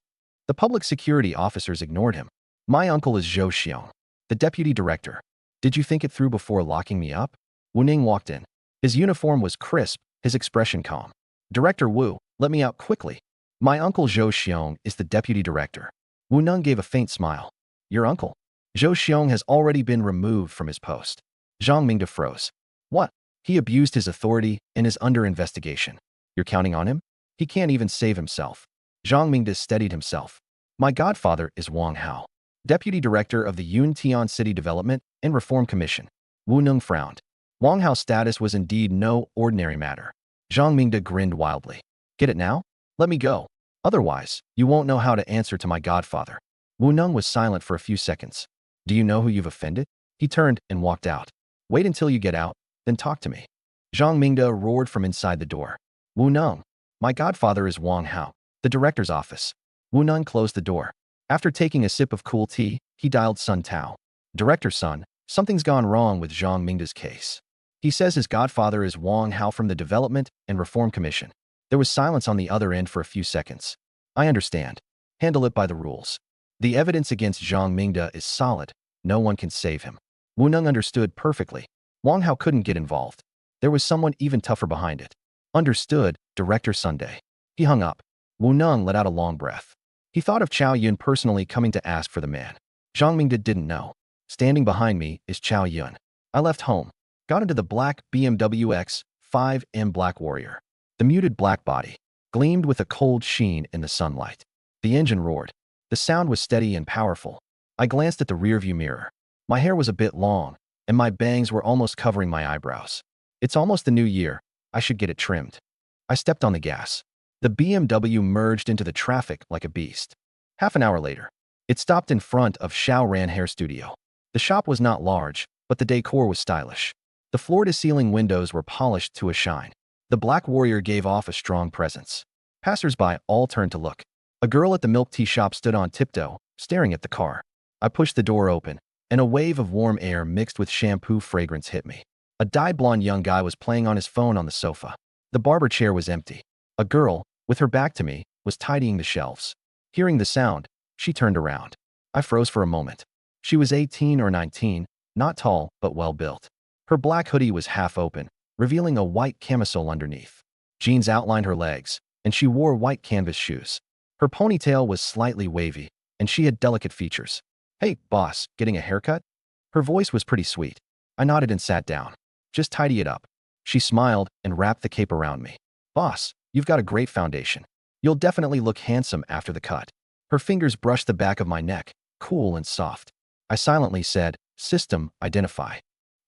The public security officers ignored him. My uncle is Zhou Xiong, the deputy director. Did you think it through before locking me up? Wu Ning walked in. His uniform was crisp, his expression calm. Director Wu, let me out quickly. My uncle Zhou Xiong is the deputy director. Wu Ning gave a faint smile. Your uncle? Zhou Xiong has already been removed from his post. Zhang Mingde froze. What? He abused his authority and is under investigation. You're counting on him? He can't even save himself. Zhang Mingde steadied himself. My godfather is Wang Hao, deputy director of the Yuntian City Development and Reform Commission. Wu Ning frowned. Wang Hao's status was indeed no ordinary matter. Zhang Mingde grinned wildly. Get it now? Let me go. Otherwise, you won't know how to answer to my godfather. Wu Ning was silent for a few seconds. Do you know who you've offended? He turned and walked out. Wait until you get out, then talk to me. Zhang Mingde roared from inside the door. Wu Ning, my godfather is Wang Hao, the director's office. Wu Ning closed the door. After taking a sip of cool tea, he dialed Sun Tao. Director Sun, something's gone wrong with Zhang Mingde's case. He says his godfather is Wang Hao from the Development and Reform Commission. There was silence on the other end for a few seconds. I understand. Handle it by the rules. The evidence against Zhang Mingde is solid. No one can save him. Wu Ning understood perfectly. Wang Hao couldn't get involved. There was someone even tougher behind it. Understood, Director Sunday. He hung up. Wu Ning let out a long breath. He thought of Chao Yun personally coming to ask for the man. Zhang Mingde didn't know. Standing behind me is Chao Yun. I left home. Got into the black BMW X5M Black Warrior. The muted black body gleamed with a cold sheen in the sunlight. The engine roared. The sound was steady and powerful. I glanced at the rearview mirror. My hair was a bit long, and my bangs were almost covering my eyebrows. It's almost the new year. I should get it trimmed. I stepped on the gas. The BMW merged into the traffic like a beast. Half an hour later, it stopped in front of Xiao Ran Hair Studio. The shop was not large, but the decor was stylish. The floor-to-ceiling windows were polished to a shine. The Black Warrior gave off a strong presence. Passers-by all turned to look. A girl at the milk tea shop stood on tiptoe, staring at the car. I pushed the door open, and a wave of warm air mixed with shampoo fragrance hit me. A dyed-blonde young guy was playing on his phone on the sofa. The barber chair was empty. A girl, with her back to me, was tidying the shelves. Hearing the sound, she turned around. I froze for a moment. She was 18 or 19, not tall but well-built. Her black hoodie was half open, revealing a white camisole underneath. Jeans outlined her legs, and she wore white canvas shoes. Her ponytail was slightly wavy, and she had delicate features. Hey, boss, getting a haircut? Her voice was pretty sweet. I nodded and sat down. Just tidy it up. She smiled and wrapped the cape around me. Boss, you've got a great foundation. You'll definitely look handsome after the cut. Her fingers brushed the back of my neck, cool and soft. I silently said, System, identify.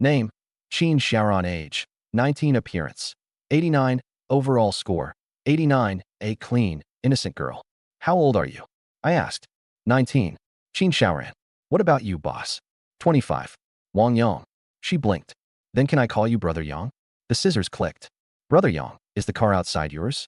Name, Qin Xiaoran. Age, 19. Appearance, 89. Overall score, 89. A clean, innocent girl. How old are you? I asked. 19. Qin Xiaoran. What about you, boss? 25. Wang Yang. She blinked. Then can I call you Brother Yang? The scissors clicked. Brother Yang, is the car outside yours?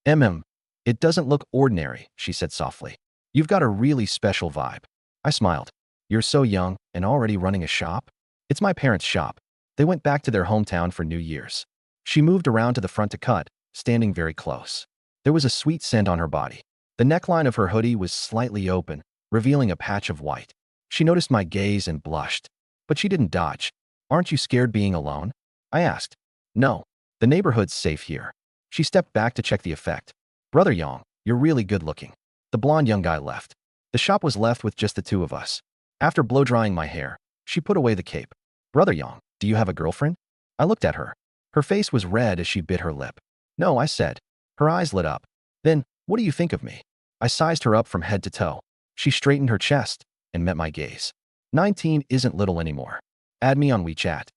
It doesn't look ordinary, she said softly. You've got a really special vibe. I smiled. You're so young and already running a shop? It's my parents' shop. They went back to their hometown for New Year's. She moved around to the front to cut, standing very close. There was a sweet scent on her body. The neckline of her hoodie was slightly open, revealing a patch of white. She noticed my gaze and blushed. But she didn't dodge. Aren't you scared being alone? I asked. No. The neighborhood's safe here. She stepped back to check the effect. Brother Yong, you're really good looking. The blonde young guy left. The shop was left with just the two of us. After blow-drying my hair, she put away the cape. Brother Yong, do you have a girlfriend? I looked at her. Her face was red as she bit her lip. No, I said. Her eyes lit up. Then, what do you think of me? I sized her up from head to toe. She straightened her chest and met my gaze. 19 isn't little anymore. Add me on WeChat.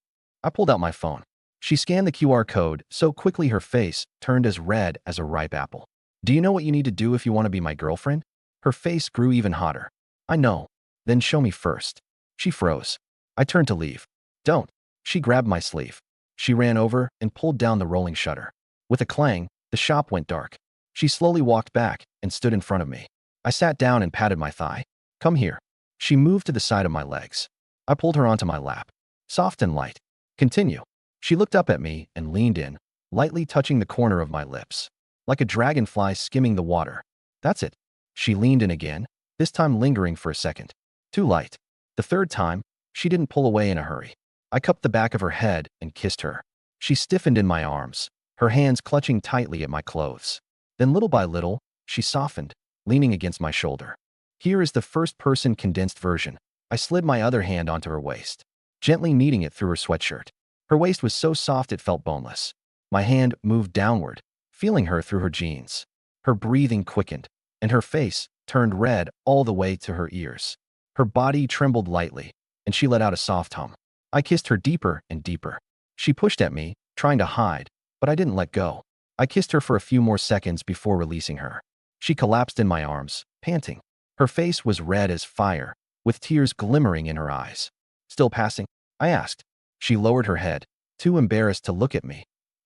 I pulled out my phone. She scanned the QR code so quickly her face turned as red as a ripe apple. Do you know what you need to do if you want to be my girlfriend? Her face grew even hotter. I know. Then show me first. She froze. I turned to leave. Don't. She grabbed my sleeve. She ran over and pulled down the rolling shutter. With a clang, the shop went dark. She slowly walked back and stood in front of me. I sat down and patted my thigh. Come here. She moved to the side of my legs. I pulled her onto my lap. Soft and light. Continue. She looked up at me and leaned in, lightly touching the corner of my lips. Like a dragonfly skimming the water. That's it. She leaned in again, this time lingering for a second. Too light. The third time, she didn't pull away in a hurry. I cupped the back of her head and kissed her. She stiffened in my arms, her hands clutching tightly at my clothes. Then little by little, she softened, leaning against my shoulder. Here is the first-person condensed version. I slid my other hand onto her waist, gently kneading it through her sweatshirt. Her waist was so soft it felt boneless. My hand moved downward, feeling her through her jeans. Her breathing quickened, and her face turned red all the way to her ears. Her body trembled lightly, and she let out a soft hum. I kissed her deeper and deeper. She pushed at me, trying to hide, but I didn't let go. I kissed her for a few more seconds before releasing her. She collapsed in my arms, panting. Her face was red as fire, with tears glimmering in her eyes. Still passing? I asked. She lowered her head, too embarrassed to look at me.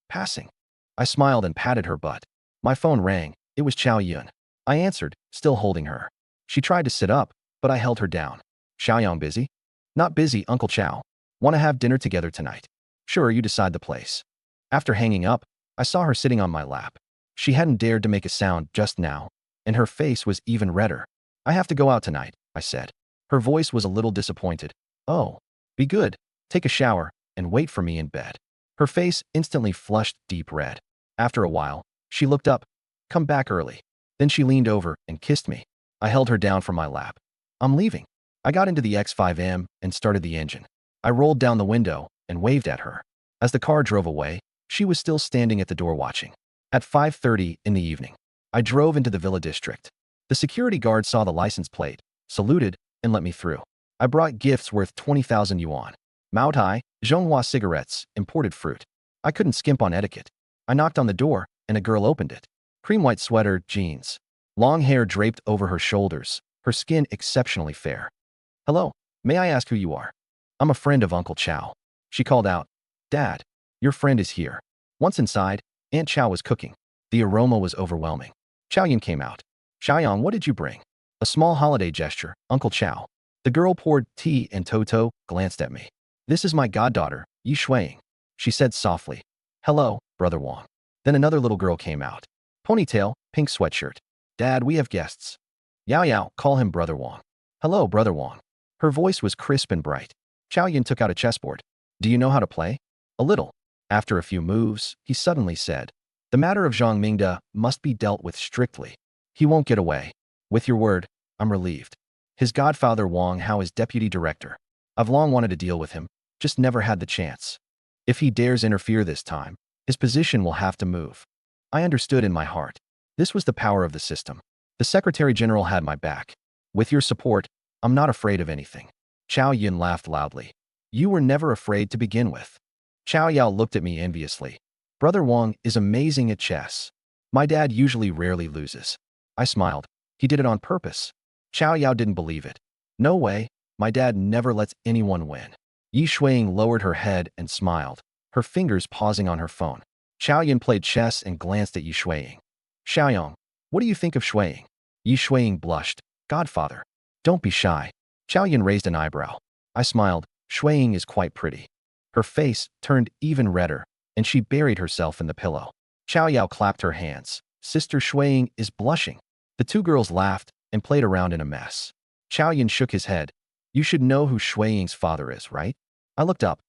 Passing. I smiled and patted her butt. My phone rang. It was Chow Yun. I answered, still holding her. She tried to sit up, but I held her down. Xiaoyang busy? Not busy, Uncle Chow. Want to have dinner together tonight? Sure, you decide the place. After hanging up, I saw her sitting on my lap. She hadn't dared to make a sound just now, and her face was even redder. I have to go out tonight, I said. Her voice was a little disappointed. Oh, be good. Take a shower and wait for me in bed. Her face instantly flushed deep red. After a while, she looked up. Come back early. Then she leaned over and kissed me. I held her down from my lap. I'm leaving. I got into the X5M and started the engine. I rolled down the window and waved at her. As the car drove away, she was still standing at the door watching. At 5:30 in the evening, I drove into the Villa district. The security guard saw the license plate, saluted, and let me through. I brought gifts worth 20,000 yuan. Mao Tai, Zhonghua cigarettes, imported fruit. I couldn't skimp on etiquette. I knocked on the door, and a girl opened it. Cream white sweater, jeans. Long hair draped over her shoulders, her skin exceptionally fair. Hello, may I ask who you are? I'm a friend of Uncle Chow. She called out. Dad, your friend is here. Once inside, Aunt Chow was cooking. The aroma was overwhelming. Chow Yun came out. Xiaoyang, what did you bring? A small holiday gesture, Uncle Chow. The girl poured tea and Toto glanced at me. This is my goddaughter, Yi Shuiying. She said softly. Hello, Brother Wang. Then another little girl came out. Ponytail, pink sweatshirt. Dad, we have guests. Yao Yao, call him Brother Wang. Hello, Brother Wang. Her voice was crisp and bright. Chow Yun took out a chessboard. Do you know how to play? A little. After a few moves, he suddenly said, the matter of Zhang Mingda must be dealt with strictly. He won't get away. With your word, I'm relieved. His godfather Wang Hao is deputy director. I've long wanted to deal with him, just never had the chance. If he dares interfere this time, his position will have to move. I understood in my heart. This was the power of the system. The Secretary General had my back. With your support, I'm not afraid of anything. Chow Yun laughed loudly. You were never afraid to begin with. Chow Yao looked at me enviously. Brother Wang is amazing at chess. My dad usually rarely loses. I smiled. He did it on purpose. Chow Yao didn't believe it. No way. My dad never lets anyone win. Yi Shuiying lowered her head and smiled, her fingers pausing on her phone. Chow Yun played chess and glanced at Yi Shuiying. Xiaoyang, what do you think of Shuiying? Yi Shuiying blushed. Godfather. Don't be shy. Chow Yun raised an eyebrow. I smiled. Shuiying is quite pretty. Her face turned even redder, and she buried herself in the pillow. Chow Yao clapped her hands. Sister Shuiying is blushing. The two girls laughed and played around in a mess. Chow Yun shook his head. You should know who Shuiying's father is, right? I looked up.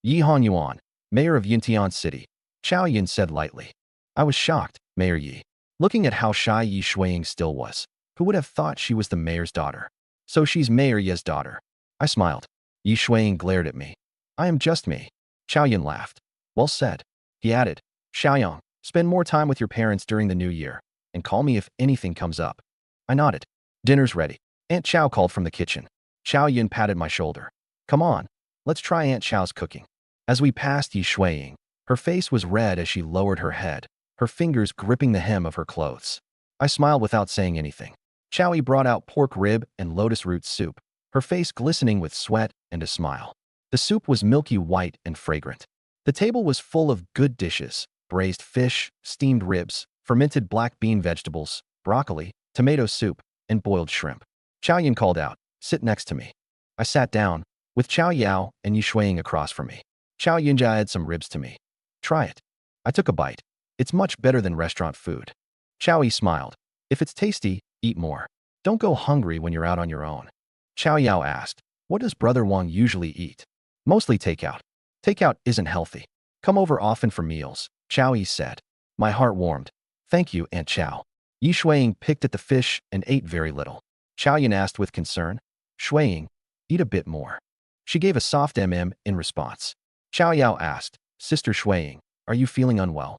Yi Hong Yuan, mayor of Yuntian City. Chow Yun said lightly. I was shocked, Mayor Yi. Looking at how shy Yi Shuiying still was. Who would have thought she was the mayor's daughter? So she's Mayor Ye's daughter. I smiled. Yi Shuiying glared at me. I am just me. Chow Yun laughed. Well said. He added, Xiaoyang, spend more time with your parents during the new year, and call me if anything comes up. I nodded. Dinner's ready. Aunt Chow called from the kitchen. Chow Yun patted my shoulder. Come on, let's try Aunt Chow's cooking. As we passed Yi Shuiying, her face was red as she lowered her head, her fingers gripping the hem of her clothes. I smiled without saying anything. Chow Yi brought out pork rib and lotus root soup, her face glistening with sweat and a smile. The soup was milky white and fragrant. The table was full of good dishes: braised fish, steamed ribs, fermented black bean vegetables, broccoli, tomato soup, and boiled shrimp. Chow Yun called out, sit next to me. I sat down, with Chow Yao and Yi Shuiying across from me. Chow Yun added some ribs to me. Try it. I took a bite. It's much better than restaurant food. Chow Yi smiled. If it's tasty, eat more. Don't go hungry when you're out on your own. Chow Yao asked, what does Brother Wang usually eat? Mostly takeout. Takeout isn't healthy. Come over often for meals, Chow Yi said. My heart warmed. Thank you, Aunt Chow. Yi Shuiying picked at the fish and ate very little. Chow Yun asked with concern, Shuiying, eat a bit more. She gave a soft in response. Chow Yao asked, Sister Shuiying, are you feeling unwell?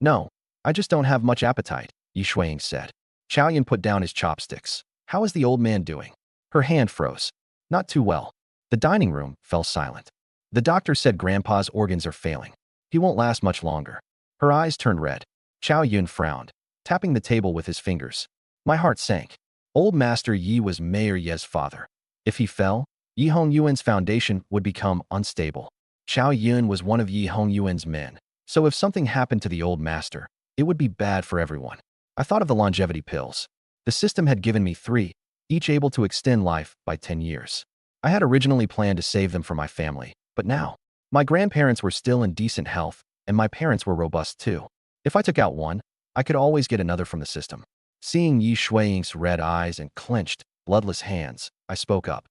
No, I just don't have much appetite, Yi Shuiying said. Chow Yun put down his chopsticks. How is the old man doing? Her hand froze. Not too well. The dining room fell silent. The doctor said Grandpa's organs are failing. He won't last much longer. Her eyes turned red. Chow Yun frowned, tapping the table with his fingers. My heart sank. Old Master Yi was Mayor Ye's father. If he fell, Yi Hong Yuan's foundation would become unstable. Chow Yun was one of Yi Hong Yuan's men, so if something happened to the old master, it would be bad for everyone. I thought of the longevity pills. The system had given me 3, each able to extend life by 10 years. I had originally planned to save them for my family, but now, my grandparents were still in decent health, and my parents were robust too. If I took out one, I could always get another from the system. Seeing Yi Shuiying's red eyes and clenched, bloodless hands, I spoke up.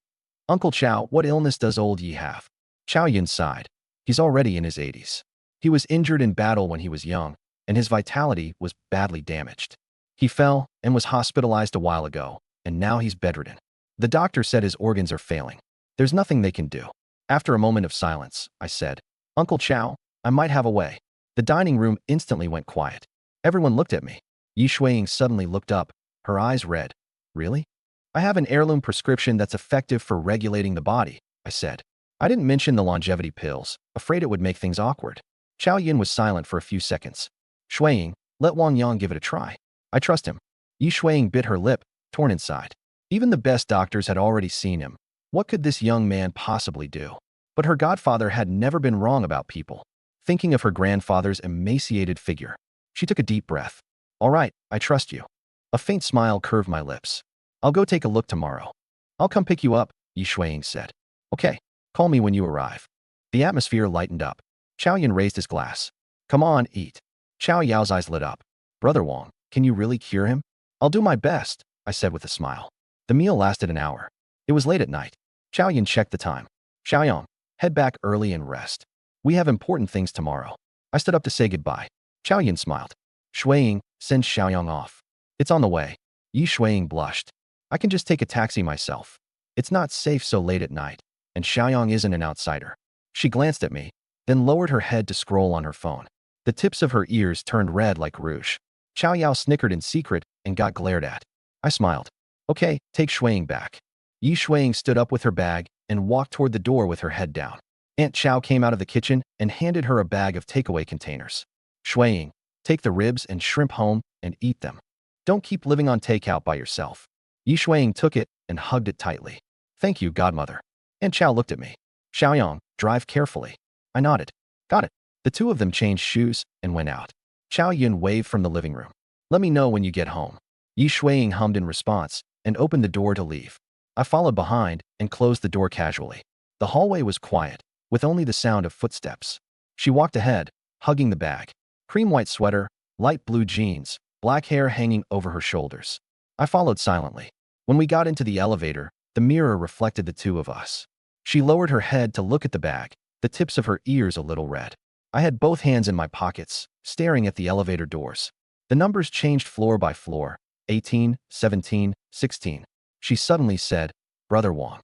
Uncle Chow, what illness does old Yi have? Chow Yun sighed. He's already in his 80s. He was injured in battle when he was young, and his vitality was badly damaged. He fell and was hospitalized a while ago, and now he's bedridden. The doctor said his organs are failing. There's nothing they can do. After a moment of silence, I said, Uncle Chow, I might have a way. The dining room instantly went quiet. Everyone looked at me. Yi Shuiying suddenly looked up, her eyes red. Really? I have an heirloom prescription that's effective for regulating the body, I said. I didn't mention the longevity pills, afraid it would make things awkward. Chow Yun was silent for a few seconds. Shuiying, let Wang Yang give it a try. I trust him. Yi Shuiying bit her lip, torn inside. Even the best doctors had already seen him. What could this young man possibly do? But her godfather had never been wrong about people. Thinking of her grandfather's emaciated figure, she took a deep breath. All right, I trust you. A faint smile curved my lips. I'll go take a look tomorrow. I'll come pick you up, Yi Shuiying said. Okay, call me when you arrive. The atmosphere lightened up. Chow Yun raised his glass. Come on, eat. Chow Yao's eyes lit up. Brother Wang, can you really cure him? I'll do my best, I said with a smile. The meal lasted an hour. It was late at night. Chow Yun checked the time. Xiaoyang, head back early and rest. We have important things tomorrow. I stood up to say goodbye. Chow Yun smiled. Shuiying, send Xiaoyang off. It's on the way. Yi Shuiying blushed. I can just take a taxi myself. It's not safe so late at night, and Xiaoyang isn't an outsider. She glanced at me, then lowered her head to scroll on her phone. The tips of her ears turned red like rouge. Chow Yao snickered in secret and got glared at. I smiled. Okay, take Shuiying back. Yi Shuiying stood up with her bag and walked toward the door with her head down. Aunt Chow came out of the kitchen and handed her a bag of takeaway containers. Shuiying, take the ribs and shrimp home and eat them. Don't keep living on takeout by yourself. Yi Shuiying took it and hugged it tightly. Thank you, godmother. Aunt Chow looked at me. Xiaoyang, drive carefully. I nodded. Got it. The two of them changed shoes and went out. Chow Yun waved from the living room. Let me know when you get home. Yi Shuiying hummed in response and opened the door to leave. I followed behind and closed the door casually. The hallway was quiet, with only the sound of footsteps. She walked ahead, hugging the bag. Cream white sweater, light blue jeans, black hair hanging over her shoulders. I followed silently. When we got into the elevator, the mirror reflected the two of us. She lowered her head to look at the bag, the tips of her ears a little red. I had both hands in my pockets, staring at the elevator doors. The numbers changed floor by floor, 18, 17, 16. She suddenly said, "Brother Wong.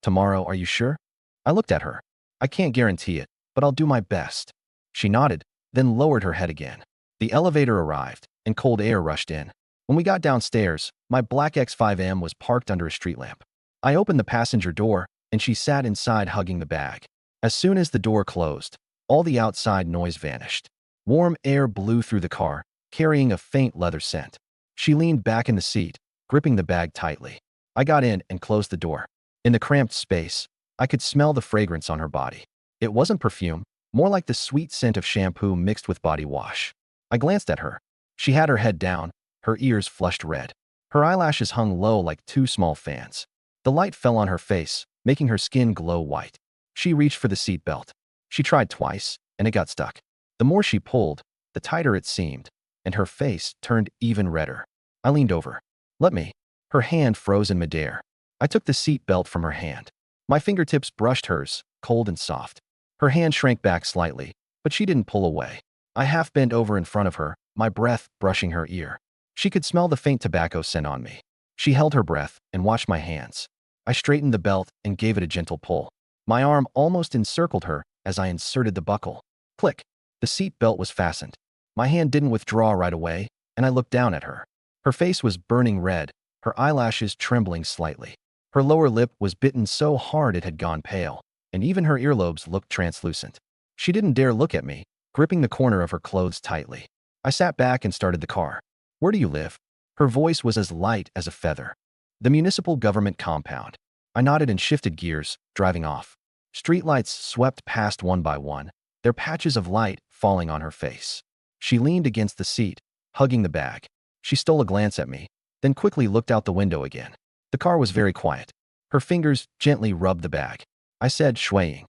Tomorrow, are you sure?" I looked at her. "I can't guarantee it, but I'll do my best." She nodded, then lowered her head again. The elevator arrived, and cold air rushed in. When we got downstairs, my black X5M was parked under a street lamp. I opened the passenger door, and she sat inside hugging the bag. As soon as the door closed, all the outside noise vanished. Warm air blew through the car, carrying a faint leather scent. She leaned back in the seat, gripping the bag tightly. I got in and closed the door. In the cramped space, I could smell the fragrance on her body. It wasn't perfume, more like the sweet scent of shampoo mixed with body wash. I glanced at her. She had her head down, her ears flushed red. Her eyelashes hung low like two small fans. The light fell on her face, making her skin glow white. She reached for the seat belt. She tried twice, and it got stuck. The more she pulled, the tighter it seemed, and her face turned even redder. I leaned over. "Let me." Her hand froze in midair. I took the seat belt from her hand. My fingertips brushed hers, cold and soft. Her hand shrank back slightly, but she didn't pull away. I half bent over in front of her, my breath brushing her ear. She could smell the faint tobacco scent on me. She held her breath and watched my hands. I straightened the belt and gave it a gentle pull. My arm almost encircled her as I inserted the buckle. Click. The seat belt was fastened. My hand didn't withdraw right away, and I looked down at her. Her face was burning red, her eyelashes trembling slightly. Her lower lip was bitten so hard it had gone pale, and even her earlobes looked translucent. She didn't dare look at me, gripping the corner of her clothes tightly. I sat back and started the car. "Where do you live?" Her voice was as light as a feather. "The municipal government compound." I nodded and shifted gears, driving off. Streetlights swept past one by one, their patches of light falling on her face. She leaned against the seat, hugging the bag. She stole a glance at me, then quickly looked out the window again. The car was very quiet. Her fingers gently rubbed the bag. I said, swaying,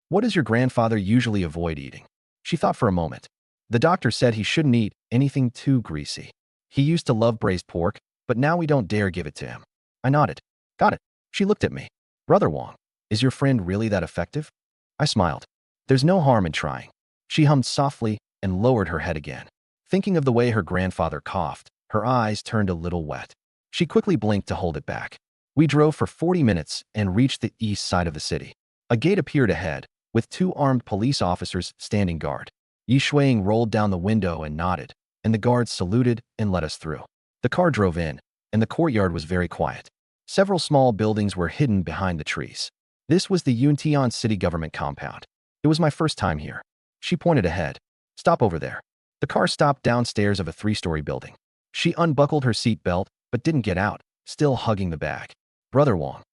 "What does your grandfather usually avoid eating?" She thought for a moment. "The doctor said he shouldn't eat anything too greasy. He used to love braised pork, but now we don't dare give it to him." I nodded. "Got it." She looked at me. "Brother Wong, is your friend really that effective?" I smiled. "There's no harm in trying." She hummed softly and lowered her head again. Thinking of the way her grandfather coughed, her eyes turned a little wet. She quickly blinked to hold it back. We drove for 40 minutes and reached the east side of the city. A gate appeared ahead, with 2 armed police officers standing guard. Yi Shuang rolled down the window and nodded, and the guards saluted and let us through. The car drove in, and the courtyard was very quiet. Several small buildings were hidden behind the trees. This was the Yuntian city government compound. It was my first time here. She pointed ahead. "Stop over there." The car stopped downstairs of a 3-story building. She unbuckled her seat belt, but didn't get out, still hugging the bag. "Brother Wong."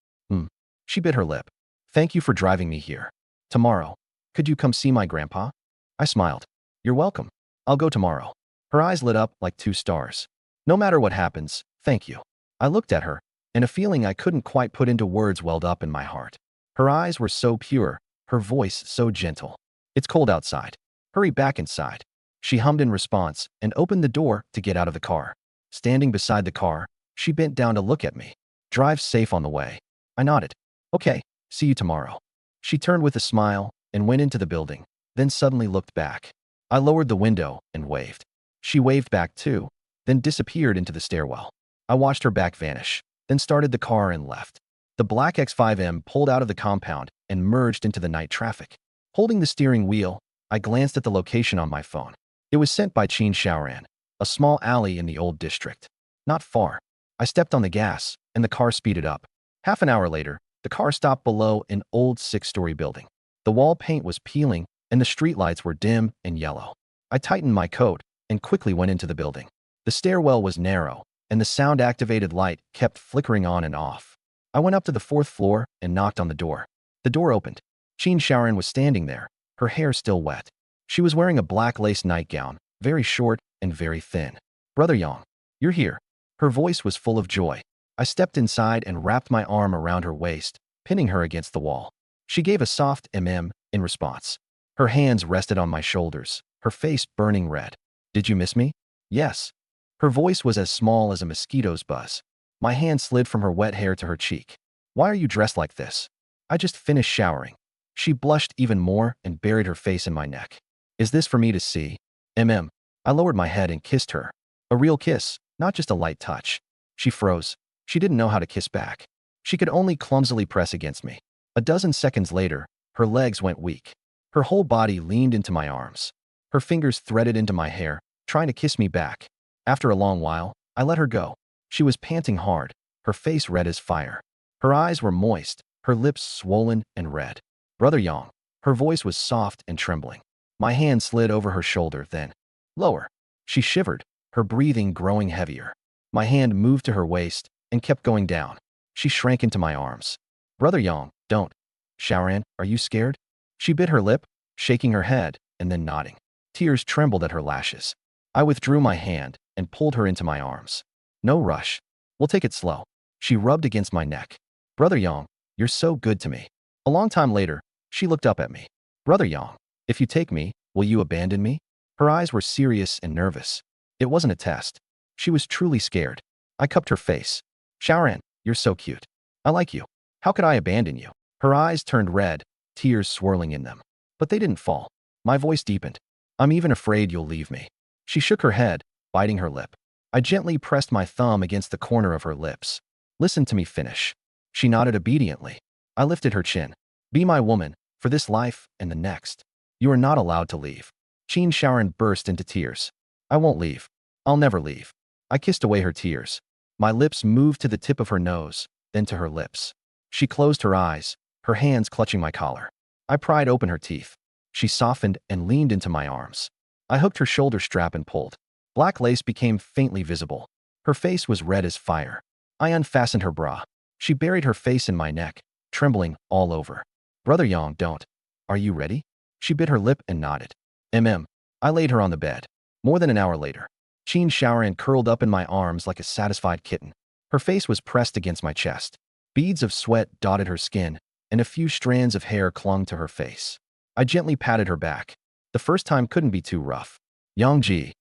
She bit her lip. "Thank you for driving me here. Tomorrow, could you come see my grandpa?" I smiled. "You're welcome. I'll go tomorrow." Her eyes lit up like 2 stars. "No matter what happens, thank you." I looked at her, and a feeling I couldn't quite put into words welled up in my heart. Her eyes were so pure, her voice so gentle. "It's cold outside. Hurry back inside." She hummed in response and opened the door to get out of the car. Standing beside the car, she bent down to look at me. "Drive safe on the way." I nodded. "Okay, see you tomorrow." She turned with a smile and went into the building, then suddenly looked back. I lowered the window and waved. She waved back too, then disappeared into the stairwell. I watched her back vanish, then started the car and left. The black X5M pulled out of the compound and merged into the night traffic. Holding the steering wheel, I glanced at the location on my phone. It was sent by Qin Shaoran, a small alley in the old district. Not far. I stepped on the gas, and the car speeded up. Half an hour later, the car stopped below an old 6-story building. The wall paint was peeling, and the streetlights were dim and yellow. I tightened my coat and quickly went into the building. The stairwell was narrow, and the sound-activated light kept flickering on and off. I went up to the 4th floor and knocked on the door. The door opened. Qin Shaoran was standing there, her hair still wet. She was wearing a black lace nightgown, very short and very thin. "Brother Yang, you're here." Her voice was full of joy. I stepped inside and wrapped my arm around her waist, pinning her against the wall. She gave a soft in response. Her hands rested on my shoulders, her face burning red. Did you miss me? Yes. Her voice was as small as a mosquito's buzz. My hand slid from her wet hair to her cheek. Why are you dressed like this? I just finished showering. She blushed even more and buried her face in my neck. Is this for me to see? I lowered my head and kissed her. A real kiss, not just a light touch. She froze. She didn't know how to kiss back. She could only clumsily press against me. A dozen seconds later, her legs went weak. Her whole body leaned into my arms. Her fingers threaded into my hair, trying to kiss me back. After a long while, I let her go. She was panting hard, her face red as fire. Her eyes were moist, her lips swollen and red. Brother Yang. Her voice was soft and trembling. My hand slid over her shoulder, then lower. She shivered, her breathing growing heavier. My hand moved to her waist and kept going down. She shrank into my arms. Brother Yang, don't. Shaoran, are you scared? She bit her lip, shaking her head, and then nodding. Tears trembled at her lashes. I withdrew my hand and pulled her into my arms. No rush. We'll take it slow. She rubbed against my neck. Brother Yang, you're so good to me. A long time later, she looked up at me. Brother Yang, if you take me, will you abandon me? Her eyes were serious and nervous. It wasn't a test. She was truly scared. I cupped her face. Shaoran, you're so cute. I like you. How could I abandon you? Her eyes turned red, tears swirling in them. But they didn't fall. My voice deepened. I'm even afraid you'll leave me. She shook her head, biting her lip. I gently pressed my thumb against the corner of her lips. Listen to me finish. She nodded obediently. I lifted her chin. Be my woman, for this life and the next. You are not allowed to leave. Qin Shaoran burst into tears. I won't leave. I'll never leave. I kissed away her tears. My lips moved to the tip of her nose, then to her lips. She closed her eyes, her hands clutching my collar. I pried open her teeth. She softened and leaned into my arms. I hooked her shoulder strap and pulled. Black lace became faintly visible. Her face was red as fire. I unfastened her bra. She buried her face in my neck, trembling all over. Brother Yang, don't. Are you ready? She bit her lip and nodded. I laid her on the bed. More than an hour later, Qin Shaoran curled up in my arms like a satisfied kitten. Her face was pressed against my chest. Beads of sweat dotted her skin, and a few strands of hair clung to her face. I gently patted her back. The first time couldn't be too rough. Yang Ji.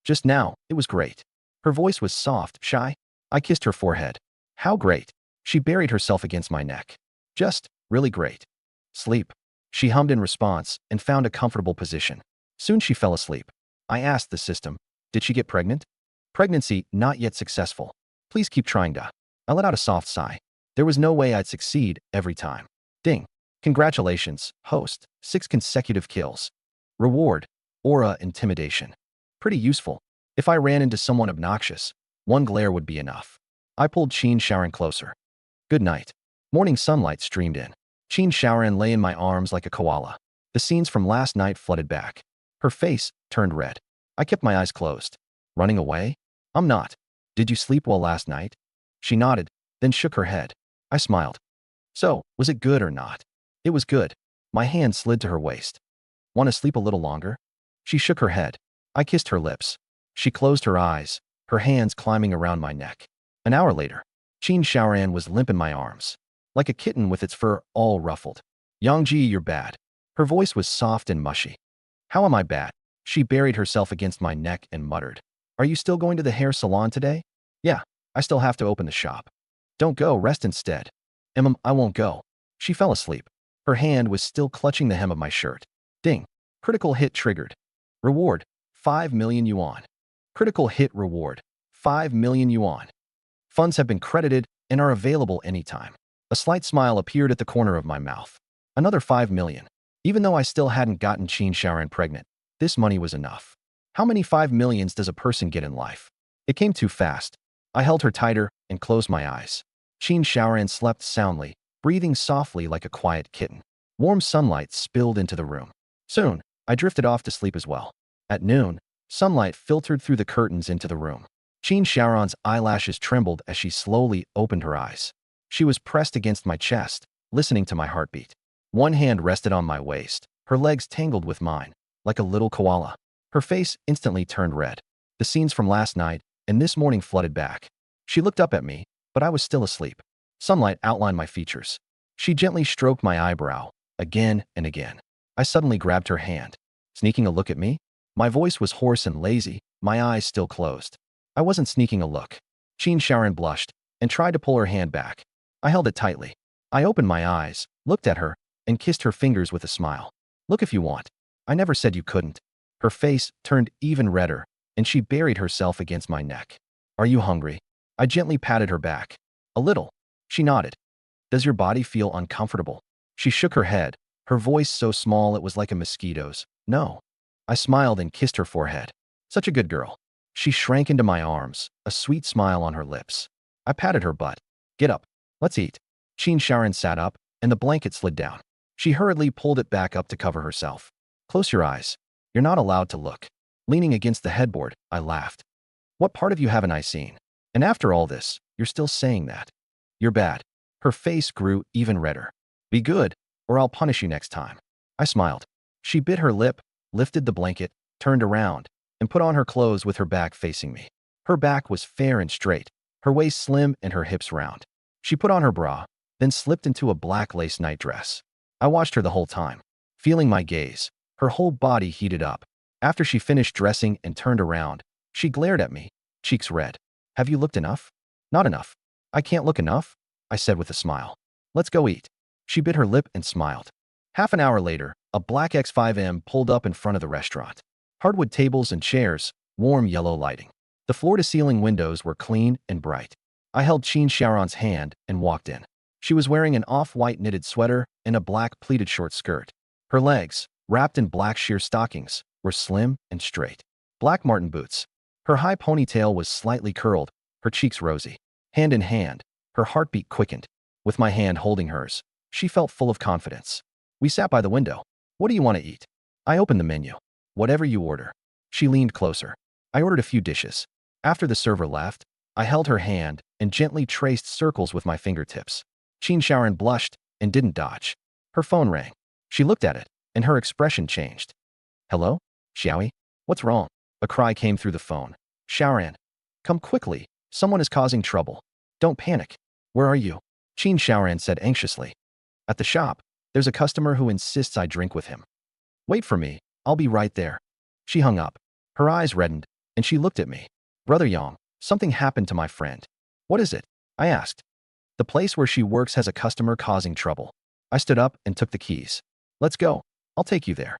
Just now, it was great. Her voice was soft, shy. I kissed her forehead. How great. She buried herself against my neck. Just, really great. Sleep. She hummed in response and found a comfortable position. Soon she fell asleep. I asked the system, did she get pregnant? Pregnancy not yet successful. Please keep trying to. I let out a soft sigh. There was no way I'd succeed every time. Ding. Congratulations, host. 6 consecutive kills. Reward. Aura intimidation. Pretty useful. If I ran into someone obnoxious, 1 glare would be enough. I pulled Qin Shaoran closer. Good night. Morning sunlight streamed in. Qin Shaoran lay in my arms like a koala. The scenes from last night flooded back. Her face turned red. I kept my eyes closed. Running away? I'm not. Did you sleep well last night? She nodded, then shook her head. I smiled. So, was it good or not? It was good. My hand slid to her waist. Want to sleep a little longer? She shook her head. I kissed her lips. She closed her eyes, her hands climbing around my neck. An hour later, Qin Shaoran was limp in my arms, like a kitten with its fur all ruffled. Yang Ji, you're bad. Her voice was soft and mushy. How am I bad? She buried herself against my neck and muttered. Are you still going to the hair salon today? Yeah, I still have to open the shop. Don't go, rest instead. I won't go. She fell asleep. Her hand was still clutching the hem of my shirt. Ding. Critical hit triggered. Reward, 5 million yuan. Critical hit reward, 5 million yuan. Funds have been credited and are available anytime. A slight smile appeared at the corner of my mouth. Another 5 million. Even though I still hadn't gotten Qin Shaoran pregnant, this money was enough. How many 5 millions does a person get in life? It came too fast. I held her tighter and closed my eyes. Qin Shaoran slept soundly, breathing softly like a quiet kitten. Warm sunlight spilled into the room. Soon, I drifted off to sleep as well. At noon, sunlight filtered through the curtains into the room. Qin Shaoran's eyelashes trembled as she slowly opened her eyes. She was pressed against my chest, listening to my heartbeat. One hand rested on my waist, her legs tangled with mine, like a little koala. Her face instantly turned red. The scenes from last night and this morning flooded back. She looked up at me, but I was still asleep. Sunlight outlined my features. She gently stroked my eyebrow, again and again. I suddenly grabbed her hand. Sneaking a look at me? My voice was hoarse and lazy, my eyes still closed. I wasn't sneaking a look. Qin Sharon blushed and tried to pull her hand back. I held it tightly. I opened my eyes, looked at her, and kissed her fingers with a smile. Look if you want. I never said you couldn't. Her face turned even redder, and she buried herself against my neck. Are you hungry? I gently patted her back. A little. She nodded. Does your body feel uncomfortable? She shook her head, her voice so small it was like a mosquito's. No. I smiled and kissed her forehead. Such a good girl. She shrank into my arms, a sweet smile on her lips. I patted her butt. Get up. Let's eat. Qin Sharon sat up, and the blanket slid down. She hurriedly pulled it back up to cover herself. Close your eyes. You're not allowed to look. Leaning against the headboard, I laughed. What part of you haven't I seen? And after all this, you're still saying that. You're bad. Her face grew even redder. Be good, or I'll punish you next time. I smiled. She bit her lip, lifted the blanket, turned around, and put on her clothes with her back facing me. Her back was fair and straight, her waist slim and her hips round. She put on her bra, then slipped into a black lace nightdress. I watched her the whole time, feeling my gaze. Her whole body heated up. After she finished dressing and turned around, she glared at me, cheeks red. Have you looked enough? Not enough. I can't look enough, I said with a smile. Let's go eat. She bit her lip and smiled. Half an hour later, a black X5M pulled up in front of the restaurant. Hardwood tables and chairs, warm yellow lighting. The floor-to-ceiling windows were clean and bright. I held Qin Sharon's hand and walked in. She was wearing an off-white knitted sweater and a black pleated short skirt. Her legs, wrapped in black sheer stockings, were slim and straight. Black marten boots. Her high ponytail was slightly curled, her cheeks rosy. Hand in hand, her heartbeat quickened. With my hand holding hers, she felt full of confidence. We sat by the window. What do you want to eat? I opened the menu. Whatever you order. She leaned closer. I ordered a few dishes. After the server left, I held her hand and gently traced circles with my fingertips. Qin Sharon blushed and didn't dodge. Her phone rang. She looked at it, and her expression changed. Hello? Xiaoyi? What's wrong? A cry came through the phone. Shaoran. Come quickly. Someone is causing trouble. Don't panic. Where are you? Qin Shaoran said anxiously. At the shop. There's a customer who insists I drink with him. Wait for me. I'll be right there. She hung up. Her eyes reddened, and she looked at me. Brother Yang, something happened to my friend. What is it? I asked. The place where she works has a customer causing trouble. I stood up and took the keys. Let's go. I'll take you there.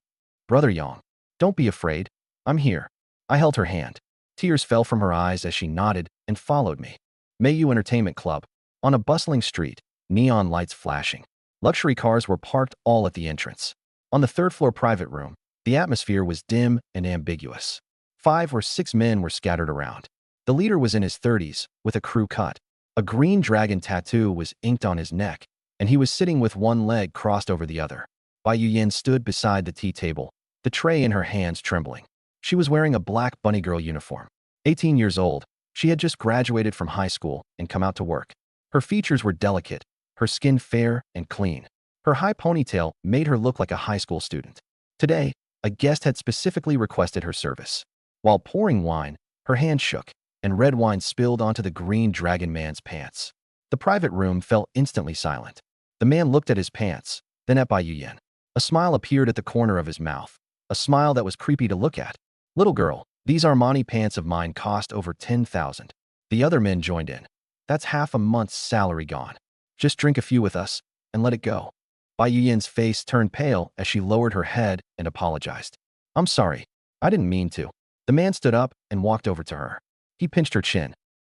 Brother Yang, don't be afraid. I'm here. I held her hand. Tears fell from her eyes as she nodded and followed me. Mayu Entertainment Club. On a bustling street, neon lights flashing. Luxury cars were parked all at the entrance. On the third-floor private room, the atmosphere was dim and ambiguous. 5 or 6 men were scattered around. The leader was in his 30s, with a crew cut. A green dragon tattoo was inked on his neck, and he was sitting with one leg crossed over the other. Bai Yuyan stood beside the tea table, the tray in her hands trembling. She was wearing a black bunny girl uniform. 18 years old, she had just graduated from high school and come out to work. Her features were delicate, her skin fair and clean. Her high ponytail made her look like a high school student. Today, a guest had specifically requested her service. While pouring wine, her hand shook, and red wine spilled onto the green dragon man's pants. The private room fell instantly silent. The man looked at his pants, then at Bai Yuyan. A smile appeared at the corner of his mouth, a smile that was creepy to look at. Little girl, these Armani pants of mine cost over 10,000. The other men joined in. That's half a month's salary gone. Just drink a few with us, and let it go. Bai Yuyan's face turned pale as she lowered her head and apologized. I'm sorry. I didn't mean to. The man stood up and walked over to her. He pinched her chin.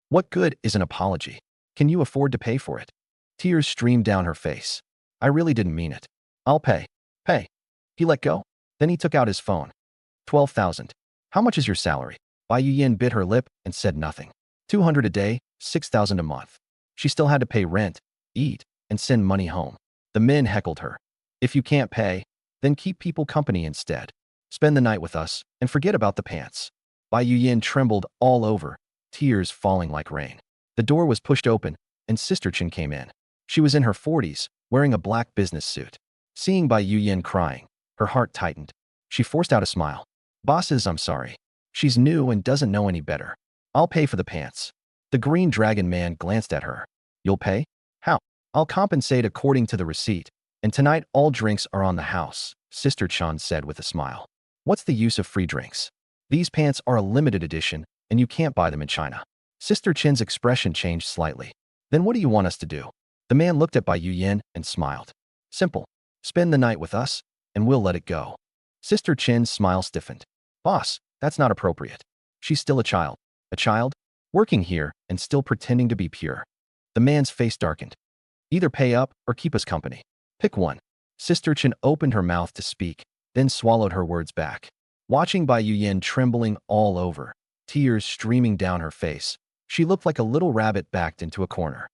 What good is an apology? Can you afford to pay for it? Tears streamed down her face. I really didn't mean it. I'll pay. Pay. He let go. Then he took out his phone. 12,000. How much is your salary? Bai Yuyan bit her lip and said nothing. 200 a day, 6,000 a month. She still had to pay rent, eat, and send money home. The men heckled her. If you can't pay, then keep people company instead. Spend the night with us and forget about the pants. Bai Yuyan trembled all over, tears falling like rain. The door was pushed open, and Sister Chen came in. She was in her 40s, wearing a black business suit. Seeing Bai Yuyan crying, her heart tightened. She forced out a smile. Bosses, I'm sorry. She's new and doesn't know any better. I'll pay for the pants. The green dragon man glanced at her. You'll pay? How? I'll compensate according to the receipt, and tonight all drinks are on the house, Sister Chan said with a smile. What's the use of free drinks? These pants are a limited edition, and you can't buy them in China. Sister Chin's expression changed slightly. Then what do you want us to do? The man looked at Bai Yuyan and smiled. Simple. Spend the night with us, and we'll let it go. Sister Chin's smile stiffened. Boss, that's not appropriate. She's still a child. A child? Working here and still pretending to be pure. The man's face darkened. Either pay up or keep us company. Pick one. Sister Chin opened her mouth to speak, then swallowed her words back. Watching Bai Yuyan trembling all over, tears streaming down her face, she looked like a little rabbit backed into a corner.